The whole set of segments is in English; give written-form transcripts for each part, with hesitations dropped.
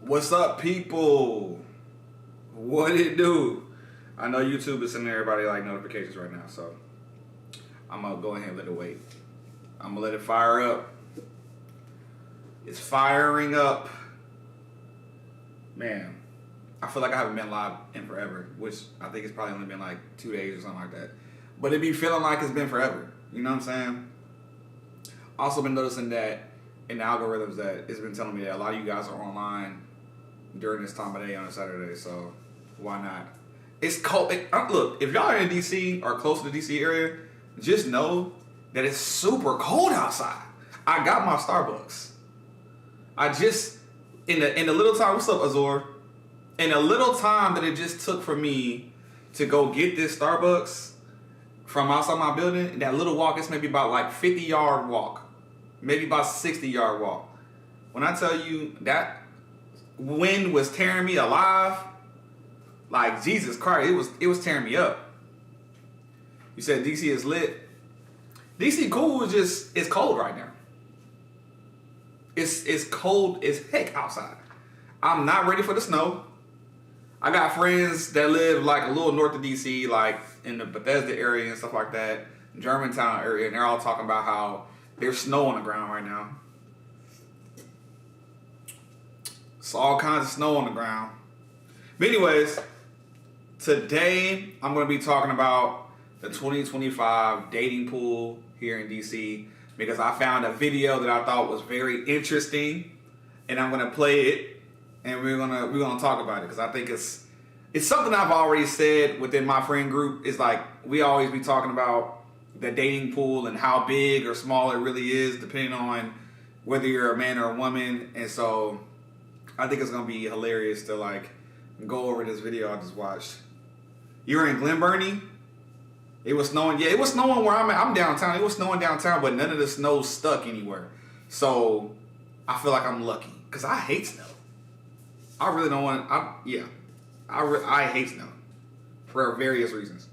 What's up, people? What it do? I know YouTube is sending everybody like notifications right now, so I'm gonna go ahead and let it wait. I'm gonna let it fire up. It's firing up. Man, I feel like I haven't been live in forever, which I think it's probably only been like 2 days or something like that. But it be feeling like it's been forever. You know what I'm saying? Also been noticing that in the algorithms that it's been telling me that a lot of you guys are online during this time of day on a Saturday, so why not? It's cold. Look, if y'all are in DC or close to the DC area, just know that it's super cold outside. I got my Starbucks. I just in the little time. What's up, Azor? In a little time that it just took for me to go get this Starbucks from outside my building, that little walk, it's maybe about like 50-yard walk, maybe about 60-yard walk. When I tell you that wind was tearing me alive, like Jesus Christ, it was tearing me up. You said DC is lit. DC cool, it's cold right now. It's cold as heck outside. I'm not ready for the snow. I got friends that live like a little north of DC, like in the Bethesda area and stuff like that, Germantown area, and they're all talking about how there's snow on the ground right now. It's all kinds of snow on the ground. But anyways, today I'm going to be talking about the 2025 dating pool here in DC because I found a video that I thought was very interesting, and I'm going to play it, and we're gonna talk about it because I think it's something I've already said within my friend group. It's like we always be talking about the dating pool and how big or small it really is depending on whether you're a man or a woman, and so I think it's gonna be hilarious to like go over this video I just watched. You're in Glen Burnie. It was snowing. Yeah, it was snowing where I'm at. I'm downtown. It was snowing downtown, but none of the snow stuck anywhere. So I feel like I'm lucky because I hate snow. I really don't want. I hate snow for various reasons.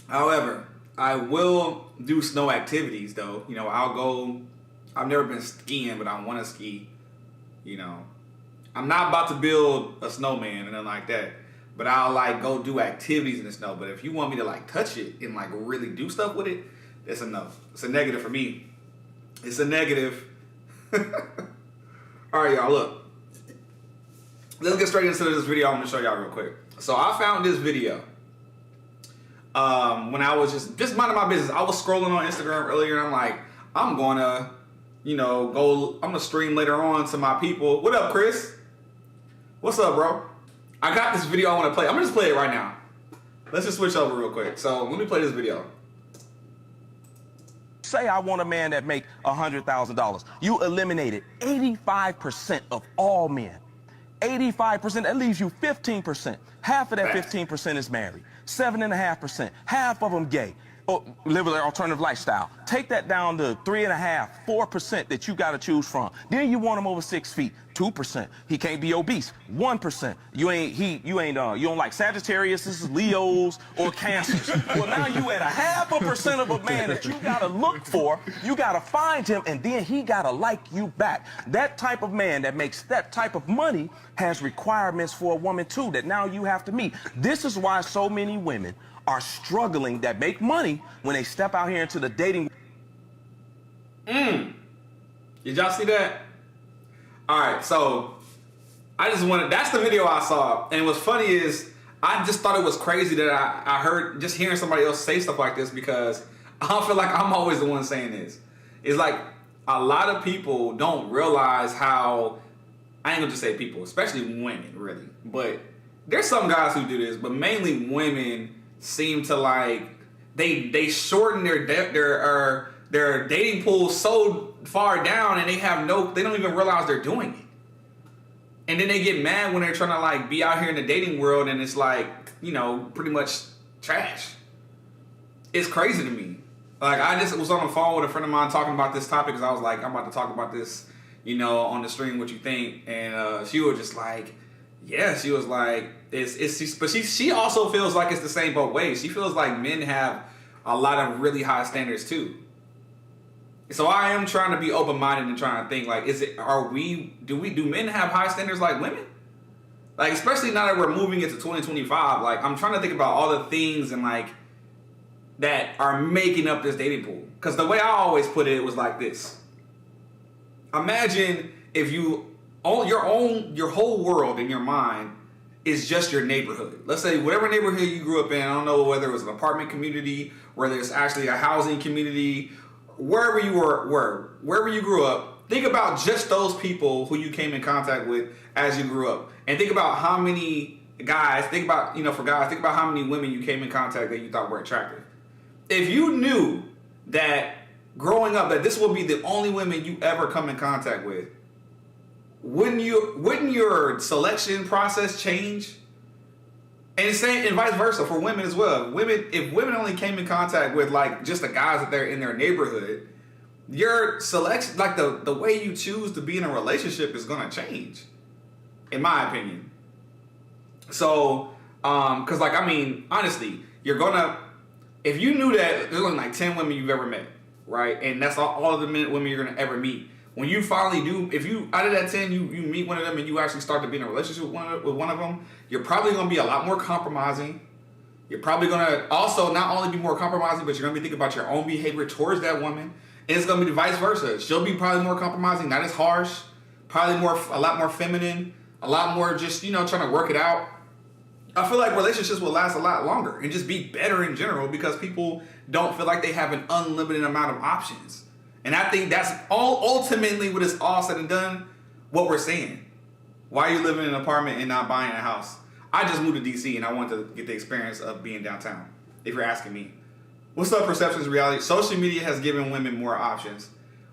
However, I will do snow activities though. You know, I'll go. I've never been skiing, but I want to ski. You know, I'm not about to build a snowman and nothing like that. But I'll like go do activities in the snow. But if you want me to like touch it and like really do stuff with it, that's a no. It's a negative for me. It's a negative. All right, y'all, look. Let's get straight into this video. I'm gonna show y'all real quick. So I found this video when I was just minding my business. I was scrolling on Instagram earlier, and I'm like, I'm gonna, I'm gonna stream later on to my people. What up, Chris? What's up, bro? I got this video I want to play. I'm gonna just play it right now. Let's just switch over real quick. So let me play this video. Say I want a man that make $100,000. You eliminated 85% of all men. 85%, that leaves you 15%. Half of that 15% is married. 7.5%, half of them gay. Or live their alternative lifestyle. Take that down to 3.5%, 4% that you got to choose from. Then you want him over 6 feet, 2%. He can't be obese, 1%. You don't like Sagittarius, Leos, or Cancers. Well, now you at 0.5% of a man that you got to look for. You got to find him, and then he got to like you back. That type of man that makes that type of money has requirements for a woman too that now you have to meet. This is why so many women are struggling that make money when they step out here into the dating. Did y'all see that? All right, so that's the video I saw. And what's funny is I just thought it was crazy that I heard just hearing somebody else say stuff like this because I feel like I'm always the one saying this. It's like a lot of people don't realize how, I ain't gonna just say people, especially women really, but there's some guys who do this, but mainly women seem to like they shorten their dating pool so far down, and they don't even realize they're doing it, and then they get mad when they're trying to like be out here in the dating world, and it's like pretty much trash. It's crazy to me. Like I just was on the phone with a friend of mine talking about this topic because I was like, I'm about to talk about this, on the stream. What you think? And she was just like, yeah, she was like, but she also feels like it's the same both ways. She feels like men have a lot of really high standards too. So I am trying to be open-minded and trying to think, like, do men have high standards like women? Like, especially now that we're moving into 2025, like, I'm trying to think about all the things and, like, that are making up this dating pool. Because the way I always put it was like this. Imagine if your whole world in your mind is just your neighborhood. Let's say whatever neighborhood you grew up in, I don't know whether it was an apartment community, whether it's actually a housing community, wherever you wherever you grew up, think about just those people who you came in contact with as you grew up. And think about how many guys, think about how many women you came in contact that you thought were attractive. If you knew that growing up that this will be the only women you ever come in contact with, wouldn't your selection process change? And vice versa for women as well. If women only came in contact with like just the guys that they're in their neighborhood, your selection, like the way you choose to be in a relationship is gonna change, in my opinion. So, cause like, I mean, honestly, you're gonna, if you knew that there's only like 10 women you've ever met, right? And that's all of the women you're gonna ever meet. When you finally do, if you, out of that 10, you meet one of them and you actually start to be in a relationship with one of them, you're probably going to be a lot more compromising. You're probably going to also not only be more compromising, but you're going to be thinking about your own behavior towards that woman. And it's going to be the vice versa. She'll be probably more compromising, not as harsh, probably a lot more feminine, a lot more just, trying to work it out. I feel like relationships will last a lot longer and just be better in general because people don't feel like they have an unlimited amount of options. And I think that's ultimately what is all said and done, what we're saying. Why are you living in an apartment and not buying a house? I just moved to DC and I wanted to get the experience of being downtown, if you're asking me. What's up, Perceptions Reality? Social media has given women more options.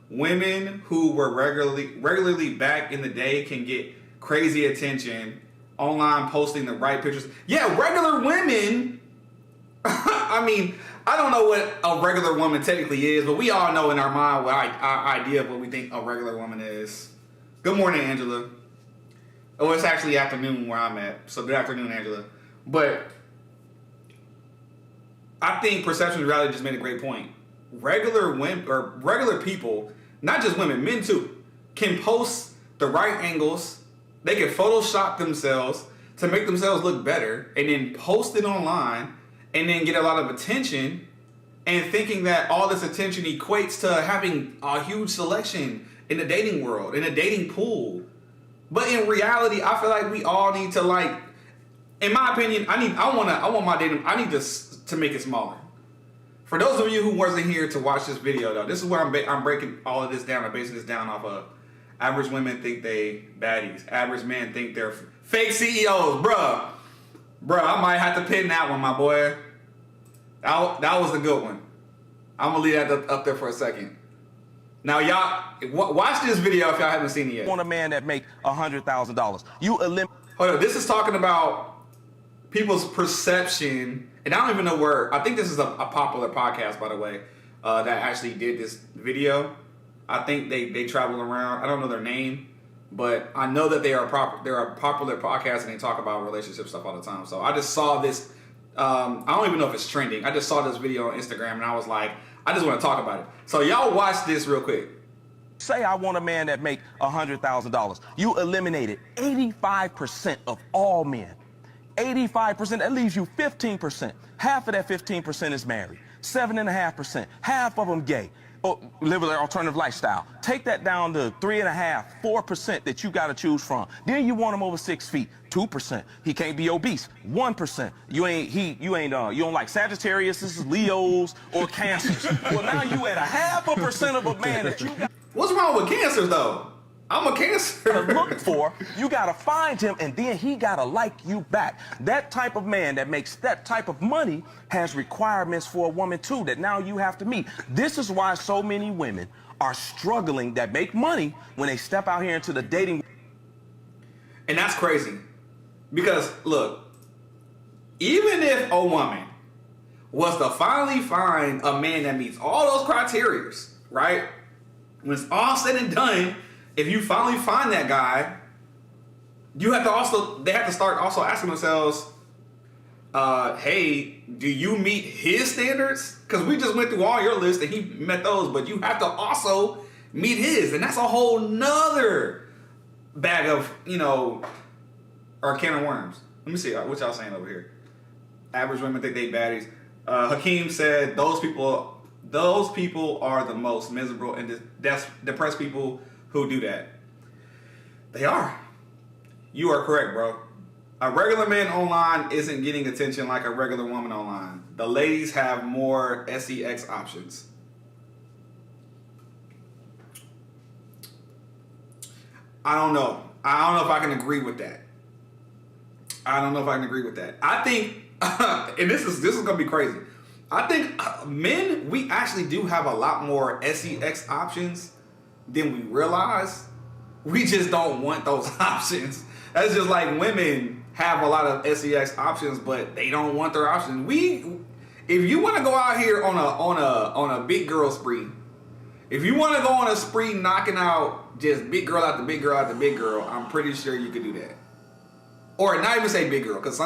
Women who were regularly back in the day can get crazy attention online, posting the right pictures. Yeah, regular women. I mean, I don't know what a regular woman technically is, but we all know in our mind our idea of what we think a regular woman is. Good morning, Angela. Oh, it's actually afternoon where I'm at, so good afternoon, Angela. But I think Perception Reality just made a great point. Regular women, or regular people, not just women, men too, can post the right angles. They can Photoshop themselves to make themselves look better and then post it online and then get a lot of attention and thinking that all this attention equates to having a huge selection in the dating world, in a dating pool. But in reality, I feel like we all need to, like, in my opinion, I need to make it smaller. For those of you who wasn't here to watch this video though, this is where I'm breaking all of this down. I'm basing this down off of average women think they baddies. Average men think they're fake CEOs, bruh. I might have to pin that one, my boy. That was a good one. I'm gonna leave that up there for a second. Now, y'all, watch this video if y'all haven't seen it yet. Want a man that make $100,000? You eliminate. Hold on, this is talking about people's perception, and I don't even know where. I think this is a popular podcast, by the way, that actually did this video. I think they travel around. I don't know their name, but I know that they're a popular podcast and they talk about relationship stuff all the time. So I just saw this. I don't even know if it's trending. I just saw this video on Instagram and I was like, I just want to talk about it. So y'all watch this real quick. Say I want a man that make $100,000. You eliminated 85% of all men. 85%, that leaves you 15%. Half of that 15% is married. 7.5%, half of them gay. Or live an alternative lifestyle. Take that down to 3.5%, 4% that you got to choose from. Then you want him over 6 feet, 2%. He can't be obese, 1%. You don't like Sagittarius, Leos, or Cancers. Well, now you at 0.5% of a man that you got. What's wrong with Cancers though? I'm a Cancer. To look for, you gotta find him, and then he gotta like you back. That type of man that makes that type of money has requirements for a woman too that now you have to meet. This is why so many women are struggling that make money when they step out here into the dating. And that's crazy. Because look, even if a woman was to finally find a man that meets all those criteria, right? When it's all said and done, if you finally find that guy, they have to start also asking themselves, hey, do you meet his standards? Because we just went through all your list and he met those, but you have to also meet his, and that's a whole nother bag of, or can of worms. Let me see what y'all saying over here. Average women think they baddies. Hakeem said those people are the most miserable and depressed people who do that. They are. You are correct, bro. A regular man online isn't getting attention like a regular woman online. The ladies have more sex options. I don't know if I can agree with that. I think, and this is gonna be crazy. I think men, we actually do have a lot more sex options than we realize. We just don't want those options. That's just like women have a lot of sex options, but they don't want their options. If you want to go out here on a big girl spree, if you want to go on a spree knocking out just big girl after big girl after big girl, I'm pretty sure you could do that. Or not even say big girl, because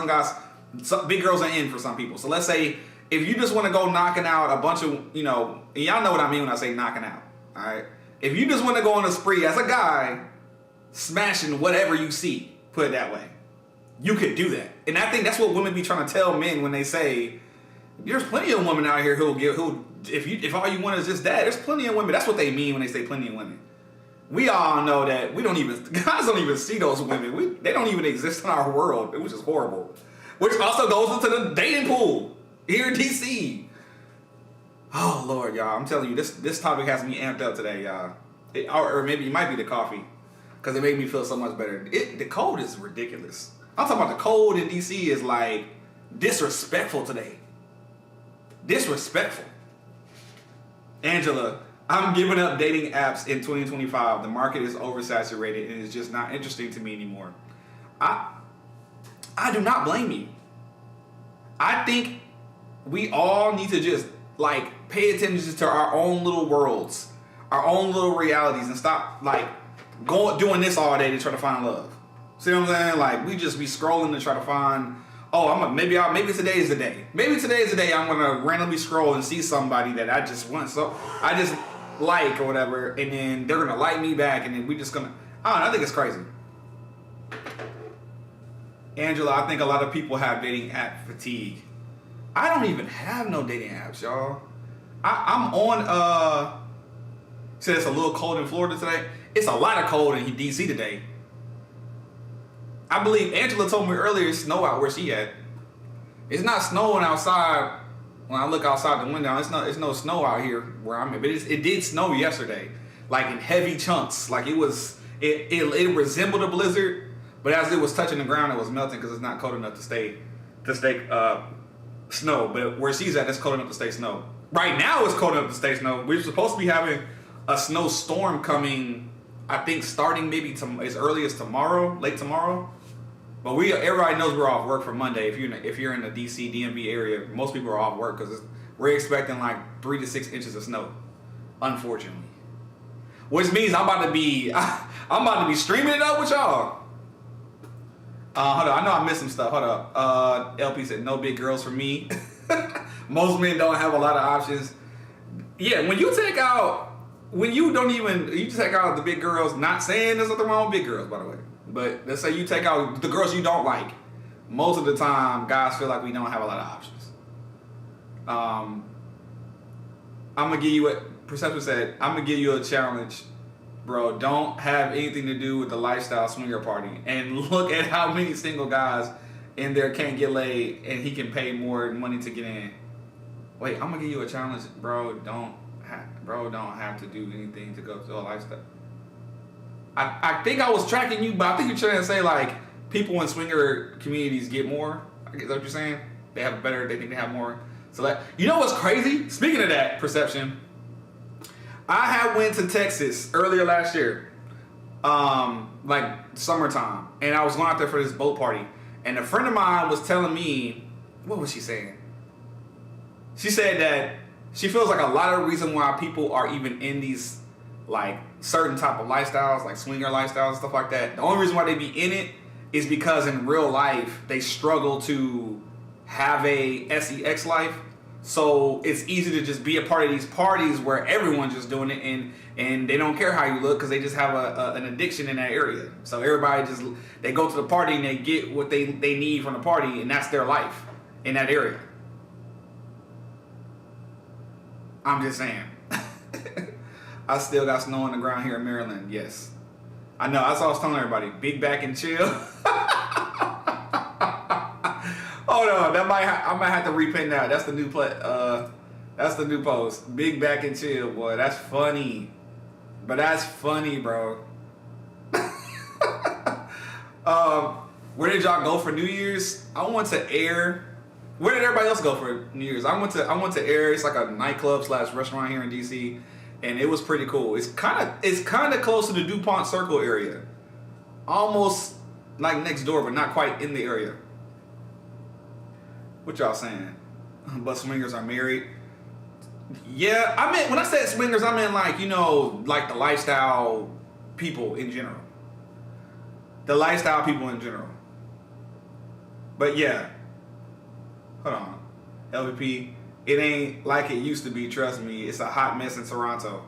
big girls are in for some people. So let's say if you just want to go knocking out a bunch of, and y'all know what I mean when I say knocking out, all right? If you just want to go on a spree as a guy, smashing whatever you see, put it that way, you could do that. And I think that's what women be trying to tell men when they say, there's plenty of women out here if all you want is just that, there's plenty of women. That's what they mean when they say plenty of women. We all know that guys don't even see those women. They don't even exist in our world, which is horrible. Which also goes into the dating pool here in DC. Oh Lord, y'all! I'm telling you, this topic has me amped up today, y'all. Or maybe it might be the coffee, because it made me feel so much better. The cold is ridiculous. I'm talking about the cold in DC is like disrespectful today. Disrespectful. Angela, I'm giving up dating apps in 2025. The market is oversaturated and it's just not interesting to me anymore. I do not blame you. I think we all need to just pay attention to our own little worlds, our own little realities, and stop doing this all day to try to find love. See what I'm saying? We just be scrolling to try to find. Maybe today is the day. Maybe today is the day I'm gonna randomly scroll and see somebody that I just want. So I just like or whatever, and then they're gonna like me back, and then we just gonna. I don't know. I think it's crazy. Angela, I think a lot of people have dating app fatigue. I don't even have no dating apps, y'all. I'm on. Said it's a little cold in Florida today. It's a lot of cold in DC today. I believe Angela told me earlier it's snow out where she at. It's not snowing outside. When I look outside the window, it's no snow out here where I'm at. But it did snow yesterday, in heavy chunks. It resembled a blizzard, but as it was touching the ground, it was melting because it's not cold enough to stay snow. But where she's at, it's cold enough to stay snow. Right now, it's cold enough to stay snow. We're supposed to be having a snowstorm coming. I think starting maybe as early as tomorrow, late tomorrow. But everybody knows we're off work for Monday. If you're in the DC DMV area, most people are off work because we're expecting 3 to 6 inches of snow, unfortunately. Which means I'm about to be streaming it up with y'all. Hold on, I know I missed some stuff. Hold up. LP said no big girls for me. Most men don't have a lot of options. Yeah, when you take out the big girls, not saying there's nothing wrong with big girls, by the way. But let's say you take out the girls you don't like. Most of the time, guys feel like we don't have a lot of options. I'm gonna give you what Perception said. I'm gonna give you a challenge, bro. Don't have anything to do with the lifestyle swinger party. And look at how many single guys in there can't get laid, and he can pay more money to get in. Wait, I'm gonna give you a challenge, bro. Don't have to do anything to go to a lifestyle. I think I was tracking you, but I think you're trying to say people in swinger communities get more. Is that what you're saying? They think they have more. So you know what's crazy? Speaking of that, Perception, I had went to Texas earlier last year, summertime, and I was going out there for this boat party, and a friend of mine was telling me, what was she saying? She said that she feels like a lot of reason why people are even in these certain type of lifestyles, like swinger lifestyles and stuff like that. The only reason why they be in it is because in real life they struggle to have a sex life. So it's easy to just be a part of these parties where everyone's just doing it and they don't care how you look because they just have an addiction in that area. So everybody they go to the party and they get what they need from the party, and that's their life in that area. I'm just saying. I still got snow on the ground here in Maryland. Yes. I know. That's what I was telling everybody. Big back and chill. Hold on. I might have to repin that. That's the new that's the new post. Big back and chill, boy. That's funny. But that's funny, bro. Where did y'all go for New Year's? I went to Air. Where did everybody else go for New Year's? I went to Air. It's like a nightclub / restaurant here in DC, and it was pretty cool. It's kind of close to the DuPont Circle area, almost like next door, but not quite in the area. What y'all saying? But swingers are married. Yeah, I meant when I said swingers, I meant like like the lifestyle people in general. The lifestyle people in general. But yeah. Hold on. LVP, it ain't like it used to be, trust me. It's a hot mess in Toronto.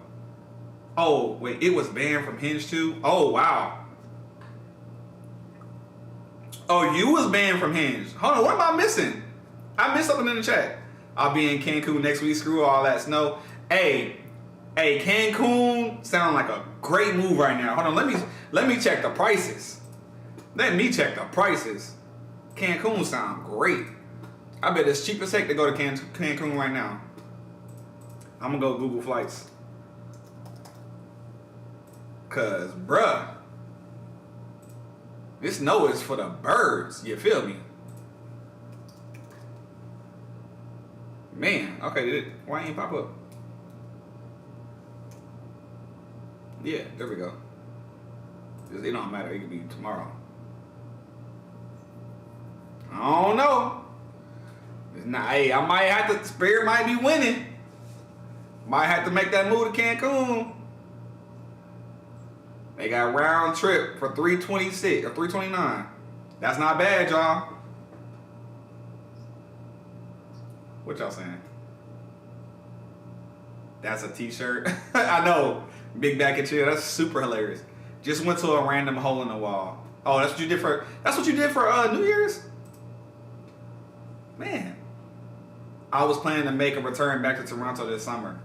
Oh, wait, it was banned from Hinge too? Oh, wow. Oh, you was banned from Hinge. Hold on, what am I missing? I missed something in the chat. I'll be in Cancun next week. Screw all that snow. Hey, Cancun sound like a great move right now. Hold on, let me check the prices. Let me check the prices. Cancun sound great. I bet it's cheap as heck to go to Cancun right now. I'm gonna go Google flights. Cause, bruh, this snow is for the birds. You feel me? Man, okay, why ain't pop up? Yeah, there we go. It don't matter, it could be tomorrow. I don't know. It's not, hey, I might have to, Spirit might be winning. Might have to make that move to Cancun. They got round trip for $326 or $329. That's not bad, y'all. What y'all saying? That's a t-shirt. I know. Big back and chill. That's super hilarious. Just went to a random hole in the wall. Oh, that's what you did for New Year's? Man. I was planning to make a return back to Toronto this summer.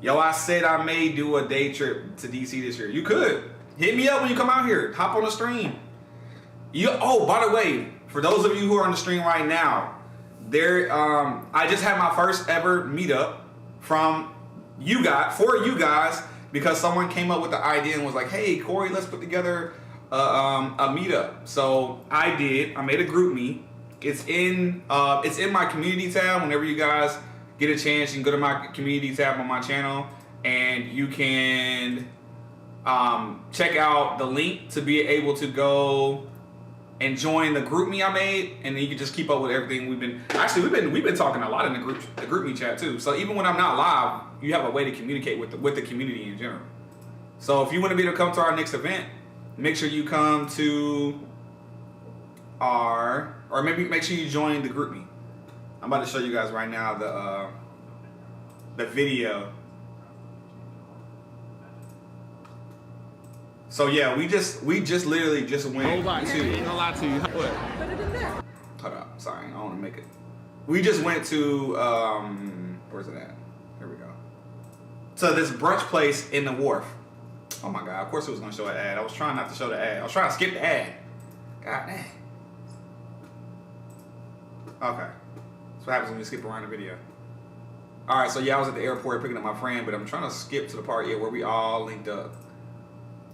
Yo, I said I may do a day trip to DC this year. You could. Hit me up when you come out here. Hop on the stream. Oh, by the way, for those of you who are on the stream right now, I just had my first ever meetup for you guys, because someone came up with the idea and was like, hey, Corey, let's put together a meetup. So I did. I made a group meet. It's in my community tab. Whenever you guys get a chance, you can go to my community tab on my channel and you can check out the link to be able to go and join the group me I made, and then you can just keep up with everything we've been talking a lot in the group me chat too. So even when I'm not live, you have a way to communicate with the community in general. So if you want to be able to come to our next event, make sure you come to maybe make sure you join the group me. I'm about to show you guys right now the video. So yeah, we just literally just went to. Ain't gonna lie to you. What? Hold up, sorry, I don't want to make it. We just went to where's it at? Here we go. So this brunch place in the Wharf. Oh my god! Of course it was gonna show an ad. I was trying not to show the ad. I was trying to skip the ad. God dang. Okay. That's what happens when we skip around the video. All right, so yeah, I was at the airport picking up my friend, but I'm trying to skip to the part where we all linked up.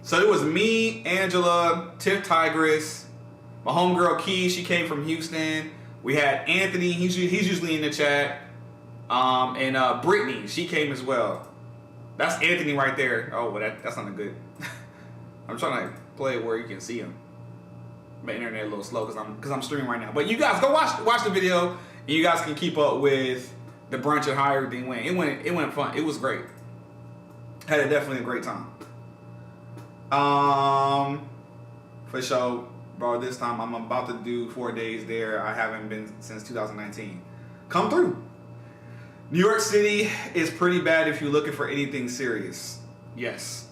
So it was me, Angela, Tiff Tigress, my homegirl Key, she came from Houston. We had Anthony, he's usually in the chat. And Brittany, she came as well. That's Anthony right there. Oh, well, that's not good. I'm trying to play it where you can see him. My internet a little slow because I'm streaming right now. But you guys go watch the video, and you guys can keep up with the brunch and how everything went. It went fun. It was great. Had definitely a great time. For sure. bro, this time I'm about to do 4 days there. I haven't been since 2019. Come through. New York City is pretty bad if you're looking for anything serious. Yes.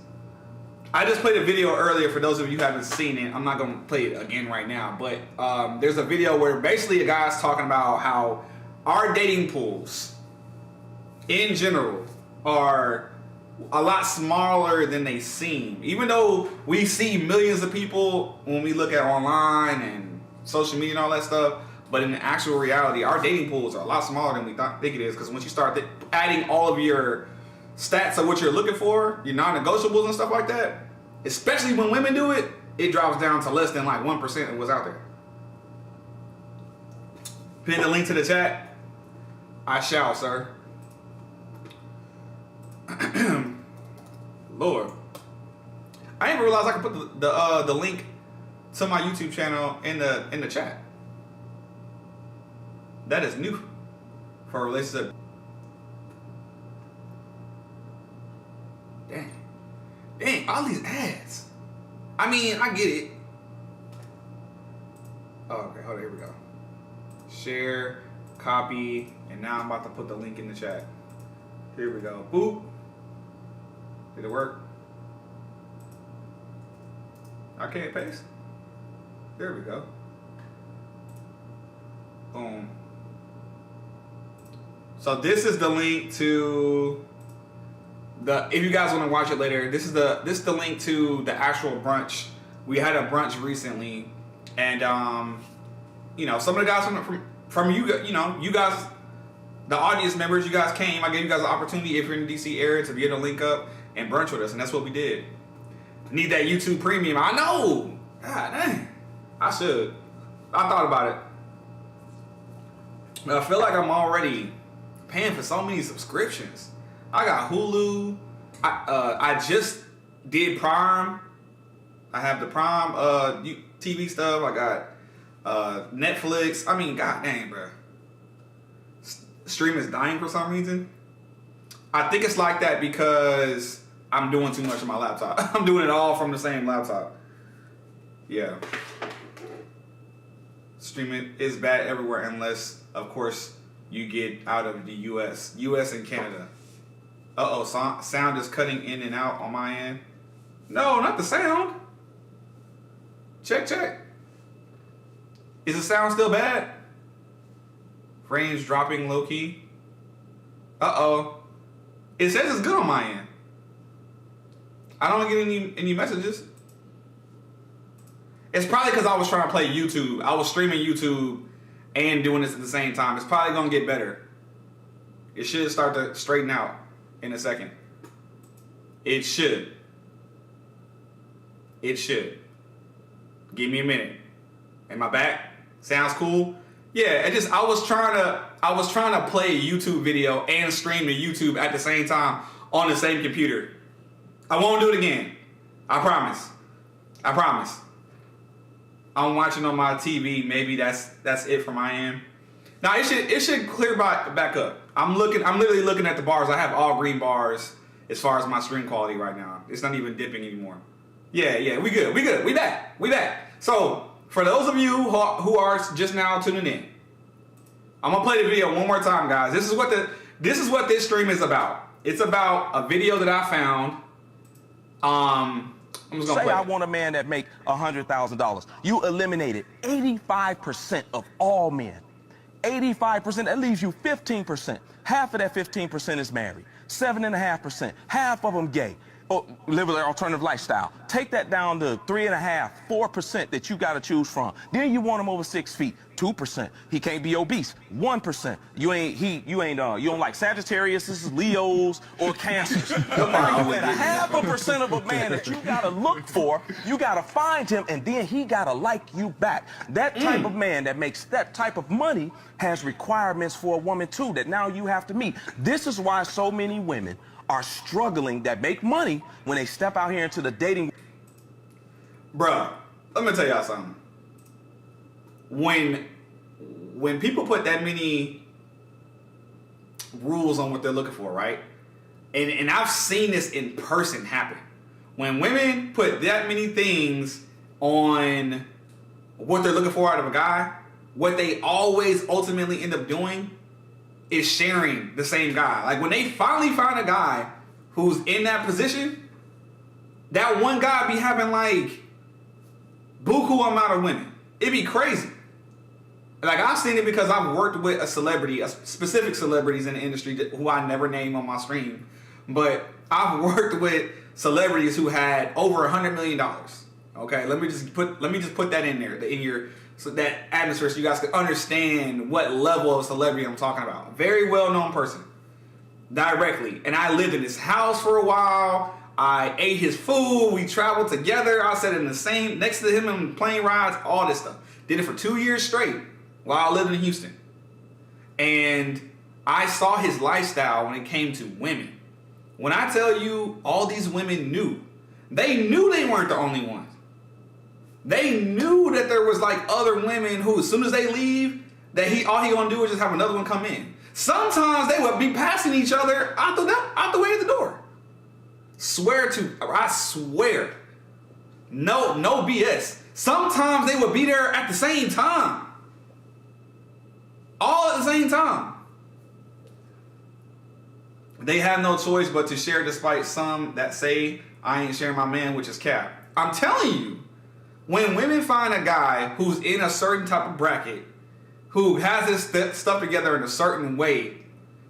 I just played a video earlier for those of you who haven't seen it. I'm not going to play it again right now, but there's a video where basically a guy's talking about how our dating pools in general are a lot smaller than they seem. Even though we see millions of people when we look at online and social media and all that stuff, but in the actual reality, our dating pools are a lot smaller than we think it is, because once you start adding all of your stats of what you're looking for, your non-negotiables and stuff like that, especially when women do it, it drops down to less than like 1% of what's out there. Pin the link to the chat. I shall, sir. Lord, I didn't realize I could put the link to my YouTube channel in the chat. That is new for a relationship. Dang, all these ads. I mean, I get it. Oh, okay, hold on, here we go. Share, copy, and now I'm about to put the link in the chat. Here we go. Boop. Did it work? I can't paste. There we go. Boom. So this is the link to if you guys want to watch it later, this is the link to the actual brunch. We had a brunch recently, and you know, some of the guys from you guys, the audience members, you guys came. I gave you guys an opportunity, if you're in the DC area, to be able to link up and brunch with us, and that's what we did. Need that YouTube Premium. I know. God dang. I should. I thought about it. But I feel like I'm already paying for so many subscriptions. I got Hulu. I just did Prime. I have the Prime TV stuff. I got Netflix. I mean, god dang, bro. Stream is dying for some reason. I think it's like that because I'm doing too much on my laptop. I'm doing it all from the same laptop. Yeah. Streaming is bad everywhere unless, of course, you get out of the US and Canada. Uh-oh, sound is cutting in and out on my end. No, not the sound. Check. Is the sound still bad? Frames dropping low-key. Uh-oh. It says it's good on my end. I don't get any messages. It's probably because I was trying to play YouTube. I was streaming YouTube and doing this at the same time. It's probably going to get better. It should start to straighten out in a second. It should. Give me a minute. Am I back? Sounds cool? Yeah, I was trying to play a YouTube video and stream to YouTube at the same time on the same computer. I won't do it again. I promise. I'm watching on my TV. Maybe that's it for my end. Now it should clear back up. I'm literally looking at the bars. I have all green bars as far as my stream quality right now. It's not even dipping anymore. Yeah, we good. We back. So for those of you who are just now tuning in, I'm gonna play the video one more time, guys. This is what this stream is about. It's about a video that I found. I'm just gonna say I want a man that make $100,000. You eliminated 85% of all men. 85%, that leaves you 15%. Half of that 15% is married. 7.5%, half of them gay. Or live an alternative lifestyle. Take that down to 3.5%, 4% that you got to choose from. Then you want him over 6 feet, 2%. He can't be obese, 1%. You don't like Sagittarius, Leos, or Cancers. But now you at 0.5% of a man that you got to look for. You got to find him, and then he got to like you back. That type of man that makes that type of money has requirements for a woman too that now you have to meet. This is why so many women are struggling that make money when they step out here into the dating. Bruh, let me tell y'all something. When people put that many rules on what they're looking for, right? And I've seen this in person happen. When women put that many things on what they're looking for out of a guy, what they always ultimately end up doing is sharing the same guy. Like when they finally find a guy who's in that position, that one guy be having like buku amount of women. It'd be crazy. Like I've seen it because I've worked with a specific celebrities in the industry who I never name on my stream, but I've worked with celebrities who had over $100 million. Okay, let me just put that in there so that atmosphere, so you guys can understand what level of celebrity I'm talking about. Very well known person, directly, and I lived in his house for a while. I ate his food. We traveled together. I sat in the same next to him in plane rides. All this stuff. Did it for 2 years straight while I lived in Houston, and I saw his lifestyle when it came to women. When I tell you, all these women knew they weren't the only ones. They knew that there was like other women who, as soon as they leave, that all he gonna do is just have another one come in. Sometimes they would be passing each other out the way of the door. I swear. No BS. Sometimes they would be there at the same time. All at the same time. They have no choice but to share, despite some that say I ain't sharing my man, which is cap. I'm telling you, when women find a guy who's in a certain type of bracket, who has his stuff together in a certain way,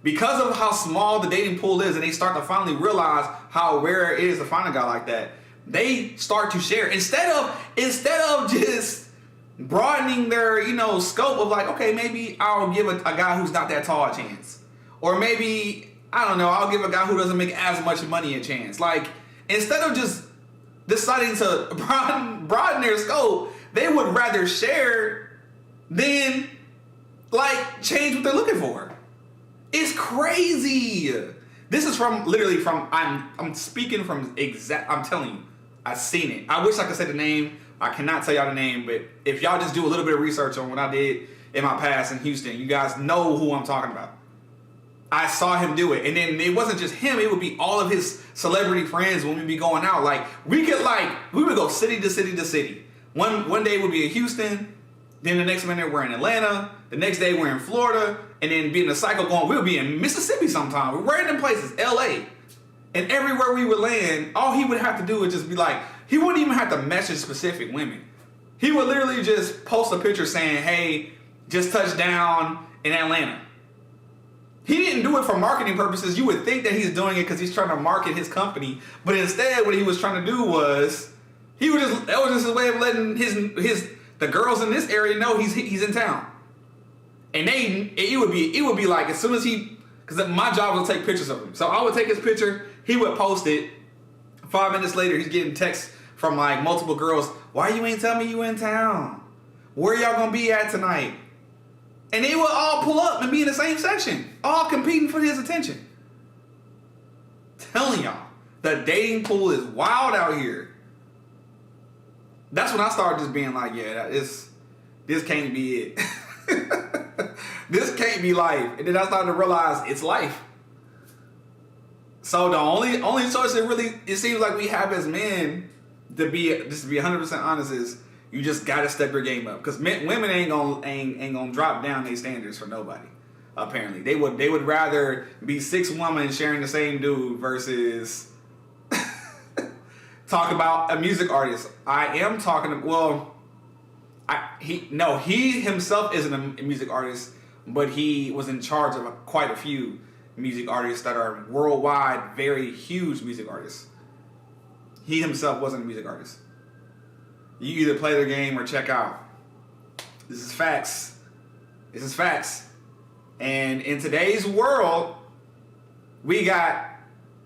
because of how small the dating pool is, and they start to finally realize how rare it is to find a guy like that, they start to share. Instead of just broadening their, scope of like, okay, maybe I'll give a guy who's not that tall a chance. Or maybe, I don't know, I'll give a guy who doesn't make as much money a chance. Like, instead of just deciding to broaden their scope, they would rather share than like change what they're looking for. It's crazy. This is I'm speaking from I'm telling you, I've seen it. I wish I could say the name. I cannot tell y'all the name, but if y'all just do a little bit of research on what I did in my past in Houston, you guys know who I'm talking about. I saw him do it. And then it wasn't just him, it would be all of his celebrity friends when we'd be going out. Like, we would go city to city to city. One day we'd be in Houston, then the next minute we're in Atlanta, the next day we're in Florida, and then being a cycle going, we'll be in Mississippi sometime, random places, LA. And everywhere we would land, all he would have to do would just be like, he wouldn't even have to message specific women. He would literally just post a picture saying, hey, just touched down in Atlanta. He didn't do it for marketing purposes. You would think that he's doing it because he's trying to market his company. But instead, what he was trying to do was, that was just his way of letting the girls in this area know he's in town. And it would be like, as soon as because my job was to take pictures of him. So I would take his picture, he would post it. 5 minutes later, he's getting texts from like multiple girls. Why you ain't tell me you in town? Where y'all gonna be at tonight? And they would all pull up and be in the same section, all competing for his attention. Telling y'all, the dating pool is wild out here. That's when I started just being like, yeah, this can't be it. This can't be life. And then I started to realize it's life. So the only choice it seems like we have as men, to be 100% honest, is you just gotta step your game up, because women ain't gonna drop down their standards for nobody. Apparently, they would rather be 6 women sharing the same dude versus talk about a music artist. I am talking. Well, he himself isn't a music artist, but he was in charge of quite a few music artists that are worldwide, very huge music artists. He himself wasn't a music artist. You either play the game or check out. This is facts. And in today's world, we got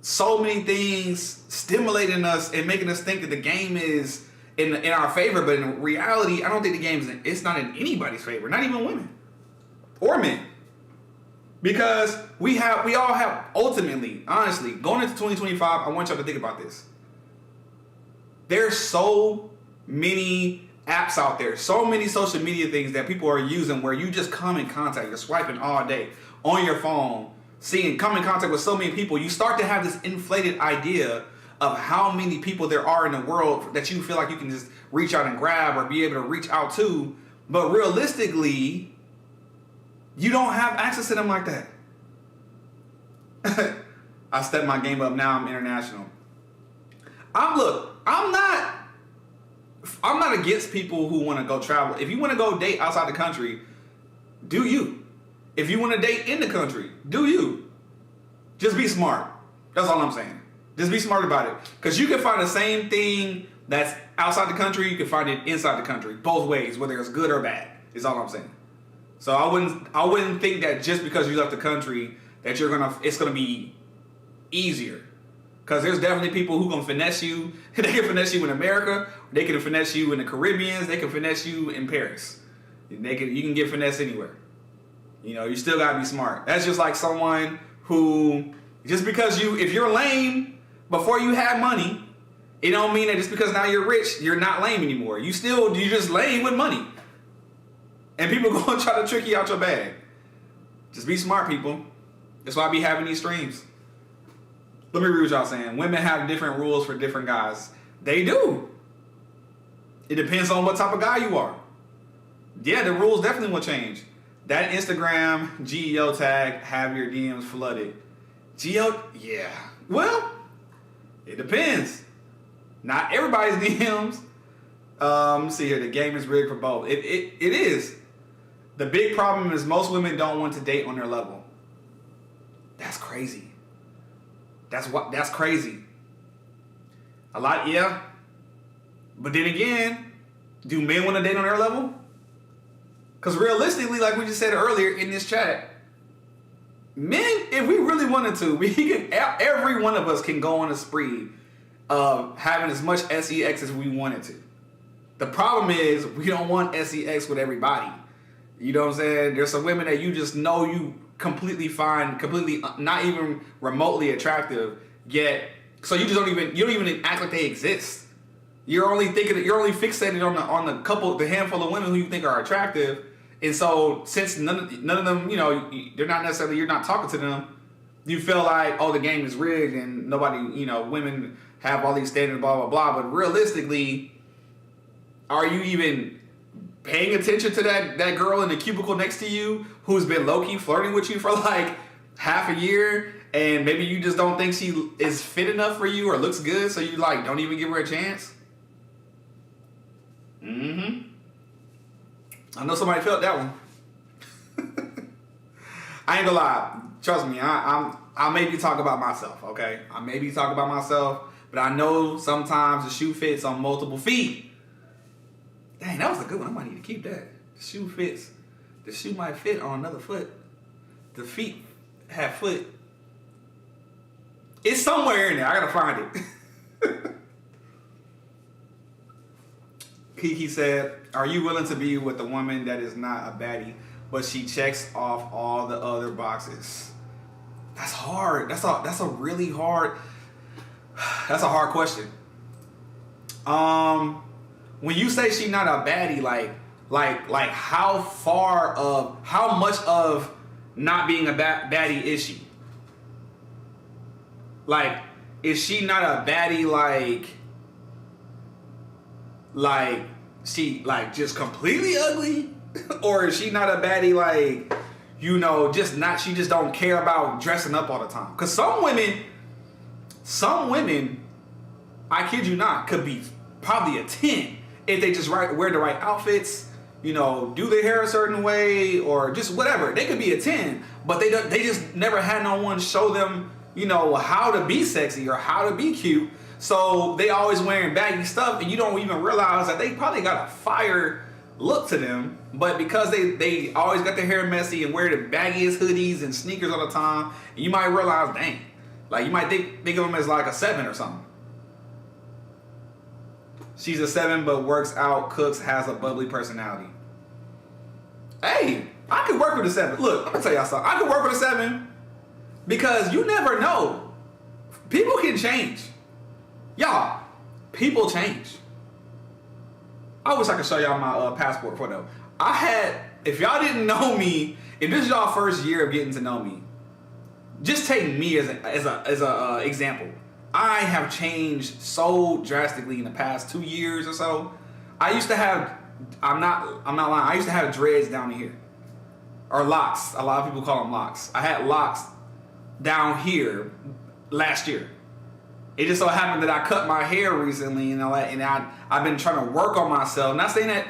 so many things stimulating us and making us think that the game is in our favor, but in reality, I don't think the game it's not in anybody's favor, not even women or men. Because we all have, ultimately, honestly, going into 2025, I want y'all to think about this. There's so many apps out there, so many social media things that people are using where you just come in contact, you're swiping all day on your phone, come in contact with so many people, you start to have this inflated idea of how many people there are in the world that you feel like you can just reach out and grab or be able to reach out to. But realistically, you don't have access to them like that. I stepped my game up. Now I'm international. I'm not against people who want to go travel. If you want to go date outside the country, do you. If you want to date in the country, do you. Just be smart. That's all I'm saying. Just be smart about it. Because you can find the same thing that's outside the country, you can find it inside the country. Both ways, whether it's good or bad, is all I'm saying. So I wouldn't think that just because you left the country that it's gonna be easier. Because there's definitely people who gonna finesse you. They can finesse you in America. They can finesse you in the Caribbean. They can finesse you in Paris. You can get finesse anywhere. You know, you still gotta be smart. That's just like someone who, just because if you're lame before you had money, it don't mean that just because now you're rich, you're not lame anymore. You just lame with money. And people gonna try to trick you out your bag. Just be smart, people. That's why I be having these streams. Let me read what y'all saying. Women have different rules for different guys. They do. It depends on what type of guy you are. Yeah, the rules definitely will change. That Instagram GEO tag, have your DMs flooded. GEO, yeah. Well, it depends. Not everybody's DMs. Let's see here. The game is rigged for both. It is. The big problem is most women don't want to date on their level. That's crazy. That's crazy. A lot, yeah. But then again, do men want to date on their level? Because realistically, like we just said earlier in this chat, men, if we really wanted to, every one of us can go on a spree of having as much sex as we wanted to. The problem is we don't want sex with everybody. You know what I'm saying? There's some women that you just know you completely find not even remotely attractive, yet so you don't even act like they exist. You're only fixated on the handful of women who you think are attractive, and so since none of them, you know, they're not necessarily, you're not talking to them, you feel like, oh, the game is rigged and nobody, you know, women have all these standards, blah blah blah. But realistically, are you even paying attention to that girl in the cubicle next to you who's been low-key flirting with you for like half a year, and maybe you just don't think she is fit enough for you or looks good, so you like don't even give her a chance? I know somebody felt that one. I ain't gonna lie. Trust me, I maybe talk about myself, okay? I maybe talk about myself, but I know sometimes the shoe fits on multiple feet. Dang, that was a good one. I might need to keep that. The shoe fits. The shoe might fit on another foot. The feet have foot. It's somewhere in there. I gotta find it. Kiki said, are you willing to be with a woman that is not a baddie, but she checks off all the other boxes? That's hard. That's a really hard. That's a hard question. When you say she's not a baddie, like how much of not being a baddie is she? Like, is she not a baddie like she like just completely ugly? Or is she not a baddie like, you know, she just don't care about dressing up all the time? Because some women, I kid you not, could be probably a 10 if they just wear the right outfits, you know, do their hair a certain way, or just whatever. They could be a 10, but they just never had no one show them, you know, how to be sexy or how to be cute. So they always wearing baggy stuff, and you don't even realize that they probably got a fire look to them. But because they always got their hair messy and wear the baggiest hoodies and sneakers all the time, you might realize, dang, like you might think of them as like a 7 or something. She's a 7, but works out, cooks, has a bubbly personality. Hey, I could work with a 7. Look, I'm gonna tell y'all something. I could work with a 7 because you never know. People can change. Y'all, people change. I wish I could show y'all my passport photo. If y'all didn't know me, if this is y'all first year of getting to know me, just take me as a example. I have changed so drastically in the past 2 years or so. I used to have, I'm not lying, I used to have dreads down here. Or locks. A lot of people call them locks. I had locks down here last year. It just so happened that I cut my hair recently, and I've been trying to work on myself. Not saying that,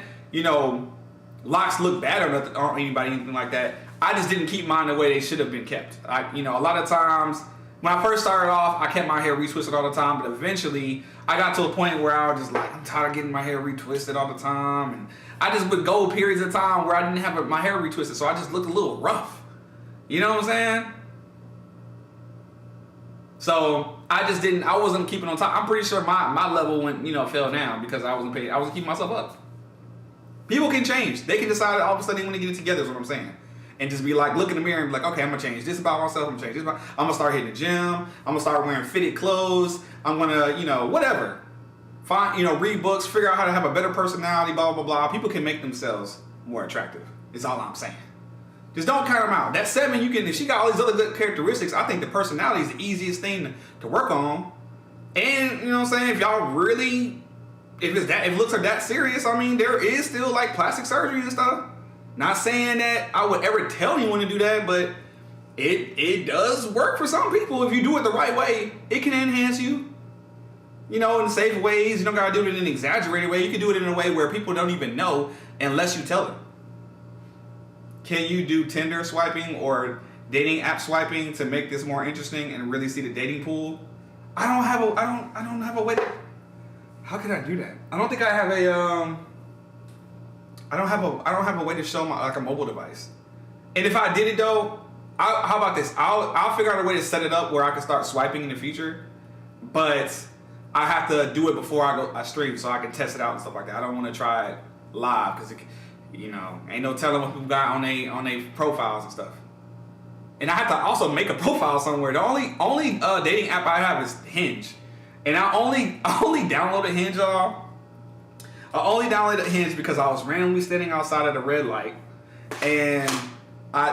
locks look bad or anybody, anything like that. I just didn't keep mine the way they should have been kept. A lot of times, when I first started off, I kept my hair retwisted all the time, but eventually I got to a point where I was just like, I'm tired of getting my hair retwisted all the time. And I just would go periods of time where I didn't have my hair retwisted, so I just looked a little rough. You know what I'm saying? So I wasn't keeping on top. I'm pretty sure my level went, fell down because I wasn't keeping myself up. People can change. They can decide all of a sudden they want to get it together, is what I'm saying. And just be like, look in the mirror and be like, okay, I'm going to change this about myself. I'm going to change this about, I'm going to start hitting the gym. I'm going to start wearing fitted clothes. I'm going to, whatever. Find, read books, figure out how to have a better personality, blah, blah, blah. People can make themselves more attractive, is all I'm saying. Just don't count them out. That 7, if she got all these other good characteristics, I think the personality is the easiest thing to work on. And, you know what I'm saying, if y'all really, if it looks like that serious, I mean, there is still like plastic surgery and stuff. Not saying that I would ever tell anyone to do that, but it does work for some people. If you do it the right way, it can enhance you. In safe ways. You don't gotta do it in an exaggerated way. You can do it in a way where people don't even know unless you tell them. Can you do Tinder swiping or dating app swiping to make this more interesting and really see the dating pool? I don't have a way to. How can I do that? I don't think I have a I don't have a way to show my a mobile device. And if I did it though, how about this? I'll figure out a way to set it up where I can start swiping in the future, but I have to do it before I stream so I can test it out and stuff like that. I don't want to try it live because ain't no telling what people got on they profiles and stuff. And I have to also make a profile somewhere. The only dating app I have is Hinge, and I only downloaded Hinge, y'all. I only downloaded Hinge because I was randomly standing outside at a red light, and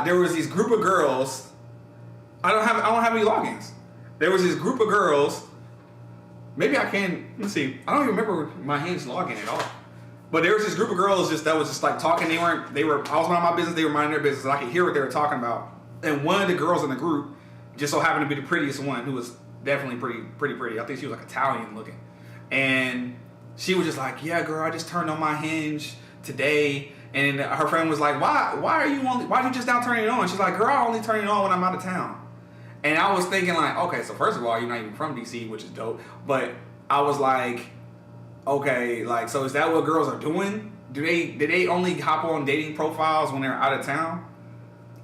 there was this group of girls. I don't have any logins. There was this group of girls. Maybe I can. Let's see. I don't even remember my Hinge login at all. But there was this group of girls that was just like talking. They were. I was minding my business. They were minding their business. And I could hear what they were talking about. And one of the girls in the group just so happened to be the prettiest one, who was definitely pretty. I think she was like Italian looking, and she was just like, yeah, girl, I just turned on my Hinge today. And her friend was like, why did you just now turn it on? She's like, girl, I only turn it on when I'm out of town. And I was thinking like, okay, so first of all, you're not even from DC, which is dope. But I was like, okay, like, so is that what girls are doing? Do they only hop on dating profiles when they're out of town?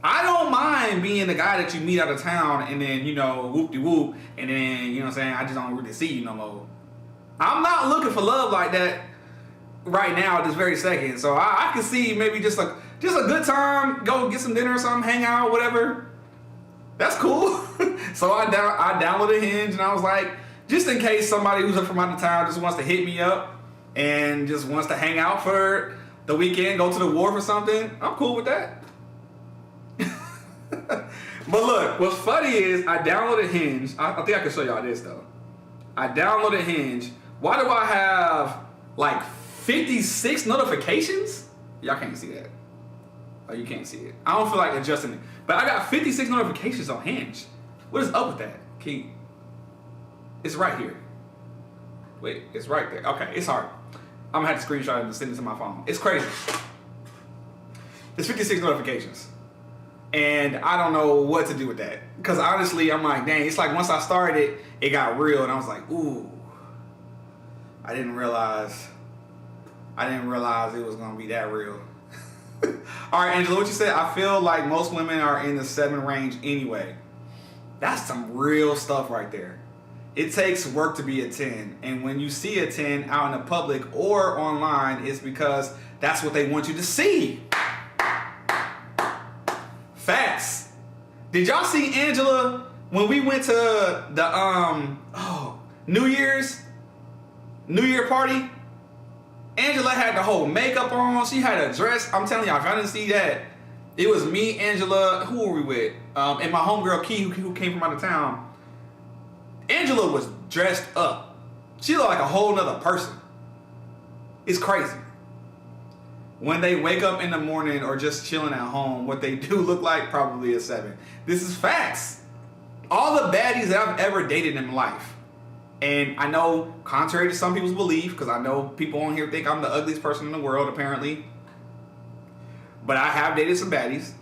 I don't mind being the guy that you meet out of town and then, whoop-de-whoop, and then, you know what I'm saying, I just don't really see you no more. I'm not looking for love like that right now at this very second. So I can see maybe just a good time, go get some dinner or something, hang out, whatever. That's cool. So I downloaded Hinge, and I was like, just in case somebody who's from out of town just wants to hit me up and just wants to hang out for the weekend, go to the wharf or something, I'm cool with that. But look, what's funny is I downloaded Hinge. I think I can show y'all this though. I downloaded Hinge. Why do I have like 56 notifications? Y'all can't see that. Oh, you can't see it. I don't feel like adjusting it. But I got 56 notifications on Hinge. What is up with that? It's right here. Wait, it's right there. Okay, it's hard. I'm gonna have to screenshot it and send it to my phone. It's crazy. There's 56 notifications. And I don't know what to do with that. Because honestly, I'm like, dang, it's like once I started, it got real. And I was like, ooh. I didn't realize it was going to be that real. All right, Angela, what you said, I feel like most women are in the 7 range anyway. That's some real stuff right there. It takes work to be a 10. And when you see a 10 out in the public or online, it's because that's what they want you to see. Facts. Did y'all see Angela when we went to the New Year party? Angela had the whole makeup on. She had a dress. I'm telling y'all, if y'all didn't see that, it was me, Angela. Who were we with? And my homegirl Key, who came from out of town. Angela was dressed up. She look like a whole nother person. It's crazy. When they wake up in the morning or just chilling at home, what they do look like probably a 7. This is facts. All the baddies that I've ever dated in life, and I know contrary to some people's belief, because I know people on here think I'm the ugliest person in the world apparently, but I have dated some baddies,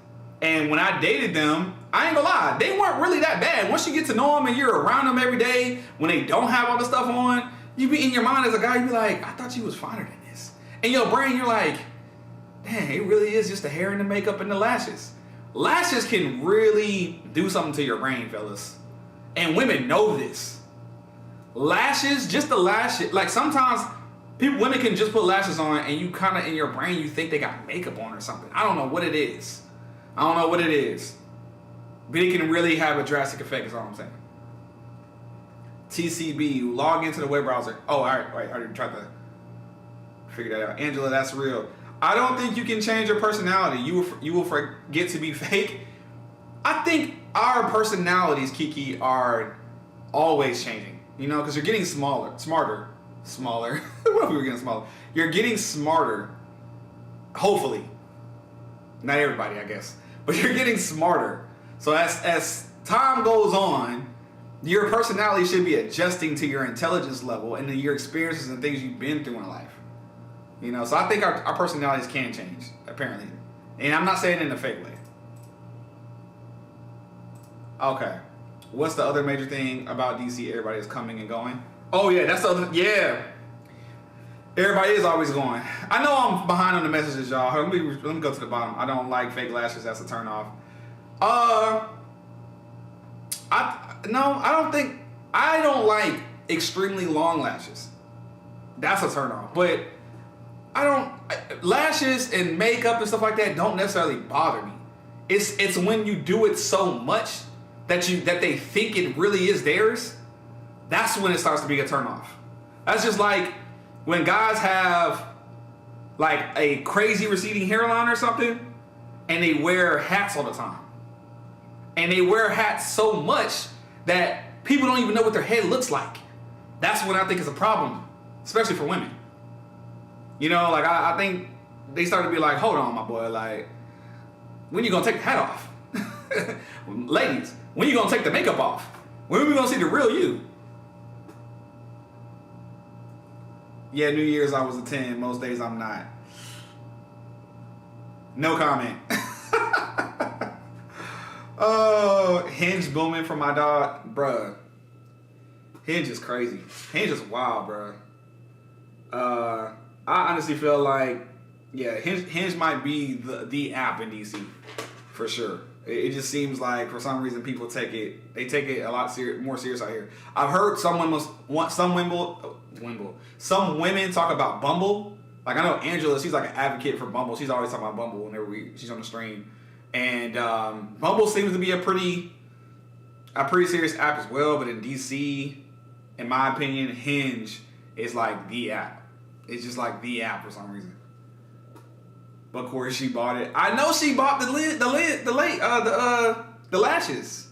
and when I dated them, I ain't gonna lie, they weren't really that bad. Once you get to know them and you're around them every day, when they don't have all the stuff on, you be in your mind as a guy, you be like, I thought you was finer than this. In your brain, you're like, dang, it really is just the hair and the makeup and the lashes. Lashes can really do something to your brain, fellas. And women know this. Lashes, just the lashes, like sometimes women can just put lashes on and you kind of in your brain, you think they got makeup on or something. I don't know what it is. But it can really have a drastic effect is all I'm saying. TCB, log into the web browser. Oh, all right, I already tried to figure that out. Angela, that's real. I don't think you can change your personality. You will forget to be fake. I think our personalities, Kiki, are always changing. You know, because you're getting smaller. What if we were getting smaller? You're getting smarter. Hopefully. Not everybody, I guess. But you're getting smarter. So as time goes on, your personality should be adjusting to your intelligence level and to your experiences and things you've been through in life. You know, so I think our personalities can change, apparently. And I'm not saying it in a fake way. Okay. What's the other major thing about DC? Everybody is coming and going. Oh, yeah, that's the other, yeah. Everybody is always going. I know I'm behind on the messages, y'all. Let me go to the bottom. I don't like fake lashes. That's a turn off. I don't like extremely long lashes. That's a turn off. But lashes and makeup and stuff like that don't necessarily bother me. It's when you do it so much that they think it really is theirs. That's when it starts to be a turn off. That's just like when guys have like a crazy receding hairline or something and they wear hats all the time. And they wear hats so much that people don't even know what their head looks like. That's when I think it's a problem, especially for women. You know, like I think they start to be like, hold on, my boy, like, when you gonna take the hat off? Ladies, when you gonna take the makeup off? When are we gonna see the real you? Yeah, New Year's I was a 10. Most days I'm not. No comment. Oh, Hinge booming for my dog. Bruh. Hinge is crazy. Hinge is wild, bruh. I honestly feel like, yeah, Hinge might be the app in DC. For sure. It just seems like for some reason people take it a lot more serious out here. I've heard some women talk about Bumble. Like I know Angela, she's like an advocate for Bumble. She's always talking about Bumble whenever she's on the stream. And Bumble seems to be a pretty serious app as well. But in DC, in my opinion, Hinge is like the app. It's just like the app for some reason. But of course she bought it. I know she bought the lashes.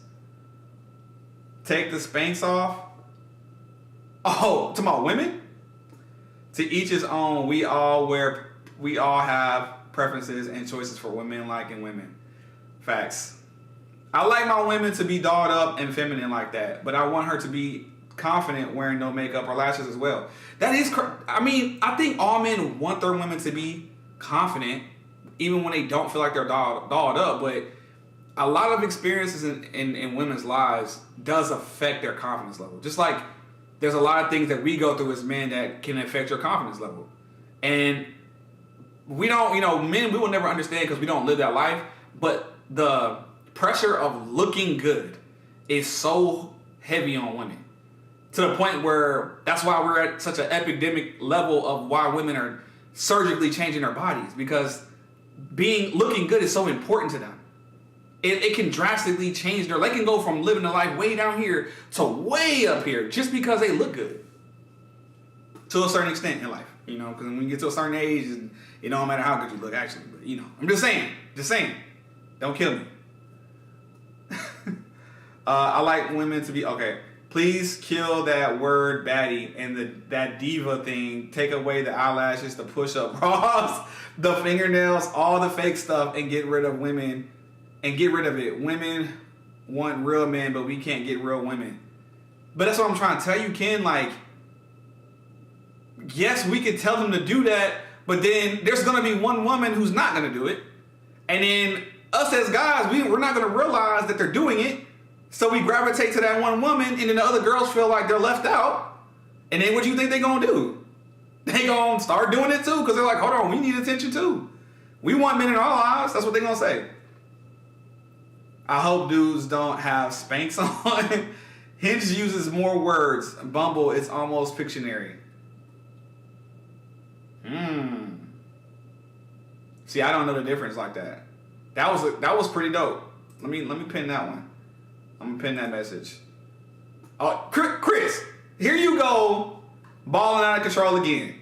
Take the Spanx off. Oh, talking about women? To each his own. We all have preferences and choices for women liking women. Facts. I like my women to be dolled up and feminine like that, but I want her to be confident wearing no makeup or lashes as well. That is, I think all men want their women to be confident, even when they don't feel like they're dolled up. But a lot of experiences in women's lives does affect their confidence level. Just like there's a lot of things that we go through as men that can affect your confidence level. And we don't, men, we will never understand because we don't live that life. But the pressure of looking good is so heavy on women. To the point where that's why we're at such an epidemic level of why women are surgically changing their bodies, because looking good is so important to them. It can drastically change they can go from living a life way down here to way up here just because they look good. To a certain extent in life, because when you get to a certain age, it don't matter how good you look actually, but I'm just saying, don't kill me. I like women to be, okay. Please kill that word baddie and that diva thing. Take away the eyelashes, the push-up bras, the fingernails, all the fake stuff, and get rid of women. And get rid of it. Women want real men, but we can't get real women. But that's what I'm trying to tell you, Ken. Like, yes, we could tell them to do that, but then there's going to be one woman who's not going to do it. And then us as guys, we're not going to realize that they're doing it. So we gravitate to that one woman, and then the other girls feel like they're left out. And then what do you think they're going to do? They going to start doing it too, because they're like, hold on, we need attention too. We want men in our lives. That's what they're going to say. I hope dudes don't have Spanx on. Hinge uses more words. Bumble, it's almost Pictionary. See, I don't know the difference like that. That was pretty dope. Let me pin that one. I'm gonna pin that message. Oh, Chris, here you go, balling out of control again.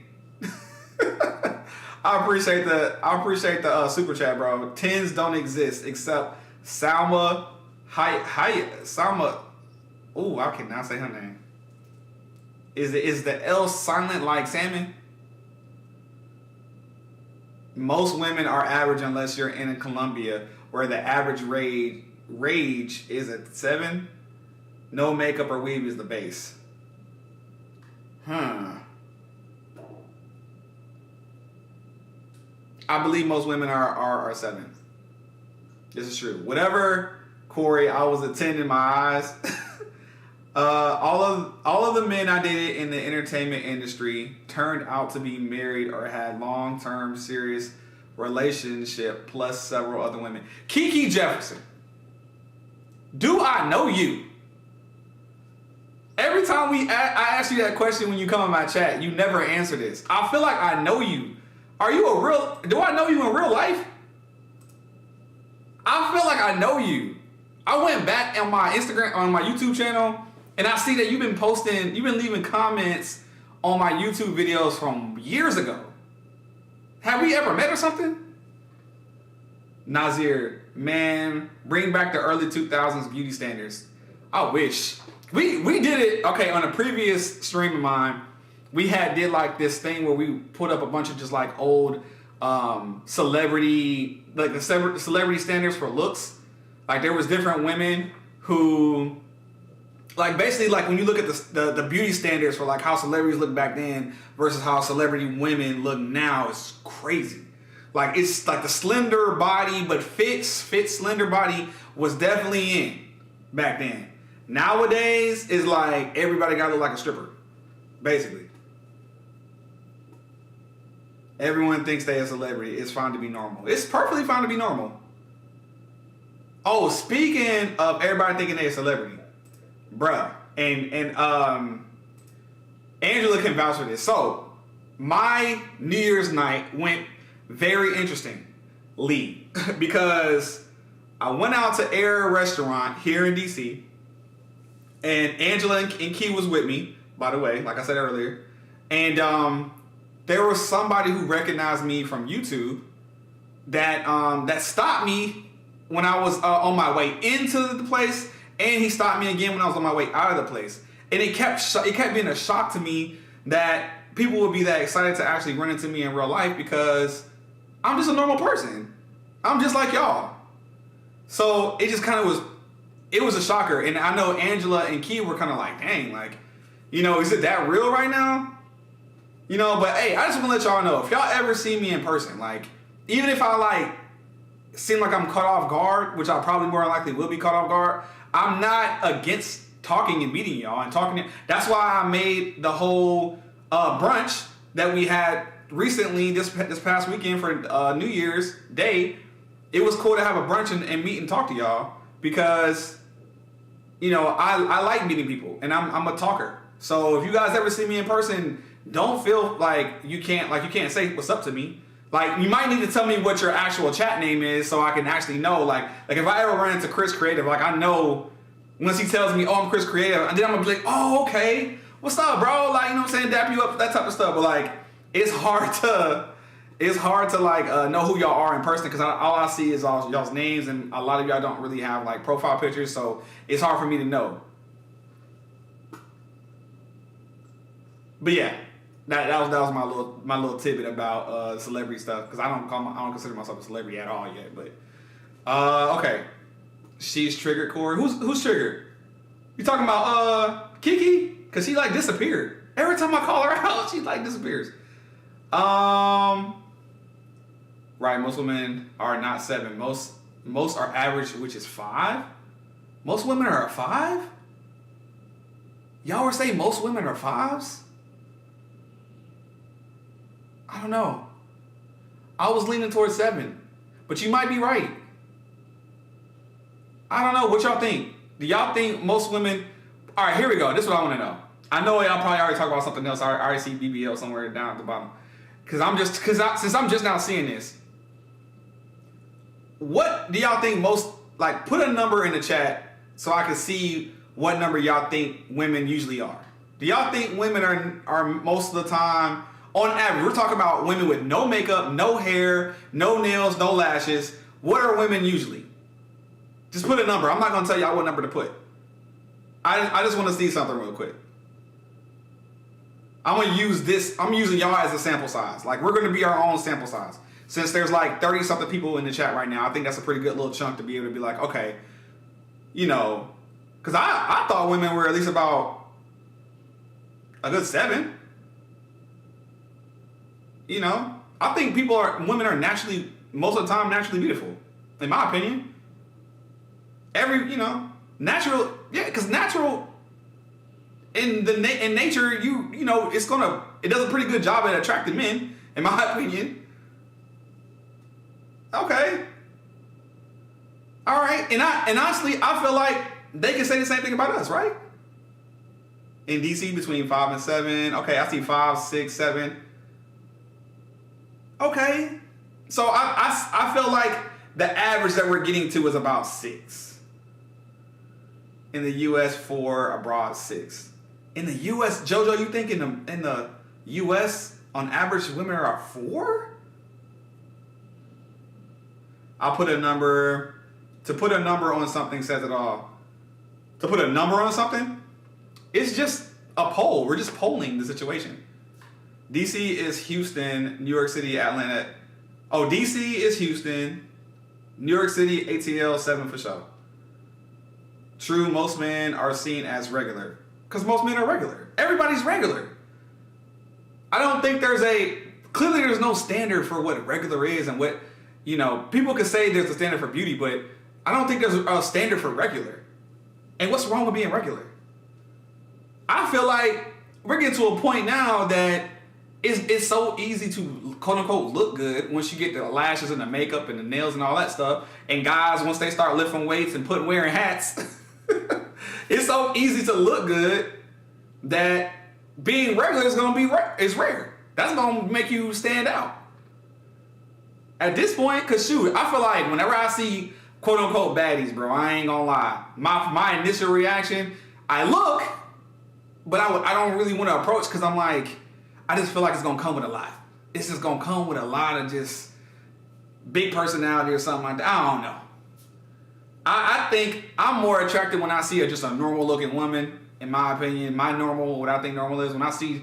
I appreciate the super chat, bro. Tens don't exist except Salma. Salma. Ooh, I cannot say her name. Is the L silent like salmon? Most women are average unless you're in Colombia, where the average rage is at 7. No makeup or weave is the base. I believe most women are 7. This is true. Whatever, Corey, I was attending my eyes. All of the men I dated in the entertainment industry turned out to be married or had long-term serious relationship plus several other women. Kiki Jefferson, do I know you? Every time I ask you that question when you come in my chat, you never answer this. I feel like I know you. Do I know you in real life? I feel like I know you. I went back on my Instagram, on my YouTube channel, and I see that you've been leaving comments on my YouTube videos from years ago. Have we ever met or something? Nazir, man, bring back the early 2000s beauty standards. I wish. We did it, okay, on a previous stream of mine, we did like this thing where we put up a bunch of just like old celebrity, like the celebrity standards for looks. Like there was different women who, like basically like when you look at the beauty standards for like how celebrities look back then versus how celebrity women look now, it's crazy. Like it's like the slender body but fit slender body was definitely in back then. Nowadays is like everybody gotta look like a stripper, basically. Everyone thinks they a celebrity. It's fine to be normal. It's perfectly fine to be normal. Oh, speaking of everybody thinking they a celebrity, bruh, and Angela can vouch for this. So, my New Year's night went very interestingly because I went out to Air Restaurant here in DC, and Angela and Key was with me, by the way, like I said earlier, and there was somebody who recognized me from YouTube that stopped me when I was on my way into the place, and he stopped me again when I was on my way out of the place. And it kept being a shock to me that people would be that excited to actually run into me in real life because I'm just a normal person. I'm just like y'all. So it just kind of was a shocker. And I know Angela and Key were kind of like, dang, like, you know, is it that real right now? You know, but hey, I just want to let y'all know, if y'all ever see me in person, like, even if I like seem like I'm caught off guard, which I probably more than likely will be caught off guard, I'm not against talking and meeting y'all and talking. That's why I made the whole brunch that we had recently this past weekend for New Year's Day. It was cool to have a brunch and meet and talk to y'all because, you know, I like meeting people and I'm a talker. So if you guys ever see me in person, don't feel like you can't say what's up to me. Like, you might need to tell me what your actual chat name is so I can actually know. Like if I ever run into Chris Creative, like I know once he tells me, oh, I'm Chris Creative, and then I'm gonna be like, oh, okay, what's up, bro? Like, you know what I'm saying, dap you up, that type of stuff. But like, it's hard to like know who y'all are in person because all I see is all y'all's names, and a lot of y'all don't really have like profile pictures, so it's hard for me to know. But yeah, that was my little tidbit about celebrity stuff, because I don't consider myself a celebrity at all yet. But okay, she's triggered. Corey, who's triggered? You talking about Kiki? Because she like disappeared every time I call her out. She like disappears. Right, most women are not 7. Most are average, which is 5. Most women are 5. Y'all were saying most women are 5s? I don't know. I was leaning towards 7, but you might be right. I don't know. What y'all think? Do y'all think most women? All right, here we go. This is what I want to know. I know y'all probably already talked about something else. I already see BBL somewhere down at the bottom. Since I'm just now seeing this. What do y'all think most, like, put a number in the chat so I can see what number y'all think women usually are. Do y'all think women are most of the time, on average, we're talking about women with no makeup, no hair, no nails, no lashes. What are women usually? Just put a number. I'm not going to tell y'all what number to put. I just want to see something real quick. I'm using y'all as a sample size. Like, we're going to be our own sample size. Since there's like 30 something people in the chat right now, I think that's a pretty good little chunk to be able to be like, okay, you know, because I thought women were at least about a good 7. You know, I think women are naturally, most of the time, naturally beautiful, in my opinion. Natural, yeah, because natural in nature, you know, it does a pretty good job at attracting men, in my opinion. Okay. All right. And honestly, I feel like they can say the same thing about us, right? In DC, between 5 and 7. Okay, I see 5, 6, 7. Okay. So I feel like the average that we're getting to is about 6. In the US, 4, abroad 6. In the US, JoJo, you think in the US on average women are 4? I'll put a number. To put a number on something says it all. To put a number on something, it's just a poll. We're just polling the situation. DC is Houston, New York City, Atlanta. Oh, DC is Houston, New York City, ATL, 7 for sure. True, most men are seen as regular. Because most men are regular. Everybody's regular. I don't think clearly there's no standard for what regular is and what, you know, people can say there's a standard for beauty, but I don't think there's a standard for regular. And what's wrong with being regular? I feel like we're getting to a point now that it's so easy to quote unquote look good once you get the lashes and the makeup and the nails and all that stuff. And guys, once they start lifting weights and wearing hats, it's so easy to look good that being regular is rare. That's gonna make you stand out. At this point, cause shoot, I feel like whenever I see quote unquote baddies, bro, I ain't gonna lie. My initial reaction, I look, but I don't really want to approach because I'm like, I just feel like it's gonna come with a lot. It's just gonna come with a lot of just big personality or something like that. I don't know. I think I'm more attracted when I see just a normal looking woman, in my opinion. What I think normal is when I see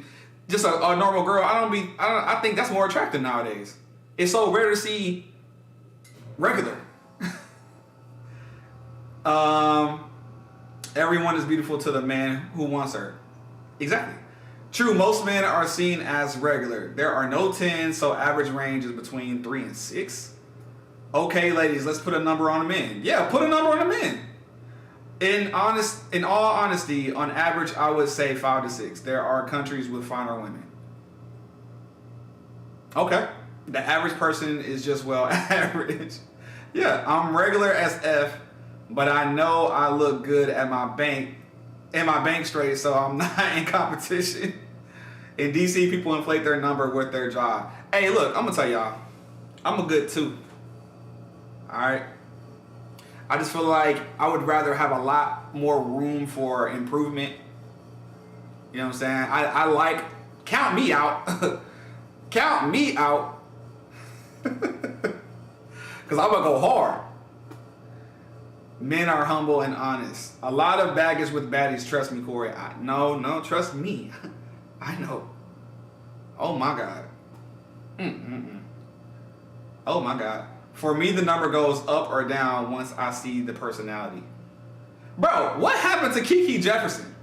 just a normal girl, I think that's more attractive nowadays. It's so rare to see regular. Everyone is beautiful to the man who wants her. Exactly. True, most men are seen as regular. There are no 10s, so average range is between 3 and 6. Okay, ladies, let's put a number on the men. Yeah, put a number on the men. In all honesty, on average, I would say 5 to 6. There are countries with finer women. Okay. The average person is just, well, average. Yeah, I'm regular as F, but I know I look good at my bank straight, so I'm not in competition. In DC, people inflate their number with their job. Hey, look, I'm gonna tell y'all, I'm a good 2. All right. I just feel like I would rather have a lot more room for improvement. You know what I'm saying? I like, count me out. Count me out. Because I'm gonna go hard. Men are humble and honest. A lot of baggage with baddies, trust me, Corey. No, trust me. I know. Oh my God. Oh my God. For me, the number goes up or down once I see the personality. Bro, what happened to Kiki Jefferson?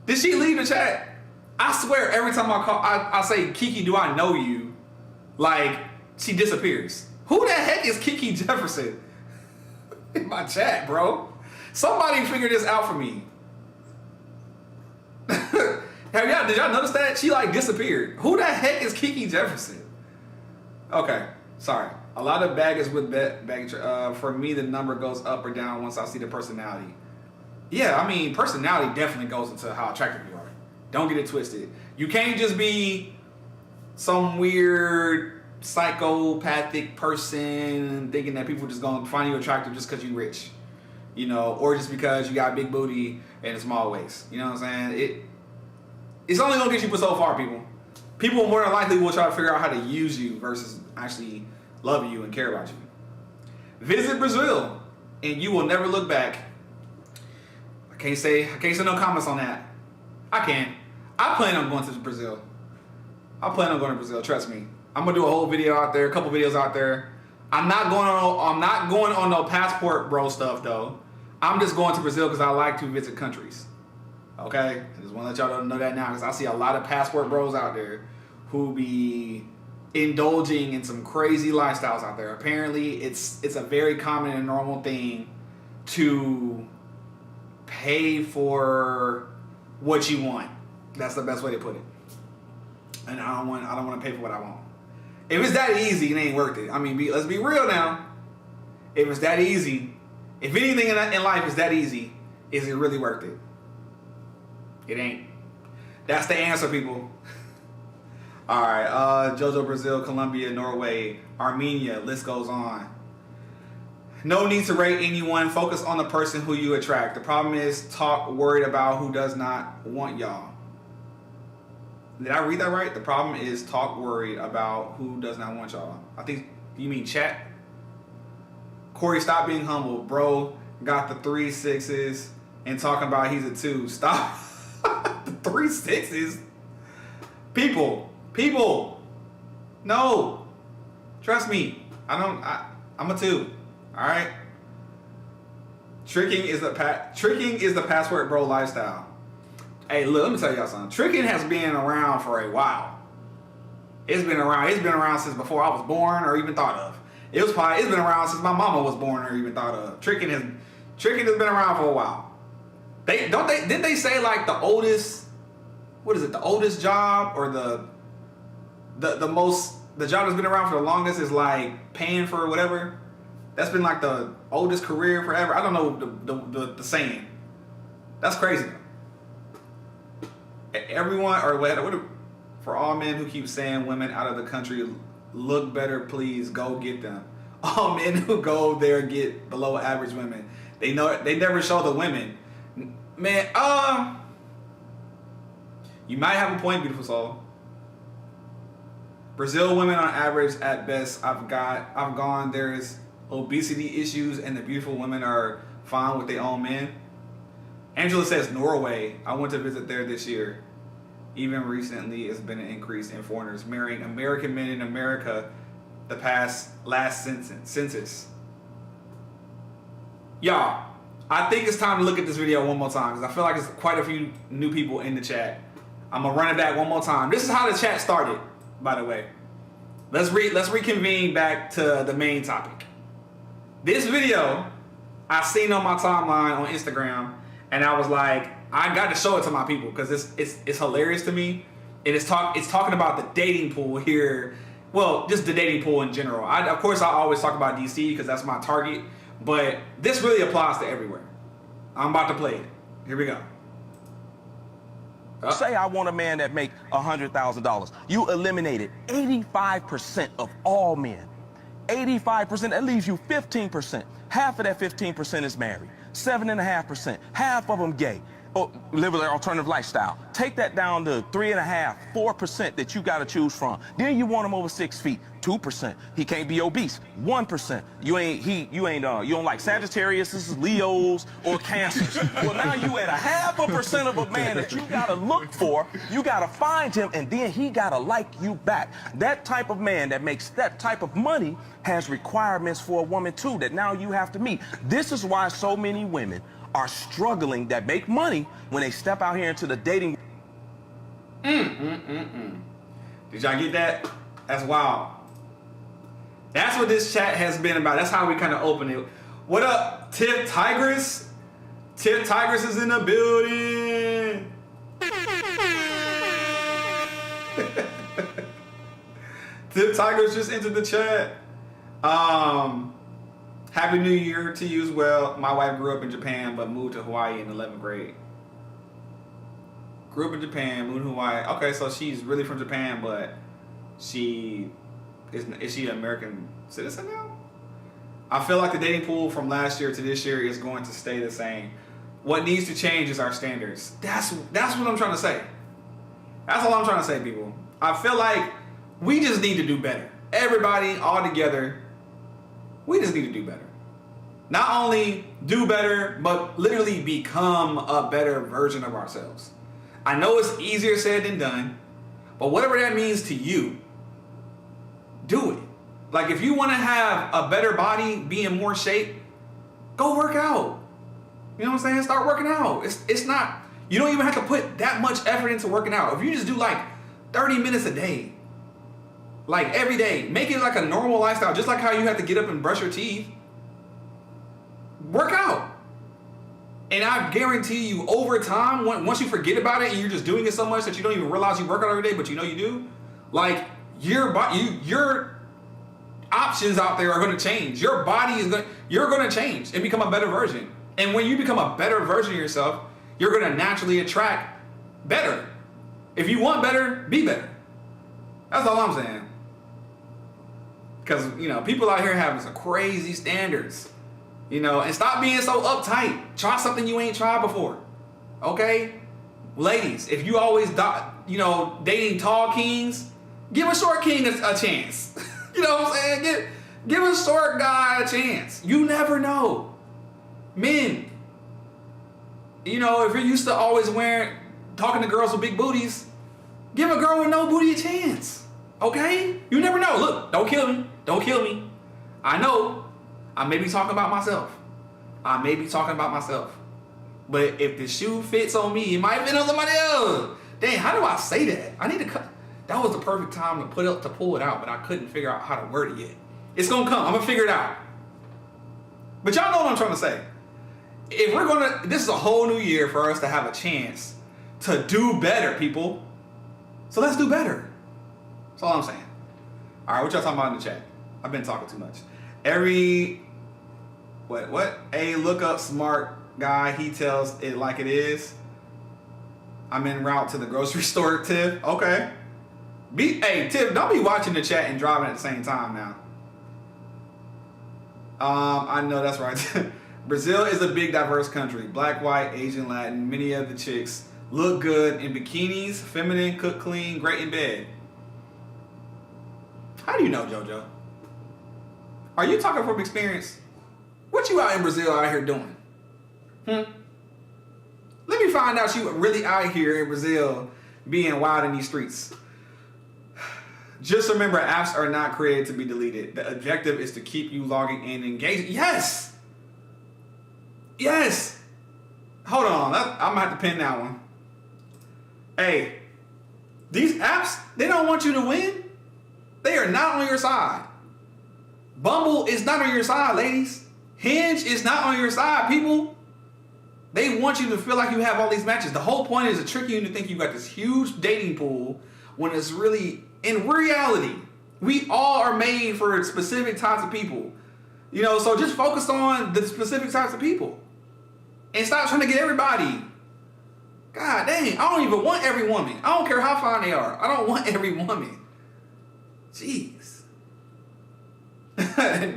Did she leave the chat? I swear every time I say, Kiki, do I know you? Like, she disappears. Who the heck is Kiki Jefferson? In my chat, bro. Somebody figure this out for me. Did y'all notice that? She like disappeared. Who the heck is Kiki Jefferson? Okay, sorry. A lot of baggage with baggage. For me, the number goes up or down once I see the personality. Yeah, I mean, personality definitely goes into how attractive you are. Don't get it twisted. You can't just be some weird psychopathic person thinking that people just gonna find you attractive just because you're rich, you know, or just because you got a big booty and a small waist. You know what I'm saying? It's only gonna get you so far, people. People more than likely will try to figure out how to use you versus actually love you and care about you. Visit Brazil and you will never look back. I can't say no comments on that. I can't. I plan on going to Brazil. I plan on going to Brazil, trust me. I'm gonna do a whole video out there, a couple videos out there. I'm not going on no passport bro stuff though. I'm just going to Brazil because I like to visit countries. Okay? I just want to let y'all know that now because I see a lot of passport bros out there who be indulging in some crazy lifestyles out there. Apparently, it's a very common and normal thing to pay for what you want. That's the best way to put it. And I don't want to pay for what I want. If it's that easy, it ain't worth it. I mean, let's be real now. If it's that easy, if anything in life is that easy, is it really worth it? It ain't. That's the answer, people. All right, JoJo, Brazil, Colombia, Norway, Armenia, list goes on. No need to rate anyone. Focus on the person who you attract. The problem is talk worried about who does not want y'all. Did I read that right? The problem is talk worried about who does not want y'all. I think you mean chat. Corey, stop being humble. Bro got the 3 6s and talking about he's a 2. Stop. The 3 6s. People. No. Trust me. I'm a 2. All right. Tricking is the password bro lifestyle. Hey, look, let me tell y'all something. Tricking has been around for a while. It's been around since before I was born or even thought of. It's been around since my mama was born or even thought of. Tricking has been around for a while. Didn't they say like the oldest, what is it, the oldest job or the job that's been around for the longest is like paying for whatever? That's been like the oldest career forever. I don't know the saying. That's crazy. Everyone, or what, for all men who keep saying women out of the country look better, please go get them. All men who go there get below average women. They never show the women. Man, you might have a point, beautiful soul. Brazil women on average at best. I've gone. There's obesity issues, and the beautiful women are fine with their own men. Angela says Norway. I went to visit there this year. Even recently, it's been an increase in foreigners marrying American men in America the last census. Y'all, I think it's time to look at this video one more time because I feel like there's quite a few new people in the chat. I'm going to run it back one more time. This is how the chat started, by the way. Let's reconvene back to the main topic. This video I seen on my timeline on Instagram, and I was like, I got to show it to my people because it's hilarious to me. And it's talking about the dating pool here. Well, just the dating pool in general. Of course, I always talk about DC because that's my target. But this really applies to everywhere. I'm about to play it. Here we go. Say I want a man that make $100,000. You eliminated 85% of all men. 85%, that leaves you 15%. Half of that 15% is married. 7.5%, half of them gay. Or live an alternative lifestyle. Take that down to 3.5%, 4% that you got to choose from. Then you want them over 6 feet. 2%. He can't be obese, 1%. You don't like Sagittarius, Leos, or Cancers. Well, now you at a 0.5% of a man that you gotta look for, you gotta find him, and then he gotta like you back. That type of man that makes that type of money has requirements for a woman too that now you have to meet. This is why so many women are struggling that make money when they step out here into the dating. Did y'all get that? That's wild. That's what this chat has been about. That's how we kind of open it. What up, Tip Tigress? Tip Tigress is in the building. Tip Tigress just entered the chat. Happy New Year to you as well. My wife grew up in Japan but moved to Hawaii in 11th grade. Grew up in Japan, moved to Hawaii. Okay, so she's really from Japan, but is she an American citizen now? I feel like the dating pool from last year to this year is going to stay the same. What needs to change is our standards. That's what I'm trying to say. That's all I'm trying to say, people. I feel like we just need to do better. Everybody, all together, we just need to do better. Not only do better, but literally become a better version of ourselves. I know it's easier said than done, but whatever that means to you, do it. Like if you want to have a better body, be in more shape, go work out. You know what I'm saying? Start working out. It's not, you don't even have to put that much effort into working out. If you just do like 30 minutes a day, like every day, make it like a normal lifestyle, just like how you have to get up and brush your teeth. Work out. And I guarantee you, over time, once you forget about it and you're just doing it so much that you don't even realize you work out every day, but you know you do, like your options out there are going to change. Your body you're going to change and become a better version. And when you become a better version of yourself, you're going to naturally attract better. If you want better, be better. That's all I'm saying. Because, people out here having some crazy standards. And stop being so uptight. Try something you ain't tried before. Okay? Ladies, if you always, dating tall kings, give a short king a chance. You know what I'm saying? Give a short guy a chance. You never know. Men, if you're used to always talking to girls with big booties, give a girl with no booty a chance. Okay? You never know. Look, don't kill me. Don't kill me. I know. I may be talking about myself. But if the shoe fits on me, it might fit on somebody else. Dang, how do I say that? I need to cut. That was the perfect time to pull it out, but I couldn't figure out how to word it yet. It's gonna come. I'm gonna figure it out. But y'all know what I'm trying to say. If this is a whole new year for us to have a chance to do better, people. So let's do better. That's all I'm saying. All right, what y'all talking about in the chat? I've been talking too much. What? A look up smart guy, he tells it like it is. I'm en route to the grocery store, Tiff. Okay. Hey, Tiff, don't be watching the chat and driving at the same time now. I know that's right. Brazil is a big, diverse country. Black, white, Asian, Latin. Many of the chicks look good in bikinis, feminine, cook clean, great in bed. How do you know, JoJo? Are you talking from experience? What you out in Brazil out here doing? Let me find out you really out here in Brazil being wild in these streets. Just remember, apps are not created to be deleted. The objective is to keep you logging in and engaging. Yes! Yes! Hold on. I'm going to have to pin that one. Hey, these apps, they don't want you to win. They are not on your side. Bumble is not on your side, ladies. Hinge is not on your side, people. They want you to feel like you have all these matches. The whole point is to trick you into thinking you got this huge dating pool when it's really, in reality, we all are made for specific types of people. So just focus on the specific types of people. And stop trying to get everybody. God dang, I don't even want every woman. I don't care how fine they are. I don't want every woman. Jeez.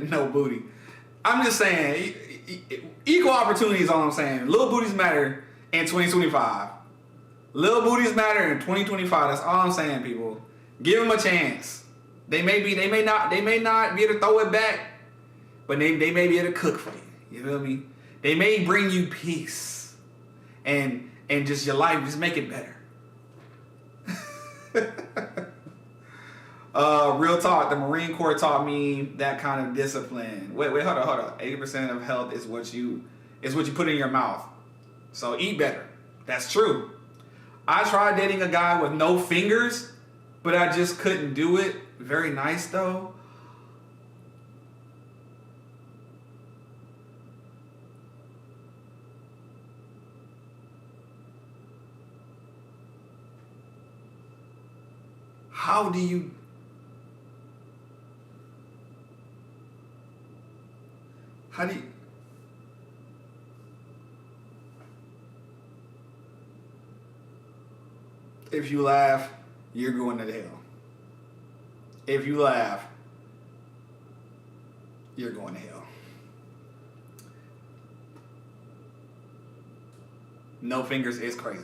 No booty. I'm just saying, equal opportunity is all I'm saying. Little booties matter in 2025. Little booties matter in 2025. That's all I'm saying, people. Give them a chance. They may not be able to throw it back, but they may be able to cook for you. You feel me? They may bring you peace and just your life, just make it better. Real talk, the Marine Corps taught me that kind of discipline. Wait, hold on. 80% of health is what you put in your mouth. So eat better. That's true. I tried dating a guy with no fingers, but I just couldn't do it. Very nice though. How do you... If you laugh, you're going to hell. If you laugh, you're going to hell. No fingers is crazy.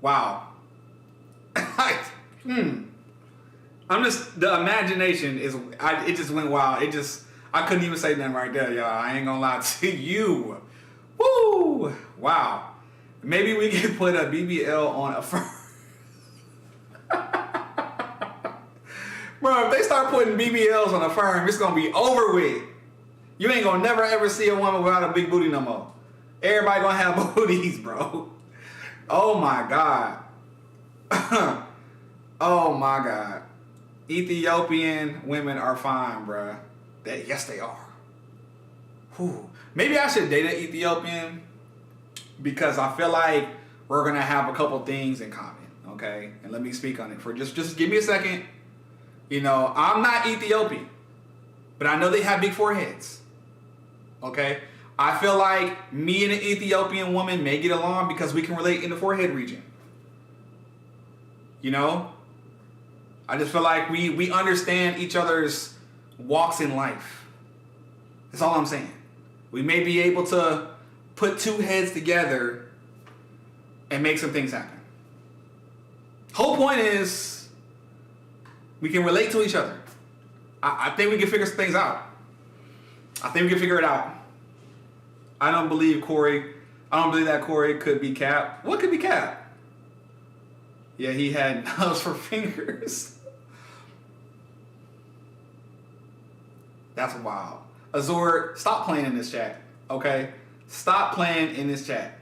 Wow. I'm just, the imagination is, it just went wild. I couldn't even say nothing right there, y'all. I ain't gonna lie to you. Woo! Wow. Maybe we can put a BBL on a fur. Bro, if they start putting BBLs on a firm, it's gonna be over with. You ain't gonna never ever see a woman without a big booty no more. Everybody gonna have booties, bro. Oh my God. Oh my God. Ethiopian women are fine, bruh. Yes, they are. Whew. Maybe I should date an Ethiopian because I feel like we're gonna have a couple things in common, okay? And let me speak on it for just give me a second. You know, I'm not Ethiopian, but I know they have big foreheads, okay? I feel like me and an Ethiopian woman may get along because we can relate in the forehead region. You know? I just feel like we understand each other's walks in life. That's all I'm saying. We may be able to put two heads together and make some things happen. Whole point is we can relate to each other. I think we can figure some things out. I think we can figure it out. I don't believe that Corey could be Cap. What could be Cap? Yeah, he had nubs for fingers. That's wild. Azor, stop playing in this chat, okay? Stop playing in this chat.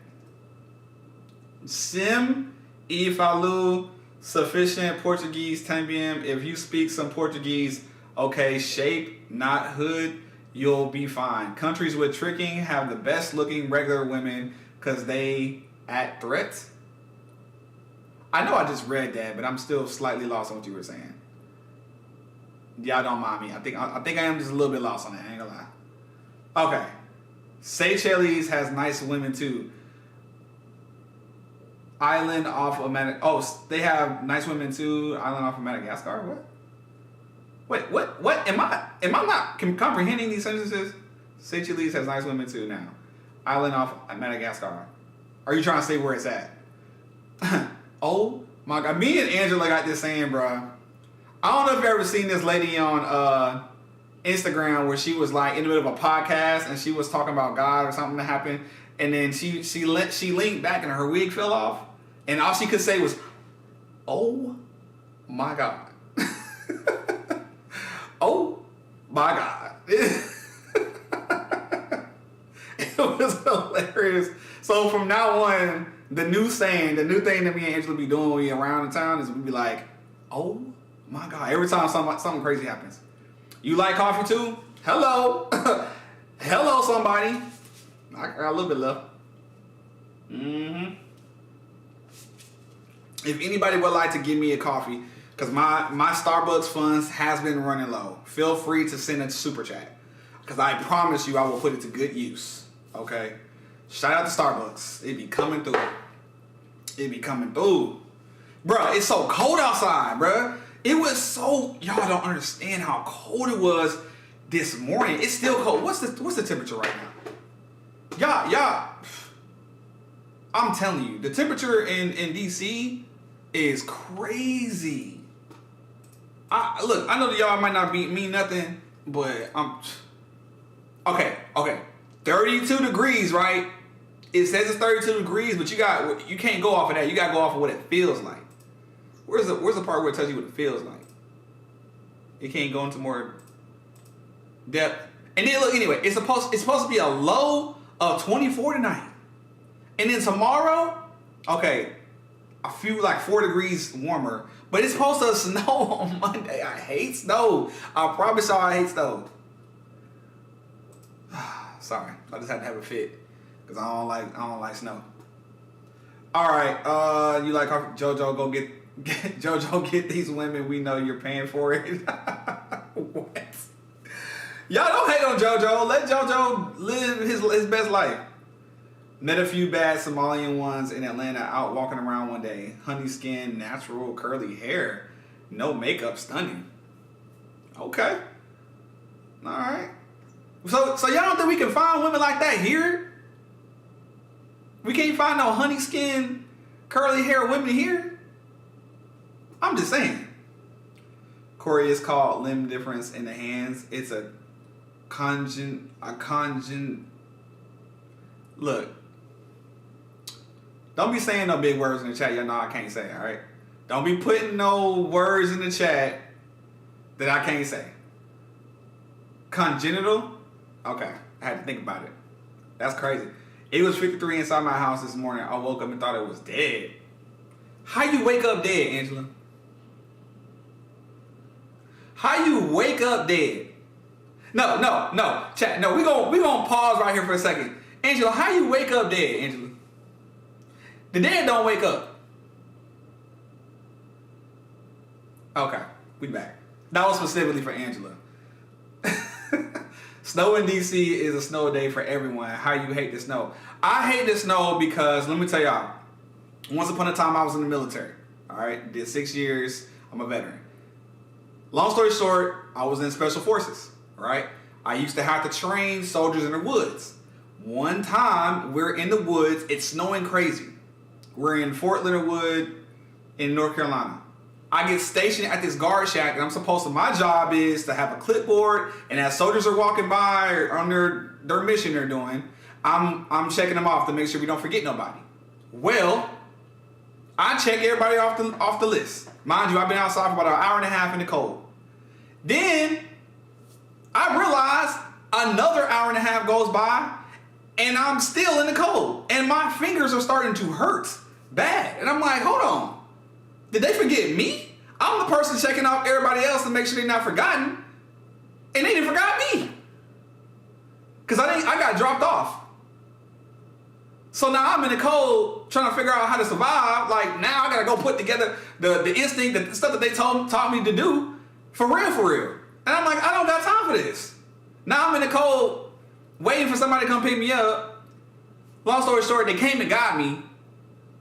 Sim Ifalu, sufficient Portuguese também. If you speak some Portuguese, okay, shape, not hood, you'll be fine. Countries with tricking have the best looking regular women because they at threat. I know I just read that, but I'm still slightly lost on what you were saying. Y'all don't mind me. I think I am just a little bit lost on that. I ain't gonna lie. Okay. Seychelles has nice women too. Island off of they have nice women too. Island off of Madagascar. What? Wait, what? Am I not comprehending these sentences? Seychelles has nice women too now. Island off Madagascar. Are you trying to say where it's at? Oh my God. Me and Angela got this saying, bro. I don't know if you've ever seen this lady on Instagram where she was like in the middle of a podcast and she was talking about God or something that happened, and then she leaned back and her wig fell off, and all she could say was, "Oh my God." Oh my God. It was hilarious. So from now on, the new thing that me and Angela be doing when we around the town is we be like, "Oh my God," every time something crazy happens. You like coffee too? Hello. Hello, somebody. I got a little bit left. If anybody would like to give me a coffee, because my Starbucks funds has been running low, feel free to send a super chat. Because I promise you I will put it to good use. Okay? Shout out to Starbucks. It be coming through. It be coming through. Bruh, it's so cold outside, bruh. It was so, y'all don't understand how cold it was this morning. It's still cold. What's the temperature right now? Y'all, I'm telling you, the temperature in DC is crazy. Look, I know that y'all might not mean nothing, but I'm okay. 32 degrees, right? It says it's 32 degrees, but you can't go off of that. You gotta go off of what it feels like. Where's the part where it tells you what it feels like? You can't go into more depth. And then look, anyway, it's supposed to be a low of 24 tonight. And then tomorrow, okay, a few like 4 degrees warmer. But it's supposed to snow on Monday. I hate snow. I promise y'all I hate snow. Sorry, I just had to have a fit. Because I don't like snow. Alright, you like JoJo, go get JoJo, get these women, we know you're paying for it. What? Y'all don't hate on JoJo. Let JoJo live his best life. Met a few bad Somalian ones in Atlanta out walking around one day. Honey skin, natural curly hair, no makeup, stunning. Okay. Alright. So y'all don't think we can find women like that here? We can't find no honey skin, curly hair women here? I'm just saying. Corey is called limb difference in the hands. It's a congen. Look. Don't be saying no big words in the chat. Y'all know I can't say, all right? Don't be putting no words in the chat that I can't say. Congenital? Okay. I had to think about it. That's crazy. It was 53 inside my house this morning. I woke up and thought it was dead. How you wake up dead, Angela? How you wake up dead? No. Chat. No, we gonna pause right here for a second. Angela, how you wake up dead, Angela? The dead don't wake up. Okay, we back. That was specifically for Angela. Snow in DC is a snow day for everyone. How you hate the snow? I hate the snow because, let me tell y'all, once upon a time I was in the military. All right, did 6 years. I'm a veteran. Long story short, I was in special forces. All right, I used to have to train soldiers in the woods. One time we're in the woods. It's snowing crazy. We're in Fort Leonard Wood in North Carolina. I get stationed at this guard shack, and I'm supposed to, my job is to have a clipboard, and as soldiers are walking by or on their mission they're doing, I'm checking them off to make sure we don't forget nobody. Well, I check everybody off the list. Mind you, I've been outside for about an hour and a half in the cold. Then I realize another hour and a half goes by, and I'm still in the cold, and my fingers are starting to hurt bad. And I'm like, hold on. Did they forget me? I'm the person checking off everybody else to make sure they're not forgotten. And they didn't forgot me. Because I got dropped off. So now I'm in the cold trying to figure out how to survive. Like, now I got to go put together the instinct, the stuff that they taught me to do for real. And I'm like, I don't got time for this. Now I'm in the cold waiting for somebody to come pick me up. Long story short, they came and got me.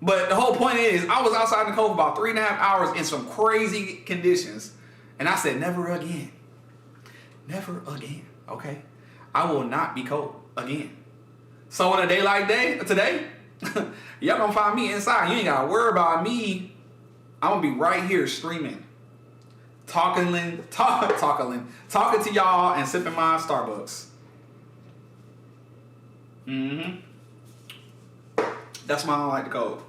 But the whole point is, I was outside in the cold for about 3.5 hours in some crazy conditions. And I said, never again. Never again, okay? I will not be cold again. So on a day like today, y'all gonna find me inside. You ain't gotta worry about me. I'm gonna be right here streaming. Talking to y'all and sipping my Starbucks. That's why I don't like the cold.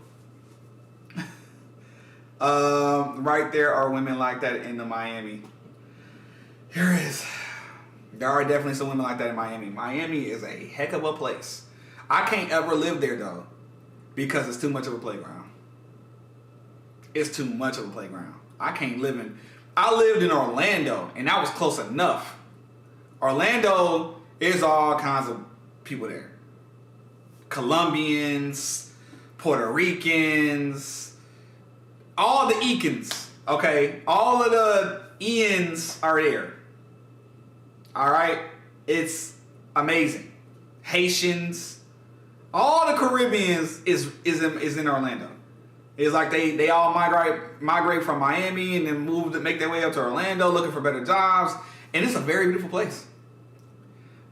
Right there are women like that in the Miami. There are definitely some women like that in Miami. Miami is a heck of a place. I can't ever live there though, because it's too much of a playground. It's too much of a playground. I lived in Orlando, and that was close enough. Orlando is all kinds of people there. Colombians, Puerto Ricans, all the Ecans, okay? All of the Ians are there. All right? It's amazing. Haitians, all the Caribbeans is in Orlando. It's like they all migrate from Miami and then make their way up to Orlando looking for better jobs. And it's a very beautiful place.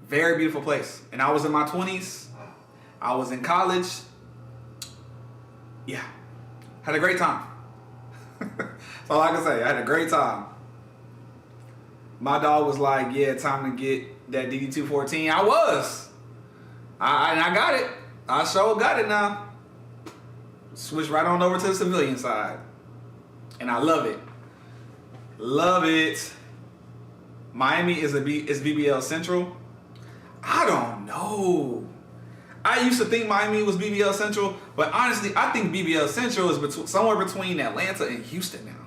Very beautiful place. And I was in my 20s. I was in college. Yeah. Had a great time. That's all I can say. I had a great time. My dog was like, yeah, time to get that DD214. I was. And I got it. I sure got it now. Switch right on over to the civilian side. And I love it. Love it. Miami is BBL Central. I don't know. I used to think Miami was BBL Central, but honestly, I think BBL Central is somewhere between Atlanta and Houston now.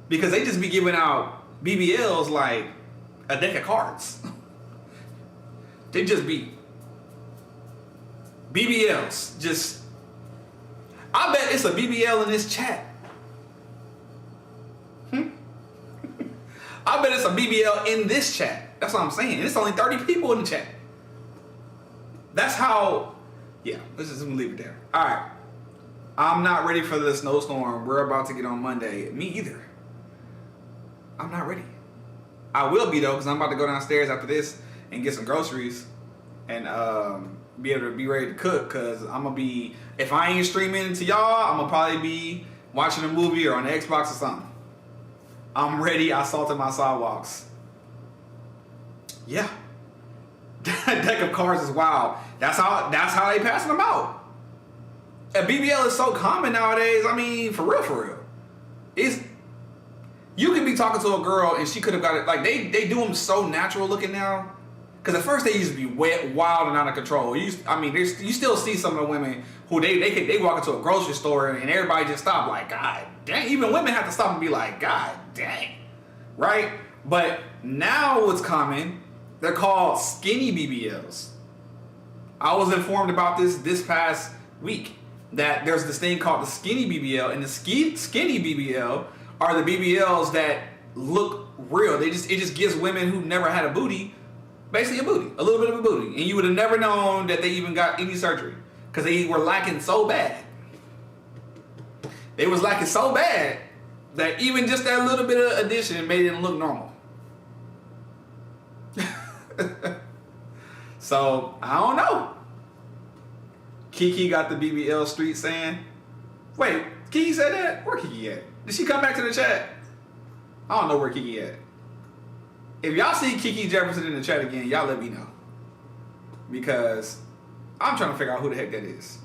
Because they just be giving out BBLs like a deck of cards. They just be BBLs. Just, I bet it's a BBL in this chat. I bet it's a BBL in this chat. That's what I'm saying. It's only 30 people in the chat. That's how, yeah, let's just leave it there. All right. I'm not ready for the snowstorm we're about to get on Monday. Me either. I'm not ready. I will be though, because I'm about to go downstairs after this and get some groceries and be able to be ready to cook, because I'm going to be, if I ain't streaming to y'all, I'm going to probably be watching a movie or on the Xbox or something. I'm ready. I salted my sidewalks. Yeah. That deck of cards is wild. That's how they passing them out. And BBL is so common nowadays. I mean, for real. You could be talking to a girl and she could have got it. Like they do them so natural looking now. Because at first they used to be wet, wild, and out of control. You still see some of the women who they walk into a grocery store and everybody just stop like, God dang. Even women have to stop and be like, God dang, right? But now what's common? They're called skinny BBLs. I was informed about this past week that there's this thing called the skinny BBL, and the skinny BBL are the BBLs that look real. It just gives women who never had a booty, basically a little bit of a booty, and you would have never known that they even got any surgery because they were lacking so bad. They was lacking so bad that even just that little bit of addition made it look normal. So, I don't know. Kiki got the BBL street saying. Wait, Kiki said that? Where Kiki at? Did she come back to the chat? I don't know where Kiki at. If y'all see Kiki Jefferson in the chat again, y'all let me know. Because I'm trying to figure out who the heck that is.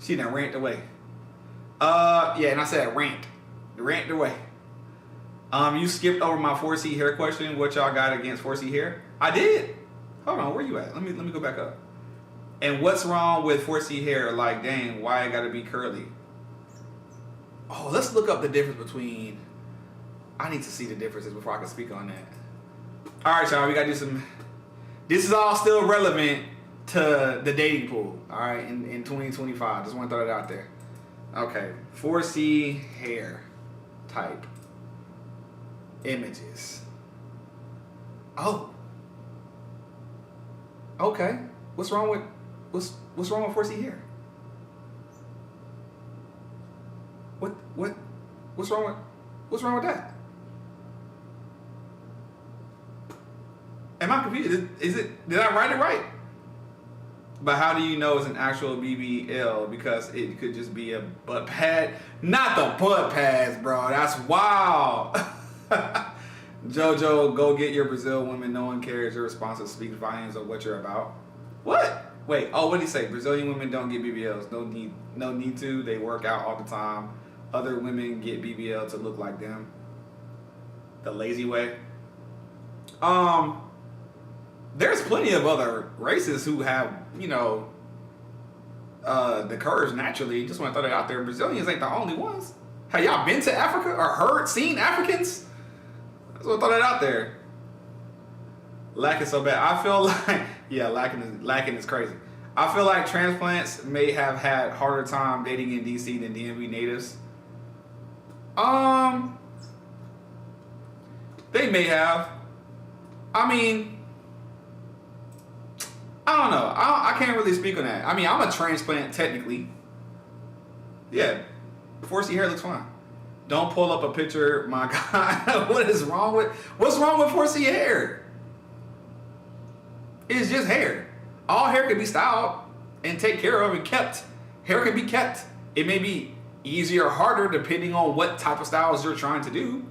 She done rant away. Yeah, and I said rant. Rant away. You skipped over my 4C hair question. What y'all got against 4C hair? I did. Hold on, where you at? Let me go back up. And what's wrong with 4C hair? Like, dang, why it gotta be curly? Oh, let's look up the difference between. I need to see the differences before I can speak on that. All right, y'all, we gotta do some. This is all still relevant to the dating pool. All right, in 2025. Just want to throw it out there. Okay, 4C hair type images. Oh. Okay. What's wrong with 4C hair? What's wrong with that? Am I confused? Did I write it right? But how do you know it's an actual BBL? Because it could just be a butt pad. Not the butt pads, bro. That's wild. Jojo, go get your Brazil women. No one cares. Your responses speak volumes of what you're about. What? Wait. Oh, what did he say? Brazilian women don't get BBLs. No need to. They work out all the time. Other women get BBL to look like them. The lazy way. There's plenty of other races who have, the curves naturally. Just want to throw that out there. Brazilians ain't the only ones. Have y'all been to Africa or seen Africans? I just want to throw that out there. Lacking so bad. I feel like, yeah, lacking is crazy. I feel like transplants may have had harder time dating in DC than DMV natives. They may have. I mean, I don't know. I can't really speak on that. I mean, I'm a transplant technically. Yeah, 4C hair looks fine. Don't pull up a picture, my God. What's wrong with 4C hair? It's just hair. All hair can be styled and taken care of and kept. Hair can be kept. It may be, easier or harder depending on what type of styles you're trying to do.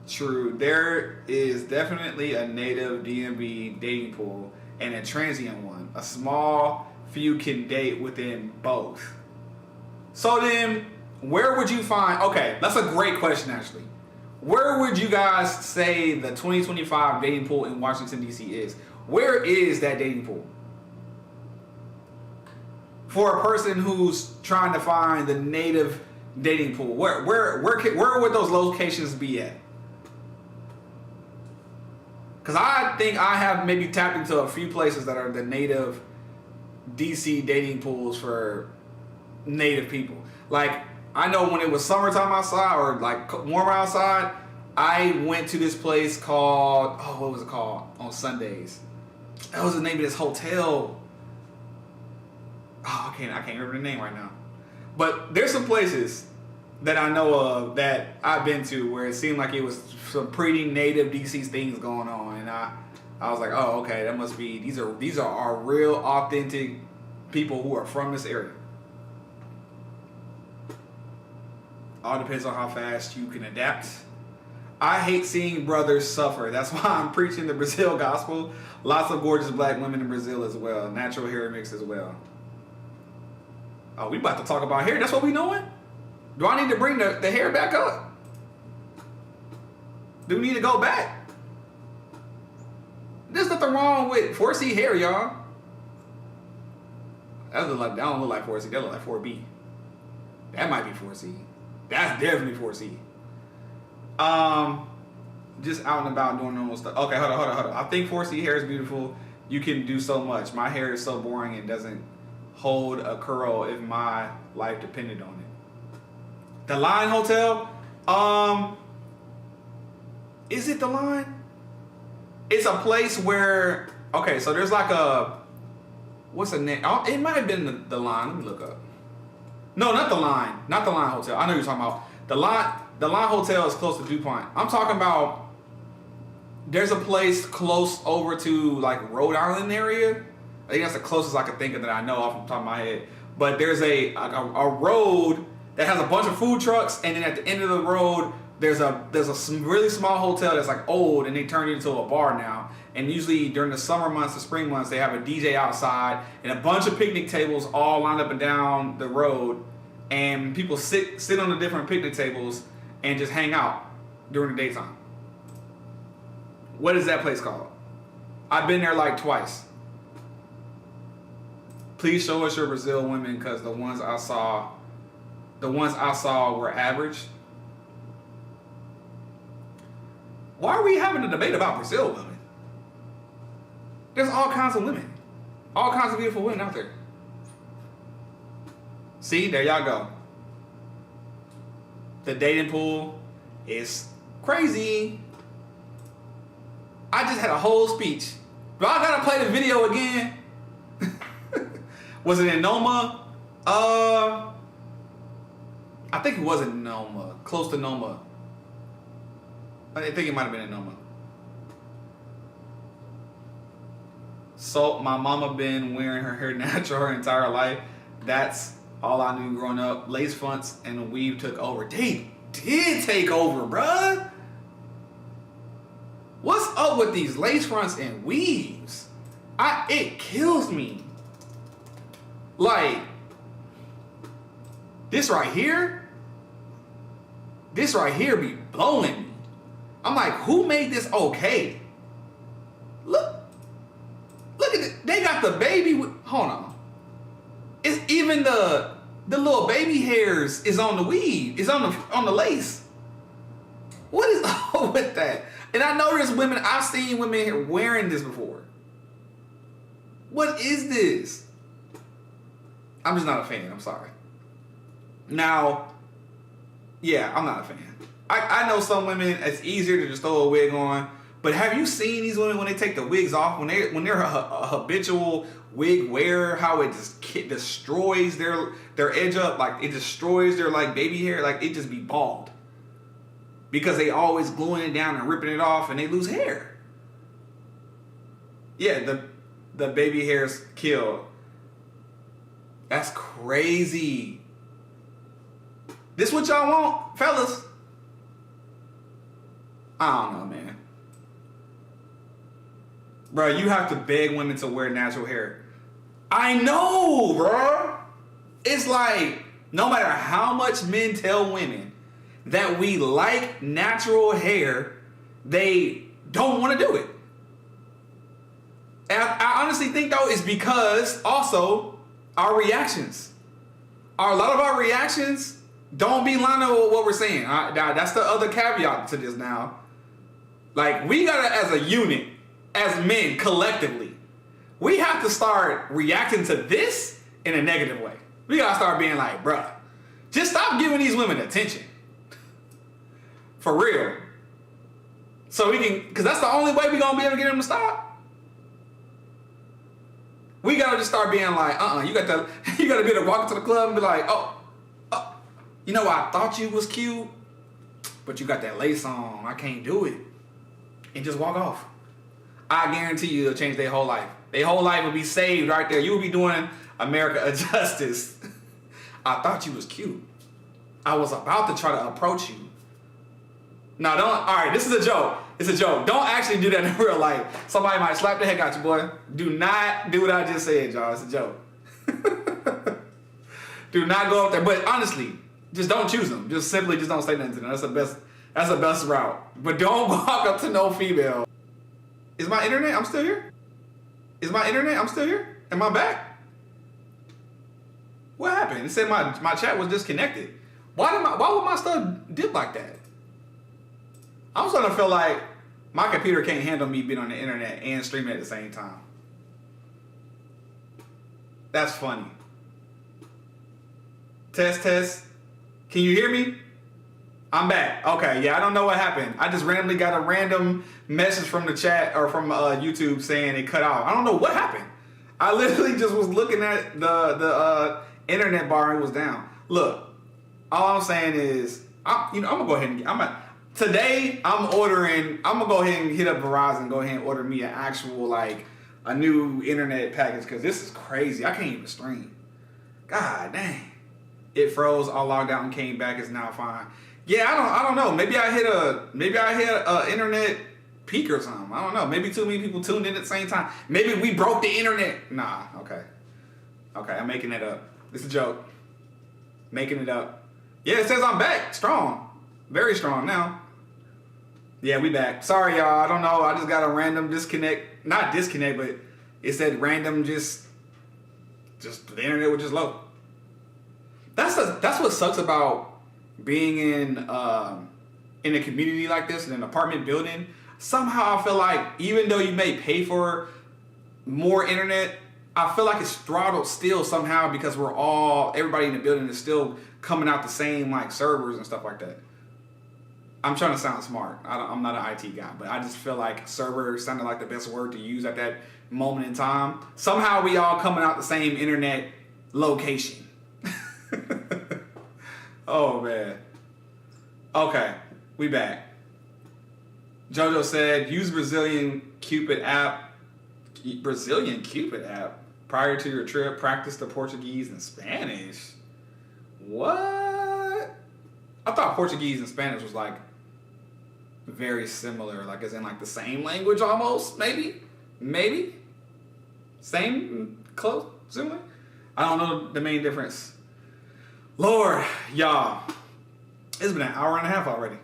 True, there is definitely a native DMV dating pool and a transient one. A small few can date within both. So then, where would you find, okay, that's a great question actually. Where would you guys say the 2025 dating pool in Washington, D.C. is? Where is that dating pool? For a person who's trying to find the native dating pool, where would those locations be at? Because I think I have maybe tapped into a few places that are the native DC dating pools for native people. Like, I know when it was summertime outside or like warmer outside, I went to this place called, oh, what was it called? On Sundays. That was the name of this hotel. Oh, I can't remember the name right now. But there's some places that I know of that I've been to where it seemed like it was some pretty native DC things going on, and I was like, oh, okay, that must be these are our real authentic people who are from this area. All depends on how fast you can adapt. I hate seeing brothers suffer. That's why I'm preaching the Brazil gospel. Lots of gorgeous black women in Brazil as well. Natural hair mix as well. Oh, we about to talk about hair. That's what we doing? Do I need to bring the hair back up? Do we need to go back? There's nothing wrong with 4C hair, y'all. That don't look like 4C. That look like 4B. That might be 4C. That's definitely 4C. Just out and about doing normal stuff. Okay, hold on. I think 4C hair is beautiful. You can do so much. My hair is so boring and doesn't hold a curl if my life depended on it. The Line Hotel, is it the Line? It's a place where, okay, so there's like a, what's the name? It might have been the Line. Let me look up. No, not the Line. Not the Line Hotel. I know you're talking about. The Line Hotel is close to DuPont. I'm talking about, there's a place close over to like Rhode Island area. I think that's the closest I can think of that I know off the top of my head. But there's a road that has a bunch of food trucks, and then at the end of the road, there's a really small hotel that's like old, and they turned it into a bar now. And usually during the summer months, the spring months, they have a DJ outside and a bunch of picnic tables all lined up and down the road, and people sit on the different picnic tables and just hang out during the daytime. What is that place called? I've been there like twice. Please show us your Brazil women, because the ones I saw were average. Why are we having a debate about Brazil women? There's all kinds of women. All kinds of beautiful women out there. See, there y'all go. The dating pool is crazy. I just had a whole speech. Do I gotta play the video again? Was it in Noma? I think it was in Noma. Close to Noma. I think it might have been in Noma. So my mama been wearing her hair natural her entire life. That's all I knew growing up. Lace fronts and a weave took over. They did take over, bruh. What's up with these lace fronts and weaves? It kills me. Like, this right here be blowing me. I'm like, who made this okay? Look at it. They got the baby with, hold on. It's even the little baby hairs is on the weave, is on the lace. What is up with that? And I know there's women, I've seen women here wearing this before. What is this? I'm just not a fan. I'm sorry. Now, yeah, I'm not a fan. I know some women, it's easier to just throw a wig on. But have you seen these women when they take the wigs off? When they're a habitual wig wearer, how it just destroys their edge up, like it destroys their like baby hair, like it just be bald. Because they always gluing it down and ripping it off, and they lose hair. Yeah, the baby hairs kill. That's crazy. This what y'all want, fellas? I don't know, man. Bro, you have to beg women to wear natural hair. I know, bro. It's like, no matter how much men tell women that we like natural hair, they don't want to do it. And I honestly think, though, it's because also our reactions. A lot of our reactions don't be lining up with what we're saying. Now, that's the other caveat to this now. Like, we gotta, as a unit, as men, collectively, we have to start reacting to this in a negative way. We gotta start being like, bruh, just stop giving these women attention. For real. So we can, because that's the only way we're gonna be able to get them to stop. We gotta just start being like, you gotta be able to walk into the club and be like, you know, I thought you was cute, but you got that lace on. I can't do it. And just walk off. I guarantee you it'll change their whole life. Their whole life will be saved right there. You will be doing America a justice. I thought you was cute. I was about to try to approach you. No, don't. All right, this is a joke. It's a joke. Don't actually do that in real life. Somebody might slap the heck out you, boy. Do not do what I just said, y'all. It's a joke. Do not go up there. But honestly, just don't choose them. Just simply just don't say nothing to them. That's the best. That's the best route. But don't walk up to no female. Is my internet? I'm still here. Is my internet? I'm still here. Am I back? What happened? It said my chat was disconnected. Why would my stuff dip like that? I'm starting to feel like my computer can't handle me being on the internet and streaming at the same time. That's funny. Test. Can you hear me? I'm back. Okay, yeah, I don't know what happened. I just randomly got a random message from the chat or from YouTube saying it cut off. I don't know what happened. I literally just was looking at the internet bar and it was down. Look, all I'm saying is, I'm gonna go ahead and today I'm gonna go ahead and hit up Verizon and go ahead and order me an actual a new internet package because this is crazy. I can't even stream. God dang. It froze, all logged out and came back. It's now fine. Yeah, I don't know. Maybe I hit a internet peak or something. I don't know. Maybe too many people tuned in at the same time. Maybe we broke the internet. Nah, okay, I'm making it up. It's a joke. Making it up. Yeah, it says I'm back. Strong. Very strong now. Yeah, we back. Sorry, y'all. I don't know. I just got a random disconnect. Not disconnect, but it said random just the internet was just low. That's what sucks about being in a community like this, in an apartment building. Somehow I feel like even though you may pay for more internet, I feel like it's throttled still somehow because everybody in the building is still coming out the same servers and stuff like that. I'm trying to sound smart. I'm not an IT guy, but I just feel like server sounded like the best word to use at that moment in time. Somehow we all coming out the same internet location. Oh man. Okay, we back. Jojo said, use Brazilian Cupid app prior to your trip. Practice the Portuguese and Spanish. What? I thought Portuguese and Spanish was very similar, as in the same language almost, maybe? Same, close, similar? I don't know the main difference. Lord, y'all, it's been an hour and a half already.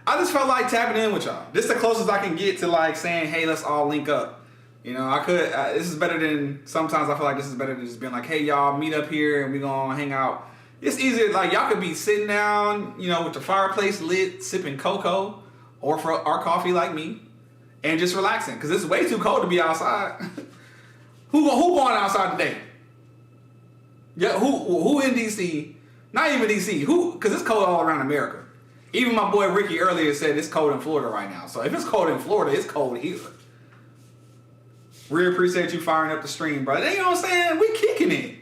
I just felt like tapping in with y'all. This is the closest I can get to saying, hey, let's all link up. You know, I could, this is better than, sometimes I feel like this is better than just being hey, y'all, meet up here and we gonna hang out. It's easier, y'all could be sitting down, with the fireplace lit, sipping cocoa or coffee like me and just relaxing. Because it's way too cold to be outside. Who going outside today? Yeah, who in DC? Not even DC. Because it's cold all around America. Even my boy Ricky earlier said it's cold in Florida right now. So if it's cold in Florida, it's cold here. Really appreciate you firing up the stream, bro. You know what I'm saying? We kicking it.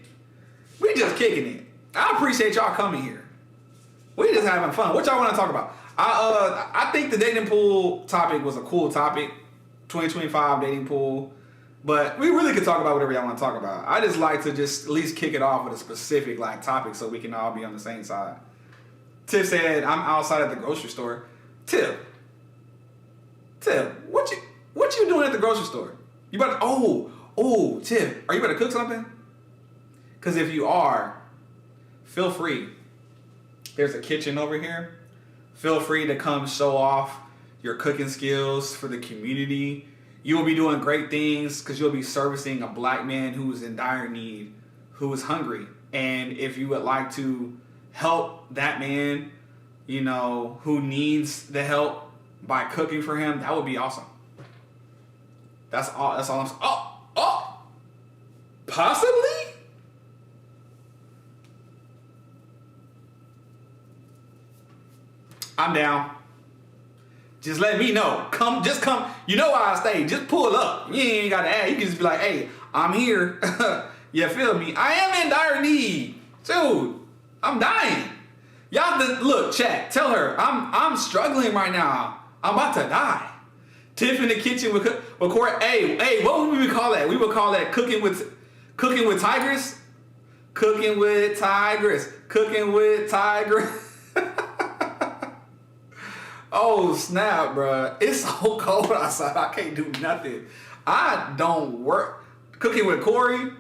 We just kicking it. I appreciate y'all coming here. We just having fun. What y'all want to talk about? I think the dating pool topic was a cool topic. 2025 dating pool. But we really could talk about whatever y'all want to talk about. I just like to just at least kick it off with a specific like topic so we can all be on the same side. Tiff said, I'm outside at the grocery store. Tiff, what you doing at the grocery store? You about to, Tiff, are you about to cook something? Because if you are, feel free. There's a kitchen over here. Feel free to come show off your cooking skills for the community. You will be doing great things because you'll be servicing a black man who is in dire need, who is hungry. And if you would like to help that man, you know, who needs the help by cooking for him, that would be awesome. That's all I'm saying. Possibly? I'm down. Just let me know. Just come. You know why I stay. Just pull up. You ain't got to ask. You can just be like, hey, I'm here. You feel me? I am in dire need. Dude, I'm dying. Y'all, look, chat. Tell her, I'm struggling right now. I'm about to die. Tiff in the kitchen with Corey. Hey, what would we call that? We would call that cooking with tigers? Cooking with tigers. Cooking with tigers. Oh, snap, bruh. It's so cold outside. I can't do nothing. I don't work. Cooking with Corey.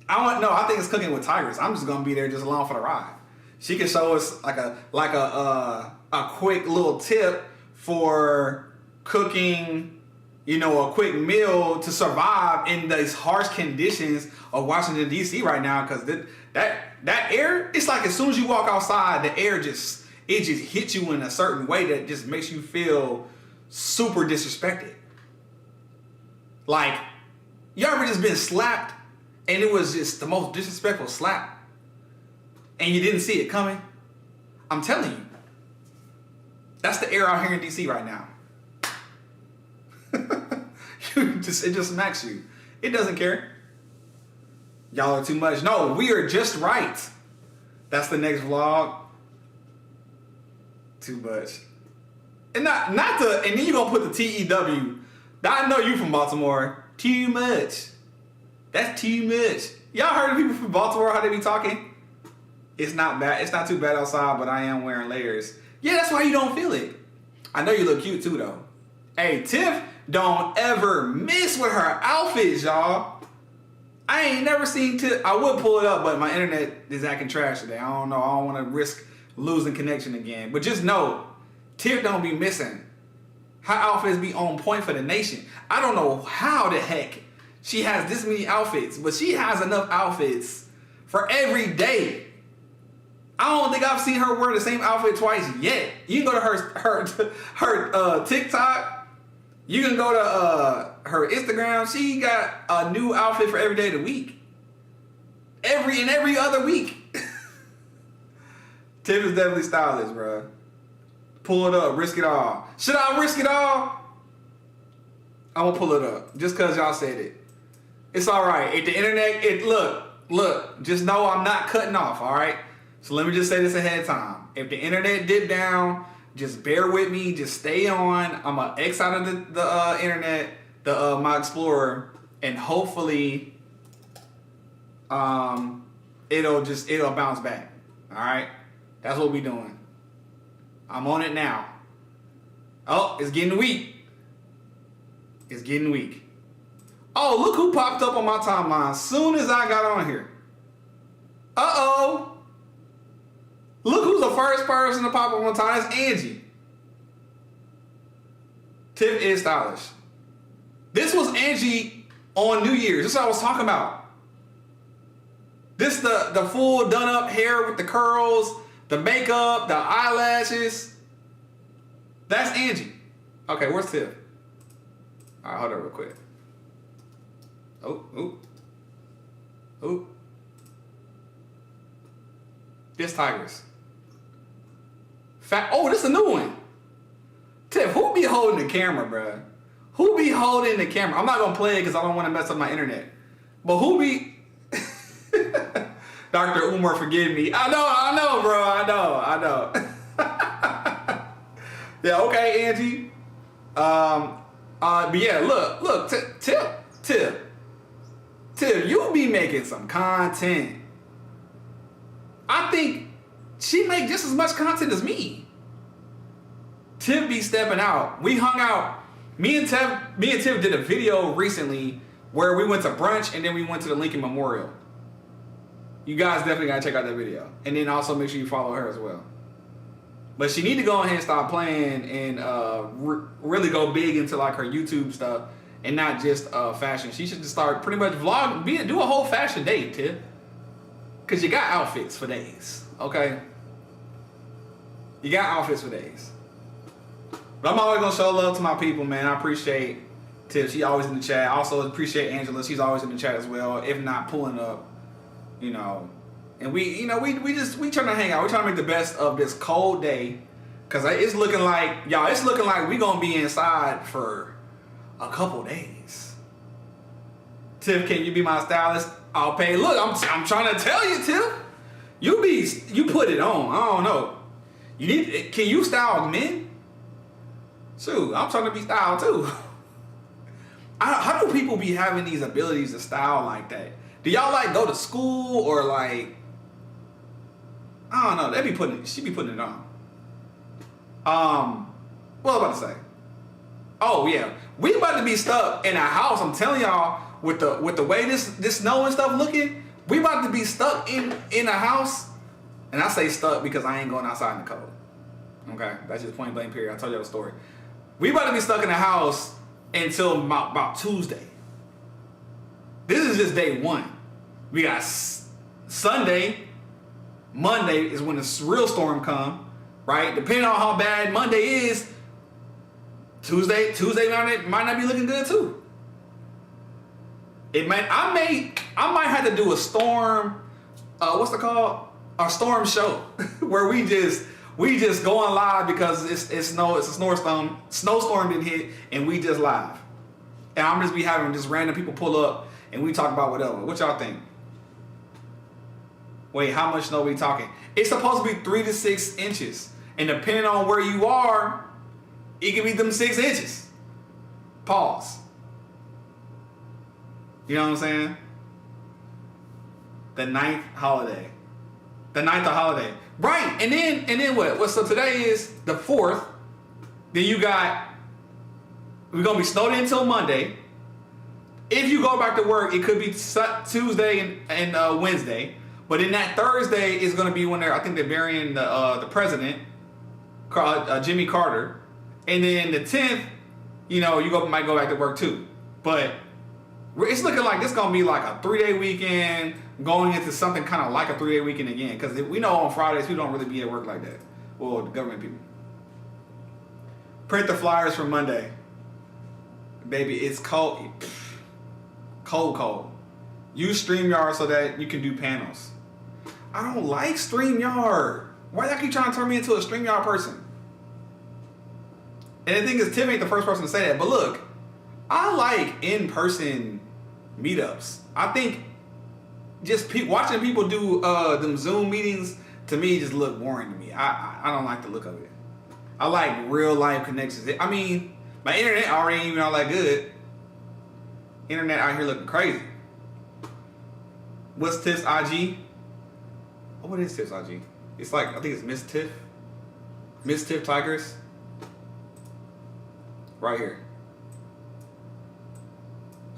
I think it's cooking with tigers. I'm just going to be there just along for the ride. She can show us like a quick little tip for cooking, you know, a quick meal to survive in these harsh conditions of Washington, D.C. right now. Because that air, it's like as soon as you walk outside, the air just hits you in a certain way that just makes you feel super disrespected. Like, you ever just been slapped and it was just the most disrespectful slap and you didn't see it coming? I'm telling you. That's the air out here in DC right now. It just smacks you. It doesn't care. Y'all are too much. No, we are just right. That's the next vlog. Too much. And and then you're gonna put the TEW. I know you from Baltimore. Too much. That's too much. Y'all heard of people from Baltimore, how they be talking? It's not bad. It's not too bad outside, but I am wearing layers. Yeah, that's why you don't feel it. I know you look cute too, though. Hey, Tiff don't ever miss with her outfits, y'all. I ain't never seen Tiff. I would pull it up, but my internet is acting trash today. I don't know. I don't want to risk losing connection again. But just know, Tiff don't be missing. Her outfits be on point for the nation. I don't know how the heck she has this many outfits, but she has enough outfits for every day. I don't think I've seen her wear the same outfit twice yet. You can go to her TikTok. You can go to her Instagram. She got a new outfit for every day of the week. Every other week. Tiff is definitely stylish, bro. Pull it up, risk it all. Should I risk it all? I'm gonna pull it up just cause y'all said it. It's all right. If the internet, look. Just know I'm not cutting off. All right. So let me just say this ahead of time. If the internet dip down, just bear with me. Just stay on. I'm gonna X out of the internet, my Explorer, and hopefully, it'll bounce back. All right. That's what we doing. I'm on it now. Oh, it's getting weak. It's getting weak. Oh, look who popped up on my timeline as soon as I got on here. Uh-oh. Look who's the first person to pop up on time. It's Angie. Tiff is stylish. This was Angie on New Year's. This is what I was talking about. This the full done up hair with the curls, the makeup, the eyelashes. That's Angie. Okay, where's Tiff? All right, hold on real quick. Oh. This Tigers. This is a new one. Tiff, who be holding the camera, bruh? Who be holding the camera? I'm not gonna play it because I don't want to mess up my internet. But who be... Dr. Umar, forgive me. I know, bro. I know. Yeah, okay, Angie. But yeah, look, Tiff Tiff, you be making some content. I think she make just as much content as me. Tiff be stepping out. We hung out. Me and Tiff did a video recently where we went to brunch and then we went to the Lincoln Memorial. You guys definitely gotta check out that video. And then also make sure you follow her as well. But she need to go ahead and start playing and really go big into like her YouTube stuff and not just fashion. She should just start pretty much do a whole fashion day, Tiff. Cause you got outfits for days, okay? You got outfits for days. But I'm always gonna show love to my people, man. I appreciate Tiff. She always in the chat. I also appreciate Angela. She's always in the chat as well. If not pulling up, you know. And we trying to hang out. We trying to make the best of this cold day. Cause it's looking like we gonna be inside for a couple days. Tiff, can you be my stylist? I'll pay. Look, I'm trying to tell you, Tiff. You put it on. I don't know. Can you style men? Shoot, I'm trying to be styled too. How do people be having these abilities to style like that? Do y'all like go to school or like, I don't know. She be putting it on. What was I about to say? Oh yeah, we about to be stuck in a house. I'm telling y'all, with the way this snow and stuff looking, we about to be stuck in a house. And I say stuck because I ain't going outside in the cold. Okay, that's just point blank period. I told y'all the story. We about to be stuck in the house until about Tuesday. This is just day one. We got Sunday. Monday is when the real storm come, right? Depending on how bad Monday is, Tuesday might not be looking good too. I might have to do a storm. What's it called? A storm show where we just going live because it's a snowstorm. Snowstorm didn't hit and we just live. And I'm just be having just random people pull up and we talk about whatever. What y'all think? Wait, how much snow we talking? It's supposed to be 3 to 6 inches. And depending on where you are, it can be them 6 inches. Pause. You know what I'm saying? The ninth holiday. The ninth of holiday. Right. And then what? So today is the 4th. Then we're going to be snowed in until Monday. If you go back to work, it could be Tuesday and Wednesday. But in that Thursday is going to be when I think they're burying the president, Jimmy Carter. And then the 10th, you might go back to work too. But it's looking like this going to be like a 3-day weekend going into something kind of like a 3-day weekend again. Because we know on Fridays we don't really be at work like that. Well, the government people. Print the flyers for Monday. Baby, it's cold. Cold. Use StreamYard so that you can do panels. I don't like StreamYard. Why y'all keep trying to turn me into a StreamYard person? And the thing is, Tim ain't the first person to say that. But look, I like in-person meetups. I think just watching people do them Zoom meetings, to me, just look boring to me. I don't like the look of it. I like real life connections. I mean, my internet already ain't even all that good. Internet out here looking crazy. What's Tiff's IG? Oh, what is Tiff's IG? It's like, I think it's Miss Tiff. Miss Tiff Tigers. Right here.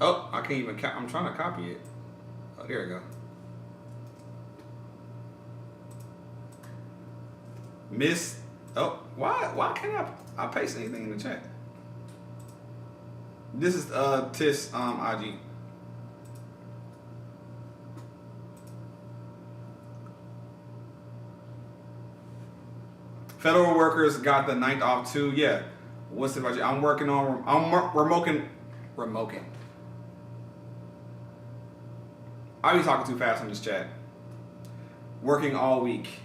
Oh, I can't even, I'm trying to copy it. Oh, there we go. Why can't I paste anything in the chat? This is Tiff's IG. Federal workers got the 9th off too. Yeah. What's the budget? I'm remoting. I be talking too fast on this chat. Working all week.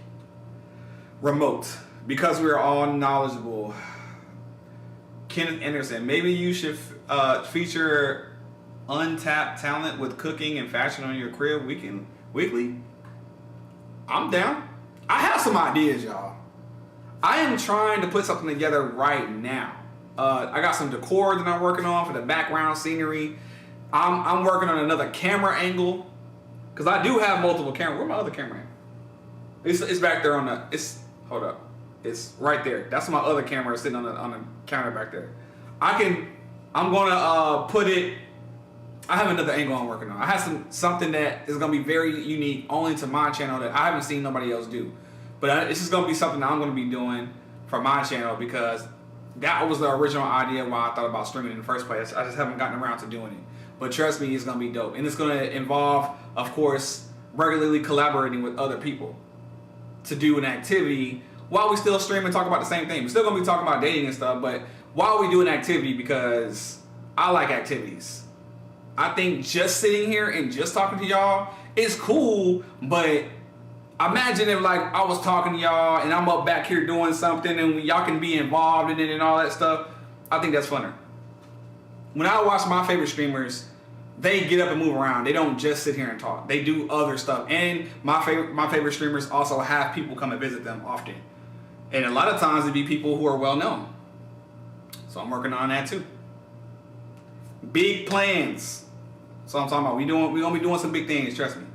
Remote. Because we're all knowledgeable. Kenneth Anderson. Maybe you should feature untapped talent with cooking and fashion on your crib weekly. I'm down. I have some ideas, y'all. I am trying to put something together right now. I got some decor that I'm working on for the background scenery. I'm working on another camera angle because I do have multiple cameras. Where's my other camera angle? It's back there on the. Hold up. It's right there. That's my other camera sitting on the counter back there. I'm gonna put it. I have another angle I'm working on. I have something that is gonna be very unique only to my channel that I haven't seen nobody else do. But it's just gonna be something that I'm gonna be doing for my channel because that was the original idea why I thought about streaming in the first place. I just haven't gotten around to doing it. But trust me, it's gonna be dope. And it's gonna involve, of course, regularly collaborating with other people to do an activity while we still stream and talk about the same thing. We're still gonna be talking about dating and stuff, but while we do an activity because I like activities. I think just sitting here and just talking to y'all is cool, but imagine if like I was talking to y'all and I'm up back here doing something and y'all can be involved in it and all that stuff. I think that's funner. When I watch my favorite streamers, they get up and move around. They don't just sit here and talk. They do other stuff. And my favorite streamers also have people come and visit them often. And a lot of times it'd be people who are well known. So I'm working on that too. Big plans. So I'm talking about we gonna be doing some big things, trust me.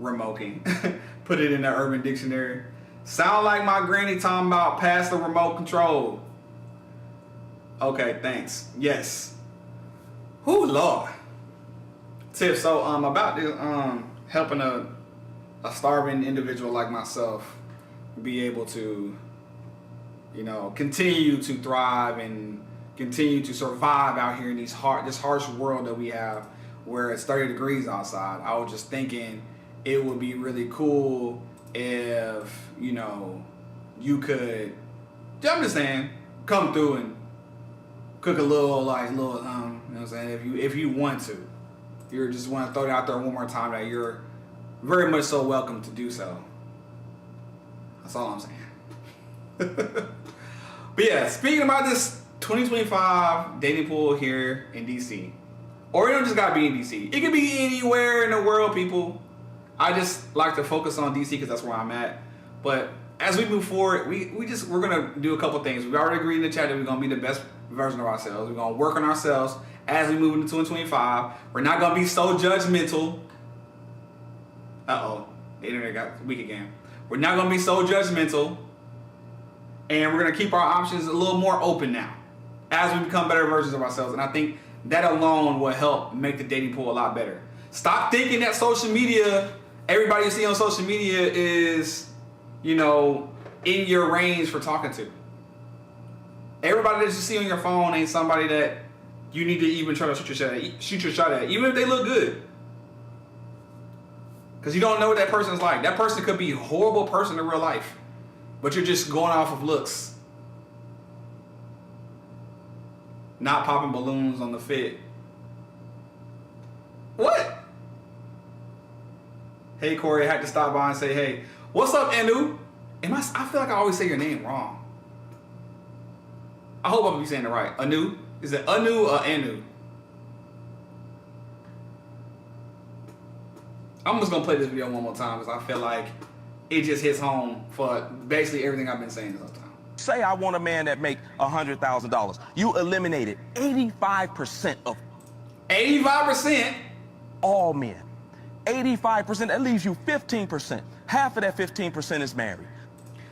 Remoting. Put it in the Urban Dictionary. Sound like my granny talking about pass the remote control. Okay, thanks. Yes. Whoo, Lord. Tiff, so about this helping a starving individual like myself be able to, continue to thrive and continue to survive out here in this harsh world that we have where it's 30 degrees outside. I was just thinking it would be really cool if, you could, I'm just saying, come through and cook a little, you know what I'm saying, if you want to. You just want to throw it out there one more time that you're very much so welcome to do so. That's all I'm saying. But yeah, speaking about this 2025 dating pool here in DC. Or it don't just gotta be in DC. It could be anywhere in the world, people. I just like to focus on DC because that's where I'm at. But as we move forward, we're gonna do a couple things. We already agreed in the chat that we're gonna be the best version of ourselves. We're gonna work on ourselves as we move into 2025. We're not gonna be so judgmental. Uh-oh, the internet got weak again. We're not gonna be so judgmental. And we're gonna keep our options a little more open now as we become better versions of ourselves. And I think that alone will help make the dating pool a lot better. Stop thinking that social media, everybody you see on social media is, in your range for talking to. Everybody that you see on your phone ain't somebody that you need to even try to shoot your shot at, even if they look good. Because you don't know what that person's like. That person could be a horrible person in real life, but you're just going off of looks. Not popping balloons on the fit. What? Hey, Corey, I had to stop by and say, hey, what's up, Anu? I feel like I always say your name wrong. I hope I'm be saying it right. Anu? Is it Anu or Anu? I'm just gonna play this video one more time because I feel like it just hits home for basically everything I've been saying this whole time. Say I want a man that make $100,000. You eliminated 85% of 85%? all men. 85%, that leaves you 15%. Half of that 15% is married.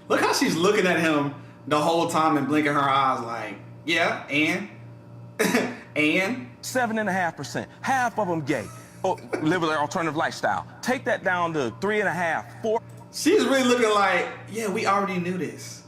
Look how she's looking at him the whole time and blinking her eyes like, yeah, and? And? 7.5%. Half of them gay. Or live an alternative lifestyle. Take that down to 3.5%, 4%. She's really looking like, yeah, we already knew this.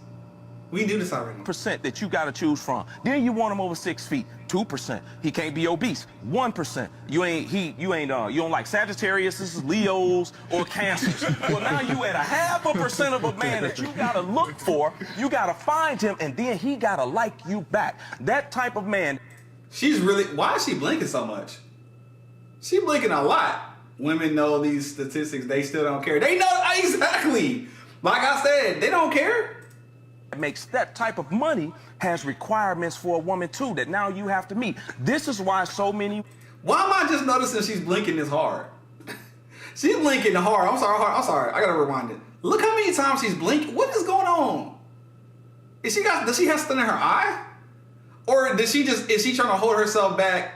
We knew this already. That you gotta choose from. Then you want him over 6 feet, 2%. He can't be obese, 1%. You don't like Sagittarius, Leos, or Cancers. Well, now you at 0.5% of a man that you gotta look for. You gotta find him, and then he gotta like you back. That type of man. Why is she blinking so much? She blinking a lot. Women know these statistics. They still don't care. They know exactly. Like I said, they don't care. Makes that type of money has requirements for a woman too that now you have to meet. This is why so many. Why am I just noticing she's blinking this hard? She's blinking hard. I'm sorry. I gotta rewind it. Look how many times she's blinking. What is going on? Does she have something in her eye? Or is she trying to hold herself back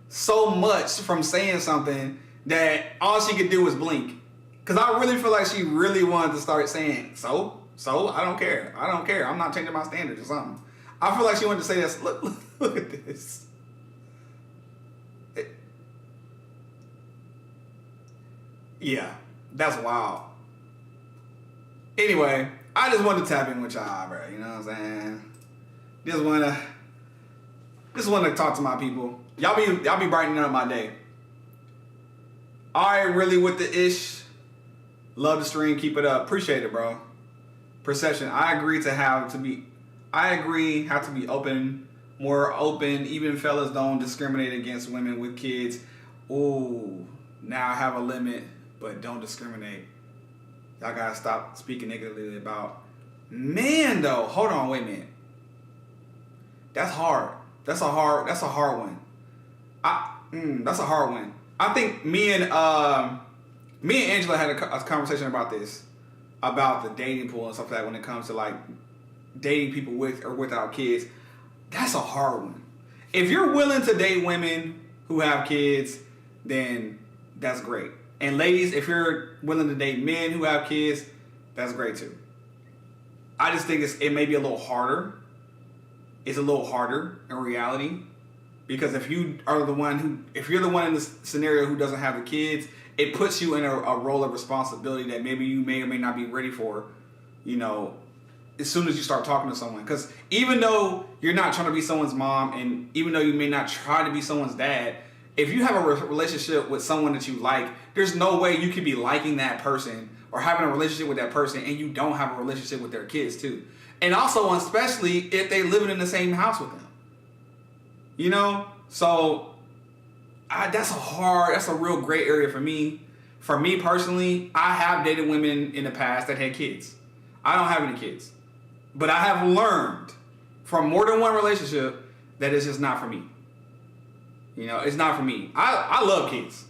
so much from saying something that all she could do was blink? Because I really feel like she really wanted to start saying, so I don't care. I'm not changing my standards or something. I feel like she wanted to say this. Look at this. Yeah, that's wild. Anyway, I just wanted to tap in with y'all, bro. You know what I'm saying? Just want to talk to my people. Y'all be brightening up my day. All right, really with the ish. Love the stream. Keep it up. Appreciate it, bro. Perception. I agree have to be open, more open. Even fellas don't discriminate against women with kids. Ooh, now have a limit, but don't discriminate. Y'all gotta stop speaking negatively about men, though. Hold on, wait a minute. That's hard. That's a hard one. That's a hard one. I think me and Angela had a conversation about this, about the dating pool and stuff like that when it comes to like dating people with or without kids. That's a hard one. If you're willing to date women who have kids, then that's great. And ladies, if you're willing to date men who have kids, that's great too. I just think it may be a little harder. It's a little harder in reality, because if you're the one in this scenario who doesn't have the kids, it puts you in a role of responsibility that maybe you may or may not be ready for, you know, as soon as you start talking to someone. Because even though you're not trying to be someone's mom, and even though you may not try to be someone's dad, if you have a relationship with someone that you like, there's no way you could be liking that person or having a relationship with that person and you don't have a relationship with their kids too. And also, especially if they living in the same house with them. You know? So, that's a real gray area for me. For me personally, I have dated women in the past that had kids. I don't have any kids. But I have learned from more than one relationship that it's just not for me. You know, it's not for me. I love kids.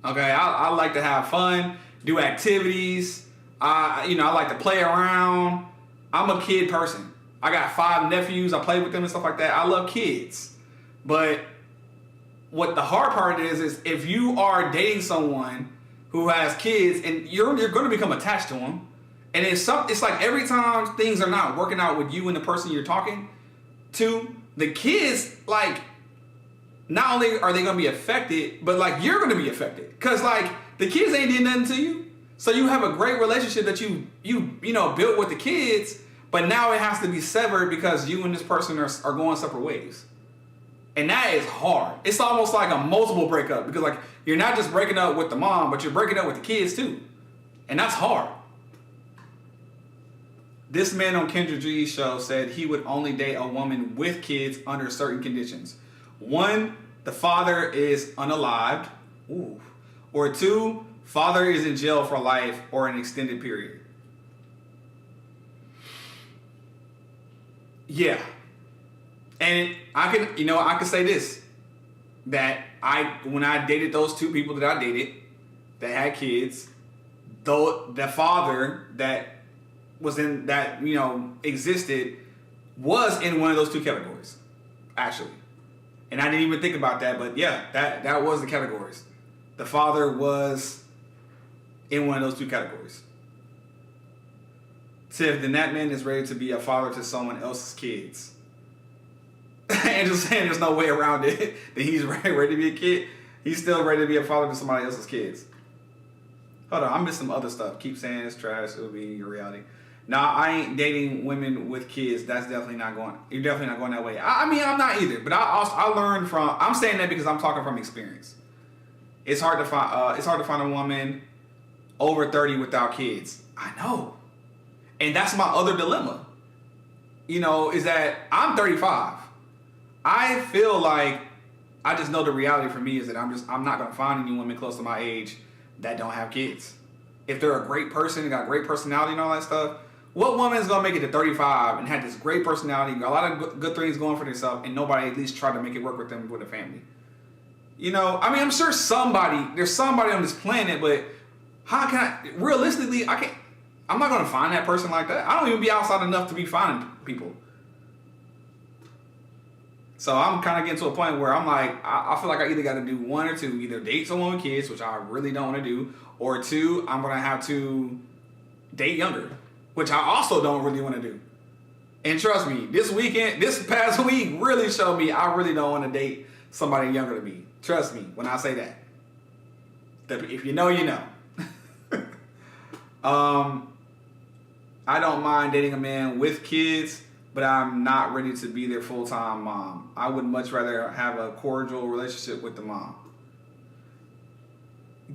Okay? I like to have fun, do activities. I like to play around. I'm a kid person. I got 5 nephews. I play with them and stuff like that. I love kids. But what the hard part is if you are dating someone who has kids and you're going to become attached to them, and it's like every time things are not working out with you and the person you're talking to, the kids, like, not only are they going to be affected, but like you're going to be affected, because like the kids ain't did nothing to you. So you have a great relationship that you built with the kids, but now it has to be severed because you and this person are going separate ways. And that is hard. It's almost like a multiple breakup, because like you're not just breaking up with the mom, but you're breaking up with the kids too. And that's hard. This man on Kendra G's show said he would only date a woman with kids under certain conditions. 1, the father is unalived. Ooh. Or 2, father is in jail for life or an extended period. Yeah. And I can say this, that when I dated those 2 people that I dated that had kids, though the father that was in that, existed was in one of those 2 categories, actually. And I didn't even think about that, but yeah, that was the categories. The father was in one of those 2 categories. Tiff, then that man is ready to be a father to someone else's kids. And just saying there's no way around it, that he's ready to be a kid. He's still ready to be a father to somebody else's kids. Hold on, I missed some other stuff. Keep saying it's trash, it'll be your reality. Nah, I ain't dating women with kids. You're definitely not going that way. I mean, I'm not either. But I learned from. I'm saying that because I'm talking from experience. It's hard to find a woman over 30 without kids. I know, and that's my other dilemma. Is that I'm 35. I feel like I just know the reality for me is that I'm not gonna find any women close to my age that don't have kids. If they're a great person and got great personality and all that stuff, what woman is gonna make it to 35 and have this great personality, got a lot of good things going for themselves, and nobody at least try to make it work with them with a family? I'm sure there's somebody on this planet, but how can I, realistically, I'm not gonna find that person like that. I don't even be outside enough to be finding people. So I'm kind of getting to a point where I'm like, I feel like I either got to do one or two, either date someone with kids, which I really don't want to do, or two, I'm going to have to date younger, which I also don't really want to do. And trust me, this past week really showed me I really don't want to date somebody younger than me. Trust me when I say that. If you know, you know. I don't mind dating a man with kids, but I'm not ready to be their full-time mom. I would much rather have a cordial relationship with the mom.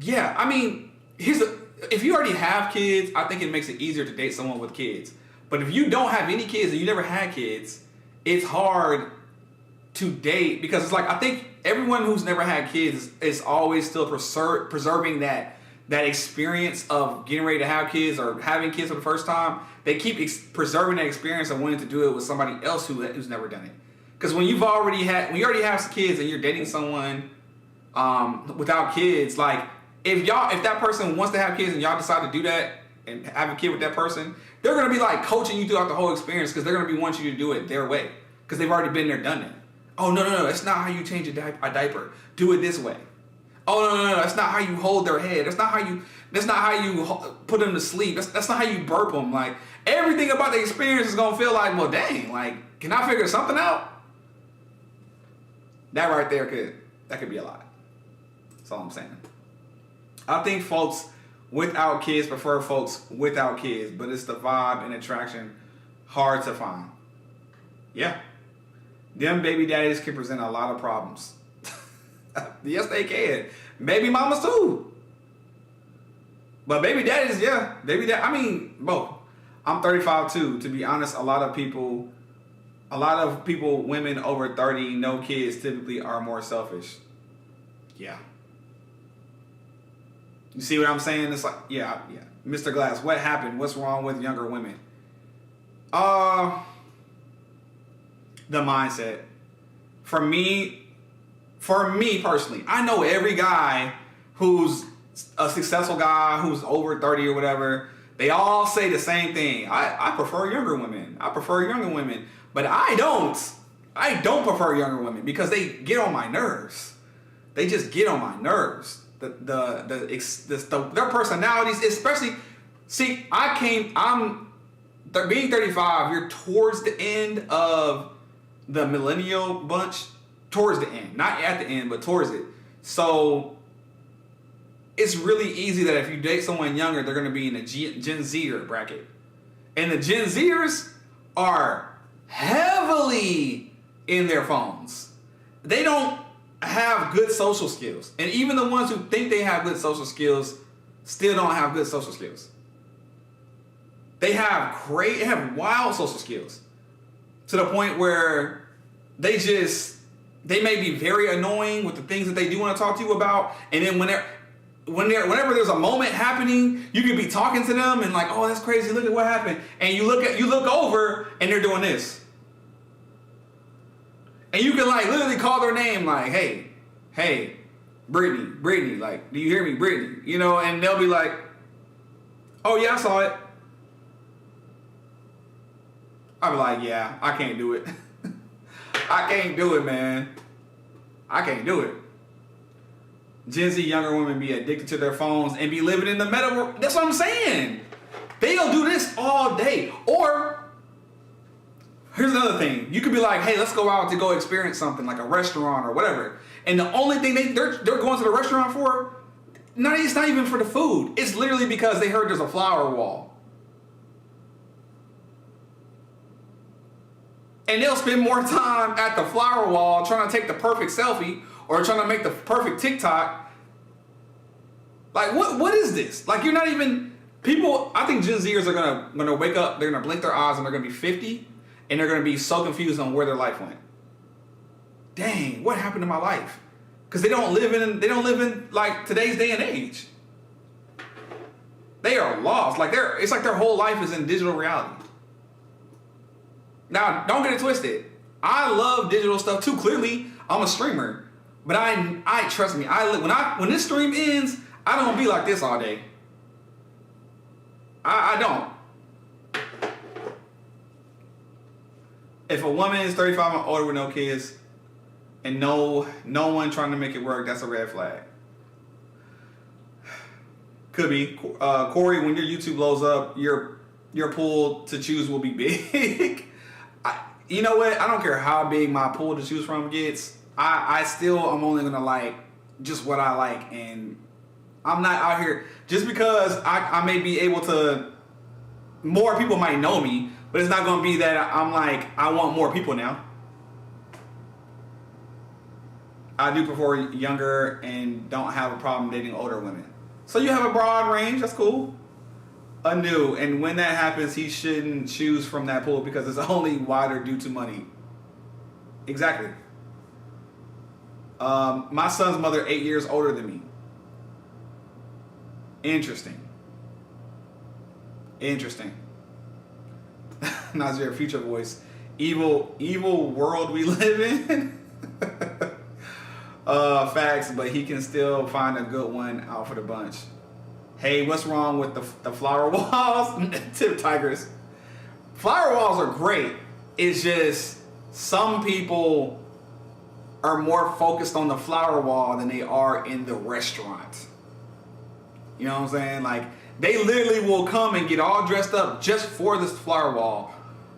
Yeah, I mean, if you already have kids, I think it makes it easier to date someone with kids. But if you don't have any kids and you never had kids, it's hard to date because it's like, I think everyone who's never had kids is always still preserving that experience of getting ready to have kids or having kids for the first time. They keep preserving that experience of wanting to do it with somebody else who's never done it. Because when you already have some kids and you're dating someone without kids, like if that person wants to have kids and y'all decide to do that and have a kid with that person, they're gonna be like coaching you throughout the whole experience because they're gonna be wanting you to do it their way because they've already been there, done it. Oh no, that's not how you change a diaper. Do it this way. Oh no, that's not how you hold their head. That's not how you put them to sleep. That's not how you burp them. Like everything about the experience is gonna feel like, well, dang, like can I figure something out? That right there could be a lot. That's all I'm saying. I think folks without kids prefer folks without kids, but it's the vibe and attraction hard to find. Yeah. Them baby daddies can present a lot of problems. Yes, they can. Baby mamas too. But baby daddies, yeah. I mean, both. I'm 35 too. To be honest, a lot of people, women over 30, no kids, typically are more selfish. Yeah. You see what I'm saying? It's like, yeah. Mr. Glass, what happened? What's wrong with younger women? The mindset. For me personally, I know every guy who's a successful guy who's over 30 or whatever, they all say the same thing. I prefer younger women. But I don't prefer younger women because they get on my nerves. They just get on my nerves. Their personalities, especially. See, being 35. You're towards the end of the millennial bunch. Towards the end, not at the end, but towards it. So it's really easy that if you date someone younger, they're going to be in the Gen Zer bracket, and the Gen Zers are heavily in their phones. They don't have good social skills. And even the ones who think they have good social skills still don't have good social skills. They have wild social skills to the point where they may be very annoying with the things that they do want to talk to you about. And then whenever there's a moment happening, you could be talking to them and like, oh, that's crazy. Look at what happened. And you look over and they're doing this. And you can like literally call their name like, hey, Brittany, like, do you hear me, Brittany? You know, and they'll be like, oh yeah, I saw it. I'll be like, yeah, I can't do it. I can't do it, man. I can't do it. Gen Z younger women be addicted to their phones and be living in the meta world. That's what I'm saying. They'll do this all day. Or, here's another thing. You could be like, hey, let's go out to go experience something like a restaurant or whatever. And the only thing they're going to the restaurant for, it's not even for the food. It's literally because they heard there's a flower wall. And they'll spend more time at the flower wall trying to take the perfect selfie or trying to make the perfect TikTok. Like, what is this? Like, you're not even... People, I think Gen Zers are gonna wake up, they're gonna blink their eyes and they're gonna be 50 and they're gonna be so confused on where their life went. Dang, what happened to my life? Because they don't live in like today's day and age. They are lost. Like it's like their whole life is in digital reality. Now, don't get it twisted. I love digital stuff too. Clearly, I'm a streamer, but I trust me. When this stream ends, I don't be like this all day. I don't. If a woman is 35 and older with no kids, and no one trying to make it work, that's a red flag. Could be. Corey, when your YouTube blows up, your pool to choose will be big. You know what? I don't care how big my pool to choose from gets. I'm only gonna like just what I like, and I'm not out here just because I may be able to. More people might know me, but it's not gonna be that I'm like I want more people now. I do prefer younger and don't have a problem dating older women. So you have a broad range. That's cool. New, and when that happens, he shouldn't choose from that pool because it's only wider due to money. Exactly. My son's mother 8 years older than me. Interesting. Nazir, future voice. Evil world we live in. Facts, but he can still find a good one out for the bunch. Hey, what's wrong with the flower walls? Tip Tigers. Flower walls are great. It's just some people are more focused on the flower wall than they are in the restaurant. You know what I'm saying? Like, they literally will come and get all dressed up just for this flower wall,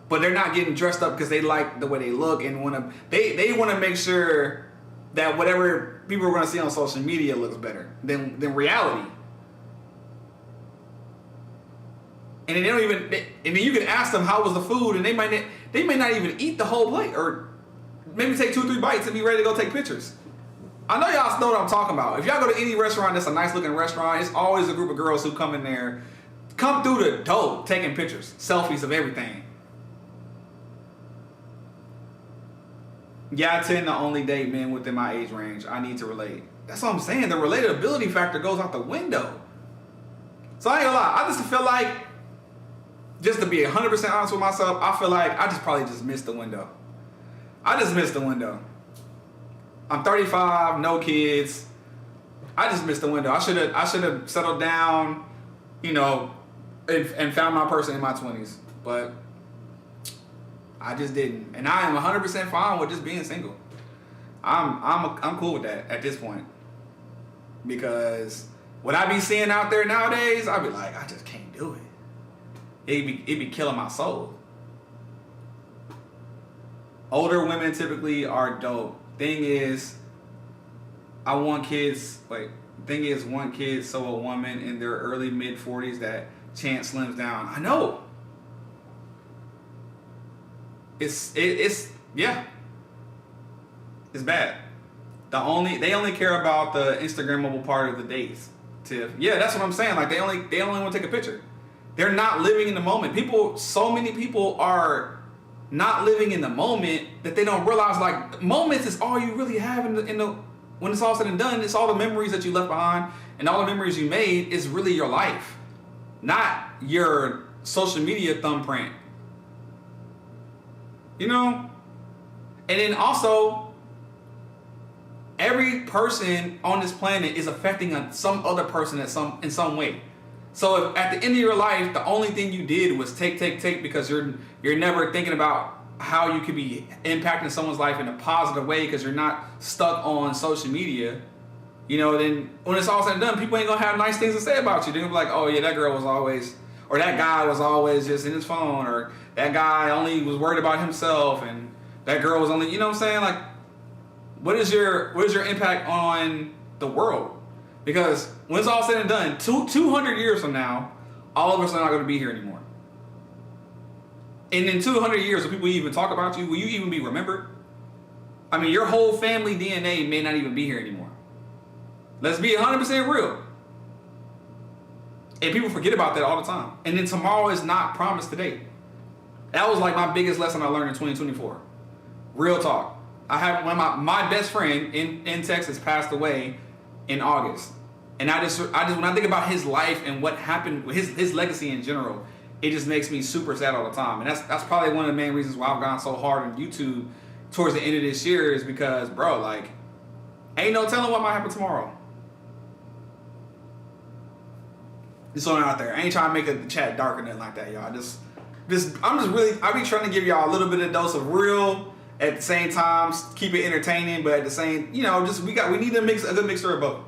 but they're not getting dressed up because they like the way they look and they want to make sure that whatever people are going to see on social media looks better than reality. And then they don't even. And then you can ask them how was the food, and they may not even eat the whole plate, or maybe take 2 or 3 bites and be ready to go take pictures. I know y'all know what I'm talking about. If y'all go to any restaurant that's a nice looking restaurant, it's always a group of girls who come in there, come through the door taking pictures, selfies of everything. Yeah, I tend to only date men within my age range. I need to relate. That's what I'm saying. The relatability factor goes out the window. So I ain't gonna lie. I just feel like, just to be 100% honest with myself, I feel like I probably missed the window. I just missed the window. I'm 35, no kids. I just missed the window. I should have settled down, you know, and found my person in my 20s. But I just didn't. And I am 100% fine with just being single. I'm cool with that at this point. Because what I be seeing out there nowadays, I be like, I just can't do it. It be killing my soul. Older women typically are dope. Thing is, want kids so a woman in their early mid 40s that chance slims down. I know. It's yeah. It's bad. They only care about the Instagrammable part of the dates. Yeah, that's what I'm saying. Like they only want to take a picture. They're not living in the moment. So many people are not living in the moment that they don't realize, like, moments is all you really have in the when it's all said and done. It's all the memories that you left behind and all the memories you made is really your life, not your social media thumbprint. You know? And then also, every person on this planet is affecting some other person in some way. So if at the end of your life, the only thing you did was take because you're never thinking about how you could be impacting someone's life in a positive way because you're not stuck on social media, you know, then when it's all said and done, people ain't gonna have nice things to say about you. They're gonna be like, oh yeah, that girl was always, or that guy was always just in his phone, or that guy only was worried about himself, and that girl was only, you know what I'm saying? Like, what is your impact on the world? Because when it's all said and done, 200 years from now, all of us are not going to be here anymore. And in 200 years, will people even talk about you? Will you even be remembered? I mean, your whole family DNA may not even be here anymore. Let's be 100% real. And people forget about that all the time. And then tomorrow is not promised today. That was like my biggest lesson I learned in 2024. Real talk. I have one of my best friend in Texas passed away in August, and I just when I think about his life and what happened, his legacy in general, it just makes me super sad all the time. And that's probably one of the main reasons why I've gone so hard on YouTube towards the end of this year, is because, bro, like, ain't no telling what might happen tomorrow. Just throwing it out there. I ain't trying to make the chat dark or nothing like that, y'all. I be trying to give y'all a little bit of dose of real at the same time keep it entertaining, but at the same, you know, just we need to mix a good mixture of both.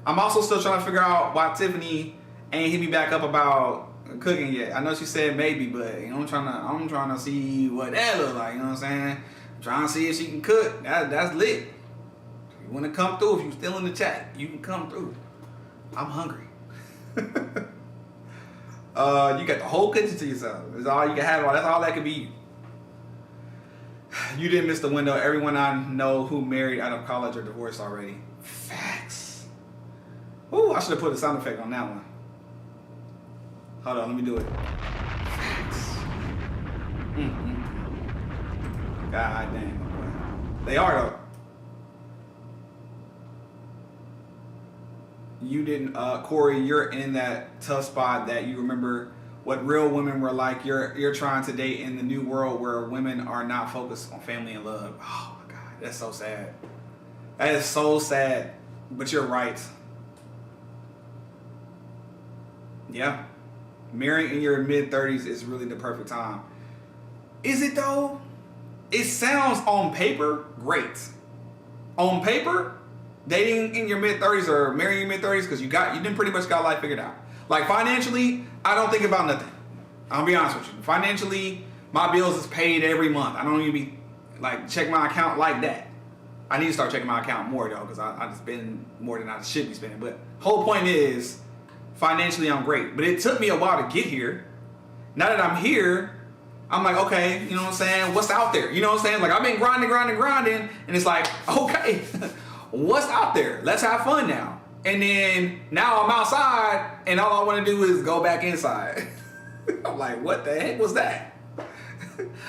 I'm also still trying to figure out why Tiffany ain't hit me back up about cooking yet. I know she said maybe, but you know, I'm trying to see what that look like. You know what I'm saying? I'm trying to see if she can cook. That's lit. If you want to come through, if you still in the chat, you can come through. I'm hungry. You got the whole kitchen to yourself. That's all you can have. That's all that could be. You didn't miss the window. Everyone I know who married out of college or divorced already. Facts. Ooh, I should have put a sound effect on that one. Hold on, let me do it. Facts. God dang, my boy. They are though. You didn't, Corey. You're in that tough spot that you remember what real women were like. You're trying to date in the new world where women are not focused on family and love. Oh my God, that's so sad. That is so sad. But you're right. Yeah. Marrying in your mid-30s is really the perfect time. Is it though? It sounds on paper great. On paper, dating in your mid-30s or marrying in your mid-30s because you didn't pretty much got life figured out. Like financially, I don't think about nothing. I'll be honest with you. Financially, my bills is paid every month. I don't even be like check my account like that. I need to start checking my account more though because I just spend more than I should be spending. But whole point is, financially I'm great. But it took me a while to get here. Now that I'm here, I'm like, okay, you know what I'm saying? What's out there? You know what I'm saying? Like I've been grinding, and it's like, okay, what's out there? Let's have fun now. And then now I'm outside and all I want to do is go back inside. I'm like, what the heck was that?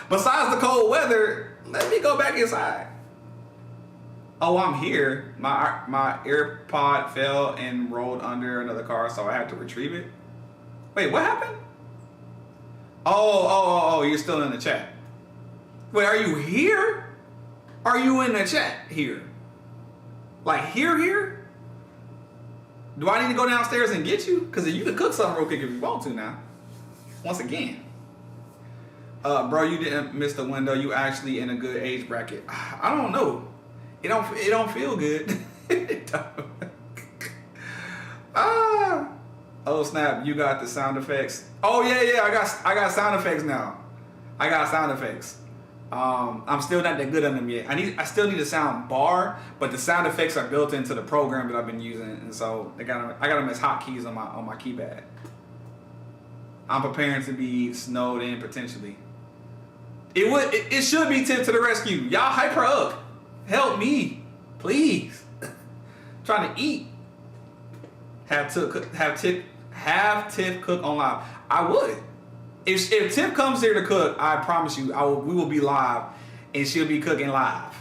Besides the cold weather, let me go back inside. Oh, I'm here. My AirPod fell and rolled under another car, so I had to retrieve it. Wait, what happened? Oh, you're still in the chat. Wait, are you here? Are you in the chat here? Like here? Do I need to go downstairs and get you? Because you can cook something real quick if you want to now. Once again. Bro, you didn't miss the window. You actually in a good age bracket. I don't know. It don't feel good. It don't. Oh snap, you got the sound effects. Oh yeah, I got sound effects now. I got sound effects. I'm still not that good on them yet. I still need a sound bar, but the sound effects are built into the program that I've been using, and so I got them as hotkeys on my keypad. I'm preparing to be snowed in potentially. It should be Tip to the rescue. Y'all hype her up. Help me, please. Trying to eat. Have Tiff cook on live. I would. If Tiff comes here to cook, I promise you, we will be live, and she'll be cooking live.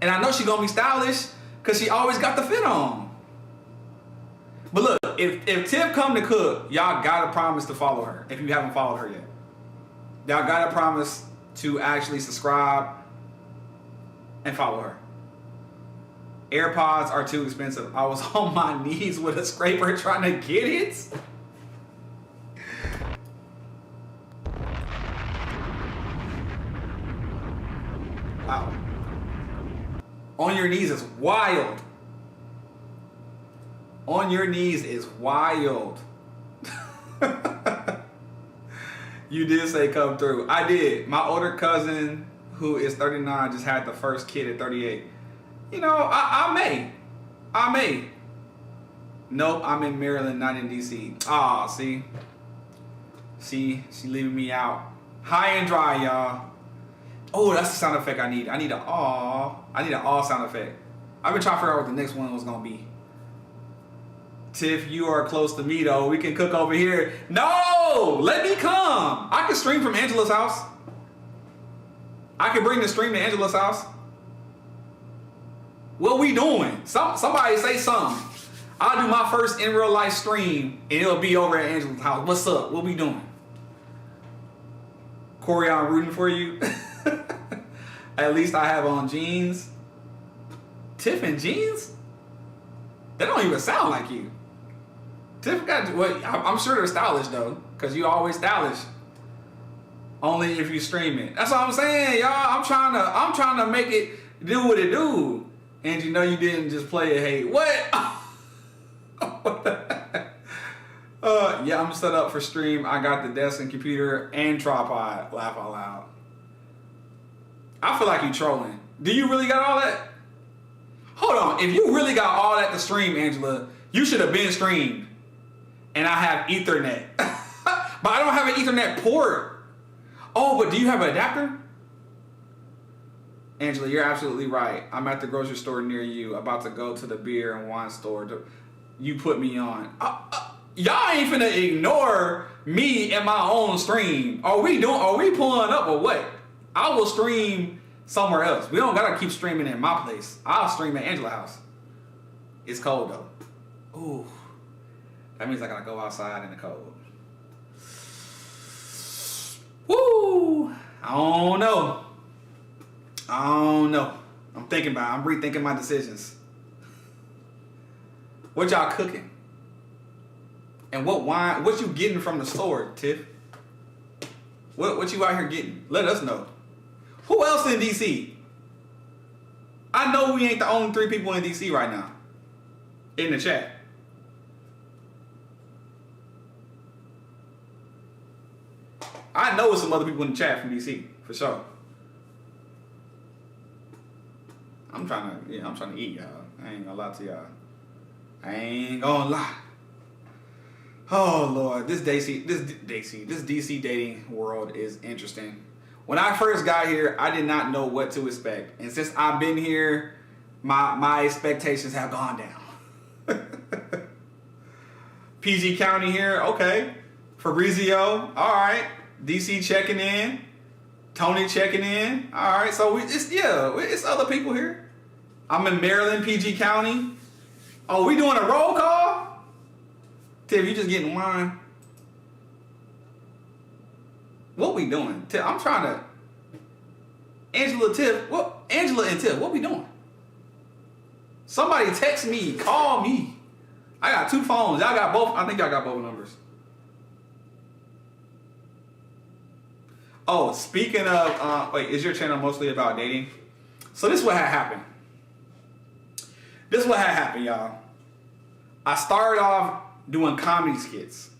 And I know she's gonna be stylish because she always got the fit on. But look, if Tiff come to cook, y'all gotta promise to follow her. If you haven't followed her yet, y'all gotta promise to actually subscribe and follow her. AirPods are too expensive. I was on my knees with a scraper trying to get it. Wow. On your knees is wild. On your knees is wild. You did say come through. I did. My older cousin, who is 39, just had the first kid at 38. You know, I may. Nope, I'm in Maryland, not in DC. Ah, see? See, she leaving me out. High and dry, y'all. Oh, that's the sound effect I need. I need an aw sound effect. I've been trying to figure out what the next one was gonna be. Tiff, you are close to me though. We can cook over here. No! Let me come! I can stream from Angela's house. I can bring the stream to Angela's house. What we doing? Somebody say something. I'll do my first in real life stream and it'll be over at Angela's house. What's up? What we doing? Corey, I'm rooting for you. At least I have on jeans. Tiff in jeans? They don't even sound like you. Tiff got, well, I'm sure they're stylish though, because you always stylish. Only if you stream it. That's what I'm saying, y'all. I'm trying to make it do what it do. And you know you didn't just play it. Hey, what? What the heck? Yeah, I'm set up for stream. I got the desk and computer and tripod. Laugh out loud. I feel like you trolling. Do you really got all that? Hold on. If you really got all that to stream, Angela, you should have been streamed. And I have Ethernet. But I don't have an Ethernet port. Oh, but do you have an adapter? Angela, you're absolutely right. I'm at the grocery store near you, about to go to the beer and wine store. You put me on. Y'all ain't finna ignore me and my own stream. Are we pulling up or what? I will stream somewhere else. We don't gotta keep streaming in my place. I'll stream at Angela's house. It's cold though. Ooh. That means I gotta go outside in the cold. Woo! I don't know. I'm thinking about it. I'm rethinking my decisions. What y'all cooking? And what wine? What you getting from the store, Tiff? What you out here getting? Let us know. Who else in DC? I know we ain't the only 3 people in DC right now. In the chat. I know some other people in the chat from DC, for sure. I'm trying to eat, y'all. I ain't gonna lie to y'all. I ain't gonna lie. Oh Lord, this DC dating world is interesting. When I first got here, I did not know what to expect. And since I've been here, my expectations have gone down. PG County here, okay. Fabrizio, all right. DC checking in. Tony checking in. All right, so it's other people here. I'm in Maryland, PG County. Oh, we doing a roll call? Tiff, you just getting wine? What we doing? Tiff, I'm trying to... Angela and Tiff, what we doing? Somebody text me, call me. I got 2 phones. Y'all got both. I think y'all got both numbers. Oh, speaking of, wait, is your channel mostly about dating? So this is what had happened. Y'all. I started off doing comedy skits.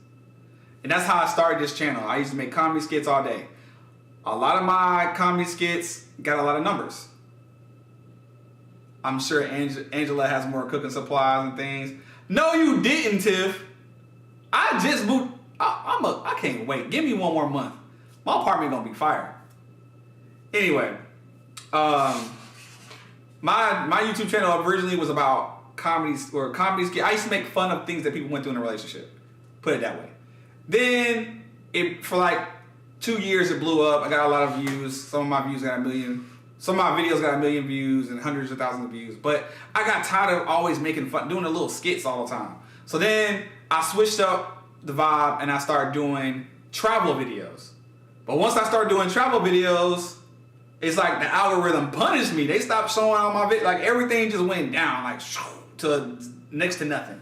And that's how I started this channel. I used to make comedy skits all day. A lot of my comedy skits got a lot of numbers. I'm sure Angela has more cooking supplies and things. No, you didn't, Tiff. I just moved. I can't wait. Give me 1 more month. My apartment gonna be fire. Anyway, my YouTube channel originally was about comedy skit. I used to make fun of things that people went through in a relationship. Put it that way. Then for like 2 years it blew up. I got a lot of views. Some of my views got 1 million. Some of my videos got 1 million views and hundreds of thousands of views. But I got tired of always making fun, doing the little skits all the time. So then I switched up the vibe and I started doing travel videos. But once I started doing travel videos, it's like the algorithm punished me. They stopped showing all my videos. Like everything just went down, like to next to nothing.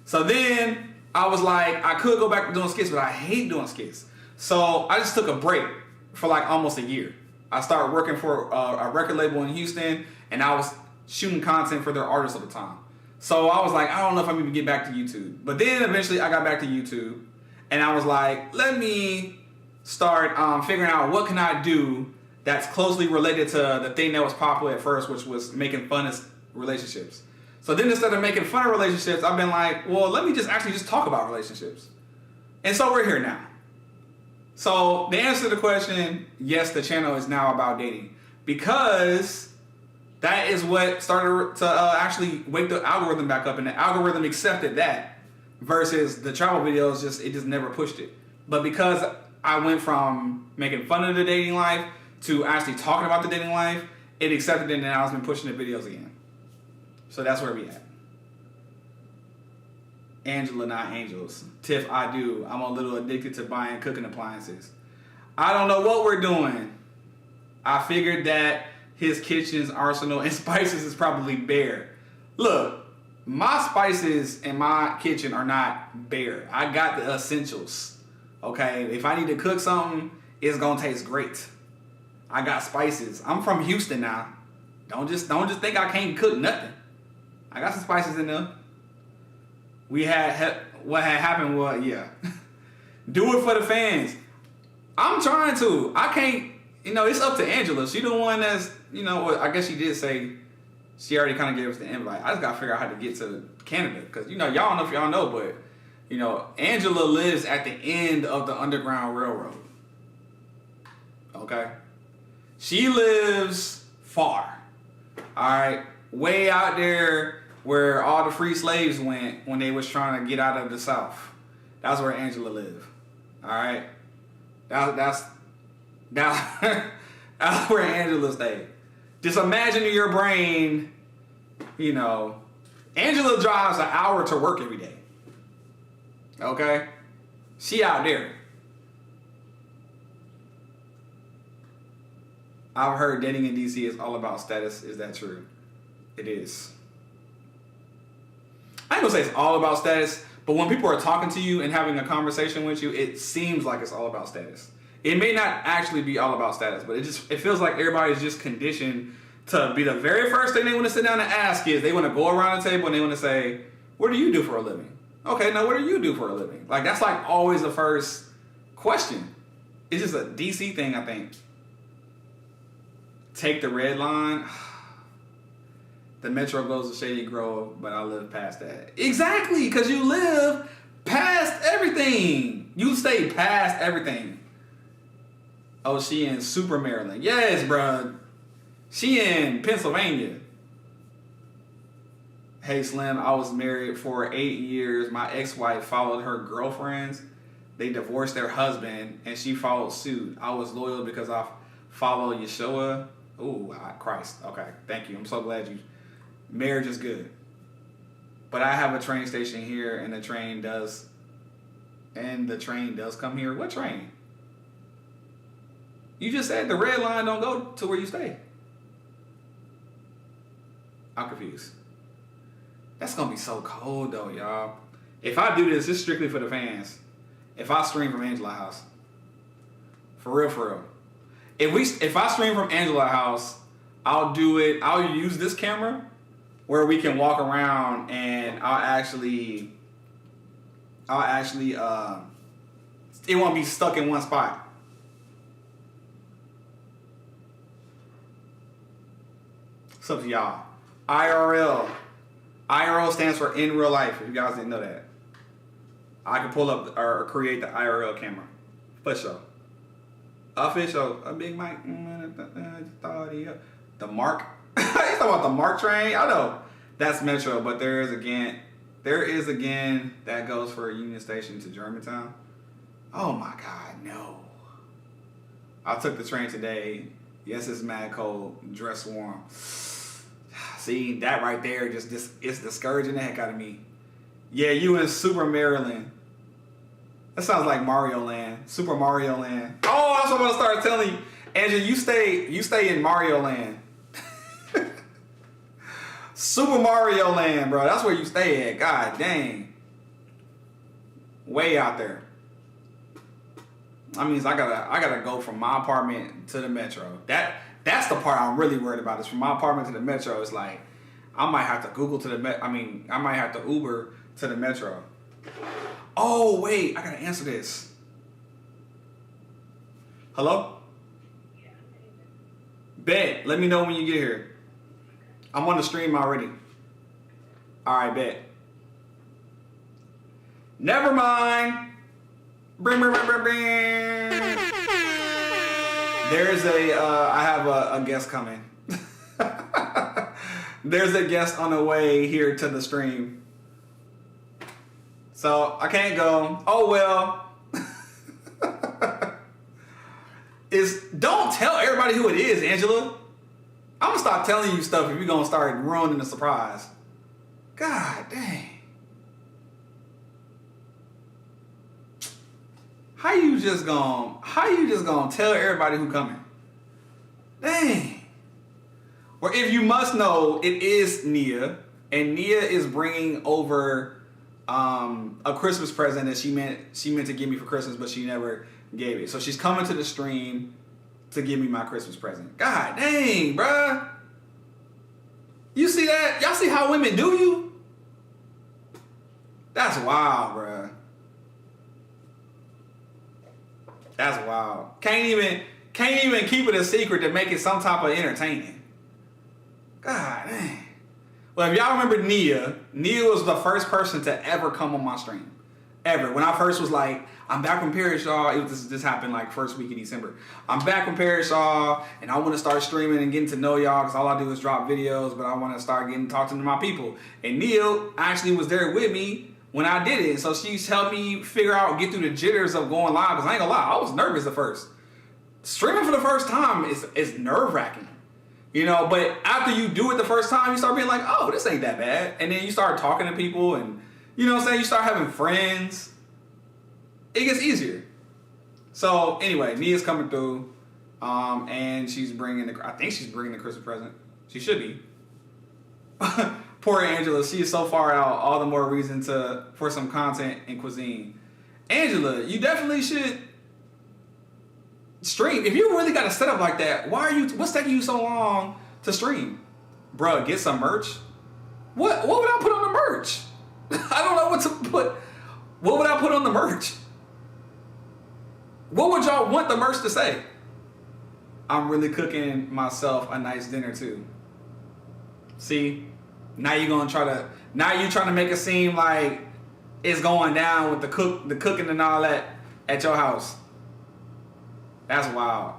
So then I was like, I could go back to doing skits, but I hate doing skits. So I just took a break for like almost a year. I started working for a record label in Houston, and I was shooting content for their artists at the time. So I was like, I don't know if I'm even get back to YouTube. But then eventually I got back to YouTube, and I was like, let me start figuring out what can I do that's closely related to the thing that was popular at first, which was making fun of relationships. So then instead of making fun of relationships, I've been like, well, let me just talk about relationships. And so we're here now. So the answer to the question, yes, the channel is now about dating. Because that is what started to actually wake the algorithm back up, and the algorithm accepted that versus the travel videos, it just never pushed it. But because I went from making fun of the dating life to actually talking about the dating life, it accepted it, and now it's been pushing the videos again. So that's where we at. Angela, not angels. Tiff, I do. I'm a little addicted to buying cooking appliances. I don't know what we're doing. I figured that his kitchen's arsenal and spices is probably bare. Look, my spices in my kitchen are not bare. I got the essentials. Okay? If I need to cook something, it's gonna taste great. I got spices. I'm from Houston now. Don't just think I can't cook nothing. I got some spices in there. What had happened was, yeah. Do it for the fans. I'm trying to. I can't, it's up to Angela. She the one that's, I guess she did say she already kind of gave us the invite. I just got to figure out how to get to Canada. Because, y'all don't know if y'all know, but, Angela lives at the end of the Underground Railroad. Okay? She lives far. All right? Way out there where all the free slaves went when they was trying to get out of the South. That's where Angela lived. All right? That's where Angela stayed. Just imagine in your brain, Angela drives an hour to work every day. Okay? She out there. I've heard dating in DC is all about status. Is that true? It is. I ain't gonna say it's all about status, but when people are talking to you and having a conversation with you, it seems like it's all about status. It may not actually be all about status, but it feels like everybody's just conditioned to be the very first thing they want to sit down and ask is they want to go around the table and they want to say, what do you do for a living? Okay, now what do you do for a living? Like, that's like always the first question. It's just a DC thing, I think. Take the red line. The metro goes to Shady Grove, but I live past that. Exactly, because you live past everything. You stay past everything. Oh, she in Super Maryland. Yes, bruh. She in Pennsylvania. Hey, Slim, I was married for 8 years. My ex-wife followed her girlfriends. They divorced their husband, and she followed suit. I was loyal because I followed Yeshua. Ooh, Christ. Okay, thank you. I'm so glad you... Marriage is good. But I have a train station here, and the train does come here. What train? You just said the red line don't go to where you stay. I'm confused. That's going to be so cold, though, y'all. If I do this, it's strictly for the fans. If I stream from Angela House. For real, for real. If I stream from Angela House, I'll use this camera where we can walk around and I'll actually, it won't be stuck in one spot. What's up to y'all? IRL. IRL stands for in real life, if you guys didn't know that. I can pull up or create the IRL camera. For sure. Official. A big mic. The Mark. You talking about the Mark train? I know. That's Metro, but there is again that goes for Union Station to Germantown. Oh my God, no. I took the train today. Yes, it's mad cold. Dress warm. See, that right there it's discouraging the heck out of me. Yeah, you in Super Maryland. That sounds like Mario Land. Super Mario Land. Oh, that's what I'm gonna start telling you. Angela, you stay in Mario Land. Super Mario Land, bro. That's where you stay at. God dang. Way out there. I mean, I gotta go from my apartment to the metro. That's the part I'm really worried about. Is from my apartment to the metro. It's like I might have to I might have to Uber to the metro. Oh wait, I gotta answer this. Hello? Bet. Let me know when you get here. I'm on the stream already. Alright, bet. Never mind. Bring. There's I have a guest coming. There's a guest on the way here to the stream. So I can't go. Oh well. Don't tell everybody who it is, Angela. I'm gonna stop telling you stuff if you're gonna start ruining the surprise. God dang. How you just gonna tell everybody who coming? Dang. Or if you must know, it is Nia, and Nia is bringing over a Christmas present that she meant to give me for Christmas, but she never gave it. So she's coming to the stream to give me my Christmas present. God dang, bruh. You see that? Y'all see how women do you? That's wild, bruh. That's wild. Can't even keep it a secret to make it some type of entertaining. God dang. Well, if y'all remember Nia was the first person to ever come on my stream. Ever. When I first was like, I'm back from Paris, y'all. This happened like first week in December. I'm back from Paris, y'all, and I want to start streaming and getting to know y'all because all I do is drop videos, but I want to start talking to my people. And Nia actually was there with me when I did it. So she's helped me get through the jitters of going live. Because I ain't gonna lie, I was nervous at first. Streaming for the first time is nerve-wracking. You know, but after you do it the first time, you start being like, oh, this ain't that bad. And then you start talking to people and, you know what I'm saying, you start having friends. It gets easier. So, anyway, Nia's coming through. And I think she's bringing the Christmas present. She should be. Poor Angela, she is so far out. All the more reason for some content and cuisine. Angela, you definitely should stream. If you really got a setup like that, what's taking you so long to stream? Bruh, get some merch. What would I put on the merch? I don't know what to put. What would I put on the merch? What would y'all want the merch to say? I'm really cooking myself a nice dinner too. See? Now you're trying to make it seem like it's going down with the cooking and all that at your house. That's wild.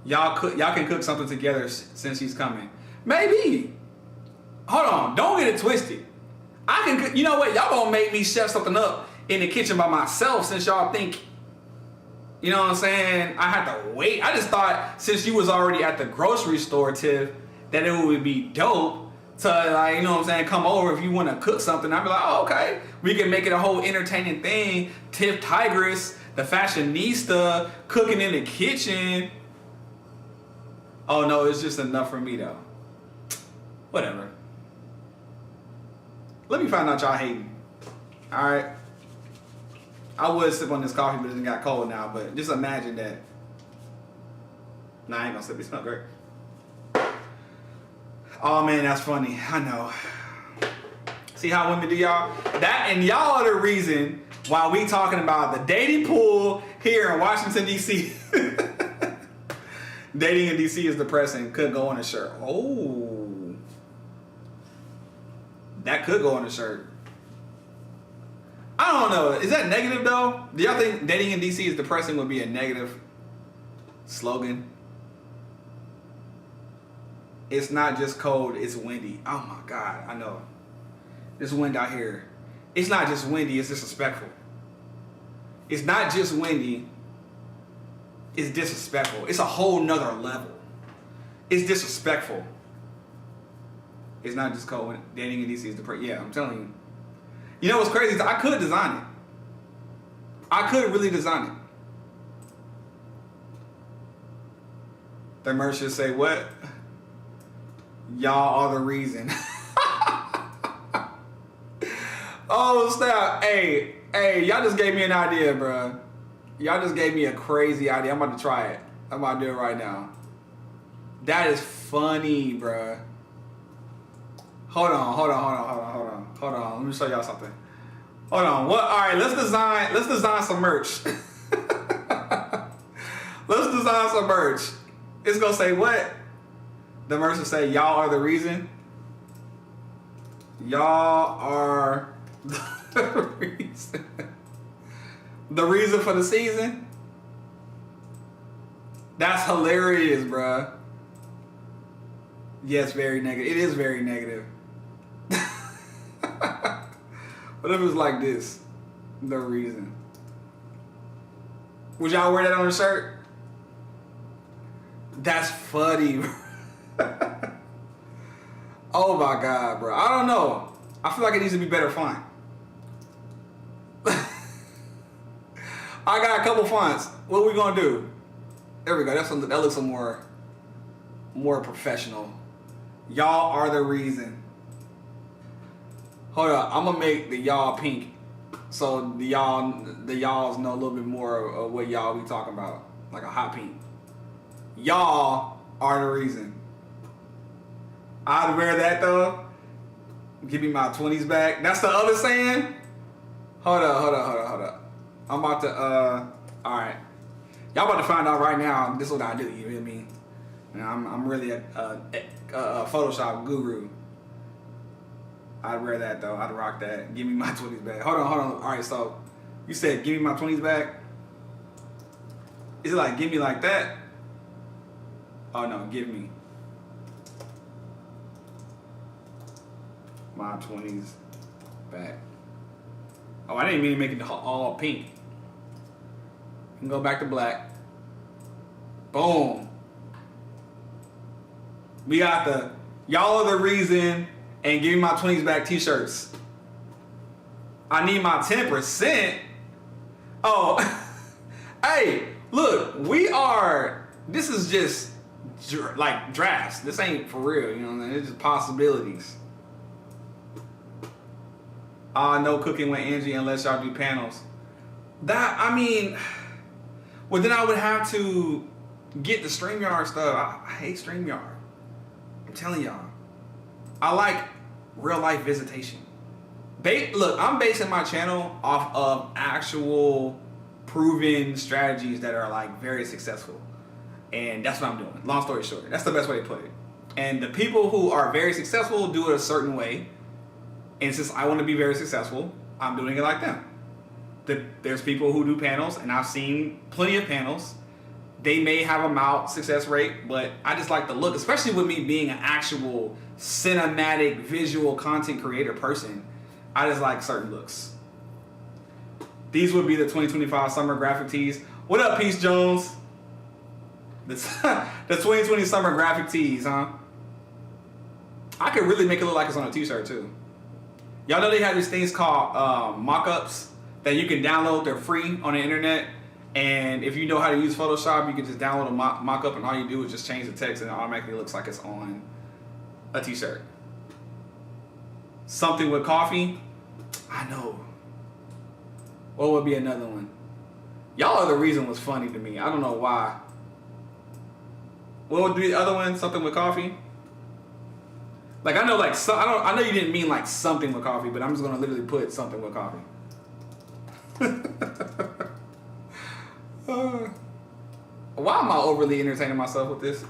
Y'all can cook something together since she's coming. Maybe. Hold on. Don't get it twisted. I can cook. You know what? Y'all gonna make me chef something up in the kitchen by myself since y'all think, you know what I'm saying, I had to wait. I just thought since you was already at the grocery store, Tiff, that it would be dope to, like, you know what I'm saying, come over if you want to cook something. I'd be like, oh, okay. We can make it a whole entertaining thing. Tiff Tigress, the fashionista, cooking in the kitchen. Oh, no, it's just enough for me, though. Whatever. Let me find out y'all hating. All right? I would sip on this coffee, but it got cold now. But just imagine that. Nah, I ain't gonna sip. It smells great. Oh, man, that's funny. I know. See how women do y'all? That and y'all are the reason why we talking about the dating pool here in Washington, D.C. Dating in D.C. is depressing. Could go on a shirt. Oh. That could go on a shirt. I don't know. Is that negative, though? Do y'all think dating in D.C. is depressing would be a negative slogan? It's not just cold, it's windy. Oh, my God. I know. This wind out here. It's not just windy, it's disrespectful. It's not just windy. It's disrespectful. It's a whole nother level. It's disrespectful. It's not just cold. Dating in D.C. is depressing. Yeah, I'm telling you. You know what's crazy? I could design it. I could really design it. The merch should say, what? Y'all are the reason. Oh, snap. Hey, y'all just gave me an idea, bro. Y'all just gave me a crazy idea. I'm about to try it. I'm about to do it right now. That is funny, bro. Hold on. Let me show y'all something. Hold on. What? All right, let's design some merch. Let's design some merch. It's gonna say what? The merch will say, y'all are the reason. Y'all are the reason. The reason for the season. That's hilarious, bruh. Yes, very negative. It is very negative. What if it was like this? The reason. Would y'all wear that on a shirt? That's funny. Oh my God, bro. I don't know. I feel like it needs to be better font. I got a couple fonts. What are we gonna do? There we go. That looks a more professional. Y'all are the reason. Hold up. I'm gonna make the y'all pink. So the y'alls know a little bit more of what y'all be talking about, like a hot pink. Y'all are the reason. I'd wear that though. Give me my 20s back. That's the other saying. Hold up. I'm about to all right. Y'all about to find out right now. This is what I do. You feel me? And I'm really a Photoshop guru. I'd wear that though. I'd rock that. Give me my 20s back. Hold on. All right, so you said give me my 20s back. Is it like give me like that? Oh no, give me my 20s back. Oh, I didn't mean to make it all pink. You can go back to black. Boom. We got the y'all are the reason and give me my 20s back t-shirts. I need my 10%. Oh, hey, look, this is just like drafts. This ain't for real, you know what I'm saying? It's just possibilities. No cooking with Angie unless y'all do panels. Well then I would have to get the StreamYard stuff. I hate StreamYard. I'm telling y'all. I like real life visitation. Look, I'm basing my channel off of actual proven strategies that are like very successful. And that's what I'm doing. Long story short. That's the best way to put it. And the people who are very successful do it a certain way. And since I want to be very successful, I'm doing it like them. There's people who do panels, and I've seen plenty of panels. They may have a mild success rate, but I just like the look, especially with me being an actual cinematic visual content creator person. I just like certain looks. These would be the 2025 summer graphic tees. What up, Peace Jones? The 2020 summer graphic tees, huh? I could really make it look like it's on a t-shirt too. Y'all know they have these things called mock-ups that you can download. They're free on the internet. And if you know how to use Photoshop, you can just download a mock-up and all you do is just change the text and it automatically looks like it's on a t-shirt. Something with coffee? I know. What would be another one? Y'all are the reason was funny to me. I don't know why. What would be the other one? Something with coffee? Like I know I know you didn't mean like something with coffee, but I'm just gonna literally put something with coffee. Why am I overly entertaining myself with this?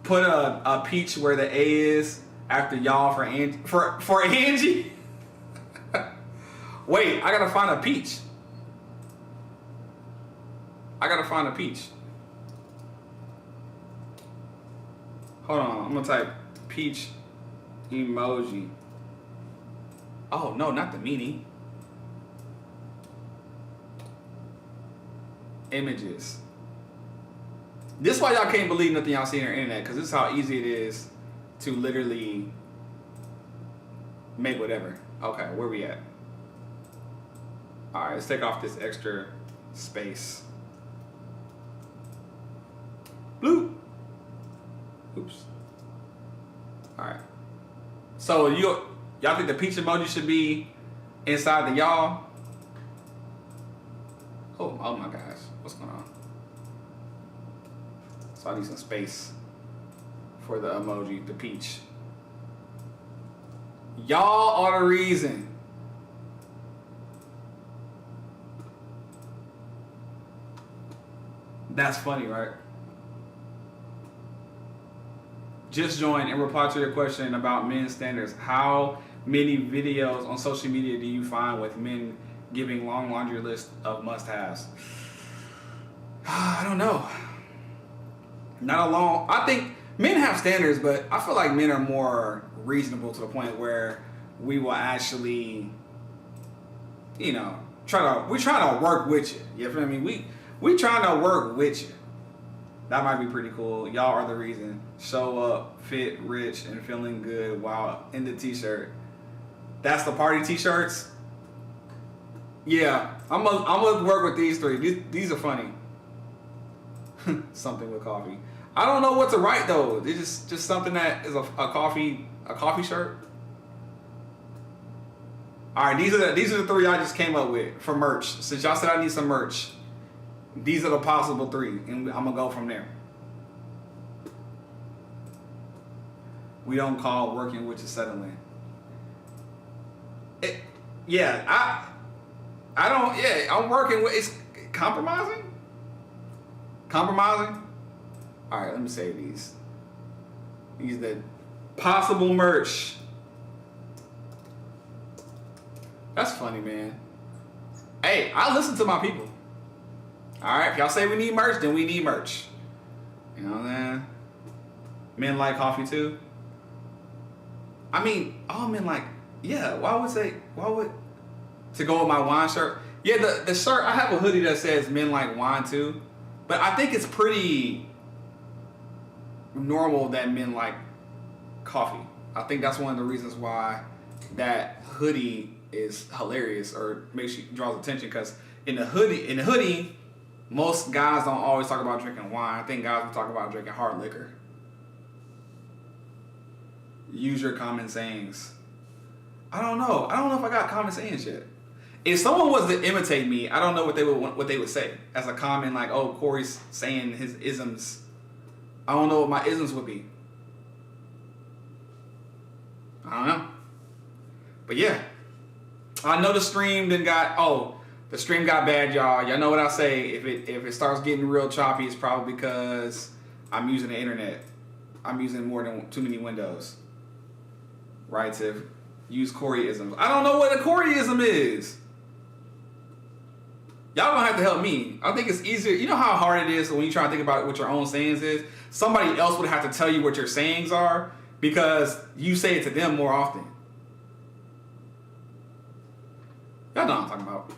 Put a peach where the A is after y'all for Angie. Wait, I gotta find a peach. Hold on, I'm gonna type peach emoji. Oh no, not the meanie. Images. This is why y'all can't believe nothing y'all see on the internet, because this is how easy it is to literally make whatever. Okay, where we at? Alright, let's take off this extra space. Bloop. Oops. Alright. So y'all think the peach emoji should be inside the y'all? Oh my gosh. What's going on? So I need some space for the emoji, the peach. Y'all are the reason. That's funny, right? Just joined and reply to your question about men's standards. How many videos on social media do you find with men giving long laundry list of must-haves? I don't know. Not a long. I think men have standards, but I feel like men are more reasonable to the point where we will actually, you know, we're trying to work with you. You feel me? We trying to work with you. That might be pretty cool. Y'all are the reason. Show up, fit, rich, and feeling good while in the t-shirt. That's the party t-shirts. Yeah, I'm gonna work with these three. These are funny. Something with coffee. I don't know what to write though. It's just something that is a coffee shirt. All right, these are the three I just came up with for merch. Since y'all said I need some merch, these are the possible three, and I'm gonna go from there. We don't call working, which is settling. Yeah, I don't. Yeah, I'm working with. It's compromising. Compromising. All right, let me say these. These the possible merch. That's funny, man. Hey, I listen to my people. All right, if y'all say we need merch, then we need merch. You know what I'm saying? Men like coffee too. I mean, all men like. Yeah, why would to go with my wine shirt? Yeah, the shirt, I have a hoodie that says men like wine too. But I think it's pretty normal that men like coffee. I think that's one of the reasons why that hoodie is hilarious or draws attention, because in the hoodie, most guys don't always talk about drinking wine. I think guys will talk about drinking hard liquor. Use your common sayings. I don't know if I got common sayings yet. If someone was to imitate me, I don't know what they would say as a comment, like, oh, Corey's saying his isms. I don't know what my isms would be. I don't know. But yeah. I know the stream the stream got bad, y'all. Y'all know what I say. If it starts getting real choppy, it's probably because I'm using the internet. I'm using more than too many windows. Right, Tiff? Use Coreyisms. I don't know what a Coreyism is. Y'all gonna have to help me. I think it's easier. You know how hard it is when you try to think about what your own sayings is? Somebody else would have to tell you what your sayings are because you say it to them more often. Y'all know what I'm talking about.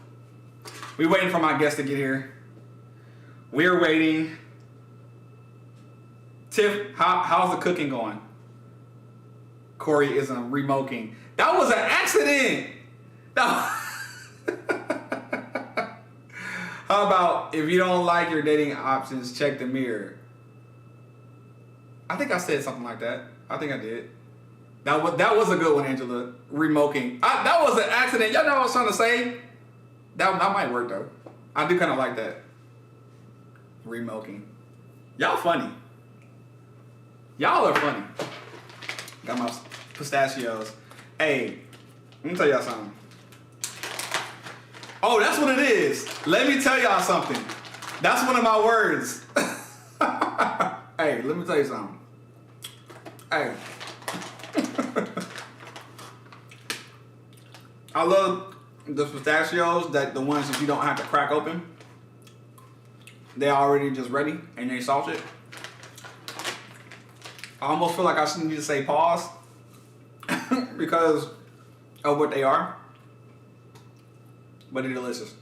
We waiting for my guest to get here. We're waiting. Tiff, how's the cooking going? Coreyism, remoking. That was an accident. How about if you don't like your dating options, check the mirror? I think I said something like that. I think I did. That was a good one, Angela. Remoking. That was an accident. Y'all know what I was trying to say? That might work though. I do kind of like that. Remoking. Y'all funny. Y'all are funny. Got my pistachios. Hey, let me tell y'all something. Oh, that's what it is. Let me tell y'all something. That's one of my words. Hey, let me tell you something. Hey. I love the pistachios, the ones that you don't have to crack open. They're already just ready and they salted. I almost feel like I should need to say pause because of what they are. But they're delicious.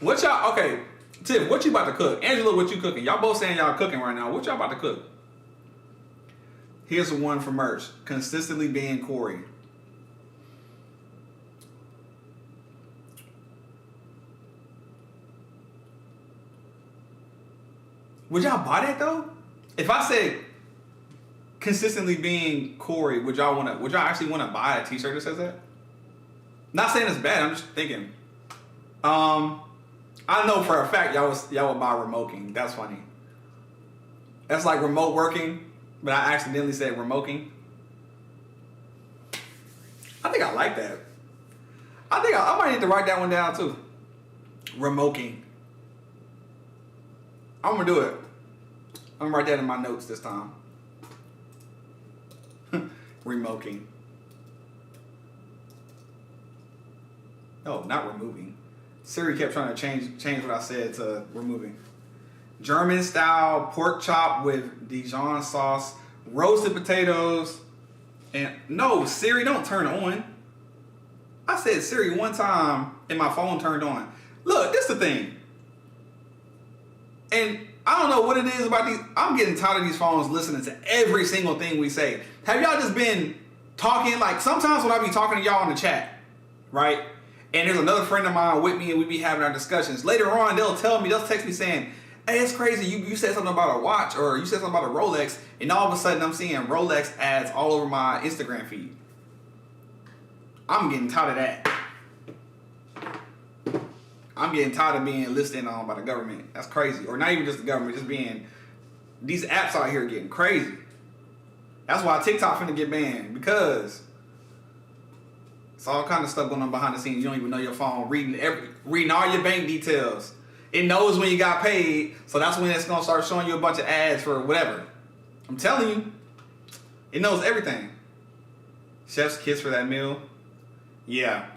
What y'all, okay, Tiff, what you about to cook? Angela, what you cooking? Y'all both saying y'all cooking right now. What y'all about to cook? Here's one for merch. Consistently being Corey. Would y'all buy that though? If I said consistently being Corey, would y'all actually want to buy a t-shirt that says that? Not saying it's bad, I'm just thinking. I know for a fact y'all would buy remoking. That's funny. That's like remote working, but I accidentally said remoking. I think I like that. I think I might need to write that one down too. Remoking. I'm gonna do it. I'm gonna write that in my notes this time. Remoking. No, not removing. Siri kept trying to change what I said to removing. German style pork chop with Dijon sauce, roasted potatoes, and no, Siri, don't turn on. I said Siri one time and my phone turned on. Look, this is the thing. And I don't know what it is about these. I'm getting tired of these phones listening to every single thing we say. Have y'all just been talking? Like sometimes when I be talking to y'all in the chat, right? And there's another friend of mine with me and we be having our discussions. Later on, they'll text me saying, hey, it's crazy. You said something about a watch or you said something about a Rolex. And all of a sudden I'm seeing Rolex ads all over my Instagram feed. I'm getting tired of that. I'm getting tired of being listed on by the government. That's crazy. Or not even just the government, just being, these apps out here getting crazy. That's why TikTok finna get banned, because it's all kind of stuff going on behind the scenes. You don't even know your phone, reading all your bank details. It knows when you got paid, so that's when it's gonna start showing you a bunch of ads for whatever. I'm telling you, it knows everything. Chef's kiss for that meal. Yeah.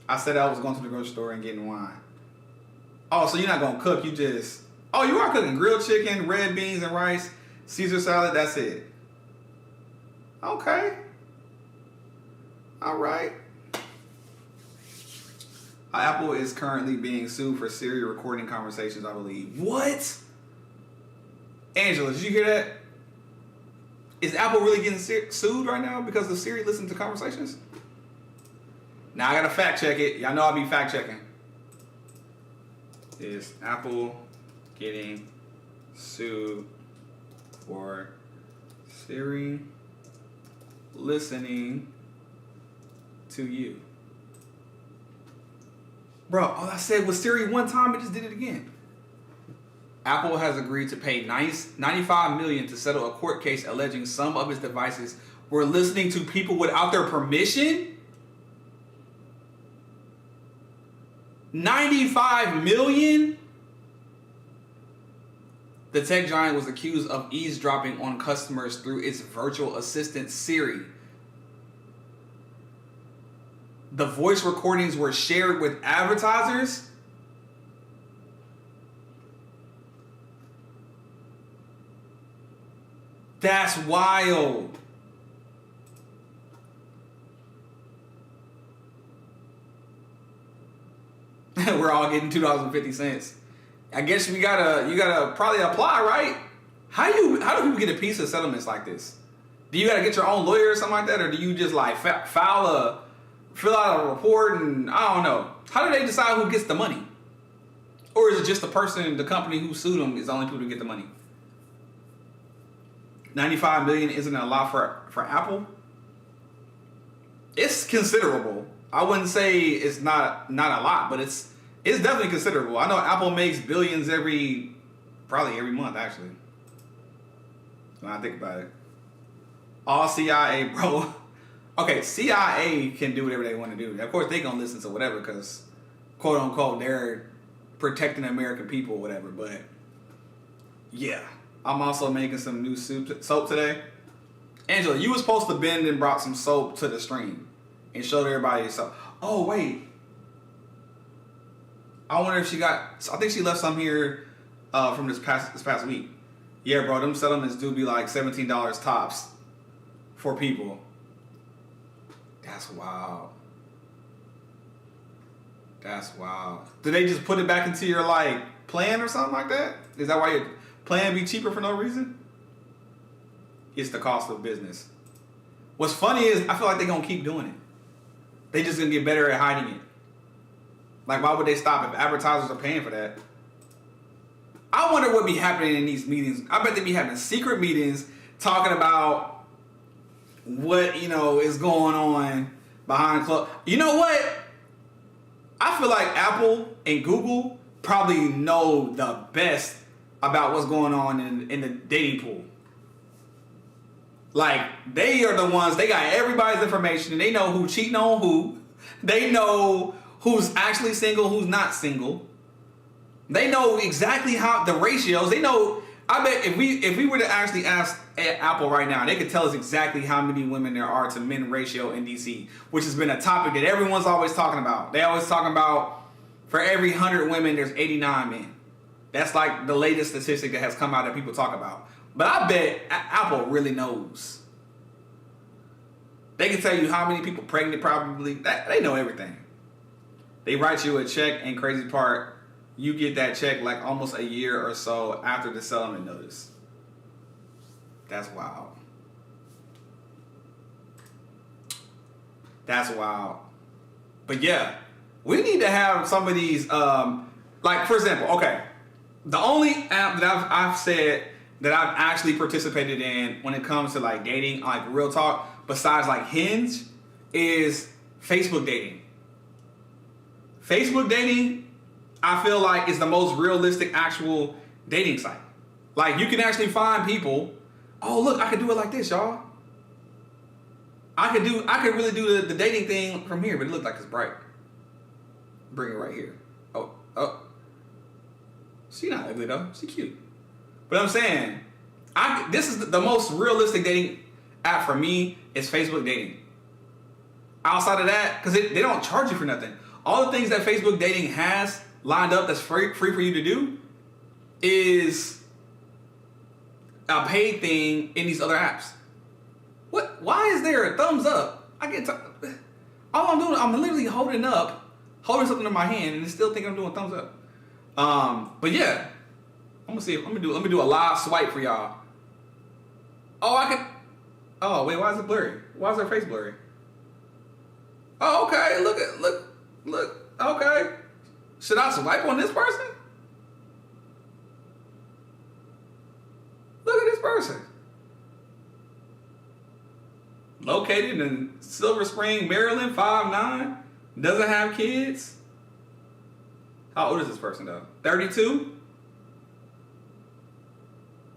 I said I was going to the grocery store and getting wine. Oh, so you're not gonna cook, you just... Oh, you are cooking grilled chicken, red beans and rice, Caesar salad, that's it. Okay. All right. Apple is currently being sued for Siri recording conversations, I believe. What? Angela, did you hear that? Is Apple really getting sued right now because of Siri listening to conversations? Now I gotta fact check it. Y'all know I'll be fact checking. Is Apple getting sued for Siri listening to you? Bro, all I said was Siri one time, it just did it again. Apple has agreed to pay $95 million to settle a court case alleging some of its devices were listening to people without their permission? $95 million? The tech giant was accused of eavesdropping on customers through its virtual assistant Siri. The voice recordings were shared with advertisers. That's wild. We're all getting $2.50. I guess you gotta probably apply, right? How do people get a piece of settlements like this? Do you gotta get your own lawyer or something like that, or do you just like fill out a report and I don't know? How do they decide who gets the money? Or is it just the company who sued them is the only people who get the money? $95 million isn't a lot for Apple. It's considerable. I wouldn't say it's not a lot, but it's definitely considerable. I know Apple makes billions probably every month, actually. When I think about it. All CIA, bro. Okay, CIA can do whatever they want to do. Of course, they gonna listen to whatever because, quote unquote, they're protecting the American people or whatever. But yeah, I'm also making some new soap today. Angela, you were supposed to bend and brought some soap to the stream and showed everybody soap. Oh wait, I wonder if I think she left some here from this past week. Yeah, bro, them settlements do be like $17 tops for people. That's wild. That's wild. Do they just put it back into your like plan or something like that? Is that why your plan be cheaper for no reason? It's the cost of business. What's funny is I feel like they're gonna keep doing it. They just gonna get better at hiding it. Like, why would they stop if advertisers are paying for that? I wonder what be happening in these meetings. I bet they be having secret meetings talking about what, is going on behind closed. You know what? I feel like Apple and Google probably know the best about what's going on in the dating pool. Like, they are the ones, they got everybody's information, and they know who cheating on who. They know who's actually single, who's not single. They know exactly how the ratios. They know. I bet if we were to actually ask Apple right now, they could tell us exactly how many women there are to men ratio in DC, which has been a topic that everyone's always talking about. They always talking about for every 100 women, there's 89 men. That's like the latest statistic that has come out that people talk about. But I bet Apple really knows. They can tell you how many people pregnant probably. They know everything. They write you a check, and crazy part, you get that check like almost a year or so after the settlement notice. That's wild. That's wild. But yeah, we need to have some of these, like for example, okay, the only app that I've said that I've actually participated in when it comes to like dating, like real talk, besides like Hinge, is Facebook dating. Facebook dating, I feel like, is the most realistic actual dating site. Like, you can actually find people. Oh, look, I could do it like this, y'all. I could really do the dating thing from here, but it looks like it's bright. Bring it right here. Oh. She not ugly though. She cute. But I'm saying, this is the most realistic dating app for me is Facebook dating. Outside of that, because they don't charge you for nothing. All the things that Facebook dating has lined up that's free for you to do is a paid thing in these other apps. What? Why is there a thumbs up? All I'm doing, I'm literally holding something in my hand, and still think I'm doing thumbs up. But yeah, I'm gonna see. Let me do a live swipe for y'all. Oh, I can. Oh wait, why is it blurry? Why is her face blurry? Oh, okay. Look. Okay. Should I swipe on this person? Look at this person. Located in Silver Spring, Maryland, 5'9", doesn't have kids. How old is this person though? 32?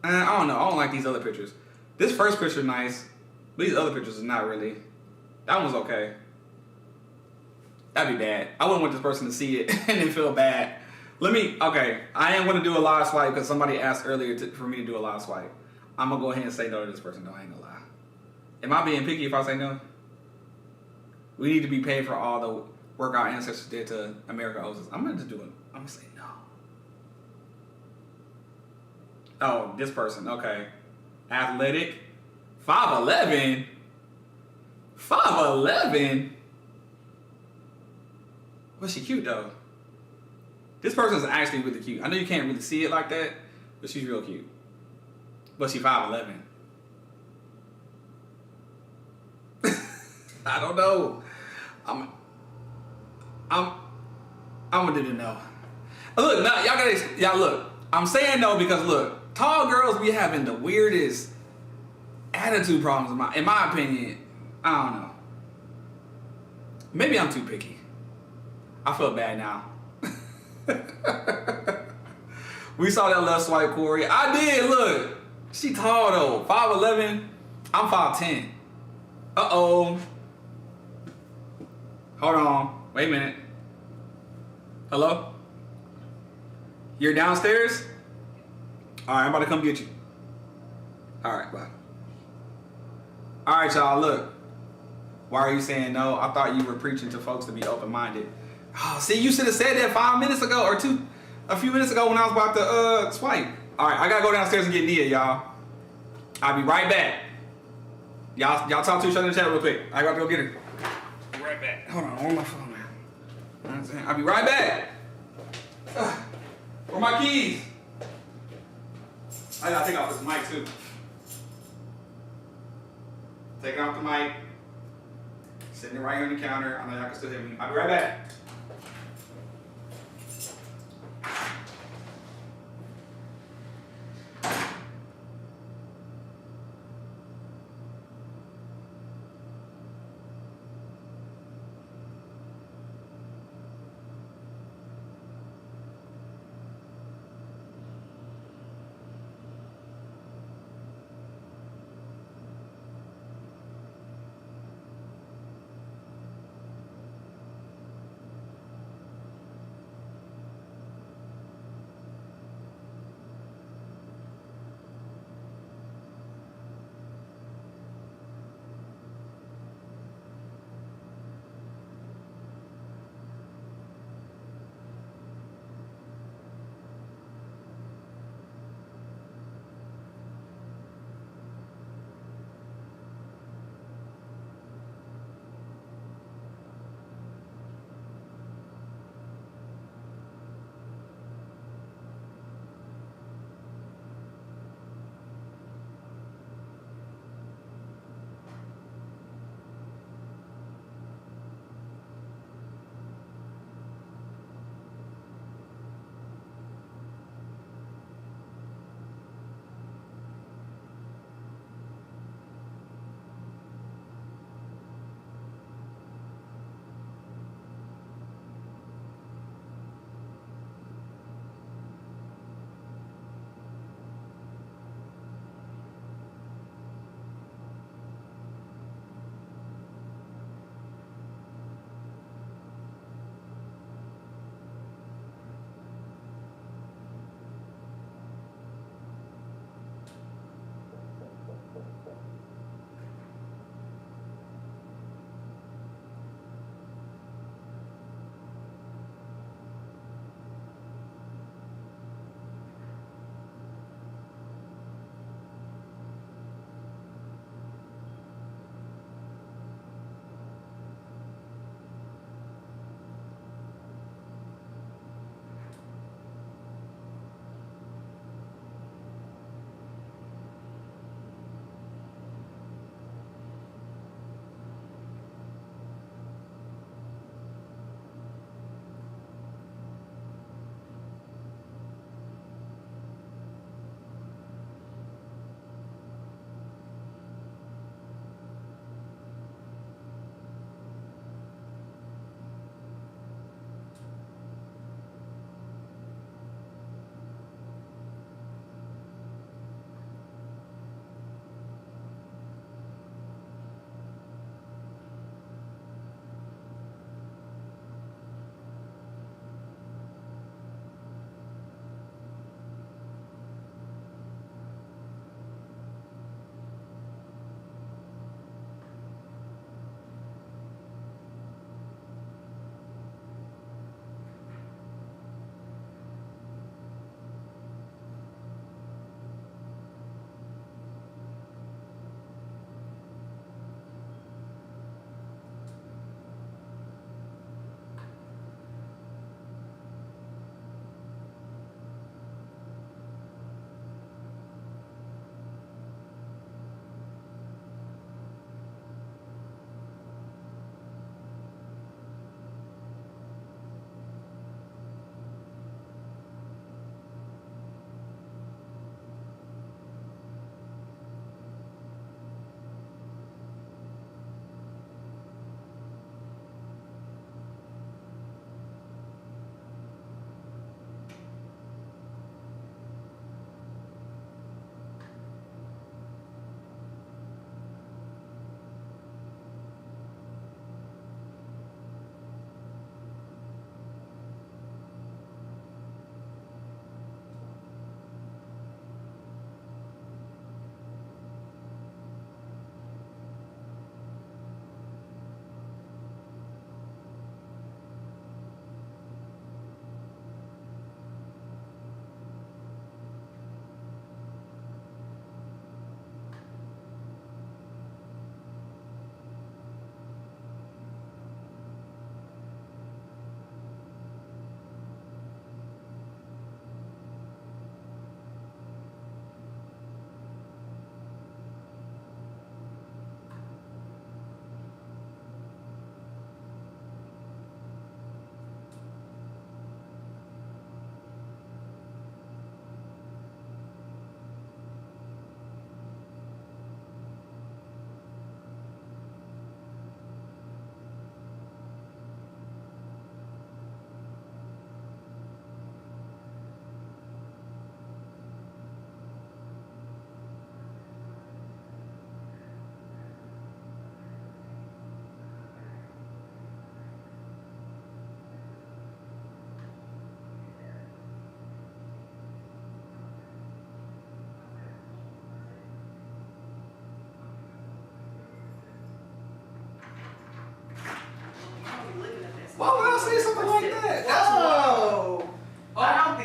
I don't know. I don't like these other pictures. This first picture is nice. But these other pictures is not really. That one's okay. That'd be bad. I wouldn't want this person to see it and then feel bad. Okay. I am going to do a live swipe because somebody asked earlier for me to do a live swipe. I'm going to go ahead and say no to this person. No, I ain't going to lie. Am I being picky if I say no? We need to be paid for all the work our ancestors did to America owes us. I'm going to just do it. I'm going to say no. Oh, this person. Okay. Athletic. 5'11". 5'11". But she cute though. This person's actually really cute. I know you can't really see it like that, but she's real cute. But she's 5'11". I don't know. I'm gonna do the no. Look, y'all look. I'm saying no because look, tall girls be having the weirdest attitude problems in my opinion. I don't know. Maybe I'm too picky. I feel bad now. We saw that left swipe, Corey. I did, look. She tall though. 5'11". I'm 5'10". Uh-oh. Hold on. Wait a minute. Hello? You're downstairs? Alright, I'm about to come get you. Alright, bye. Alright, y'all, look. Why are you saying no? I thought you were preaching to folks to be open-minded. Oh, see, you should have said that 5 minutes ago or a few minutes ago when I was about to swipe. Alright, I gotta go downstairs and get Nia, y'all. I'll be right back. Y'all talk to each other in the chat real quick. I gotta go get her. Be right back. Hold on, where's my phone now? I'll be right back. Where my keys? I gotta take off this mic too. Taking off the mic. Sitting it right here on the counter. I know y'all can still hear me. I'll be right back.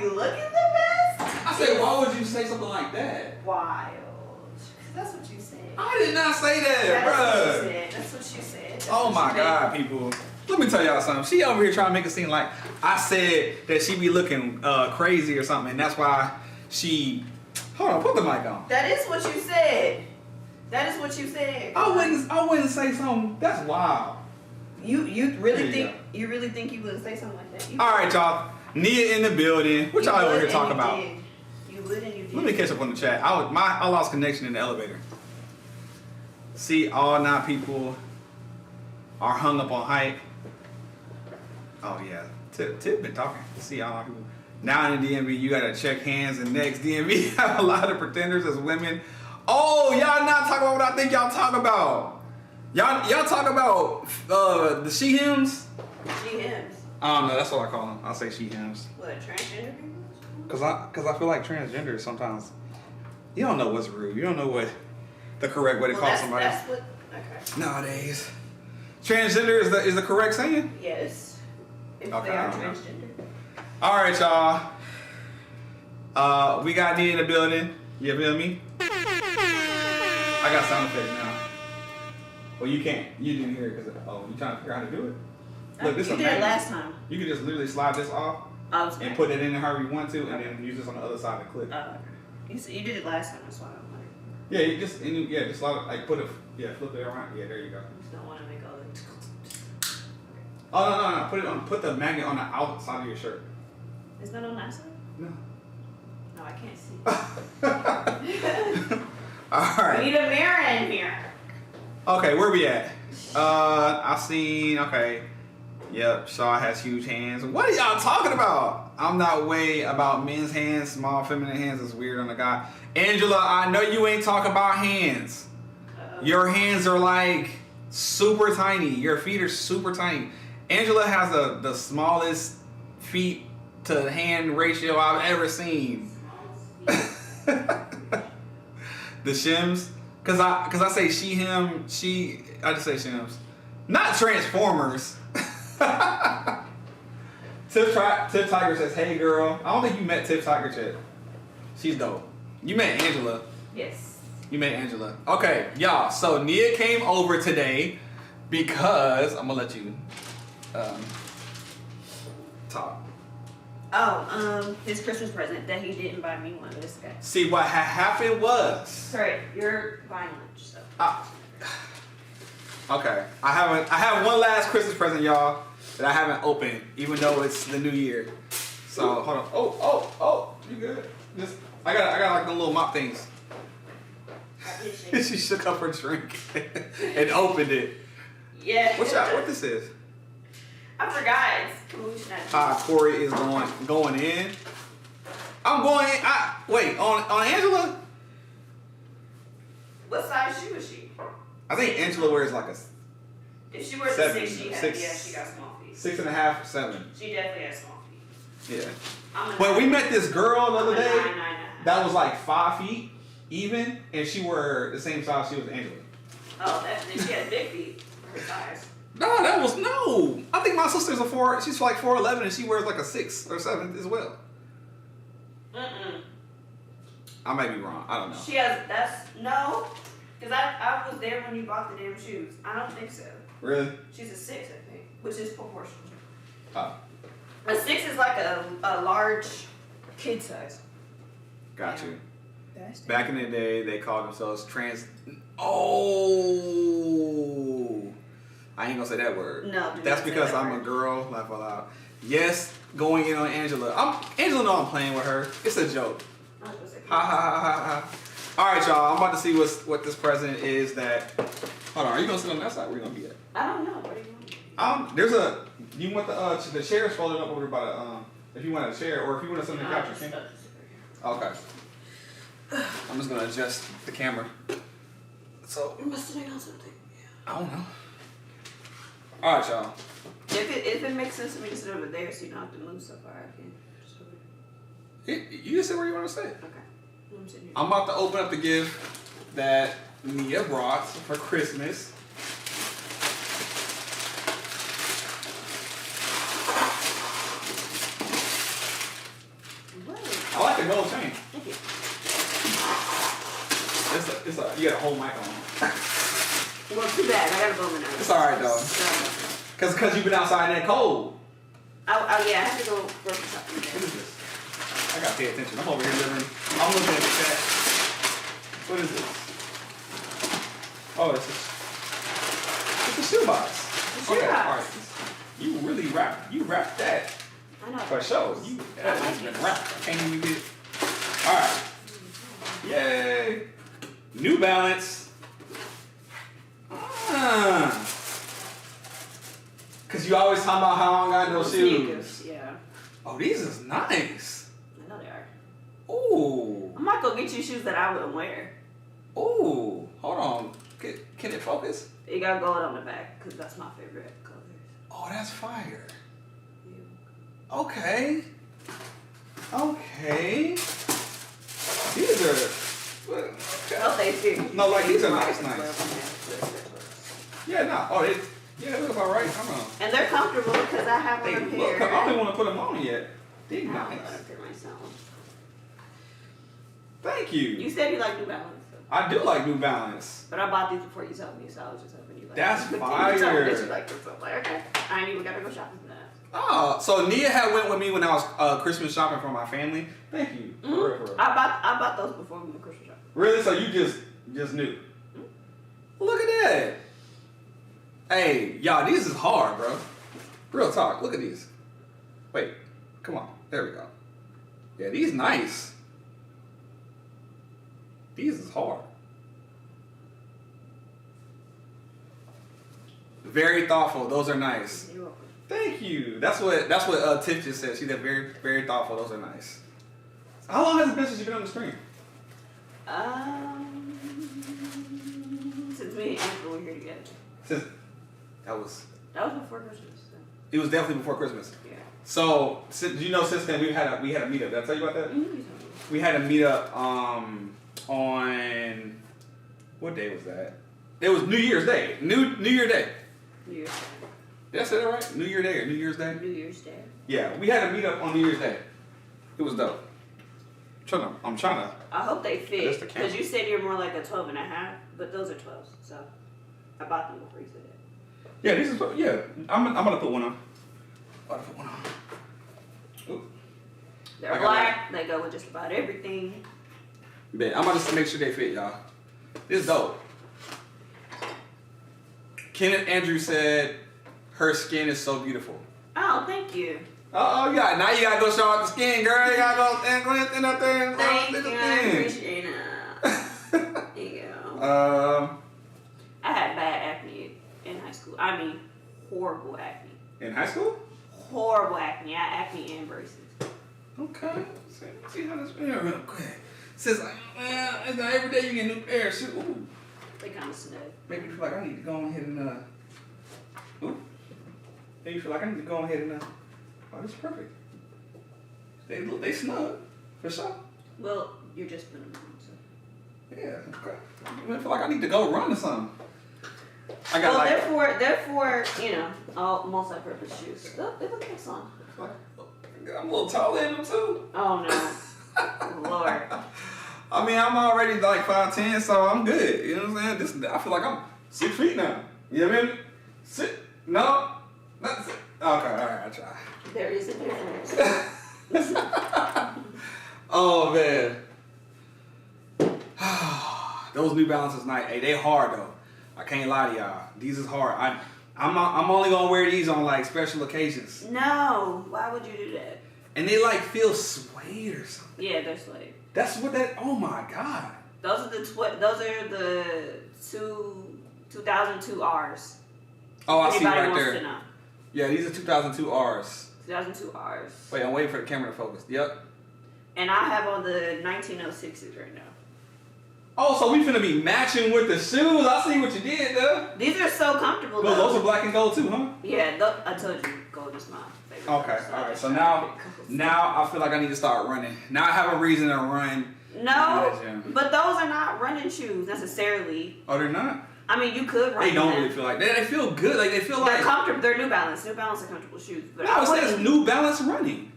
be looking the best? I said, why would you say something like that? Wild. That's what you said. I did not say that, That's what bruh. you said. That's what you said. That's Oh what my you God, people. Let me tell y'all something. She over here trying to make it seem like I said that she be looking crazy or something, and that's why she... Hold on, put the mic on. That is what you said. That is what you said. I wouldn't say something. That's wild. You really There you think you really think you wouldn't say something like that? You All right, y'all. Nia in the building. What y'all over here talking about? You would and you did. Let me catch up on the chat. I lost connection in the elevator. See, all 9 people are hung up on hype. Oh yeah, Tip been talking. See, all 9 people. Now in the DMV, you gotta check hands and necks. DMV have a lot of pretenders as women. Oh, y'all not talking about what I think y'all talk about. Y'all talk about the she hims. She hims. I don't know. That's what I call them. I'll say she hims. What, transgender people? Cause I feel like transgender sometimes you don't know what's rude. You don't know what the correct way to call somebody. That's what. Okay. Nowadays, transgender is the correct saying. Yes. If Okay, they I are don't know. transgender. All right, y'all. We got Nia in the building. You feel me? I got sound effects now. Well, you can't. You didn't hear it because you trying to figure out how to do it. Look, this You is did it last time. You can just literally slide this off I was and put it in however you want to, and then use this on the other side and click. You did it last time. That's why I'm like. Yeah, you just slide it, like put it, flip it around. Yeah, there you go. You just don't want to make all the. Oh no! Put the magnet on the outside of your shirt. Is that on that side? No. No, I can't see. All right. We need a mirror in here. Okay, where we at? I seen. Okay. Yep. Shaw has huge hands. What are y'all talking about? I'm not way about men's hands. Small feminine hands is weird on a guy. Angela, I know you ain't talking about hands. Your hands are like super tiny. Your feet are super tiny. Angela has the smallest feet to hand ratio I've ever seen. The shims, cause I say she, him, she. I just say shims, not Transformers. Tip Tiger says, "Hey girl, I don't think you met Tip Tiger yet. She's dope. You met Angela. Yes. You met Angela. Okay, y'all. So Nia came over today because I'm gonna let you talk. Oh, his Christmas present that he didn't buy me one. This guy. See, what happened was. Sorry, you're buying lunch, so. Okay, I have one last Christmas present, y'all, that I haven't opened, even though it's the new year. So hold on. Oh, you good? Just I got like the little mop things. She shook up her drink and opened it. Yeah. What this is? I forgot. It's kombucha. Corey is going in. I'm going in. Wait, on Angela? What size shoe is she? I think Angela wears like a If she wears a 7, 6, she has, 6. yeah, she got small feet. 6.5, 7. She definitely has small feet. Yeah. But we met this girl the other day 9. that was like 5 feet even, and she wore the same size she was Angela. Oh, then she has big feet for her size. No. I think my sister's a 4. She's like 4'11", and she wears like a 6 or 7 as well. I might be wrong. I don't know. She has, no. Because I was there when you bought the damn shoes. I don't think so. Really? She's a 6, I think, which is proportional. Oh. A 6 is like a large kid size. Got you. That's Back in the day, they called themselves trans. Oh, I ain't gonna say that word. No, do that's not say because that I'm word. a girl. Laugh out loud. Yes, going in on Angela. Angela know I'm playing with her. It's a joke. I was gonna say Ha ha ha ha ha. All right, y'all. I'm about to see what this present is. That. Hold on. Are you gonna sit on that side? Where you gonna be at? I don't know. What do you want? There's a. You want the chair's folded up over by the if you want a chair or if you want to sit on the couch, you can. Okay. I'm just gonna adjust the camera. So. You must have on something. I don't know. All right, y'all. If it makes sense for me to sit over there so you don't have to move so far, I can just over there. You just sit where you want to sit. Okay. I'm sitting here. I'm about to open up the gift that Nia brought for Christmas. What? I like the gold chain. Thank you. You got a whole mic on. Well, too bad. I gotta go in now. It's alright though. Cause you've been outside in that cold. Oh yeah, I have to go grocery shopping. What is this? I gotta pay attention. I'm over here delivering. I'm looking at the chat. What is this? Oh, it's a shoebox. Shoebox. Alright. You really wrapped that. I know. For sure. That's been wrapped. I can't even get it. Alright. Yay. New Balance. Cause you always talk about how I don't got no shoes. Sneakers, yeah. Oh, these is nice. I know they are. Ooh. I might go get you shoes that I wouldn't wear. Ooh. Hold on. Can it focus? You got gold on the back, because that's my favorite colors. Oh, that's fire. Yeah. Okay. Okay. These are. Okay. Oh, they do. No, like these are nice. Yeah, no. Oh, they look about right. Come on. And they're comfortable because I have They one look. pair. I don't even want to put them on yet. They're I nice. don't know if they're myself. Thank you. You said you like New Balance. So. I do like New Balance. But I bought these before you told me, so I was just hoping you like That's them. fire. You told me that you like them, so I'm like, okay. I ain't even gotta go shopping for that. Oh, so Nia had went with me when I was Christmas shopping for my family. Thank you. Mm-hmm. For real. I bought those before we went Christmas shopping. Really? So you just knew? Mm-hmm. Look at that. Hey, y'all, these is hard, bro. Real talk. Look at these. Wait, come on. There we go. Yeah, these nice. These is hard. Very thoughtful. Those are nice. You're welcome. Thank you. That's what Tiff just said. She said very, very thoughtful. Those are nice. How long has it been since you've been on the screen? Since me and Andrew were here together. Since that was before Christmas. So. it was definitely before Christmas. Yeah. So since then we had a meetup. Did I tell you about that? Mm-hmm. We had a meetup on what day was that? It was New Year's Day. New Year Day. New Year's Day. Did I say that right? New Year Day or New Year's Day? New Year's Day. Yeah, we had a meetup on New Year's Day. It was dope. I'm trying to. I hope they That's fit. the camera. Because you said you're more like a 12 and a half, but those are 12s. So I bought them before you said that. Yeah, these is I'm gonna put one on. I'm gonna put one on. Ooh. They're I got black. They go with just about everything. Bet. I'm about to make sure they fit, y'all. This is dope. Kenneth Andrew said her skin is so beautiful. Oh, thank you. Oh, yeah. Now you gotta go show off the skin, girl. You gotta go and go in up there and Thank do you. the I thing. appreciate it. There you go. I had bad acne in high school. I mean, horrible acne. In high school? Horrible acne. I had acne and braces. Okay. See how this feel real quick. Says, well, it's not every day you get a new pair of shoes. Ooh. They kind of snug. Make me feel like I need to go on ahead and ooh. Make me feel like I need to go on ahead and oh, this is perfect. They snug for sure. Well, you're just putting them on, so. Yeah, okay. I feel like I need to go run or something. I got Well, like they're for, you know, all multi-purpose shoes. They look excellent. I'm a little taller than them too. Oh, no. Lord. I mean, I'm already like 5'10", so I'm good. You know what I'm saying? I feel like I'm 6 feet now. You know what I mean? No, not 6. Okay, all right, I try. There is a difference. Oh man, those New Balances nice. Hey, they hard though. I can't lie to y'all. These is hard. I'm only gonna wear these on like special occasions. No, why would you do that? And they like feel suede or something. Yeah, they're slave. That's what that. Oh my god. Those are the 2002 R's. Oh, I see Anybody right wants there. to know. Yeah, these are 2002 Rs. 2002 R's. Wait, I'm waiting for the camera to focus. Yep. And I have on the 1906s right now. Oh, so we finna be matching with the shoes. I see what you did, though. These are so comfortable Well, though. those are black and gold too, huh? Yeah, I told you gold is my favorite. Okay, color, all right. So I now pick colors. I feel like I need to start running. Now I have a reason to run. No, Yeah. but those are not running shoes necessarily. Oh, they're not? I mean, you could run They don't them. really feel like they feel good. Like they feel They're like comfortable. They're New Balance. New Balance are comfortable shoes. But no, I it says wouldn't. New Balance running.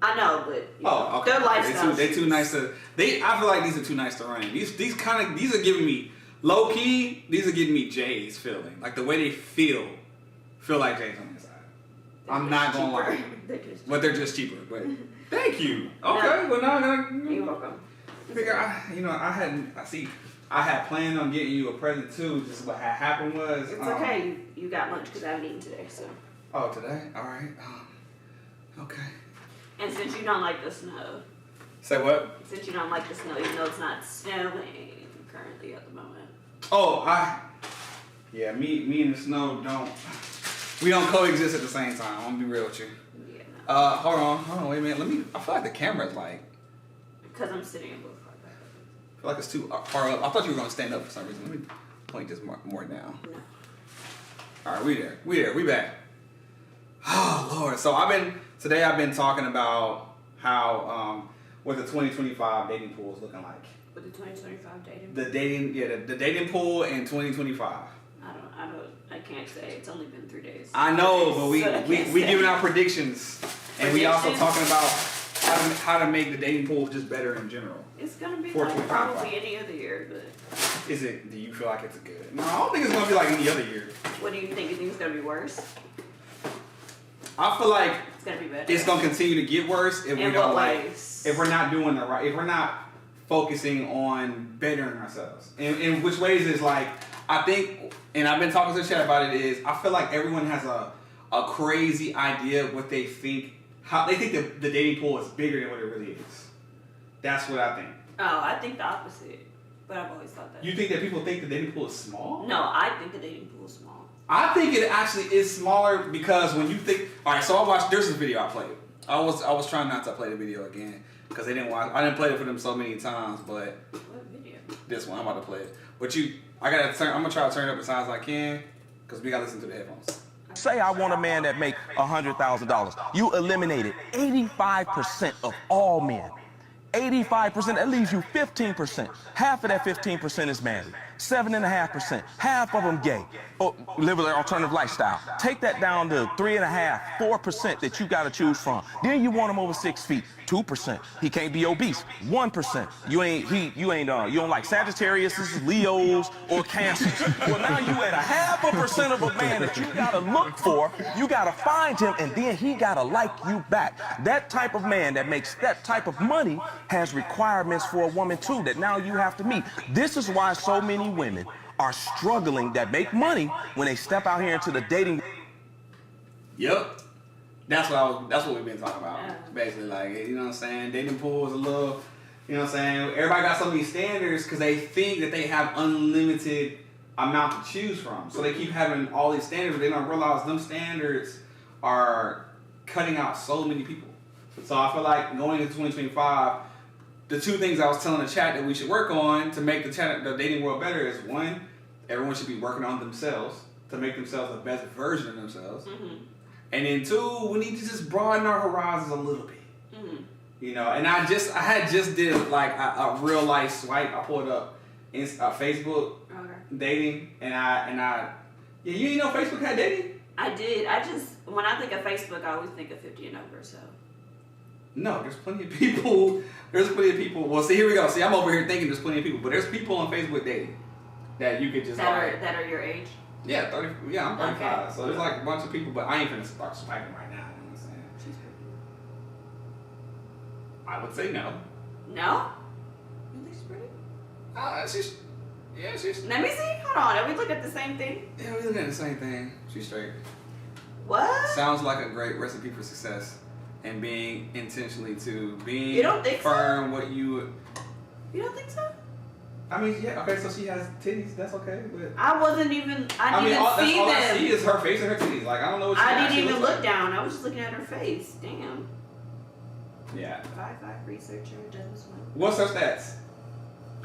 I know, but Oh, okay. their lifestyle. They too nice to. I feel like these are too nice to run in. These are giving me low key. These are giving me Jay's feeling, like the way they feel like Jay's on the inside. I'm not gonna lie, but they're just cheaper. But thank you. Okay, No. well now You're welcome. I had planned on getting you a present too. Just what had happened was. It's okay. You got lunch because I haven't eaten today, so. Oh, today? All right. Okay. And since you don't like the snow. Say what? Since you don't like the snow, even though it's not snowing currently at the moment. Oh, yeah, me and the snow we don't coexist at the same time. I'm gonna be real with you. Yeah, no. Hold on, wait a minute. I feel like the camera's like. Because I'm sitting a little far back. I feel like it's too far up. I thought you were gonna stand up for some reason. Let me point this more down. No. All right, we back. Oh Lord, so today I've been talking about how what the 2025 dating pool is looking like. With the 2025 dating? The dating pool in 2025 I can't say. It's only been 3 days. I know, but we giving out predictions, and we also talking about how to make the dating pool just better in general. It's gonna be For like 2025. probably any other year, but Is it? Do you feel like it's good? No, I don't think it's gonna be like any other year. what do you think? You think it's gonna be worse? I feel like It's gonna be better. it's gonna continue to get worse if we In don't what like ways? if we're not doing the right, if we're not focusing on bettering ourselves. In which ways is like, I think, and I've been talking to the chat about it, is I feel like everyone has a crazy idea of what they think, how they think the dating pool is bigger than what it really is. That's what I think. Oh, I think the opposite. But I've always thought that. You think that people think the dating pool is small? No, I think the dating pool is small. I think it actually is smaller because when you think, all right, so there's this video I played. I was trying not to play the video again because they didn't watch. I didn't play it for them so many times, but What video? this one I'm about to play it. But I'm gonna try to turn it up as high as I can because we gotta listen to the headphones. Say I want a man that make $100,000. You eliminated 85% of all men. 85%, that leaves you 15%. Half of that 15% is married. 7.5%, half of them gay, or live an alternative lifestyle. Take that down to 3.5%, 4% that you gotta choose from. Then you want him over 6 feet, 2%. He can't be obese, 1%. You don't like Sagittarius, Leos, or Cancers. Well, now you at 0.5% of a man that you gotta look for, you gotta find him, and then he gotta like you back. That type of man that makes that type of money has requirements for a woman too that now you have to meet. This is why so many women are struggling that make money when they step out here into the dating. Yep. That's what we've been talking about. Yeah. Basically, like, you know what I'm saying? Dating pool is a little, you know what I'm saying? Everybody got so many standards because they think that they have unlimited amount to choose from. So they keep having all these standards, but they don't realize them standards are cutting out so many people. So I feel like going into 2025, the two things I was telling the chat that we should work on to make the dating world better is, one, everyone should be working on themselves to make themselves the best version of themselves. Mm-hmm. And then two, we need to just broaden our horizons a little bit. Mm-hmm. You know, and I had just did like a real life swipe. I pulled up Facebook dating, and I you know Facebook had dating? I did. When I think of Facebook, I always think of 50 and over, so. No, there's plenty of people. Well, see, here we go. See, I'm over here thinking there's plenty of people, but there's people on Facebook dating that you could just that are your age? Yeah, 30. Yeah, I'm 35. Okay. So there's like a bunch of people, but I ain't finna start swiping right now. You know what I'm saying? She's pretty. I would say no. No? You think she's pretty? She's. Let me see. Hold on. Are we looking at the same thing? Yeah, we looking at the same thing. She's straight. What? Sounds like a great recipe for success and being intentionally You don't think firm so? what you. You don't think so? I mean, yeah. Okay, so she has titties. That's okay, but. I didn't even see all them. I see is her face and her titties. Like, I don't know what she I didn't actually even looks look like. down. I was just looking at her face. Damn. Yeah. 5'5" researcher, doesn't swim. What's her stats?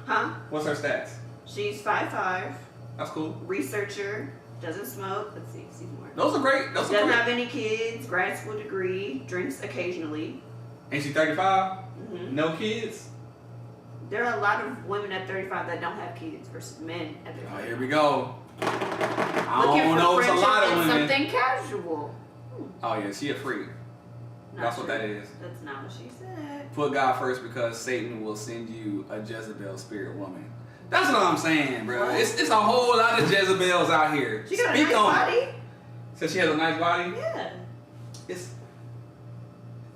Huh? What's her stats? She's 5'5", That's cool. researcher, doesn't smoke. Let's see more. Those are great. Doesn't have any kids, grad school degree, drinks occasionally. And she's 35? Mm-hmm. No kids? There are a lot of women at 35 that don't have kids versus men at 35. Oh, here we go. I Looking don't for know, it's a friendship lot of and women. something casual. Oh, yeah, she a freak. That's what true. that is. That's not what she said. Put God first because Satan will send you a Jezebel spirit woman. That's what I'm saying, bro. What? It's a whole lot of Jezebels out here. She got Speak a nice on body. it. So she has a nice body? Yeah. It's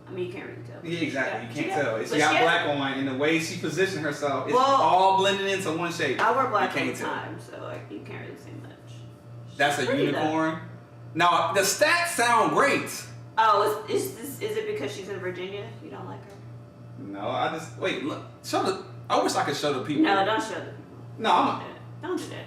I mean, you can't really tell. Yeah, exactly. You can't tell. She but got she black on, and the way she positioned herself, it's Well, all blending into one shape. I wear black You all can't the tell. time, so like you can't really see much. That's a She's pretty, though. unicorn. Now the stats sound great. Oh, is it because she's in Virginia? You don't like her? No, I just wait. Look, show the. I wish I could show the people. No, don't show them. No, Don't do that.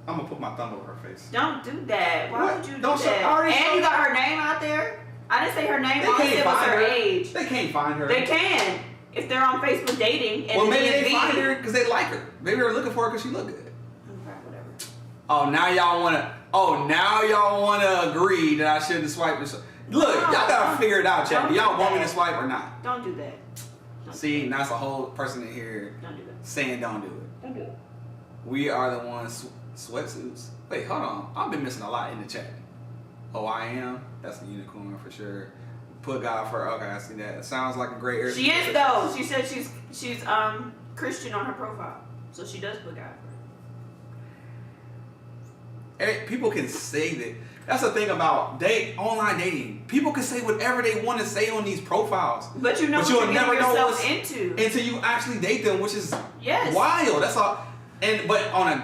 I'm gonna put my thumb over her face. Don't do that. Why What? would you do Don't show- that? I already And showed you got you. her name out there. I didn't say her name. They All I can't said was find her her. age. They can't find her. They can if they're on Facebook dating and Well, the maybe they DMV. find her because they like her. Maybe they're looking for her because she look good. Okay, whatever. Oh, now y'all wanna. Oh, now y'all wanna agree that I shouldn't swipe this. Look, No, y'all gotta figure it out, chat. don't Do y'all do want me that. to swipe or not? Don't do that. Don't See, and that's a whole person in here Don't do that. saying don't do it. Don't do it. We are the ones sweatsuits. Wait, hold on. I've been missing a lot in the chat. Oh, I am. That's a unicorn for sure. Put God for. Okay, I see that. It sounds like a great area. She is though. She said she's Christian on her profile, so she does put God first. People can say that. That's the thing about online dating. People can say whatever they want to say on these profiles. But you know But what you'll you're never getting know yourself what's- into. Until you actually date them, which is Yes. wild. That's all. But on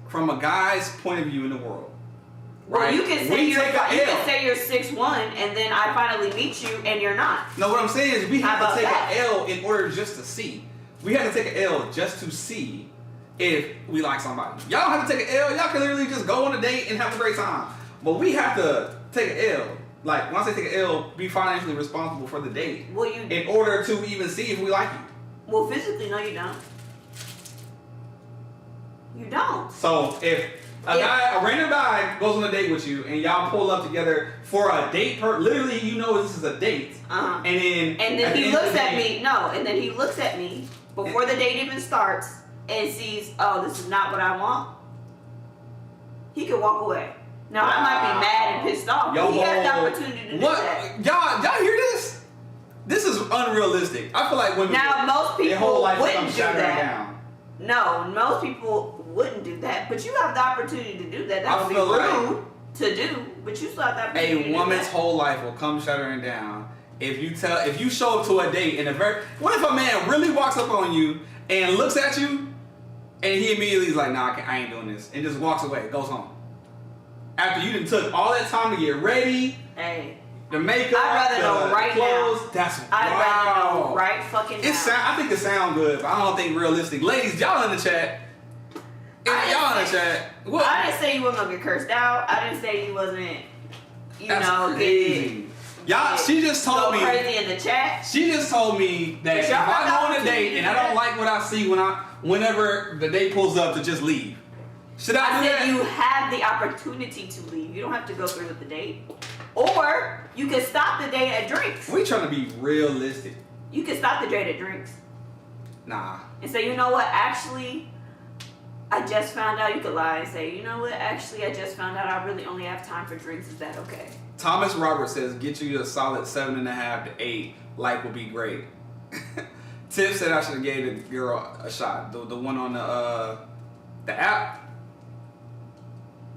from a guy's point of view in the world. Well, right? you can say We you're take a you L. can say you're 6'1", and then I finally meet you and you're not. No, what I'm saying is we How have about to take that? an L in order just to see. We have to take an L just to see if we like somebody. Y'all don't have to take an L. Y'all can literally just go on a date and have a great time. But we have to take an L. Like, when I say take an L, be financially responsible for the date. Well, you In order to even see if we like you. well physically no, you don't. You don't. So if a random guy goes on a date with you and y'all pull up together for a date, literally you know this is a date. Uh-huh. And And then he looks at me. No, and then he looks at me before the date even starts and sees, oh, this is not what I want. He could walk away. Now I might be mad and pissed off, but he has the opportunity to do that. Y'all hear this? This is unrealistic. I feel like women. Now most their whole people life wouldn't comes do shattering that. down. No, most people wouldn't do that, but you have the opportunity to do that. I That would be feel like rude to do, but you still have the opportunity to A do woman's that. whole life will come shattering down if you show up to a date and what if a man really walks up on you and looks at you and he immediately is like, nah, I ain't doing this, and just walks away, goes home. After you done took all that time to get ready, Hey, the makeup, I'd rather know the right clothes, now. that's I'd rather know wow. right fucking now. I think it sounds good, but I don't think realistic. Ladies, y'all in the chat. Y'all in the chat. What? I didn't say you wasn't gonna get cursed out. I didn't say you wasn't, That's crazy. Y'all, she just told me. crazy in the chat. She just told me that But if y'all I got go on a opportunity date to and do I don't that. like what I see whenever the date pulls up, to just leave. Should I I do said that? you have the opportunity to leave. You don't have to go through with the date, or you can stop the date at drinks. We trying to be realistic. You can stop the date at drinks Nah. and say, you know what, actually, I just found out. You could lie and say, you know what, actually, I just found out I really only have time for drinks. Is that okay? Thomas Roberts says, get you a solid 7.5 to 8. Like would be great. Tiff said I should have gave the girl a shot. The one on the app.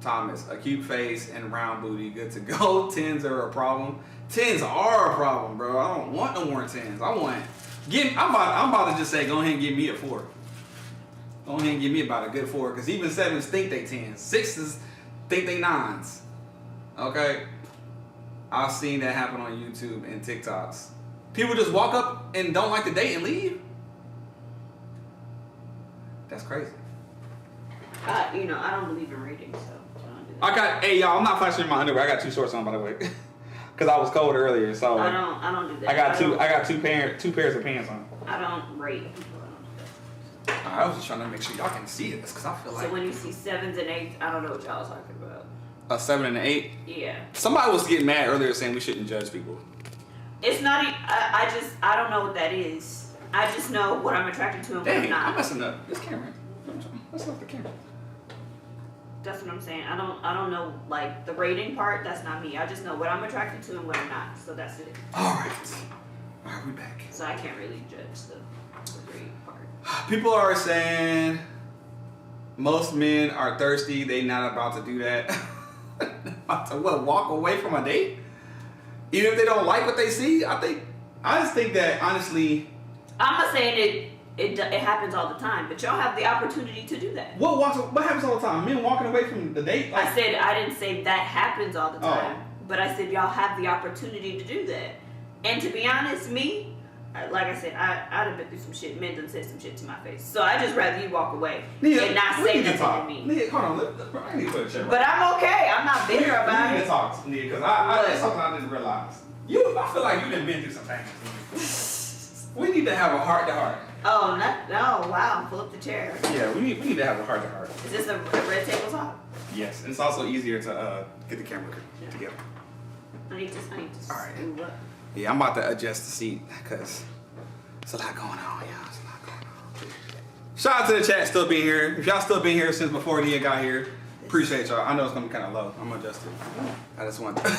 Thomas, a cute face and round booty, good to go. 10s are a problem. 10s are a problem, bro. I don't want no more 10s. I'm about to just say, go ahead and give me a 4. Go ahead and give me about a good 4, because even 7s think they 10s. 6s think they 9s. Okay? I've seen that happen on YouTube and TikToks. People just walk up and don't like the date and leave. That's crazy. I don't believe in reading, so I don't do that. Hey y'all, I'm not flashing my underwear. I got 2 shorts on, by the way, because I was cold earlier. So I don't do that. I got two pairs of pants on. I don't rate people. I don't do that. I was just trying to make sure y'all can see this, because I feel like So when you see 7s and 8s, I don't know what y'all talking about. a 7 and an 8. Yeah. Somebody was getting mad earlier saying we shouldn't judge people. It's not. I don't know what that is. I just know what I'm attracted to and what I'm Dang, I'm not. messing up this camera. Let's off the camera. That's what I'm saying. I don't know like the rating part. That's not me. I just know what I'm attracted to and what I'm not. So that's it. All right, we back. So I can't really judge the rating part. People are saying most men are thirsty. They not about to do that. About to what? Walk away from a date? Even if they don't like what they see? I just think that honestly. I'm not saying it happens all the time, but y'all have the opportunity to do that. What happens all the time? Men walking away from the date? I didn't say that happens all the time, but I said y'all have the opportunity to do that. And to be honest, me, like I said, I'd have been through some shit. Men done said some shit to my face, so I just rather you walk away and not say nothing to me. Nia, hold on, I need to put a chair. But I'm okay. I'm not bitter about We need it. to talk, Nia, because that's something I didn't realize. I feel like you done been through some things. We need to have a heart to heart. Oh, no! Wow, pull up the chair. Yeah, we need to have a heart to heart. Is this a red table talk? Yes, and it's also easier to get the camera together. I need to All right. move up. Yeah, I'm about to adjust the seat because it's a lot going on, y'all. It's a lot going on. Shout out to the chat still being here. If y'all still been here since before Nia got here, appreciate y'all. I know it's gonna be kind of low. I'm gonna adjust it. I just want. I'm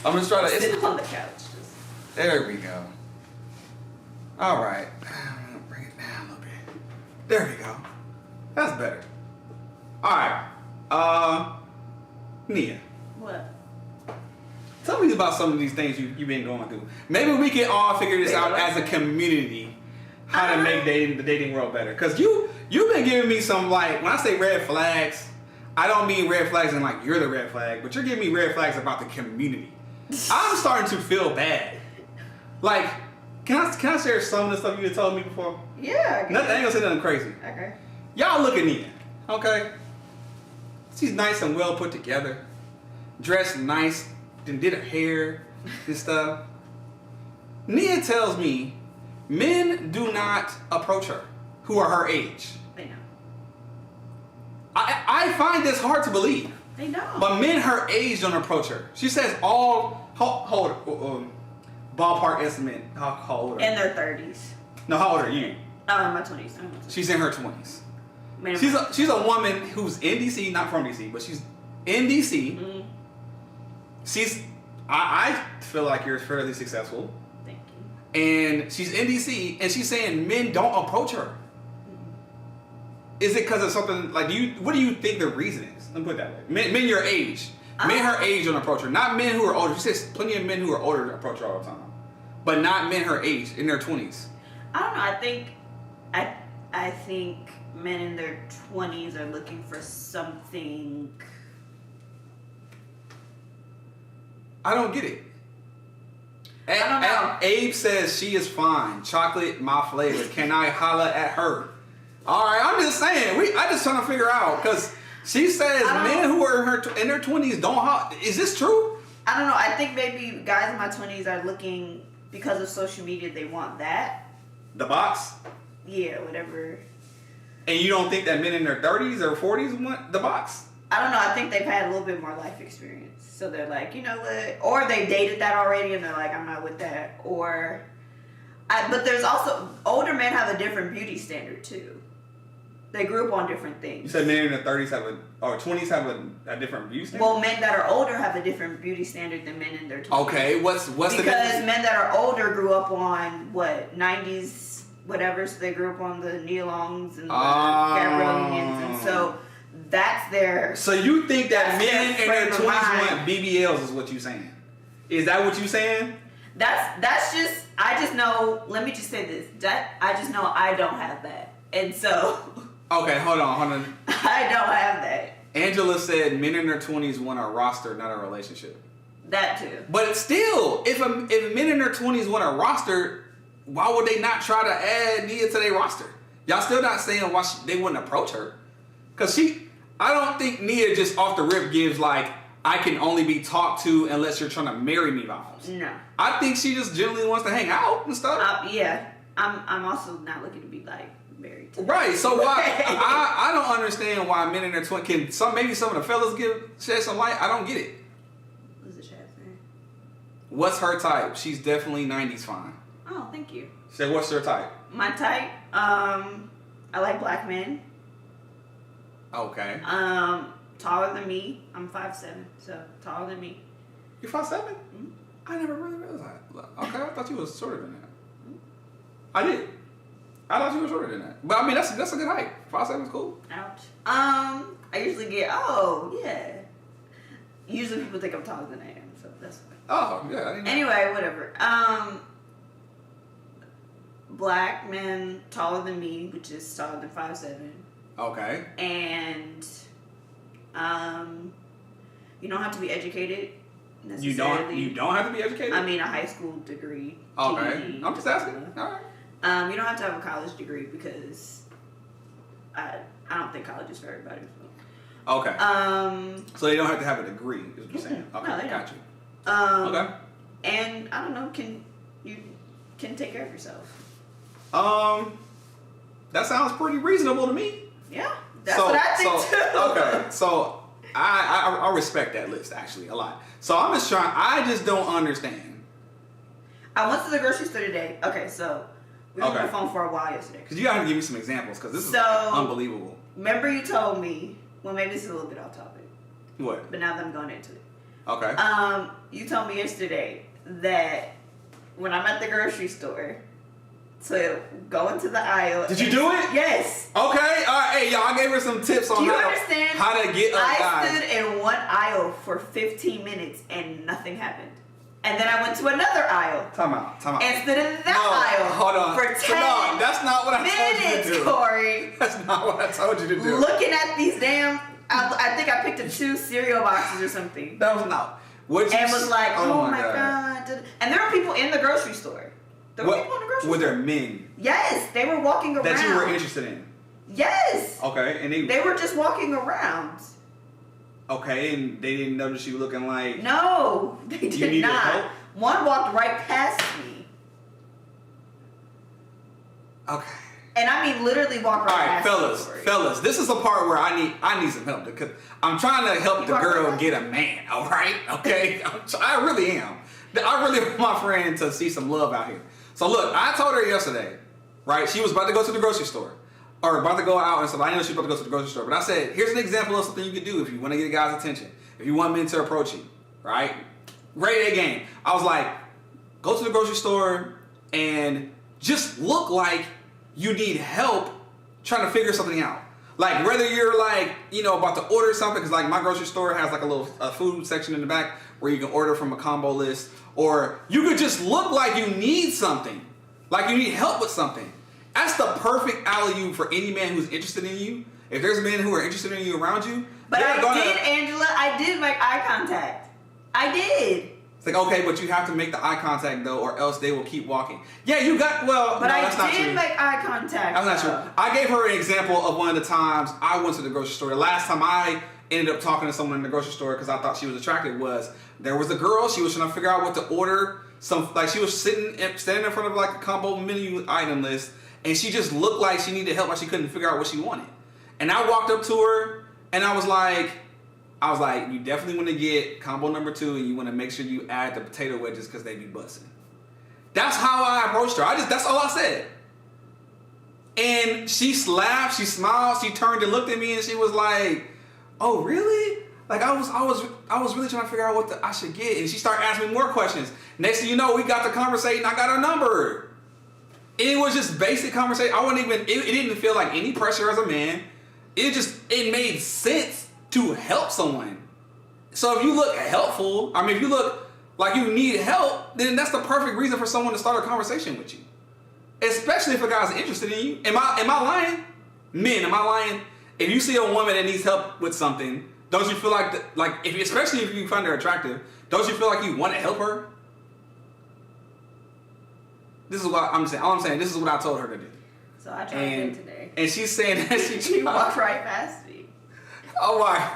gonna try to. Sit on the couch. There we go. All right. I'm gonna bring it down a little bit. There we go. That's better. All right. Nia. What? Tell me about some of these things you've been going through. Maybe we can all figure this out as a community, how to make the dating world better. Cause you've been giving me some, like, when I say red flags, I don't mean red flags and like you're the red flag, but you're giving me red flags about the community. I'm starting to feel bad. Like, can I share some of the stuff you had told me before? Yeah. I ain't gonna say nothing crazy. Okay. Y'all look at Nia, okay? She's nice and well put together, dressed nice, then did her hair and stuff. Nia tells me men do not approach her who are her age. They know. I find this hard to believe. They know. But men her age don't approach her. She says ballpark estimate. How old are you? In their 30s. No, how old are you? Oh, in my 20s. She's in her 20s. Man, She's a woman who's in DC, not from DC, but she's in DC. Mm-hmm. I feel like you're fairly successful. Thank you. And she's in DC, and she's saying men don't approach her. Is it because of something like what do you think the reason is? Let me put it that way. Men your age. Men her age don't approach her. Not men who are older. She says plenty of men who are older approach her all the time. But not men her age, in their 20s. I don't know. I think men in their 20s are looking for something. I don't get it. I don't know. Abe says she is fine. Chocolate, my flavor. Can I holla at her? All right, I'm just saying. I just trying to figure out because she says men who are in their 20s don't holla. Is this true? I don't know. I think maybe guys in my 20s are looking because of social media. They want that. The box. Yeah, whatever. And you don't think that men in their 30s or 40s want the box? I don't know. I think they've had a little bit more life experience. So they're like, you know what? Or they dated that already and they're like, I'm not with that. But there's also, older men have a different beauty standard too. They grew up on different things. You said men in their 30s or 20s have a different beauty standard? Well, men that are older have a different beauty standard than men in their 20s. Okay, what's the difference? Because men that are older grew up on, 90s, whatever, so they grew up on the Nia Longs and the Gabrielle Unions, and so that's their... So you think that men in their 20s mind. want BBLs is what you saying? Is that what you saying? That's just, I just know, let me just say this, that I just know I don't have that. And so... Okay, hold on. I don't have that. Angela said men in their 20s want a roster, not a relationship. That too. But still, if men in their 20s want a roster, why would they not try to add Nia to their roster? Y'all still not saying why they wouldn't approach her? Because I don't think Nia just off the rip gives like, I can only be talked to unless you're trying to marry me vibes. No. I think she just generally wants to hang out and stuff. Yeah. I'm also not looking to be like married to Right, so why I don't understand why men in their 20s maybe some of the fellas shed some light. I don't get it. What's the chat's name? What's her type? She's definitely 90s fine. Oh, thank you. Say what's her type? My type, I like black men. Okay. Taller than me. I'm 5'7", so taller than me. You're 5'7"? Mm-hmm. I never really realized that. Okay, I thought you was shorter than that. I did. I thought you were shorter than that. But I mean, that's a good height. 5'7" is cool. Ouch. I usually get, yeah. Usually people think I'm taller than I am, so that's fine. Oh, yeah. I didn't know. Anyway, whatever. Black man taller than me, which is taller than 5'7". Okay. And you don't have to be educated You necessarily. don't have to be educated? I mean, a high school degree. Okay. GED, I'm just asking. All right. You don't have to have a college degree because I don't think college is for everybody. So. Okay. So they don't have to have a degree, is what you're saying. Okay, no, they got don't. you. Okay. And I don't know, you can take care of yourself. That sounds pretty reasonable to me. Yeah, that's what I think too. Okay, so I respect that list actually a lot. So I'm just trying. I just don't understand. I went to the grocery store today. Okay, so we were on Okay. the phone for a while yesterday. Because you gotta give me some examples because this is So- unbelievable. Remember you told me, well, maybe this is a little bit off topic, What? but now that I'm going into it. Okay. You told me yesterday that when I'm at the grocery store, to go into the aisle. Did you do it? Yes. Okay. All right. Hey, y'all, I gave her some tips on Do you how understand? to get up, I guys. stood in one aisle for 15 minutes and nothing happened. And then I went to another aisle Time out. and stood in that aisle Hold on. for 10 No, that's not what I told you to minutes, do. Corey. That's not what I told you to do. Looking at these damn, I think I picked up 2 cereal boxes or something. That was not. What you And was like, oh my God. God. And there were people in the grocery store. There were people in the grocery Were store. there men Yes, they were walking around. that you were interested in? Yes. Okay, and They were just walking around. okay, and they didn't notice you looking like. No, they did needed not. help? One walked right past me. Okay. And I mean literally walked right All right, past fellas, me. fellas. This is the part where I need some help because I'm trying to help You the are girl right. get a man. All right, okay. I really am. I really want my friend to see some love out here. So look, I told her yesterday, right? She was about to go to the grocery store, or about to go out and stuff. I know she was about to go to the grocery store, but I said, here's an example of something you can do if you want to get a guy's attention, if you want men to approach you, right? Grade A game. I was like, go to the grocery store and just look like you need help trying to figure something out. Like whether you're like, about to order something, because like my grocery store has like a food section in the back where you can order from a combo list, or you could just look like you need something, like you need help with something. That's the perfect alley-oop for any man who's interested in you. If there's men who are interested in you around you, But they're I gonna- did, Angela. I did make eye contact. I did. It's like, okay, but you have to make the eye contact though, or else they will keep walking. Yeah, you got, well, But no, I that's not did true. make eye contact. That's not though. true. I gave her an example of one of the times I went to the grocery store. The last time I ended up talking to someone in the grocery store because I thought she was attractive was there was a girl. She was trying to figure out what to order. She was standing in front of like a combo menu item list, and she just looked like she needed help, like she couldn't figure out what she wanted. And I walked up to her, and I was like, you definitely want to get combo number 2, and you want to make sure you add the potato wedges because they be busting. That's how I approached her. That's all I said. And she laughed, she smiled, she turned and looked at me, and she was like, "Oh, really?" Like I was really trying to figure out what I should get, and she started asking me more questions. Next thing you know, we got to conversating. I got her number. It was just basic conversation. I wasn't even. It didn't feel like any pressure as a man. It made sense to help someone. So if you look helpful, if you look like you need help, then that's the perfect reason for someone to start a conversation with you. Especially if a guy's interested in you. Am I lying? Men, am I lying? If you see a woman that needs help with something, don't you feel especially if you find her attractive, don't you feel like you want to help her? This is what I'm saying. All I'm saying, this is what I told her to do. So I tried again today. And she's saying that She walked right past me. Oh my.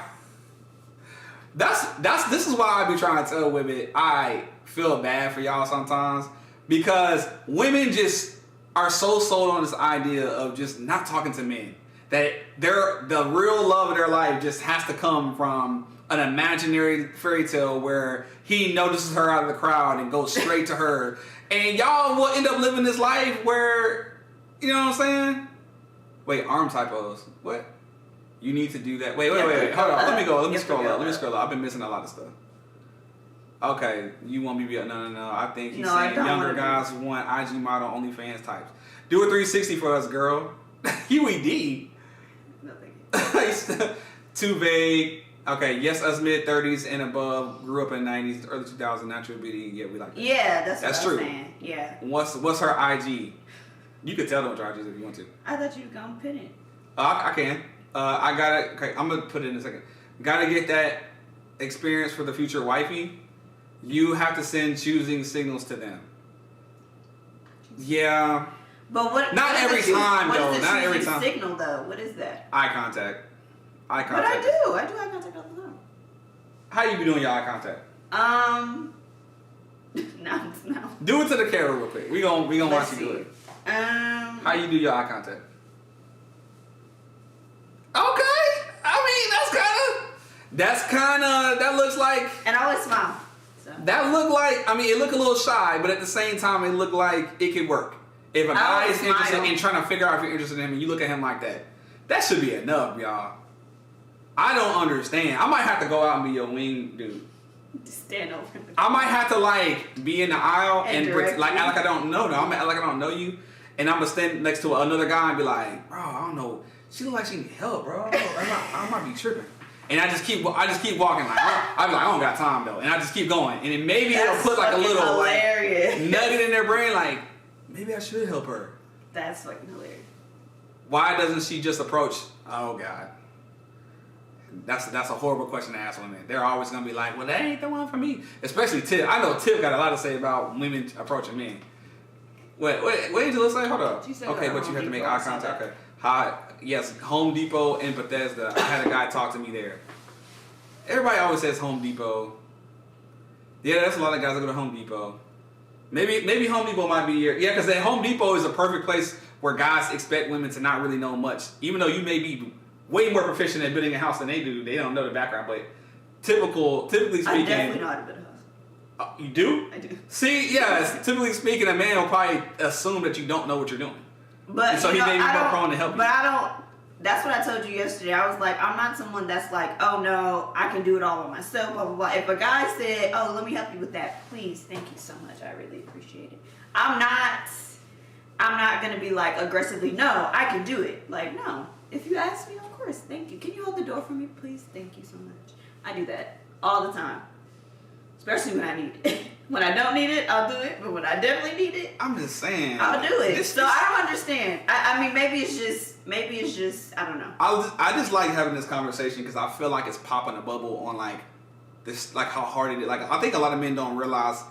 This is why I be trying to tell women I feel bad for y'all sometimes, because women just are so sold on this idea of just not talking to men, that the real love of their life just has to come from an imaginary fairy tale where he notices her out of the crowd and goes straight to her, and y'all will end up living this life where, you know what I'm saying? Wait, arm typos. What? You need to do that. Wait. Hold on. Let me go. Let me You have to scroll go up. Let me up. scroll up. I've been missing a lot of stuff. Okay, you want me to be no. I think he's No, I saying don't younger wanna be. guys want IG model OnlyFans types. Do a 360 for us, girl. UED. No, thank you. Too vague. Okay, yes, us mid-30s and above, grew up in the 90s, early 2000s, natural beauty. Yeah, we like that. Yeah, that's That's what true. I'm saying. Yeah. What's her IG? You could tell them what her IG is if you want to. I thought you were gonna pin it. I can. I gotta. Okay, I'm gonna put it in a second. Gotta get that experience for the future wifey. You have to send choosing signals to them. Yeah, But what? Not what is every the choose- time, what is though. the Not every choosing time. Signal though. What is that? eye contact. Eye But contact. I do eye contact all the time. How you be doing your eye contact? No. Do it to the camera real quick. We gonna watch Let's you do see. it. How you do your eye contact? Okay. That looks like, And I always smile. So. it look a little shy, but at the same time, it look like it could work. If a guy always is interested smile. in trying to figure out if you're interested in him and you look at him like that should be enough, y'all. I don't understand. I might have to go out and be your wing dude. Just stand over him. I might have to like be in the aisle and direct like you. act like I don't know. I'm act like I don't know you, and I'm gonna stand next to another guy and be like, bro, I don't know. She look like she need help, bro. I might be tripping. And I just keep walking like I be like I don't got time though, and I just keep going, and then maybe it'll put like a fucking little like, hilarious. nugget in their brain like maybe I should help her. That's fucking hilarious. Why doesn't she just approach? Oh God. That's a horrible question to ask women. They're always gonna be like, well, that ain't the one for me. Especially Tip. I know Tip got a lot to say about women approaching men. What did you say? Hold up. She said Okay, at but you Home have to make Depot, eye I said contact. that. Okay. Hi. Yes, Home Depot in Bethesda. I had a guy talk to me there. Everybody always says Home Depot. Yeah, that's a lot of guys that go to Home Depot. Maybe Home Depot might be your because that Home Depot is a perfect place where guys expect women to not really know much, even though you may be way more proficient at building a house than they do. They don't know the background, but typically speaking, I definitely know how to build a house. You do? I do. See, yes. Typically speaking, a man will probably assume that you don't know what you're doing. But And so you he know, may be I more don't- prone to help you. But I don't. That's what I told you yesterday. I was like, I'm not someone that's like, oh no, I can do it all by myself. Blah blah blah. If a guy said, oh, let me help you with that, please, thank you so much. I really appreciate it. I'm not gonna be like aggressively, no, I can do it. Like, no. If you ask me, of course, thank you. Can you hold the door for me, please? Thank you so much. I do that all the time. Especially when I need it. When I don't need it, I'll do it. But when I definitely need it, I'm just saying. I'll do it. This- So I don't understand. I mean, maybe it's just, I don't know. I just like having this conversation because I feel like it's popping a bubble on like this, like how hard it is. Like I think a lot of men don't realize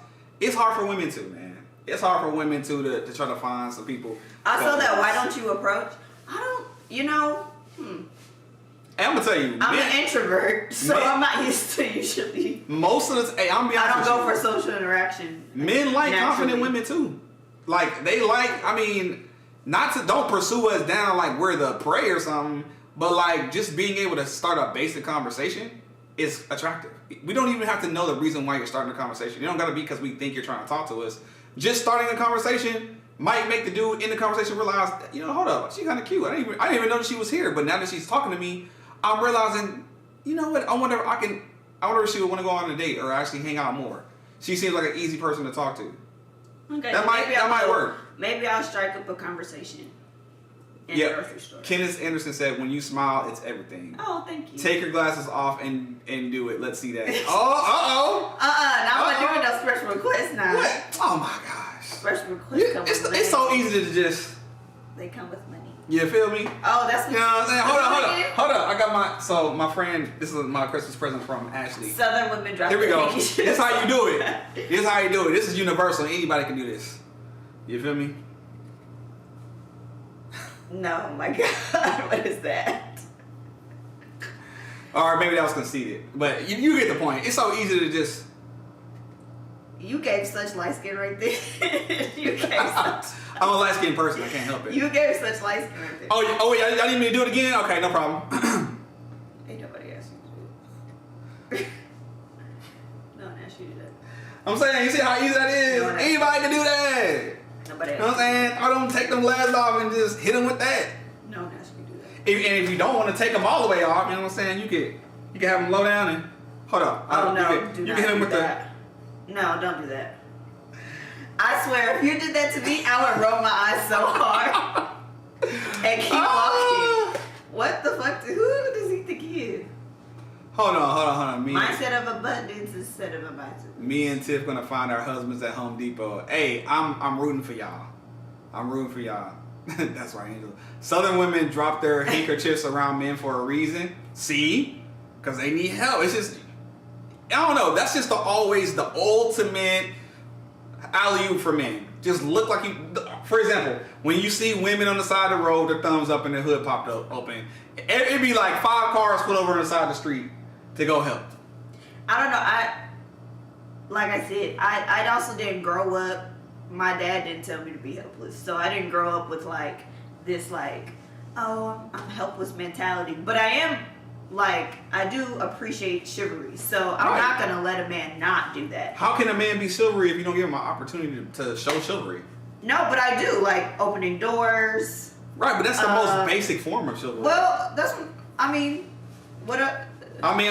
it's hard for women too, man. It's hard for women too to try to find some people. I saw that. Why don't you approach? I don't. You know, And I'm gonna tell you, I'm men- an introvert, so men- I'm not used to usually. most of the I'm be I honest don't with go you. for social interaction. Men like confident naturally. women too. Like they like, I mean, don't pursue us down like we're the prey or something, but like just being able to start a basic conversation is attractive. We don't even have to know the reason why you're starting a conversation. You don't gotta be because we think you're trying to talk to us. Just starting a conversation might make the dude in the conversation realize, hold up, she's kind of cute. I didn't even know that she was here, but now that she's talking to me, I'm realizing, you know what? I wonder if she would want to go on a date or actually hang out more. She seems like an easy person to talk to. Okay, That might work. Maybe I'll strike up a conversation in the Yeah. grocery store. Kenneth Anderson said, when you smile, it's everything. Oh, thank you. Take your glasses off and do it. Let's see that. Oh, Now I'm not doing no special requests now. what? Oh my gosh. Special requests come with money. It's so easy to just, They come with money. you feel me? Oh, that's You know what I'm saying? Hold Again? up. I got my friend, this is my Christmas present from Ashley. Southern women drop Here we their go. pinky This is how you do it. This is how you do it. This is universal. Anybody can do this. You feel me? No, my God, what is that? Or maybe that was conceited. But you get the point. It's so easy to just... You gave such light skin right there. you gave such. I'm a light-skinned person. I can't help it. You gave such light skin right there. Oh, y'all need me to do it again? Okay, no problem. Ain't nobody asked you to do it. No one asked you to do that. I'm saying, you see how easy that is? No one- Anybody can do that. Nobody You know what I'm asked saying? I don't take them glasses off and just hit them with that. you. No one asked you to do that. if you don't want to take them all the way off, you know what I'm saying? You can have them low down and hold up. Oh no, you can hit them with that. No, don't do that. I swear, if you did that to me, I would roll my eyes so hard and keep walking. What the fuck? Who does he think he is? Hold on. Mindset of abundance instead of abundance. Me and Tiff gonna find our husbands at Home Depot. Hey, I'm rooting for y'all. That's right, Angel. Southern women drop their handkerchiefs around men for a reason. See? Because they need help. It's just, I don't know. That's just always the ultimate alley-oop for men. Just look like you. For example, when you see women on the side of the road, their thumbs up and their hood popped open, it'd be like 5 cars pulled over on the side of the street to go help. I don't know. Like I said, I also didn't grow up. My dad didn't tell me to be helpless, so I didn't grow up with like this I'm helpless mentality. But I am I do appreciate chivalry, so I'm not gonna let a man not do that. How can a man be chivalry if you don't give him an opportunity to show chivalry? No, but I do like opening doors. Right, but that's the most basic form of chivalry. Well, that's I'm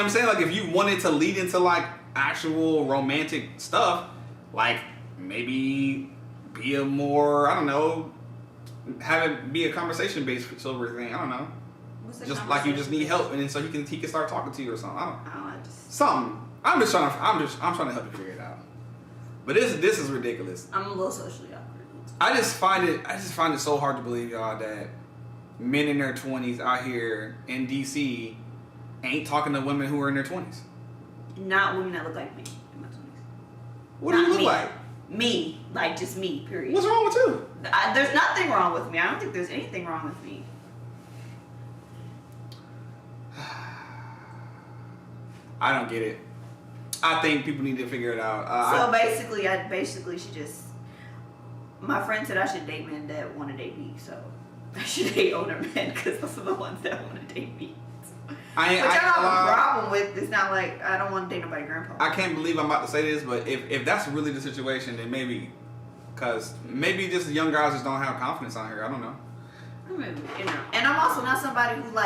saying like if you wanted to lead into like actual romantic stuff, like maybe be a more, I don't know, have it be a conversation based chivalry thing. I don't know. Just like you just need help, and then so he can start talking to you or something. Something. I'm trying to help you figure it out. But this is ridiculous. I'm a little socially awkward. I just find it so hard to believe, y'all, that men in their 20s out here in DC ain't talking to women who are in their 20s. Not women that look like me in my 20s. What do you look like? Me, like just me. Period. What's wrong with you? There's nothing wrong with me. I don't think there's anything wrong with me. I don't get it. I think people need to figure it out. So basically, she just. My friend said I should date men that want to date me, so I should date older men because those are the ones that want to date me. Which I don't have a problem with. It's not like I don't want to date nobody grandpa. I can't believe I'm about to say this, but if that's really the situation, then maybe, because maybe just young guys just don't have confidence on here. I don't know. I mean, and I'm also not somebody who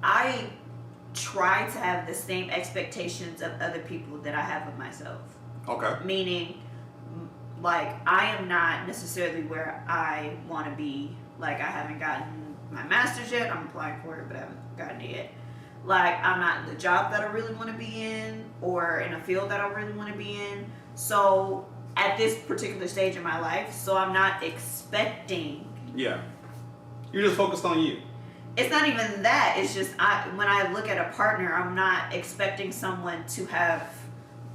I try to have the same expectations of other people that I have of myself. Okay. Meaning, I am not necessarily where I want to be. I haven't gotten my master's yet. I'm applying for it, but I haven't gotten it yet. I'm not in the job that I really want to be in or in a field that I really want to be in. So, at this particular stage in my life, so I'm not expecting. Yeah. You're just focused on you. It's not even that. It's just when I look at a partner, I'm not expecting someone to have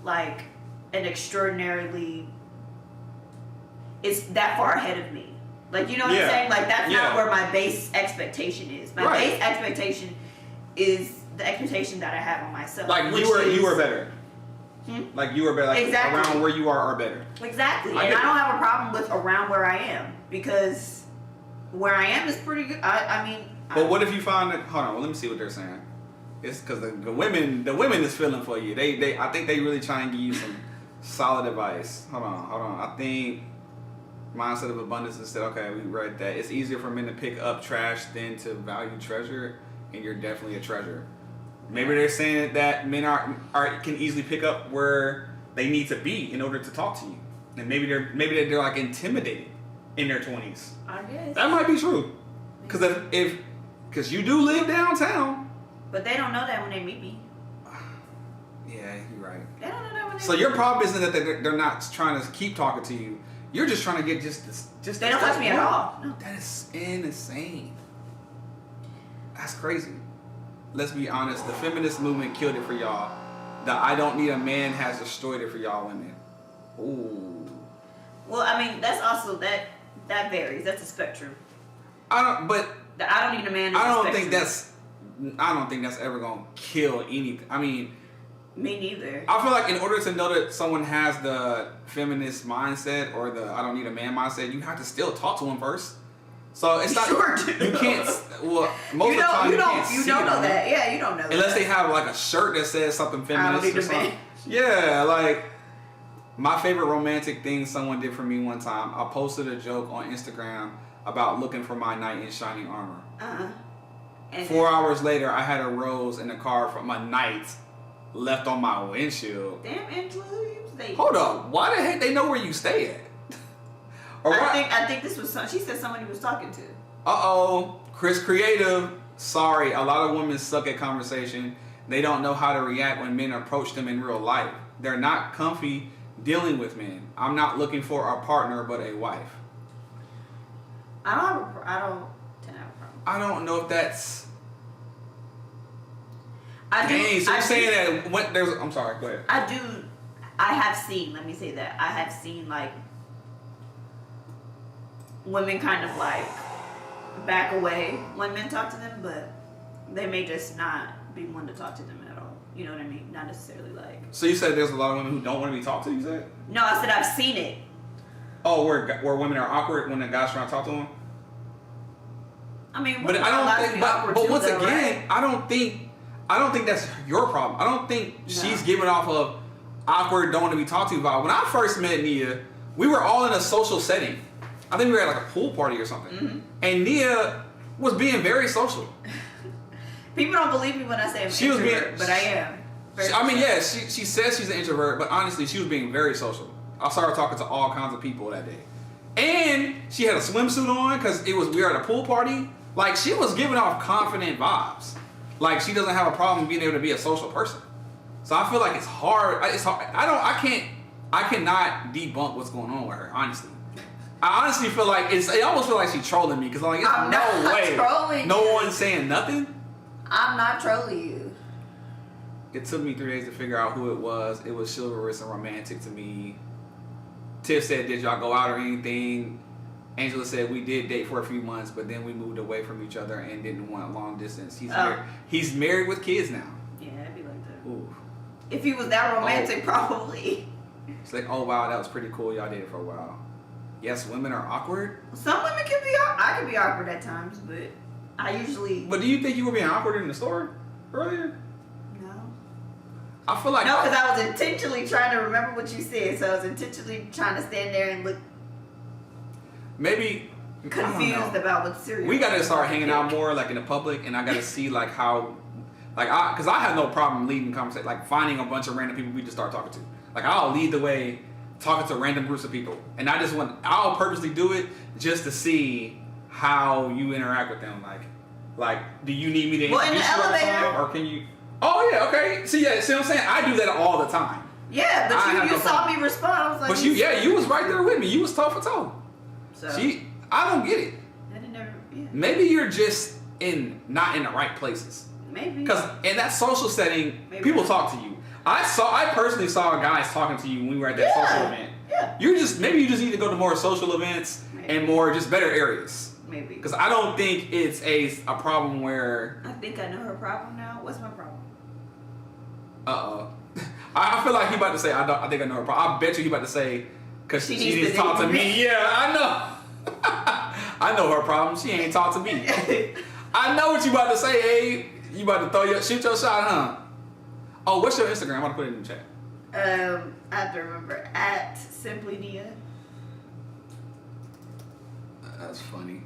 an extraordinarily. It's that far ahead of me. You know what I'm saying? That's not where my base expectation is. My base expectation is the expectation that I have on myself. You were better. You were better. Exactly. Around where you are better. Exactly. I don't have a problem with around where I am because where I am is pretty good. I mean. But what if you find that? Hold on. Well, let me see what they're saying. It's because the women is feeling for you. I think they really try and give you some solid advice. Hold on. I think mindset of abundance instead. Okay, we read that. It's easier for men to pick up trash than to value treasure, and you're definitely a treasure. Maybe they're saying that men can easily pick up where they need to be in order to talk to you, and maybe they're intimidated in their 20s. I guess that might be true. Because you do live downtown. But they don't know that when they meet me. Yeah, you're right. They don't know that when they meet me. So your problem isn't that they're not trying to keep talking to you. You're just trying to get just they don't touch me at all. No. That is insane. That's crazy. Let's be honest. The feminist movement killed it for y'all. The I don't need a man has destroyed it for y'all women. Ooh. Well, I mean, that's also that varies. That's a spectrum. I don't need a man. I don't think that's ever gonna kill anything. I mean, me neither. I feel like in order to know that someone has the feminist mindset or the I don't need a man mindset, you have to still talk to them first. So it's not you can't. Well, most of the time you don't know that. Yeah, you don't know. Unless they have a shirt that says something feminist or something. Yeah, my favorite romantic thing someone did for me one time. I posted a joke on Instagram about looking for my knight in shining armor. And 4 hours later, I had a rose in the car from my knight left on my windshield. Damn, Angela, who you stay? Hold up, why the heck they know where you stay at? Or I think this was she said someone he was talking to. Chris Creative. Sorry, a lot of women suck at conversation. They don't know how to react when men approach them in real life. They're not comfy dealing with men. I'm not looking for a partner, but a wife. I don't tend to have a problem. I don't know if that's. I do. Dang, so I you're saying do, that when there's. I'm sorry. Go ahead. I do. I have seen. Let me say that I have seen like women kind of like back away when men talk to them, but they may just not be one to talk to them at all. You know what I mean? Not necessarily like. So you said there's a lot of women who don't want to be talked to. You said. No, I said I've seen it. Oh, where women are awkward when the guy's trying to talk to them. I mean, But I don't think. But once though, again, right? I don't think that's your problem. I don't think she's giving off of awkward, don't want to be talked to vibe. When I first met Nia, we were all in a social setting. I think we were at like a pool party or something. Mm-hmm. And Nia was being very social. People don't believe me when I say I'm She was introvert, being- but I am. I mean, yeah, she says she's an introvert, but honestly, she was being very social. I saw her talking to all kinds of people that day. And she had a swimsuit on because we were at a pool party. Like, she was giving off confident vibes. Like, she doesn't have a problem being able to be a social person. So I feel like it's hard. It's hard. I cannot debunk what's going on with her, honestly. I honestly feel like I almost feel like she's trolling me because like, I'm no not way. trolling No you. one's saying nothing. I'm not trolling you. It took me 3 days to figure out who it was. It was chivalrous and romantic to me. Tiff said, did y'all go out or anything? Angela said, we did date for a few months, but then we moved away from each other and didn't want long distance. He's married with kids now. Yeah, it'd be like that. Ooh. If he was that romantic, probably. It's like, oh wow, that was pretty cool. Y'all dated for a while. Yes, women are awkward. Some women can be I can be awkward at times, but I usually But do you think you were being awkward in the store earlier? no. I feel like No, because I was intentionally trying to remember what you said, so I was intentionally trying to stand there and look maybe confused about what cereal. we gotta start hanging out pick. more like in the public, and I gotta see like how, like because I have no problem leading conversation, like finding a bunch of random people we just start talking to. Like I'll lead the way, talking to random groups of people, and I'll purposely do it just to see how you interact with them. Like do you need me to Well, in the introduce you all the elevator. time, or can you? Oh yeah, okay. See what I'm saying? I do that all the time. Yeah, I but have you no saw problem. me respond. I was like, But you was right there with me. You was toe for toe. So I don't get it. I didn't never. Yeah, Maybe you're just not in the right places. maybe. Because in that social setting, Maybe people not. talk to you. I personally saw guys talking to you when we were at that social event. Yeah. Maybe you just need to go to more social events and more just better areas. Maybe. Because I don't think it's a problem where I think I know her problem now. What's my problem? I feel like he about to say I think I know her problem. I bet you he about to say because she needs needs to to talk to date me. me. Yeah, I know. I know her problem. She ain't talk to me. I know what you about to say, Abe. You about to shoot your shot, huh? Oh, what's your Instagram? I'm about to put it in the chat. I have to remember at Simply Nia. That's funny.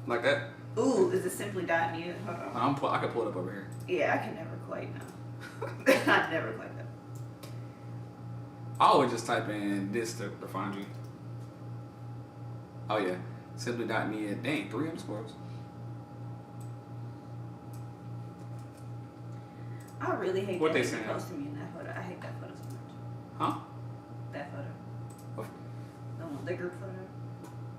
Like that? Ooh, is it Simply Nia? Hold on. I can pull it up over here. Yeah, I can never quite know. I never quite know. I would just type in this to find you. Oh yeah, simply.nia. Dang, 3 underscores. I really hate What that they you saying? posted me in that photo. I hate that photo so much. Huh? That photo. What? The group photo.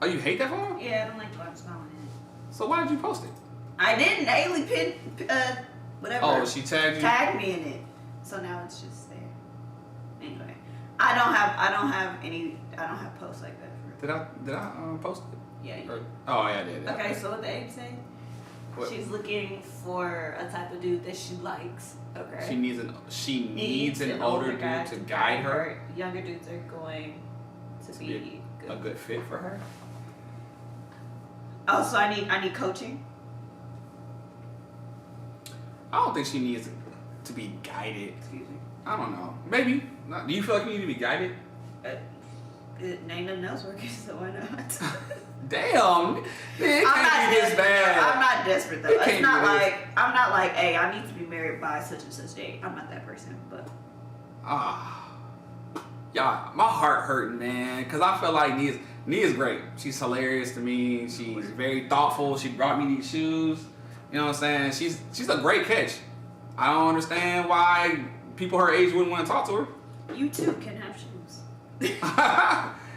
Oh, you hate that photo? Yeah, I don't like the I'm smiling in it. So why did you post it? I didn't. Ailey pinned, whatever. Oh, she tagged you? Tagged me in it. So now it's just there. Anyway, I don't have posts like that. Did I post it? Yeah. Or, oh yeah, I did. Okay, so what the Abe say? What? She's looking for a type of dude that she likes. Okay. She needs an older dude to guide her. Younger dudes are going to be a good fit for her. Oh, so I need coaching. I don't think she needs to be guided. Excuse me. I don't know. Maybe. Do you feel like you need to be guided? Ain't nothing else working, so why not? Damn, it can't be this bad. I'm not desperate though. It can't It's not be this. like I'm not like, hey, I need to be married by such and such date. I'm not that person, but Y'all, my heart hurting, man, because I feel like Nia's great. She's hilarious to me. She's very thoughtful. She brought me these shoes. You know what I'm saying? She's a great catch. I don't understand why people her age wouldn't want to talk to her. you too can have shoes.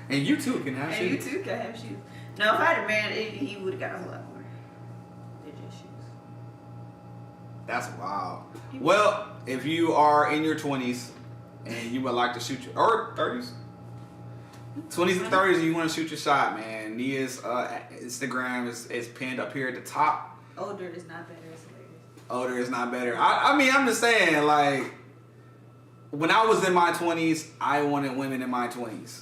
And you too can have And you shoes. too can have shoes. No, if I had a man, he would have got a whole lot more than just shoes. That's wild. Well, if you are in your 20s and you would like to shoot your, or 30s, 20s and 30s, and you want to shoot your shot, man, Nia's Instagram is pinned up here at the top. Older is not better. It's hilarious. Older is not better. I mean, I'm just saying, like, when I was in my 20s, I wanted women in my 20s.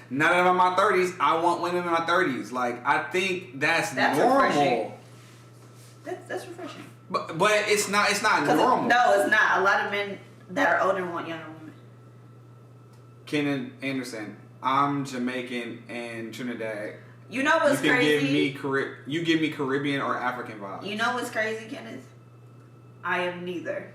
Now that I'm in my 30s, I want women in my 30s. Like, I think that's normal. Refreshing. That's refreshing. But it's not normal. No, it's not. A lot of men that are older want younger women. Kenan Anderson, I'm Jamaican and Trinidad. You know what's you can crazy? give me Caribbean or African vibes. You know what's crazy, Kenneth? I am neither.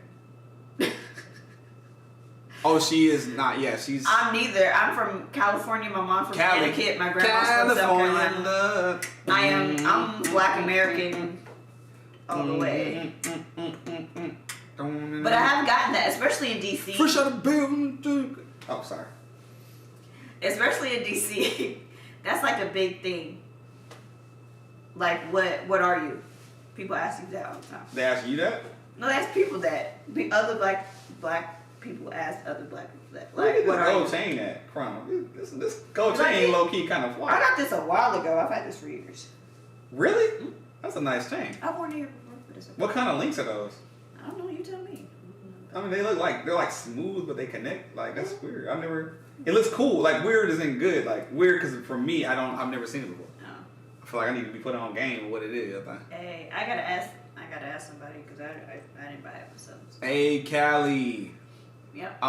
Oh, she is not. Yeah, she's. I'm neither. I'm from California. My mom from Cali. Connecticut. My grandma's from South Carolina. Love. I'm Black American all the way. But I haven't gotten that, especially in DC. Fresh out of building. Oh, sorry. Especially in DC. That's like a big thing. Like, what are you? People ask you that all the time. They ask you that? No, they ask people that. Other black people ask other black people that. Look at Like, this what are gold you? chain at Crown. This gold Like chain it- low key kind of I fly. got this a while ago. I've had this for years. Really? That's a nice chain. I've worn it here before, but it's okay. What kind of links are those? I don't know. You tell me. I mean, they're like smooth, but they connect. Like, that's weird. It looks cool. Like, weird isn't good. Like, weird because for me, I've never seen it before. No. I feel like I need to be put on game of what it is. Hey, I gotta ask somebody because I didn't buy it myself. So. Hey, Callie. Yep.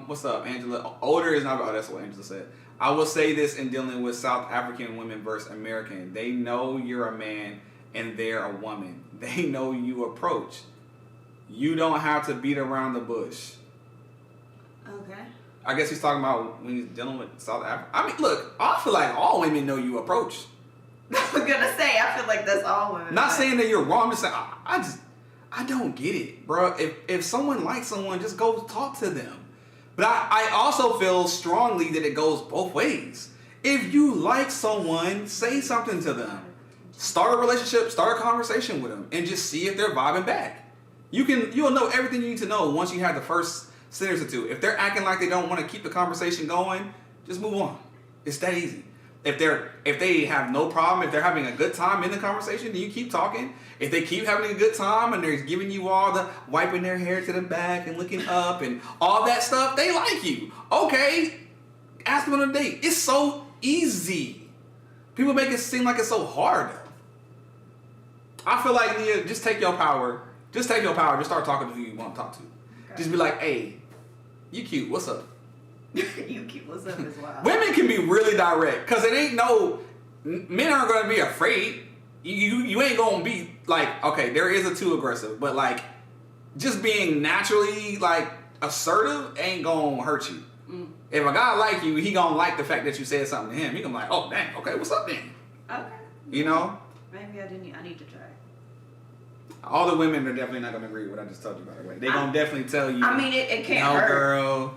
What's up, Angela? Older is not. Oh, that's what Angela said. I will say this in dealing with South African women versus American. They know you're a man and they're a woman. They know you approach. You don't have to beat around the bush. Okay. I guess he's talking about when he's dealing with South Africa. I mean, look, I feel like all women know you approach. I was gonna say, I feel like that's all women. Not but- saying that you're wrong. I'm just saying, I don't get it, bro. If someone likes someone, just go talk to them. But I also feel strongly that it goes both ways. If you like someone, say something to them. Start a relationship, start a conversation with them, and just see if they're vibing back. You'll know everything you need to know once you have the first sentence or two. If they're acting like they don't want to keep the conversation going, just move on. It's that easy. If they have no problem, if they're having a good time in the conversation, then you keep talking. If they keep having a good time and they're giving you all the wiping their hair to the back and looking up and all that stuff, they like you. Okay, ask them on a date. It's so easy. People make it seem like it's so hard. I feel like, Nia, just take your power. Just take your power. Just start talking to who you want to talk to. Okay. Just be like, hey, you cute. What's up? You keep what's up as well. Women can be really direct because it ain't men aren't going to be afraid. You ain't going to be like, okay, there is a too aggressive, but like just being naturally like assertive ain't going to hurt you. If a guy like you, he going to like the fact that you said something to him. He going to be like, oh, dang, okay, what's up then? Okay. You know? Maybe I need to try. All the women are definitely not going to agree with what I just told you, by the way. They're going to definitely tell you. I mean, it can't no, hurt. girl.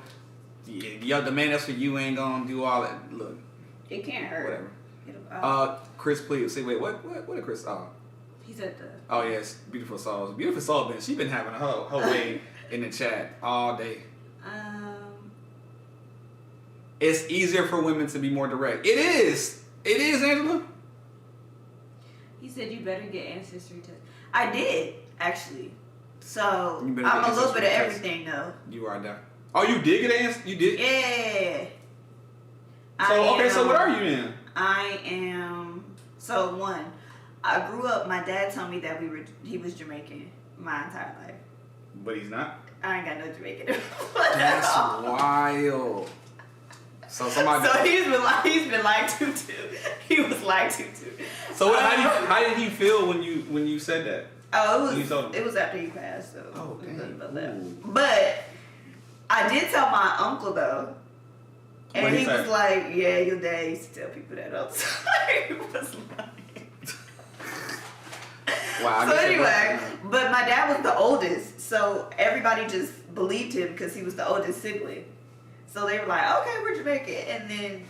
Yo, the man that's for you ain't going to do all that. Look. It can't hurt. Whatever. It'll, Chris, please. See, wait, what did Chris? he said the. Oh, yes. Beautiful Souls. Beautiful Soul, she been having her way in the chat all day. It's easier for women to be more direct. It is. It is, Angela. He said you better get ancestry test. I did actually. So You I'm better get a little bit of ancestry test. everything though. You are there. Oh, you did get an answer? You did? Yeah. So what are you then? I am. So one, I grew up. My dad told me that he was Jamaican my entire life. But he's not. I ain't got no Jamaican. That's wild. So somebody. So he's been lied to too. He was lied to too. So how did he feel when you said that? Oh, You told him? it was after he passed. So Oh, it was dang. about that. Ooh. But I did tell my uncle though, and What'd he he say? was like, "Yeah, your dad used to tell people that all the time." He was lying. Wow. I So guess it anyway, was- but my dad was the oldest, so everybody just believed him because he was the oldest sibling. So they were like, "Okay, we're Jamaican," and then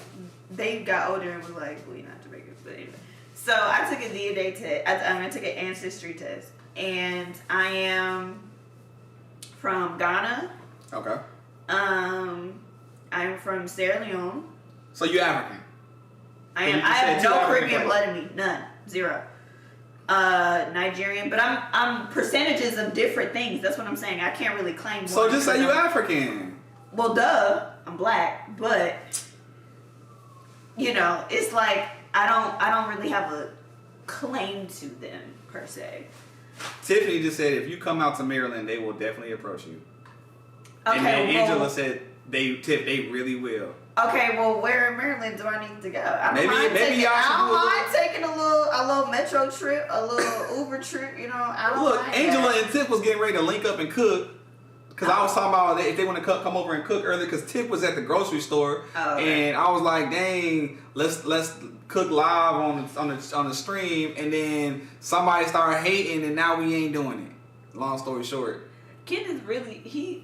they got older and were like, "We're not Jamaican." But anyway, so I took a DNA test. I took an ancestry test, and I am from Ghana. Okay. I'm from Sierra Leone. So you're African. I So am. you I said have two no African Caribbean flags. blood in me. None. Zero. Nigerian, but I'm percentages of different things. That's what I'm saying. I can't really claim. So one just say because you I'm- African. Well, duh. I'm black, but you know, it's like I don't really have a claim to them per se. Tiffany just said if you come out to Maryland, they will definitely approach you. Okay, And then Angela well, said they really will. okay, well, where in Maryland do I need to go? I don't Maybe- mind maybe taking, y'all should I do a don't mind taking a little metro trip, a little Uber trip. You know, I don't Look, mind Angela that. and Tiff was getting ready to link up and cook. Because I was talking about if they want to come over and cook early. Because Tiff was at the grocery store, Oh, okay. and I was like, "Dang, let's cook live on the stream." And then somebody started hating, and now we ain't doing it. Long story short, Ken is really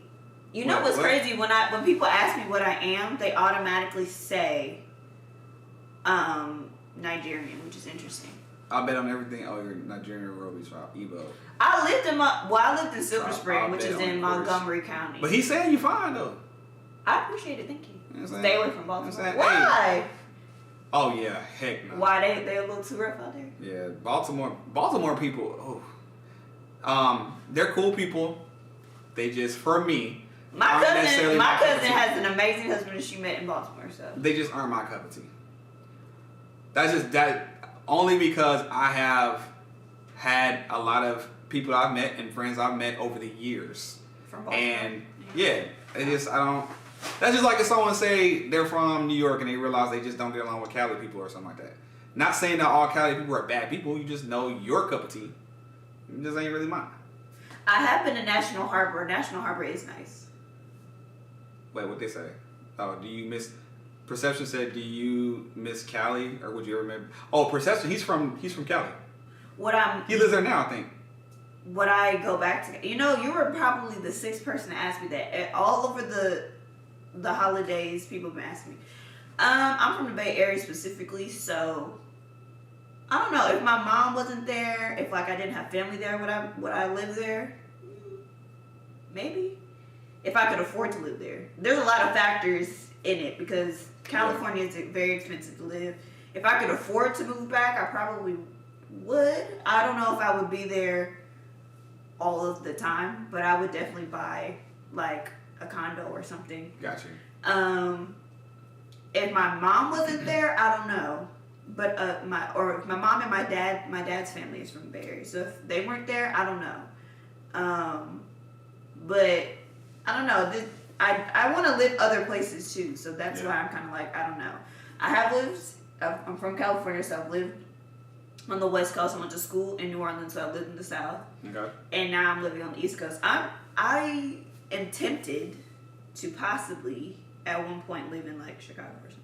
You know What- what's what? crazy? When people ask me what I am, they automatically say Nigerian, which is interesting. I bet on everything. Oh, you're Nigerian Robies Ebo. I lived in Silver I'll Spring, which bet is on in the course. Montgomery County. But he's saying you fine though. I appreciate it, thank you. You know what I'm Stay saying? away from Baltimore. You know what I'm Why? saying? Oh yeah, heck no. Why they a little too rough out there? Yeah, Baltimore people. They're cool people. They just for me. My aren't cousin necessarily my cup of tea. has an amazing husband that she met in Baltimore, so They just aren't my cup of tea. That's just that only because I have had a lot of people I've met and friends I've met over the years. from Baltimore. And yeah, it just I don't. That's just like if someone say they're from New York and they realize they just don't get along with Cali people or something like that. Not saying that all Cali people are bad people. You just know your cup of tea. It just ain't really mine. I have been to National Harbor. National Harbor is nice. Wait, what they say? Oh, do you miss? Perception said, "Do you miss Cali, or would you remember?" Oh, Perception, he's from Cali. He lives there now, I think. Would I go back to? You know, you were probably the sixth person to ask me that. All over the holidays, people have been asking me. I'm from the Bay Area specifically, so I don't know if my mom wasn't there. If like I didn't have family there, would I live there? Maybe. If I could afford to live there. There's a lot of factors in it because California is very expensive to live. If I could afford to move back, I probably would. I don't know if I would be there all of the time, but I would definitely buy like a condo or something. Got you. If my mom wasn't there, I don't know. But if my mom and my dad's family is from the Bay Area. So if they weren't there, I don't know. But I don't know. I want to live other places too. So that's why I'm kind of like, I don't know. I'm from California, so I've lived on the West Coast. I went to school in New Orleans, so I lived in the South. Okay. And now I'm living on the East Coast. I am tempted to possibly at one point live in like Chicago or something.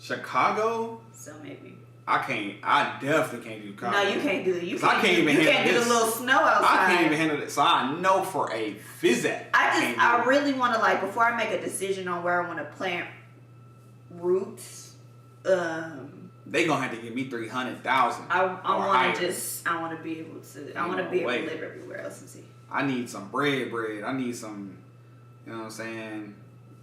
Chicago? So maybe. I definitely can't do Chicago. No, you can't do it. You 'Cause I can't even you handle can't do this. the little snow outside. I can't even handle it. So I know for a visit. I really want to like before I make a decision on where I want to plant roots. They gonna have to give me 300,000. I higher. want to be able to. I want to be able to live everywhere else and see. I need some bread. I need some, you know what I'm saying,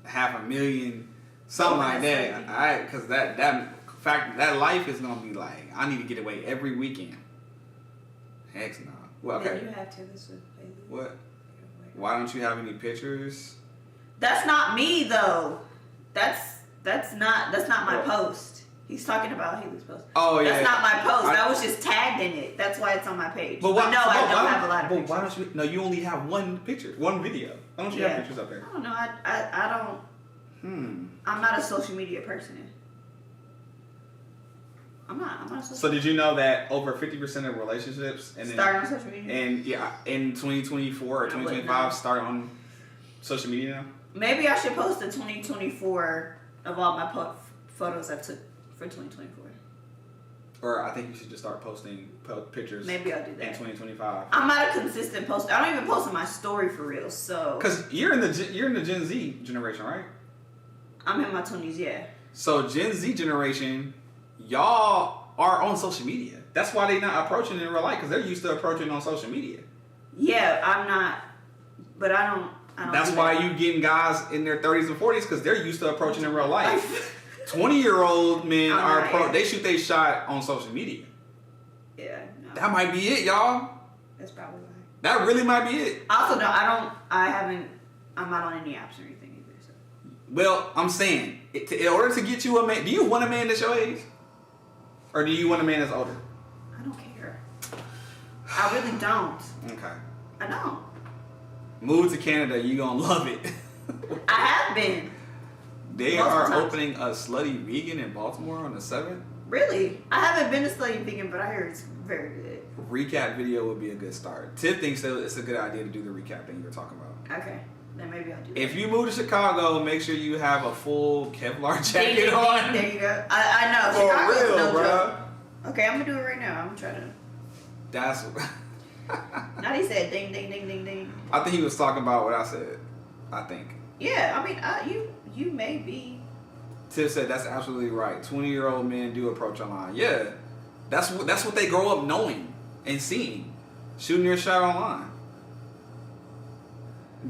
500,000, something like that. Because that life is gonna be like, I need to get away every weekend. Heck no. Well, okay. Then you have Taylor Swift playlist. What? Why don't you have any pictures? That's not me though. That's not my post. He's talking about Haley's post. Oh yeah. That's not my post. That was just tagged in it. That's why it's on my page. But no, I don't have a lot of pictures. Why don't you? No, you only have one picture, one video. Why don't you have pictures up there? I don't know. I don't. I'm not a social media person. I'm not a social So did you know that over 50% of relationships and start on social media? And yeah, in 2024 or 2025 start on social media now? Maybe I should post the 2024 of all my photos I took for 2024. Or I think you should just start posting pictures. Maybe I'll do that. In 2025. I'm not a consistent poster. I don't even post on my story for real. So. Because you're in the Gen Z generation, right? I'm in my 20s, yeah. So Gen Z generation, y'all are on social media. That's why they're not approaching in real life, because they're used to approaching on social media. Yeah, I'm not. But I don't. That's why you getting guys in their 30s and 40s, because they're used to approaching in real life. 20-year-old men they shoot their shot on social media. Yeah, no. That might be it, y'all. That's probably right. That really might be it. Also, no, I'm not on any apps or anything either. So. Well, I'm saying, in order to get you a man, do you want a man that's your age? Or do you want a man that's older? I don't care. I really don't. Okay. I don't. Move to Canada, you gonna love it. I have been. They are opening a Slutty Vegan in Baltimore on the 7th. Really? I haven't been to Slutty Vegan, but I hear it's very good. Recap video would be a good start. Tiff thinks that it's a good idea to do the recap thing you were talking about. Okay. Then maybe I'll do that. If you move to Chicago, make sure you have a full Kevlar jacket on. There you go. I know. For Chicago's real, no bro. joke. Okay, I'm going to do it right now. I'm going to try to. That's... Now he said ding, ding, ding, ding, ding. I think he was talking about what I said. I think. Yeah, I mean, you may be. Tiff said that's absolutely right. 20-year-old men do approach online. Yeah, that's what they grow up knowing and seeing. Shooting your shot online.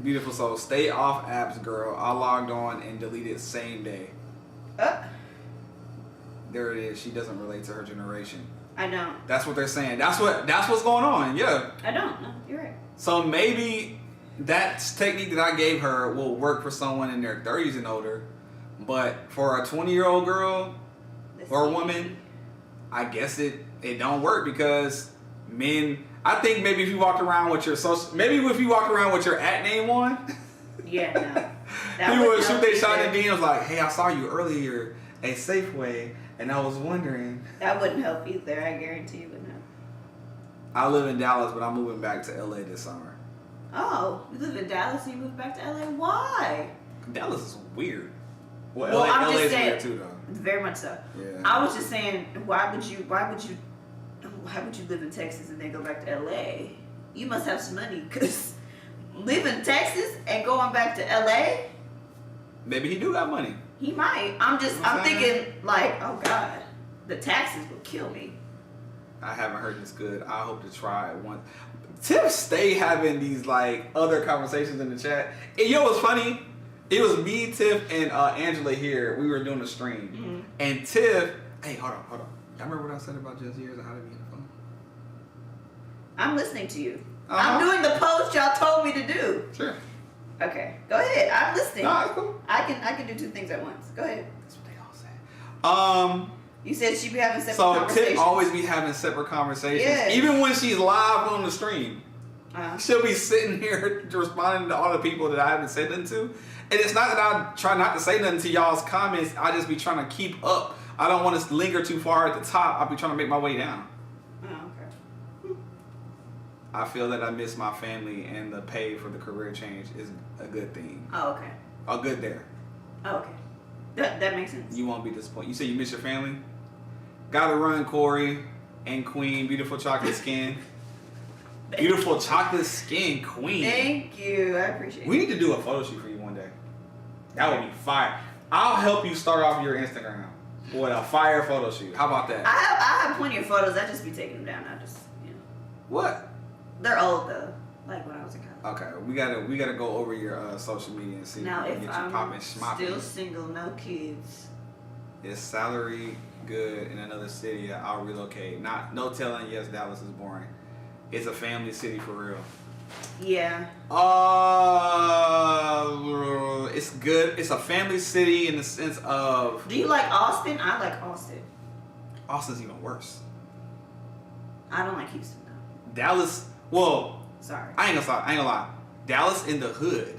Beautiful soul. Stay off apps, girl. I logged on and deleted same day. There it is. She doesn't relate to her generation. I don't. That's what they're saying. That's what's going on. Yeah. I don't. No, you're right. So maybe that technique that I gave her will work for someone in their 30s and older, but for a 20-year-old girl or woman, I guess it don't work, because men. I think maybe if you walked around with your at name on. Yeah, no. People would shoot their shot in DMs like, "Hey, I saw you earlier at Safeway, and I was wondering." That wouldn't help either. I guarantee you wouldn't help. I live in Dallas, but I'm moving back to LA this summer. Oh, you live in Dallas and you moved back to LA? Why? Dallas is weird. Well, I'm just LA's saying, weird too, though. Very much so. Yeah. I was just saying, why would you live in Texas and then go back to LA? You must have some money, because live in Texas and going back to LA? Maybe he do got money. He might. I'm thinking like, oh God, the taxes will kill me. I haven't heard this good. I hope to try it once. Tiff stay having these like other conversations in the chat. And you know what's funny? It was me, Tiff, and Angela here. We were doing a stream. Mm-hmm. And Tiff, hey, hold on. Y'all remember what I said about Gen Zers and how to be on the phone? I'm listening to you. Uh-huh. I'm doing the post y'all told me to do. Sure. Okay, go ahead. I'm listening. Nah, it's cool. I can do two things at once. Go ahead. That's what they all say. You said she'd be having separate So conversations. Tiff always be having separate conversations. Yes. Even when she's live on the stream. Uh-huh. She'll be sitting here responding to all the people that I haven't said nothing to. And it's not that I try not to say nothing to y'all's comments. I just be trying to keep up. I don't want to linger too far at the top. I'll be trying to make my way down. Oh, okay. I feel that I miss my family, and the pay for the career change is a good thing. Oh, okay. A good there. Oh, okay. That makes sense. You won't be disappointed. You say you miss your family? Gotta run, Corey and Queen. Beautiful chocolate skin. Beautiful chocolate skin, Queen. Thank you. I appreciate it. We need to do a photo shoot for you one day. That would be fire. I'll help you start off your Instagram with a fire photo shoot. How about that? I have plenty of photos. I just be taking them down. I just, What? They're old though. Like when I was in college. Okay, we gotta go over your social media and see Now, if we if can get you I'm popping schmopping. still single, no kids. Is salary good in another city? I'll relocate. No telling. Yes, Dallas is boring. It's a family city for real. Yeah. It's good. It's a family city in the sense of. Do you like Austin? I like Austin. Austin's even worse. I don't like Houston though. Dallas. Well, Sorry. I ain't gonna lie. Dallas in the hood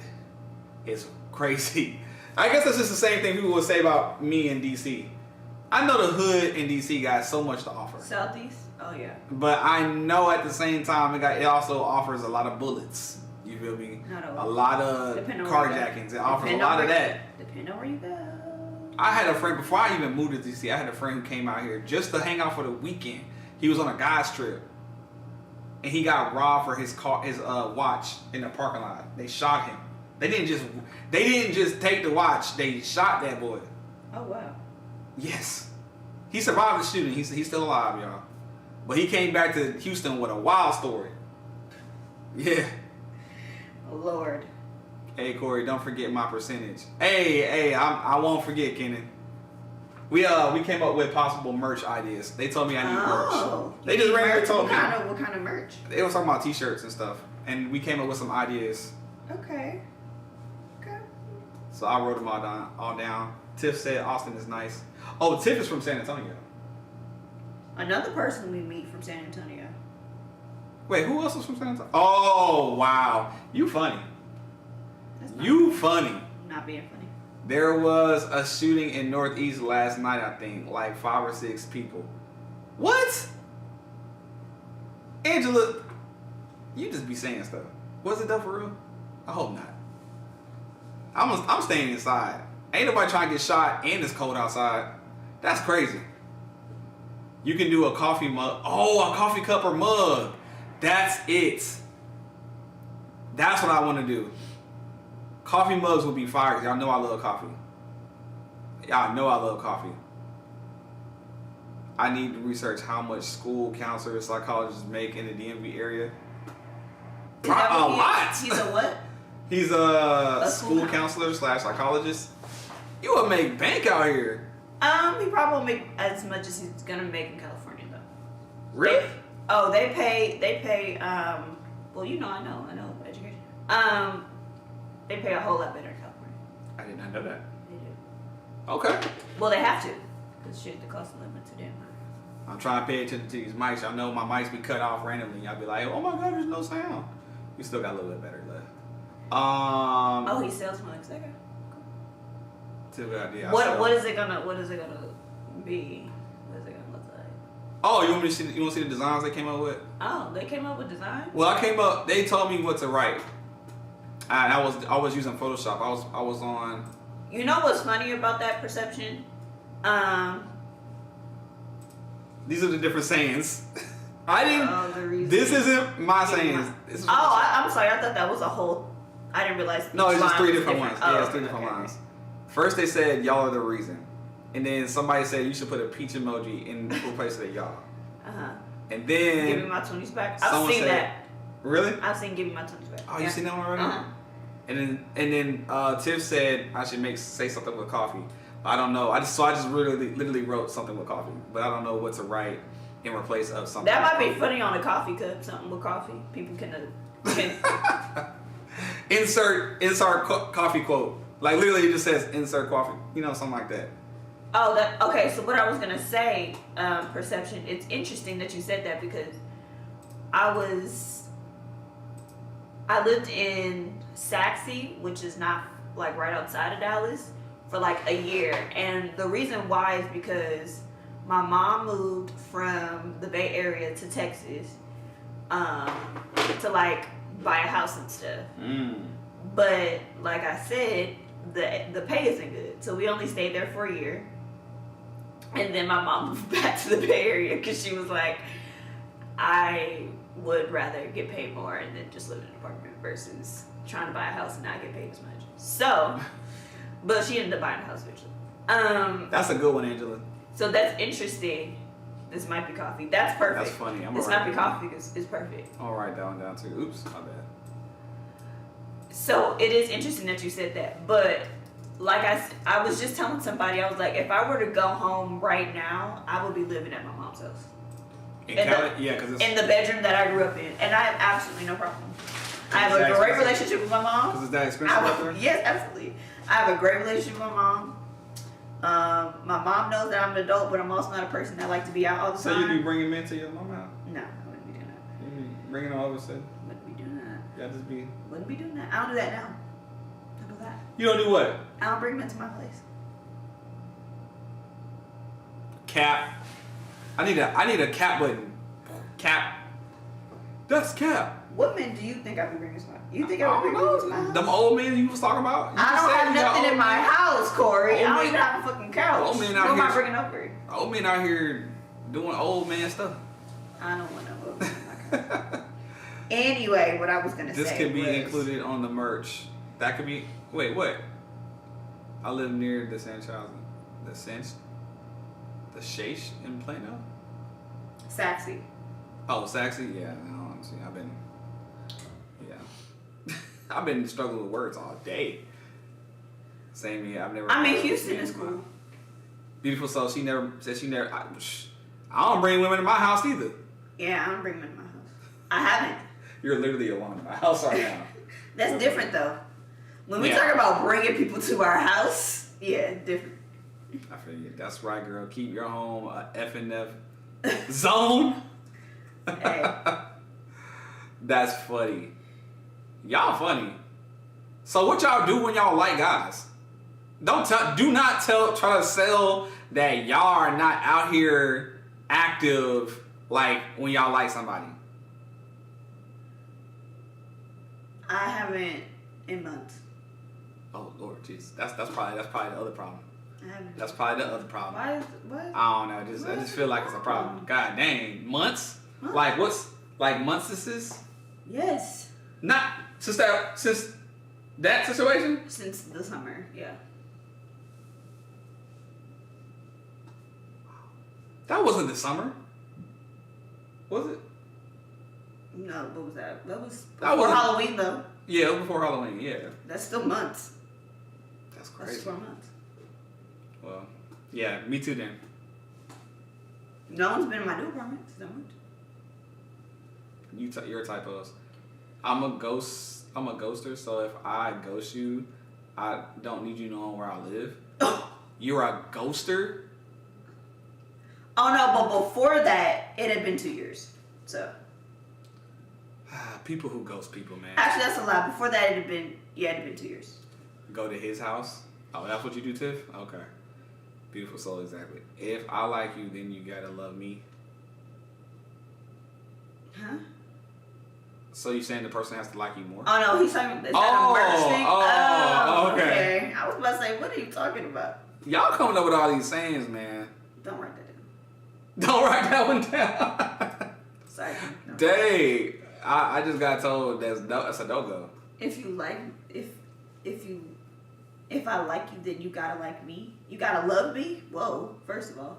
is crazy. I guess that's just the same thing people would say about me in DC. I know the hood in DC got so much to offer. Southeast? Oh, yeah. But I know at the same time it also offers a lot of bullets. You feel me? A lot of carjackings. It offers a lot of that. Depending on where you go. I had a friend, before I even moved to DC, I had a friend who came out here just to hang out for the weekend. He was on a guy's trip. And he got robbed for his watch in the parking lot. They shot him. They didn't just take the watch. They shot that boy. Oh, wow. Yes. He survived the shooting. He's still alive, y'all. But he came back to Houston with a wild story. Yeah. Oh, Lord. Hey, Corey, don't forget my percentage. Hey, I won't forget, Kenan. We came up with possible merch ideas. They told me I need merch. They just randomly told me. What kind of merch? They were talking about t-shirts and stuff. And we came up with some ideas. Okay. So I wrote them all down. Tiff said Austin is nice. Oh, Tiff is from San Antonio. Another person we meet from San Antonio. Wait, who else is from San Antonio? Oh, wow. You funny. You funny. Not being funny. There was a shooting in Northeast last night, I think. Like 5 or 6 people. What? Angela, you just be saying stuff. Was it done for real? I hope not. I'm staying inside. Ain't nobody trying to get shot and it's cold outside. That's crazy. You can do a coffee mug. Oh, a coffee cup or mug. That's it. That's what I want to do. Coffee mugs would be fire because y'all know I love coffee. Y'all know I love coffee. I need to research how much school counselors, psychologists make in the DMV area. A lot. He's a what? He's a school counselor / psychologist. You would make bank out here. He probably won't make as much as he's gonna make in California though. Really? They pay. Well, you know, I know education. They pay a whole lot better in California. I did not know that. They do. Okay. Well, they have to, because shit, the cost of living to them. I'm trying to pay attention to these mics. I know my mics be cut off randomly. I'll be like, oh my god, there's no sound. We still got a little bit better left. Oh, he sells mugs. Okay. Still good idea. What is it gonna be? What is it gonna look like? Oh, you want to see the designs they came up with? Oh, they came up with designs? Well, they told me what to write. And I was using Photoshop. I was on. You know what's funny about that perception? These are the different sayings. I didn't. Oh, the reason. This isn't my sayings. I'm sorry. I thought that was a whole. I didn't realize. No, it's just 3 different ones. Oh, yeah, it's 3 different lines. First they said y'all are the reason, and then somebody said you should put a peach emoji in place of the y'all. And then give me my 20s back. I've seen that. Really? I've seen give me my 20s back. Oh, you seen that one already? And then Tiff said I should say something with coffee. I don't know. I just literally wrote something with coffee, but I don't know what to write in replace of something. That might be funny on a coffee cup. Something with coffee. People can insert coffee quote. Like literally, it just says insert coffee. You know, something like that. Oh, okay. So what I was gonna say, perception. It's interesting that you said that because I lived in Saxe, which is not like right outside of Dallas, for like a year, and the reason why is because my mom moved from the Bay Area to Texas, to like buy a house and stuff. But like I said, the pay isn't good, so we only stayed there for a year, and then my mom moved back to the Bay Area because she was like, I would rather get paid more and then just live in an apartment versus trying to buy a house and not get paid as much. So, but she ended up buying a house eventually. That's a good one, Angela. So that's interesting. This might be coffee. That's perfect. That's funny. This might be coffee because it's perfect. I'll write that one down too. Oops, my bad. So it is interesting that you said that, but like I was just telling somebody, I was like, if I were to go home right now, I would be living at my mom's house. Because in the bedroom that I grew up in, and I have absolutely no problem. I have a great relationship with my mom. Because it's that expensive out there? Yes, absolutely. I have a great relationship with my mom. My mom knows that I'm an adult, but I'm also not a person that like to be out all the time. So you be bringing men to your mom house? No, I wouldn't be doing that. You be bringing them over, so? Wouldn't be doing that. Yeah, just be. Wouldn't be doing that. I don't do that now. I do that. You don't do what? I don't bring men to my place. Cap. I need a cap button. Cap. That's cap. What men do you think I be bringing to my? You think I I don't would bring men to my know. house? Them old men you was talking about. You I just don't said have you got nothing old in my men. house, Corey. Old I don't men- even have a fucking couch. Old men Who out am I here- bringing over? Old men out here doing old man stuff. I don't want no old men in my couch. Anyway, what I was gonna This say could be was, included on the merch. That could be. Wait, what? I live near the Shaish in Plano. Saxy. Oh, Saxy? Yeah, no, honestly, I've been struggling with words all day. Same here. I've never. I mean, Houston is cool. Beautiful soul. She never said she never. I don't bring women to my house either. Yeah, I don't bring men to my house. I haven't. You're literally alone in my house right now. That's different though. When we Yeah. talk about bringing people to our house, yeah, different. I feel you. That's right, girl. Keep your home a F&F zone. Hey. That's funny. Y'all funny. So what y'all do when y'all like guys? Do not try to sell that y'all are not out here active like when y'all like somebody. I haven't in months. Oh Lord, jeez. That's probably the other problem. I haven't. That's probably the other problem. Why is what? I don't know. I just feel like it's a problem. God dang, months? Like what's like months? This is Yes. not since that situation. Since the summer, yeah. That wasn't the summer, was it? No, what was that? That was That before wasn't- Halloween though. Yeah, it was before Halloween. Yeah, That's still months. that's That's crazy. 4 months. Well, yeah, me too. Then No one's been in my new apartment since I moved. your typos. I'm a ghoster. So if I ghost you, I don't need you knowing where I live. You're a ghoster. Oh no, but before that, it had been 2 years. So People who ghost people, man. actually, that's a lie. Before that, it had been 2 years. Go to his house. Oh, that's what you do, Tiff? Okay. Beautiful soul, exactly. If I like you, then you gotta love me. Huh? So you saying the person has to like you more? Oh no, he's talking. Is that a merch thing? Oh, okay. I was about to say, what are you talking about? Y'all coming up with all these sayings, man. Don't write that down. Don't write that one down. Sorry. No. Dang. I just got told that's a no-go. If you like, if I like you, then you gotta like me. You gotta love me. Whoa, first of all,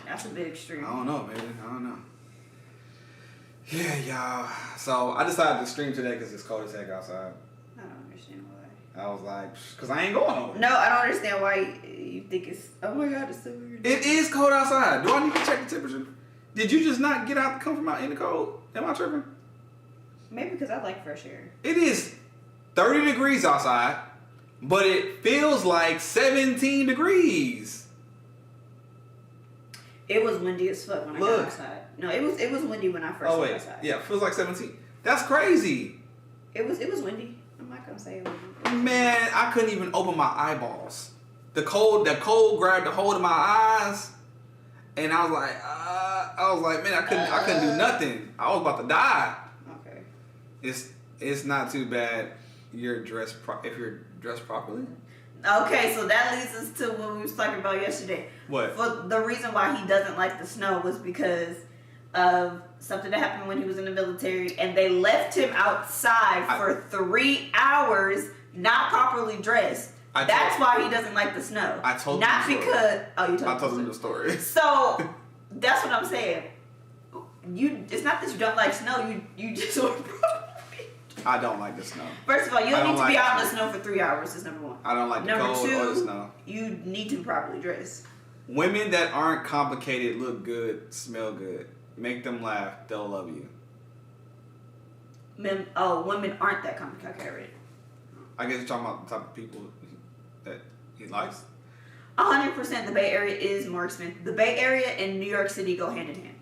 that's a bit extreme. I don't know, baby. I don't know. Yeah, y'all. So I decided to stream today because it's cold as heck outside. I don't understand why. I was like, because I ain't going nowhere. No, I don't understand why you think it's. Oh my God, it's so weird. It is cold outside. Do I need to check the temperature? Did you just not come from out in the cold? Am I tripping? Maybe because I like fresh air. It is 30 degrees outside, but it feels like 17 degrees. It was windy as fuck when I Look. got outside. No, it was windy when I first Oh went wait, outside. yeah, feels like 17. That's crazy. It was windy. I'm not gonna say it was. Man, I couldn't even open my eyeballs. The cold grabbed a hold of my eyes, and I was like, man, I couldn't do nothing. I was about to die. Okay. It's not too bad. If you're dressed properly. Okay, so that leads us to what we was talking about yesterday. What? For the reason why he doesn't like the snow was because of something that happened when he was in the military, and they left him outside for 3 hours, not properly dressed. That's why he doesn't like the snow. I told not him the because story. I told him the story. So that's what I'm saying. It's not that you don't like snow. You just want to. I don't like the snow. First of all, you don't need to be like out in the snow for 3 hours. Is number one. I don't like the Number cold two, or the snow. You need to be properly dressed. Women that aren't complicated look good, smell good. Make them laugh. They'll love you. Women aren't that complicated. I guess you're talking about the type of people that he likes. 100%, the Bay Area is more expensive. The Bay Area and New York City go hand in hand.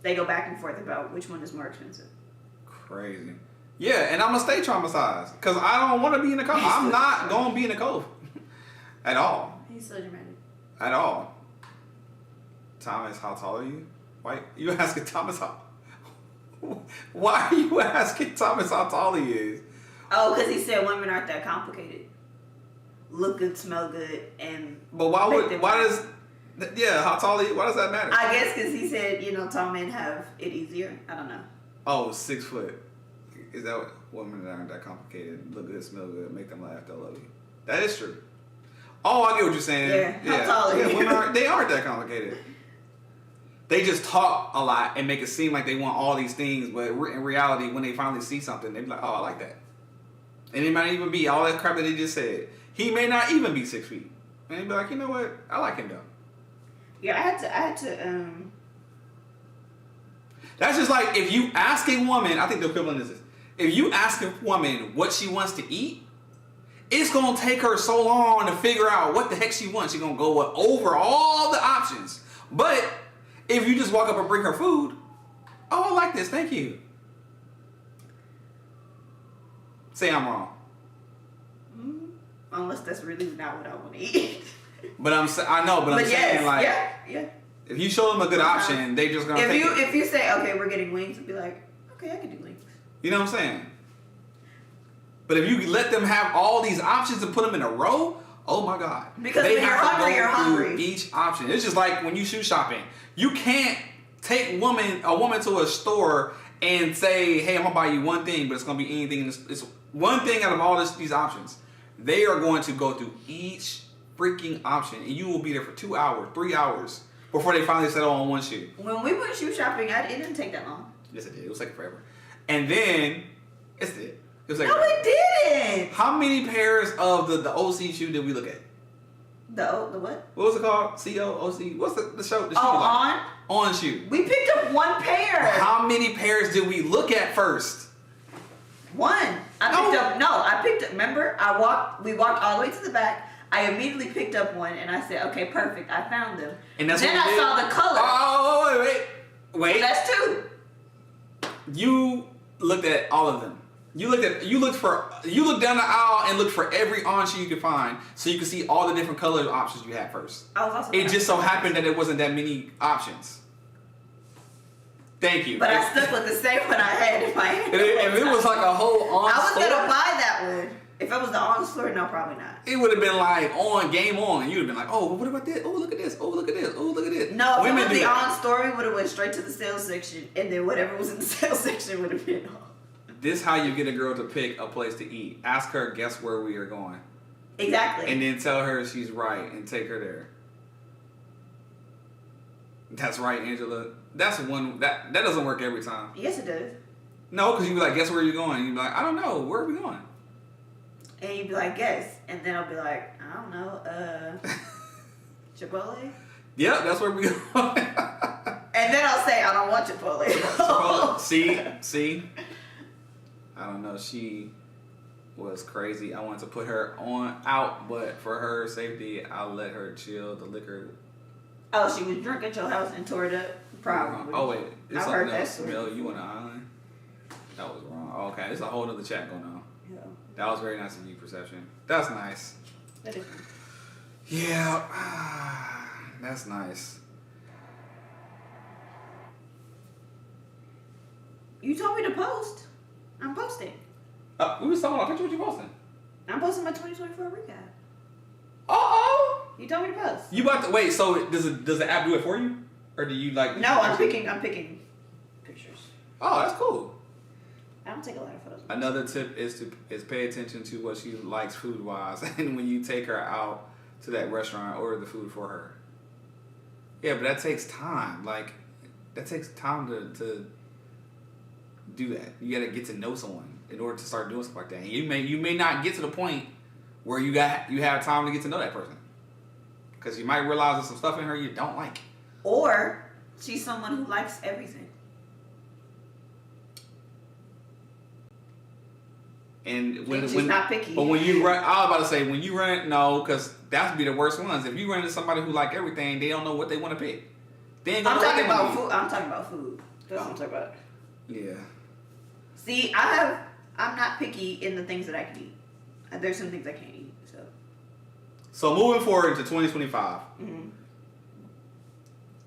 They go back and forth about which one is more expensive. Crazy. Yeah, and I'm gonna stay traumatized because I don't want to be in the cove. I'm not gonna be in the cove at all. He's so dramatic. At all. Thomas, how tall are you? Why you asking Thomas how? Why are you asking Thomas how tall he is? Oh, because he said women aren't that complicated. Look good, smell good, and. But why does? Yeah, how tall are you? Why does that matter? I guess because he said tall men have it easier. I don't know. Oh, 6 foot. Is that what women that aren't that complicated? Look good, smell good, make them laugh, they'll love you. That is true. Oh, I get what you're saying. Yeah. How tall are you? Women they aren't that complicated. They just talk a lot and make it seem like they want all these things, but in reality, when they finally see something, they be like, "Oh, I like that." And it might even be all that crap that they just said. He may not even be 6 feet, and they be like, "You know what? I like him though." Yeah, I had to. That's just like if you ask a woman. I think the equivalent is this: if you ask a woman what she wants to eat, it's gonna take her so long to figure out what the heck she wants. She's gonna go over all the options, but if you just walk up and bring her food, oh, I like this, thank you. Say I'm wrong. Unless that's really not what I want to eat. But I'm saying like, yeah. if you show them a good option, they just gonna take it. If you say, okay, we're getting wings, and be like, okay, I can do wings. You know what I'm saying? But if you let them have all these options and put them in a row, oh my God. Because they when you're hungry, you're hungry. Each option. It's just like when you shoe shopping. You can't take a woman to a store and say, hey, I'm going to buy you one thing, but it's going to be anything. It's one thing out of all these options. They are going to go through each freaking option, and you will be there for 2 hours, 3 hours before they finally settle on one shoe. When we went shoe shopping, it didn't take that long. Yes, it did. It was like forever. And then, it was like no, it didn't. How many pairs of the OC shoe did we look at? The what? What was it called? COOC? What's the show? The shoe On? On shoe. We picked up one pair. How many pairs did we look at first? One. I picked up, remember? We walked all the way to the back. I immediately picked up one and I said, okay, perfect. I found them. And that's then what I saw the color. Oh, wait. So that's two. You looked at all of them. You looked down the aisle and looked for every on shoe you could find, so you could see all the different color options you had first. I was also it just so happened that it wasn't that many options. Thank you. But I stuck with the same one I had in my hand. If it was like a whole on I was store, gonna buy that one. If it was the on store, no, probably not. it would have been like on game on. You'd have been like, oh, what about this? Oh, look at this. Oh, look at this. Oh, look at this. No, if Women it was do the that. on store, we would have went straight to the sales section, and then whatever was in the sales section would have been on. This how you get a girl to pick a place to eat. Ask her, guess where we are going, Exactly. and then tell her she's right and take her there. That's right, Angela. That's one that doesn't work every time. Yes, it does. No, because you be like, guess where you're going? You be like, I don't know. Where are we going? And you'd be like, guess. And then I'll be like, I don't know, Chipotle? Yep, that's where we going. And then I'll say, I don't want Chipotle. Chipotle. See? I don't know. She was crazy. I wanted to put her out, but for her safety, I'll let her chill. The liquor. Oh, she was drunk at your house and tore it up? Probably. Oh, wait. It's I've something heard that else. story. Smell you on the island? That was wrong. Oh, okay. There's a whole other chat going on. Yeah. That was very nice of you, Perception. That's nice. That is. Yeah. That's nice. You told me to post. I'm posting. We was talking about a picture. What you posting? I'm posting my 2024 recap. Oh! You told me to post. You about to wait? So does the app do it for you, or do you like? No, I'm picking pictures. Oh, that's cool. I don't take a lot of photos. Another tip is pay attention to what she likes food wise, and when you take her out to that restaurant, order the food for her. Yeah, but that takes time. Like that takes time to do that. You gotta get to know someone in order to start doing stuff like that. And you may not get to the point where you have time to get to know that person, because you might realize there's some stuff in her you don't like. Or she's someone who likes everything. And when she's not picky. But when you run, I was about to say when you run, no, because that'd be the worst ones. If you run into somebody who like everything, they don't know what they want to pick. They ain't gonna I'm know what talking they wanna about eat. food. I'm talking about food. That's what I'm talking about. Yeah. See, I I'm not picky in the things that I can eat. There's some things I can't eat. So moving forward to 2025, Mm-hmm.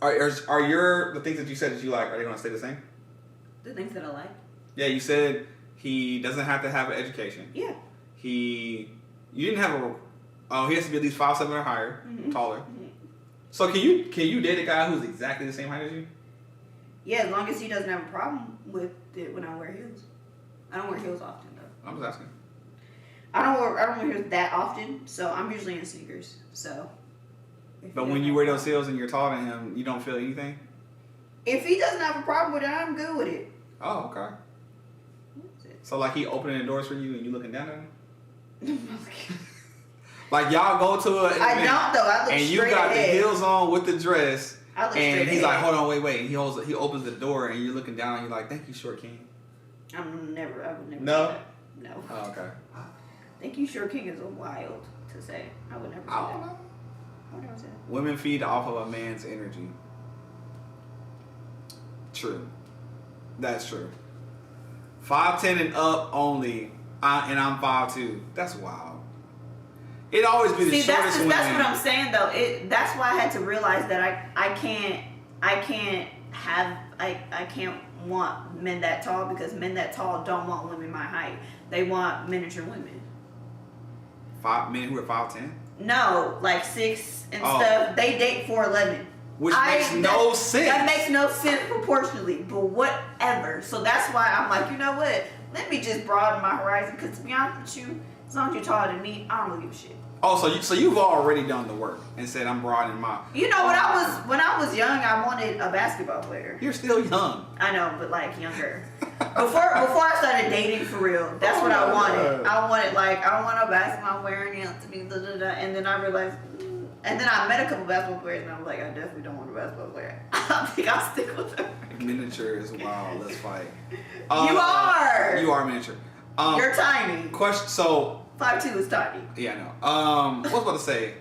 are the things that you said that you like, are they going to stay the same? The things that I like. Yeah, you said he doesn't have to have an education. Yeah. You didn't have he has to be at least 5'7" or higher, taller. Mm-hmm. So can you date a guy who's exactly the same height as you? Yeah, as long as he doesn't have a problem with it when I wear heels. I don't wear heels often though. I'm just asking. I don't wear heels that often, so I'm usually in sneakers. So. But when you wear those heels and you're taller than him, you don't feel anything? If he doesn't have a problem with it, I'm good with it. Oh, okay. So like he opening the doors for you and you looking down at him? Like y'all go to a I don't though. I look and you straight got ahead. the heels on with the dress. I look and straight he's ahead. like, hold on, wait. And he opens the door and you're looking down and you're like, thank you, short king. I would never No? say that. No. Oh, okay. Thank you, Sure King is wild to say. I would never say I don't that. know. I would never say that. Women feed off of a man's energy. True. That's true. 5'10" and up only, and I'm 5'2". That's wild. It always be the See, shortest women. that's what I'm saying though. That's why I had to realize that I can't want men that tall because men that tall don't want women my height. They want miniature women. Men who are 5'10"? No, like 6 and Oh. stuff. They date 4'11". Which makes no sense. That makes no sense proportionally, but whatever. So that's why I'm like, you know what? Let me just broaden my horizon. Because to be honest with you, as long as you're taller than me, I don't really give a shit. Oh, so you've already done the work and said I'm broadening my. You know, when I was young, I wanted a basketball player. You're still young. I know, but like younger. Before I started dating for real, that's what I wanted. I want a basketball player and and then I realized, and then I met a couple basketball players and I was like, I definitely don't want a basketball player. I think I'll stick with her. Miniature is wild. Let's fight. You are. You are miniature. You're tiny. Question. So 5'2" is tiny. yeah, I know. What was I about to say?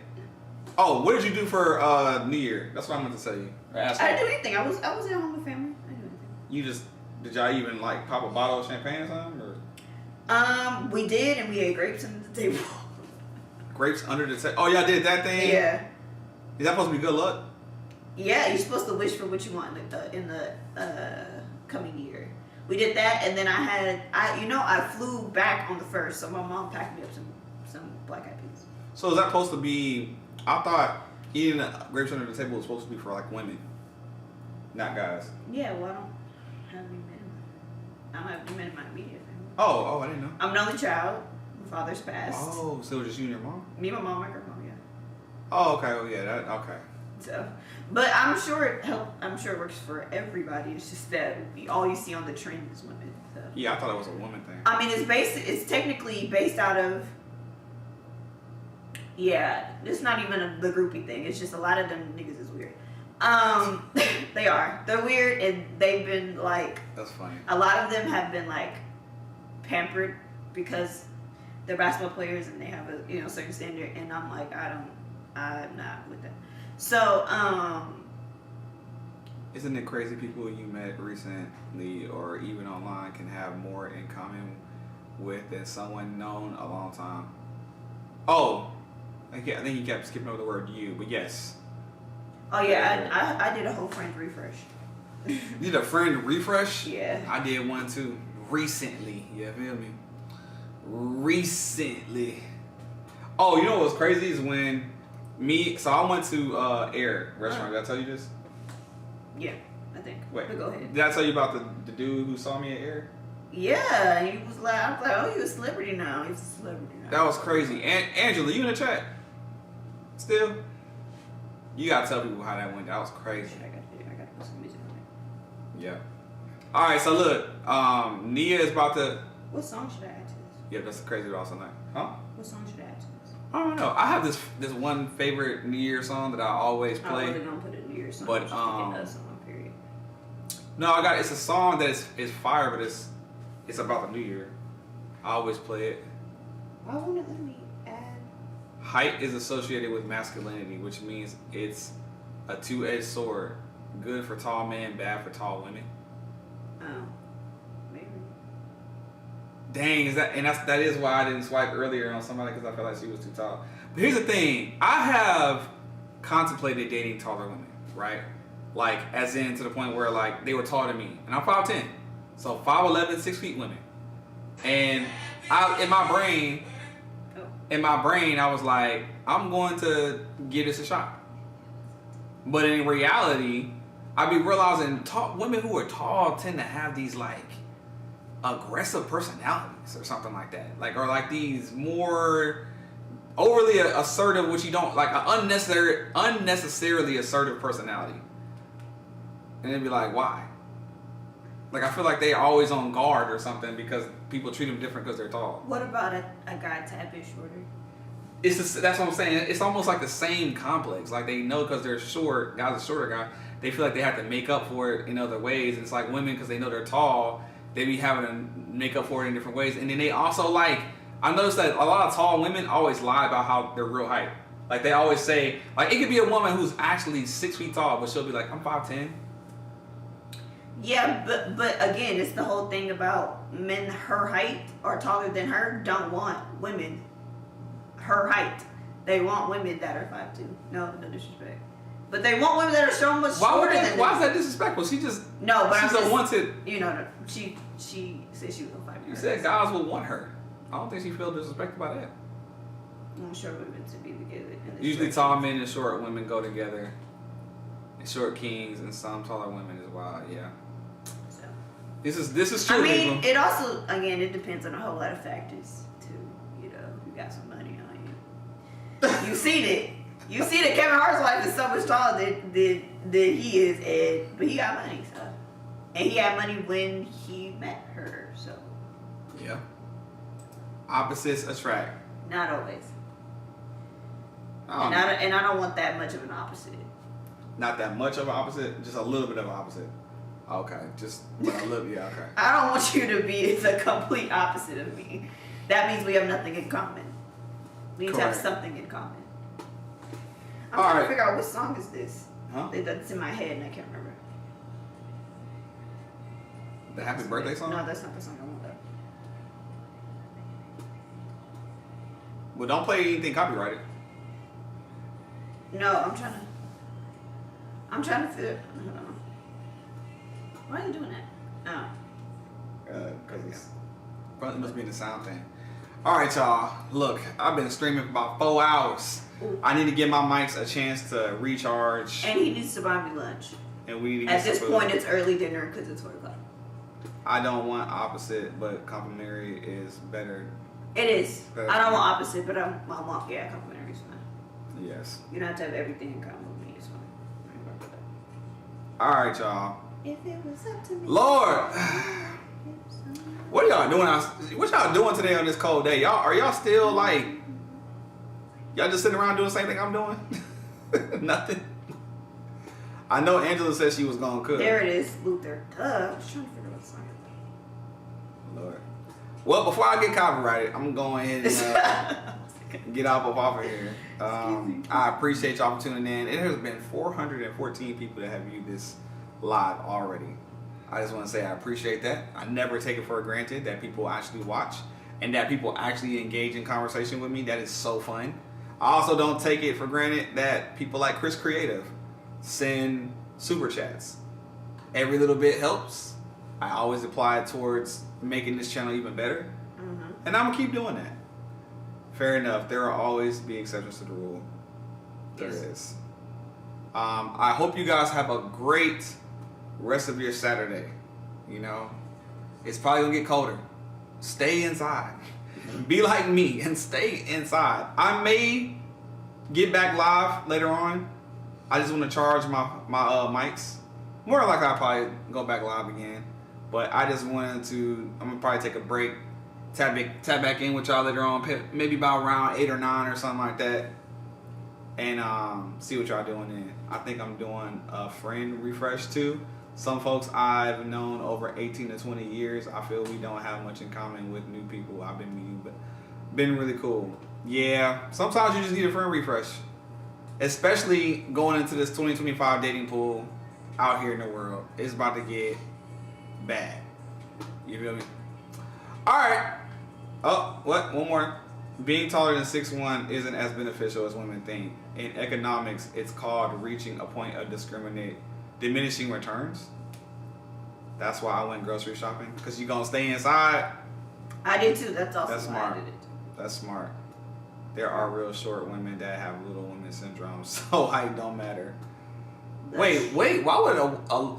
Oh, what did you do for New Year? That's what I meant to tell you. Or ask I you. didn't do anything. I was at home with family. I didn't do anything. You just did y'all even like pop a bottle of champagne or something? Or We did, and we ate grapes under the table. grapes under the table? Oh, y'all did that thing? Yeah. Is that supposed to be good luck? Yeah, you're supposed to wish for what you want in the coming year. We did that, and then I flew back on the 1st, so my mom packed me up some black eyed peas. So is that supposed to be? I thought eating grapes under the table was supposed to be for like women, not guys. Yeah, well, I don't have any men. I don't have any men in my immediate family. Oh, I didn't know. I'm an only child. My father's passed. Oh, so it was just you and your mom? Me, my mom, my grandma, yeah. Oh, okay. Oh, yeah. Okay. So, but I'm sure it works for everybody. It's just that all you see on the trend is women. So. Yeah, I thought it was a woman thing. I mean, it's technically based out of. Yeah, it's not even the groupie thing. It's just a lot of them niggas is weird. They are. They're weird, and they've been like. That's funny. A lot of them have been like pampered because they're basketball players and they have a certain standard, and I'm like, I'm not with that. So Isn't it crazy people you met recently or even online can have more in common with than someone known a long time? Oh, I think you kept skipping over the word you, but yes. Oh yeah, I did a whole friend refresh. You did a friend refresh? Yeah. I did one too. Recently. You feel me? Recently. Oh, you know what's crazy is when so I went to Air restaurant. Did I tell you this? Yeah, I think. Wait. But go ahead. Did I tell you about the dude who saw me at Air? Yeah, he was like, I was like, oh, you're a celebrity now. He's a celebrity now. That was crazy. Angela, you in the chat? Still? You gotta tell people how that went. That was crazy. I gotta put some music on it. Yeah. All right. So look, Nia is about to. What song should I add to this? Yeah, that's crazy also night. Huh? What song should I add to this? I don't know. I have this one favorite New Year song that I always I play. wasn't gonna put a New Year's song. But, just picking a song, period. No, it's a song that is fire, but it's about the New Year. I always play it. Why won't it let me add? Height is associated with masculinity, which means it's a two-edged sword. Good for tall men, bad for tall women. Oh, maybe. Dang, that is why I didn't swipe earlier on somebody because I felt like she was too tall. But here's the thing, I have contemplated dating taller women, right? Like, as in to the point where like they were taller than me, and I'm 5'10", so 5'11", 6 feet women, and in my brain, I was like, I'm going to give this a shot. But in reality, I be realizing women who are tall tend to have these like aggressive personalities or something like that, like or like these more overly assertive, which you don't like, an unnecessarily assertive personality. And it'd be like, why? Like, I feel like they're always on guard or something because people treat them different because they're tall. What about a guy a tad bit shorter? That's what I'm saying. It's almost like the same complex. Like, they know because they're short, guys a shorter guy, they feel like they have to make up for it in other ways. And it's like women, because they know they're tall, they be having to make up for it in different ways. And then they also like, I noticed that a lot of tall women always lie about how their real height. Like, they always say, like, it could be a woman who's actually 6 feet tall, but she'll be like, I'm 5'10". Yeah, but again, it's the whole thing about men her height or taller than her don't want women her height. They want women that are 5'2". No disrespect. But they want women that are so much shorter than them. Why is that disrespectful? She just she's unwanted. You know, she said she was on 5'2". You said guys will want her. I don't think she feels disrespected by that. I'm sure women to be together. Usually tall men and short women go together. And short kings and some taller women as well. Yeah. So this is true. I mean, people. it also again it depends on a whole lot of factors too. You know, you got some money on you. You seen it. You see that Kevin Hart's wife is so much taller than he is, but he got money, so. And he had money when he met her, so. Yeah. Opposites attract. Not always. And I don't want that much of an opposite. Not that much of an opposite, just a little bit of an opposite. Okay, just a little. Yeah, okay. I don't want you to be the complete opposite of me. That means we have nothing in common. We need to have something in common. I'm trying to figure out what song is this. Huh? That's in my head and I can't remember. The Happy Birthday song? No, that's not the song I want though. Well, don't play anything copyrighted. No, I'm trying to figure. Hold on. Why are you doing that? Oh. Because it must be in the sound thing. All right, y'all. Look, I've been streaming for about 4 hours. Ooh. I need to give my mics a chance to recharge. And he needs to buy me lunch. And we need to get At this some point, food. it's early dinner because it's 4 o'clock. I don't want opposite, but complimentary is better. It is. Better. I don't want opposite, but I want, yeah, complimentary is fine. Yes. You don't have to have everything in common with me. It's fine. I ain't worried about that. All right, y'all. If it was up to me. Lord. What are y'all doing? What y'all doing today on this cold day? Are y'all still like, y'all just sitting around doing the same thing I'm doing? Nothing. I know Angela said she was gonna cook. There it is, Luther. I was trying to figure out what song. Lord. Well, before I get copyrighted, I'm going ahead and get off of here. I appreciate y'all for tuning in. It has been 414 people that have viewed this live already. I just want to say I appreciate that. I never take it for granted that people actually watch and that people actually engage in conversation with me. That is so fun. I also don't take it for granted that people like Chris Creative send super chats. Every little bit helps. I always apply it towards making this channel even better. Mm-hmm. And I'm going to keep doing that. Fair enough. There will always be exceptions to the rule. There is. I hope you guys have a great rest of your Saturday. You know, it's probably gonna get colder. Stay inside. Be like me and stay inside. I may get back live later on. I just want to charge my mics. More likely I'll probably go back live again. But I just wanted to, I'm gonna probably take a break, tap back in with y'all later on, maybe about around 8 or 9 or something like that. And see what y'all doing then. I think I'm doing a friend refresh too. Some folks I've known over 18 to 20 years. I feel we don't have much in common with new people I've been meeting, but been really cool. Yeah, sometimes you just need a friend refresh. Especially going into this 2025 dating pool out here in the world. It's about to get bad. You feel me? All right. Oh, what? One more. Being taller than 6'1" isn't as beneficial as women think. In economics, it's called reaching a point of diminishing returns. That's why I went grocery shopping. Because you're going to stay inside. I did too. That's also That's why smart. I did it. That's smart. There are real short women that have little women syndrome, so height don't matter. Wait. Why would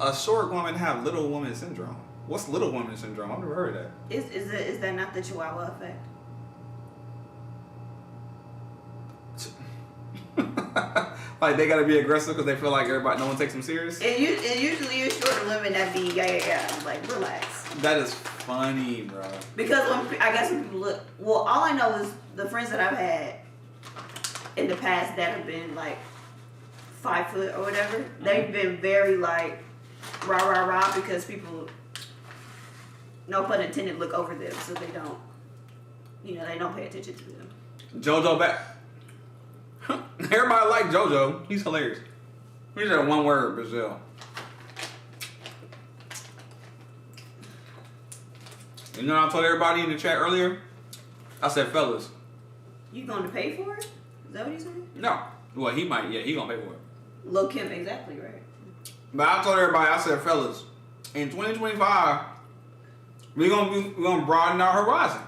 a short woman have little woman syndrome? What's little woman syndrome? I've never heard of that. Is that not the Chihuahua effect? Like they gotta be aggressive because they feel like no one takes them serious. It usually is shorter women that be like relax. That is funny, bro. Because when people look, well, all I know is the friends that I've had in the past that have been like 5 foot or whatever, they've been very like rah rah rah because people, no pun intended, look over them so they don't, they don't pay attention to them. JoJo back. Everybody like JoJo. He's hilarious. He's that one word, Brazil. You know what I told everybody in the chat earlier? I said, fellas. You going to pay for it? Is that what you said? No. Well, he might. Yeah, he gonna pay for it. Lil' Kim, exactly right. But I told everybody, I said, fellas, in 2025, we're gonna broaden our horizon.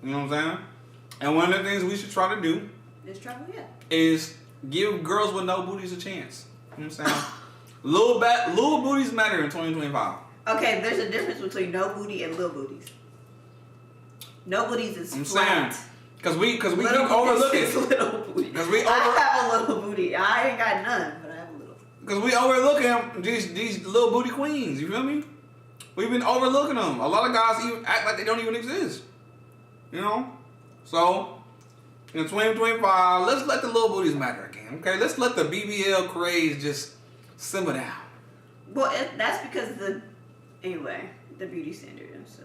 You know what I'm saying? And one of the things we should try to do It's trouble, yeah. is give girls with no booties a chance. You know what I'm saying? Little booties matter in 2025. Okay, there's a difference between no booty and little booties. No booties is I'm flat. saying, cause we keep Little overlooking. booties is little booty. Because I have a little booty. I ain't got none, but I have a little. Because we overlooking these little booty queens. You feel me? We've been overlooking them. A lot of guys even act like they don't even exist. You know? So, in 2025, let's let the little booties matter again. Okay? Let's let the BBL craze just simmer down. Well, that's because the beauty standard and stuff.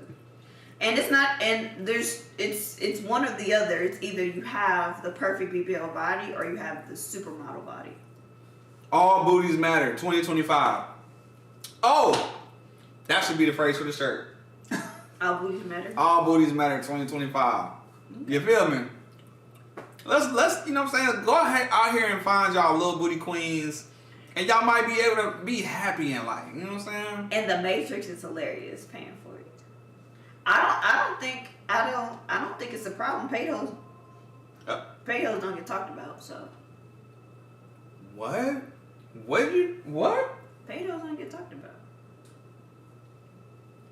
And it's not, and it's one or the other. It's either you have the perfect BBL body or you have the supermodel body. All booties matter, 2025. Oh! That should be the phrase for the shirt. All booties matter? All booties matter, 2025. You feel me? Let's you know what I'm saying? Go ahead out here and find y'all little booty queens. And y'all might be able to be happy in life. You know what I'm saying? And the Matrix is hilarious paying for it. I don't think it's a problem. Paydos don't get talked about, so. What? What? Paydos don't get talked about.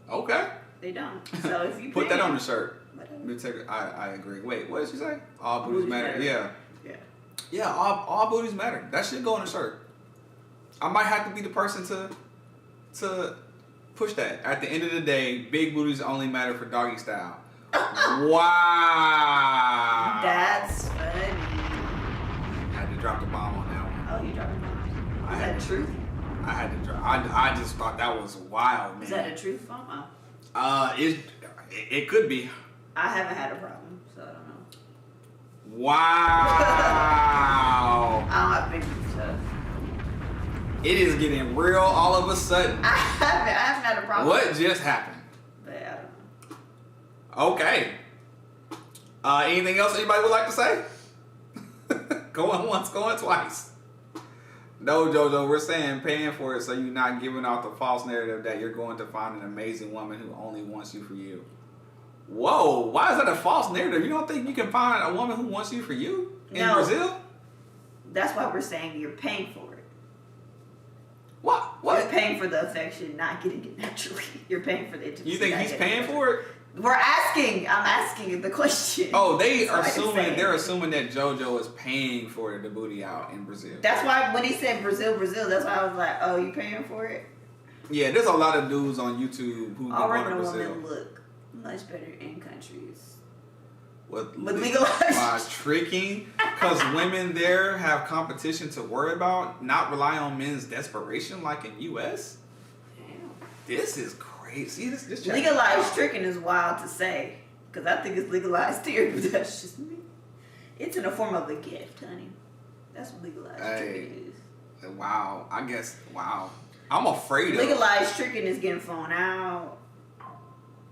Okay. They don't. So if you Put that on the shirt. Whatever. I agree. Wait, what did she say? All booties matter. Yeah. Yeah. Yeah, all booties matter. That should go on the shirt. I might have to be the person to push that. At the end of the day, big booties only matter for doggy style. Wow. That's funny. I had to drop the bomb on that one. Oh, you dropped it. Is that the truth? I had to drop. I just thought that was wild, man. Is that the truth, Mama? It could be. I haven't had a problem, so I don't know. Wow. I don't have big boobs, so. It is getting real all of a sudden. I haven't had a problem. What just happened? But I don't know. Okay. Anything else anybody would like to say? Going once, going twice. No, JoJo, we're saying paying for it so you're not giving off the false narrative that you're going to find an amazing woman who only wants you for you. Whoa, why is that a false narrative? You don't think you can find a woman who wants you for you in Brazil? That's why we're saying you're paying for it. What? You're paying for the affection, not getting it naturally. You're paying for the intimacy. You think he's paying for it? We're asking. I'm asking the question. Oh, they're assuming that JoJo is paying for the booty out in Brazil. That's why when he said Brazil, that's why I was like, oh, you paying for it? Yeah, there's a lot of dudes on YouTube who all going to regular Brazil. women look much better in countries with legalized tricking, because women there have competition to worry about, not rely on men's desperation like in U.S. Damn. This is crazy. This legalized tricking is wild to say, because I think it's legalized here, but that's just me. It's in the form of a gift, honey. That's what legalized tricking is. Wow. I guess. Wow. I'm afraid of legalized tricking is getting phone out.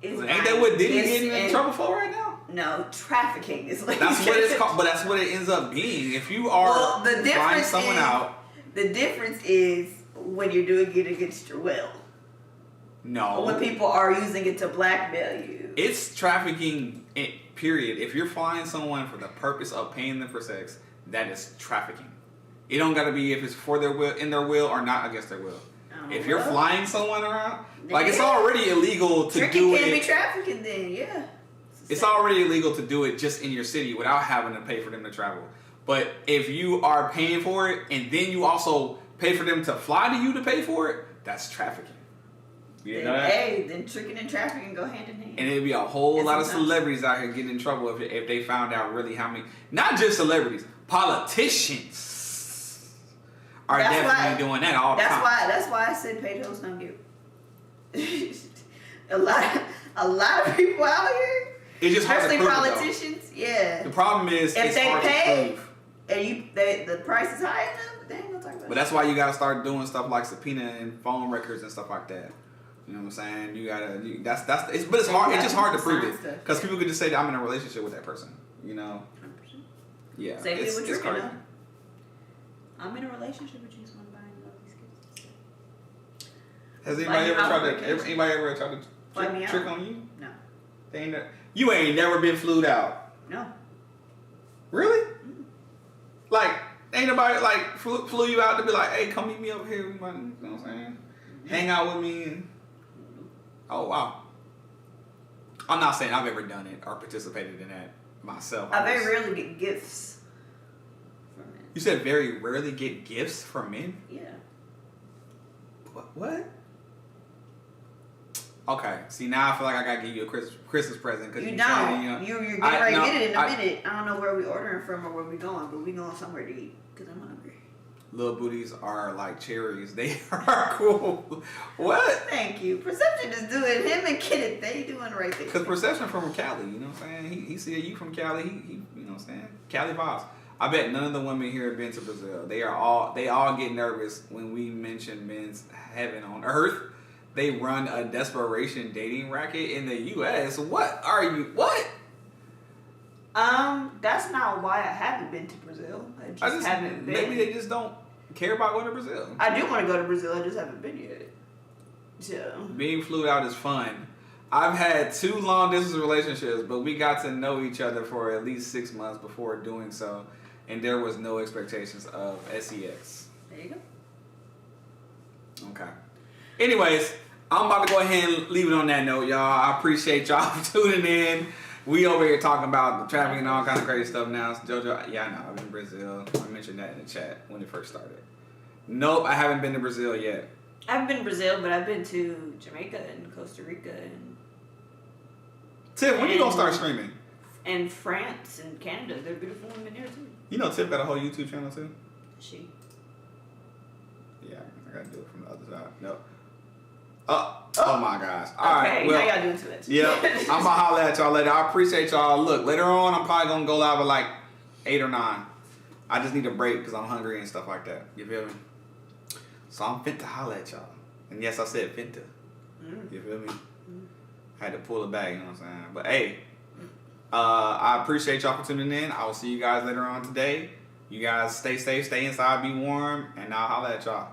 Ain't that what Diddy getting in trouble for right now? No, trafficking is what That's what it's called, but that's what it ends up being. If you are flying someone out. The difference is when you're doing it against your will. No. When people are using it to blackmail you. It's trafficking, period. If you're flying someone for the purpose of paying them for sex, that is trafficking. It don't gotta be if it's for their will, in their will, or not against their will. If you're flying someone around, like it's already illegal to do it. It can be trafficking then, yeah. It's already illegal to do it just in your city without having to pay for them to travel. But if you are paying for it and then you also pay for them to fly to you to pay for it, that's trafficking. You know that? Hey, then tricking and trafficking go hand in hand. And it'd be a whole lot of celebrities out here getting in trouble if they found out really how many, not just celebrities, politicians are definitely doing that all the time. That's why I said Peytos don't get a lot of people out here. It's just hard to especially prove politicians. Yeah. The problem is if it's they hard pay to prove. and the price is high enough, they ain't gonna talk about it. But that's why you gotta start doing stuff like subpoena and phone records and stuff like that. You know what I'm saying? You gotta. But it's hard. It's just hard to prove it because people could just say that I'm in a relationship with that person. You know. 100%. Yeah. Same thing with tricking. crazy. I'm in a relationship with you, so I'm buying all these gifts. Has anybody ever tried to trick on you? No. You ain't never been flued out. No. Really? Mm-hmm. Like, ain't nobody like flew you out to be like, hey, come meet me over here. You know what I'm saying? Hang out with me. And... Oh, wow. I'm not saying I've ever done it or participated in that myself. I very rarely get gifts from men. You said very rarely get gifts from men? Yeah. What? Okay. See, now I feel like I gotta give you a Christmas present because you don't. You're getting ready to get it in a minute. I don't know where we ordering from or where we going, but we going somewhere to eat because I'm hungry. Little booties are like cherries. They are cool. What? Thank you. Perception is doing him and Kenneth. They doing the right thing. Because Perception from Cali, you know what I'm saying? He see you from Cali. He you know what I'm saying? Cali vibes. I bet none of the women here have been to Brazil. They all get nervous when we mention men's heaven on earth. They run a desperation dating racket in the U.S. What? That's not why I haven't been to Brazil. I just haven't been. Maybe they just don't care about going to Brazil. I do want to go to Brazil. I just haven't been yet. So being flued out is fun. I've had 2 long distance relationships, but we got to know each other for at least 6 months before doing so, and there was no expectations of sex. There you go. Okay. Anyways, I'm about to go ahead and leave it on that note, y'all. I appreciate y'all for tuning in. We over here talking about the trafficking and all kind of crazy stuff now. JoJo, yeah, I know. I've been in Brazil. I mentioned that in the chat when it first started. Nope, I haven't been to Brazil yet. I haven't been to Brazil, but I've been to Jamaica and Costa Rica and... Tiff, when you gonna start streaming? And France and Canada. They're beautiful women there, too. You know Tiff got a whole YouTube channel, too? She. Yeah, I gotta do it from the other side. Nope. Oh my gosh. All okay, right. Well, now y'all doing too much. Yeah, I'm gonna holler at y'all later. I appreciate y'all. Look, later on, I'm probably gonna go live at like 8 or 9. I just need a break because I'm hungry and stuff like that. You feel me? So I'm finna holler at y'all. And yes, I said finna. You feel me? I had to pull it back, you know what I'm saying? But hey, I appreciate y'all for tuning in. I will see you guys later on today. You guys stay safe, stay inside, be warm, and I'll holler at y'all.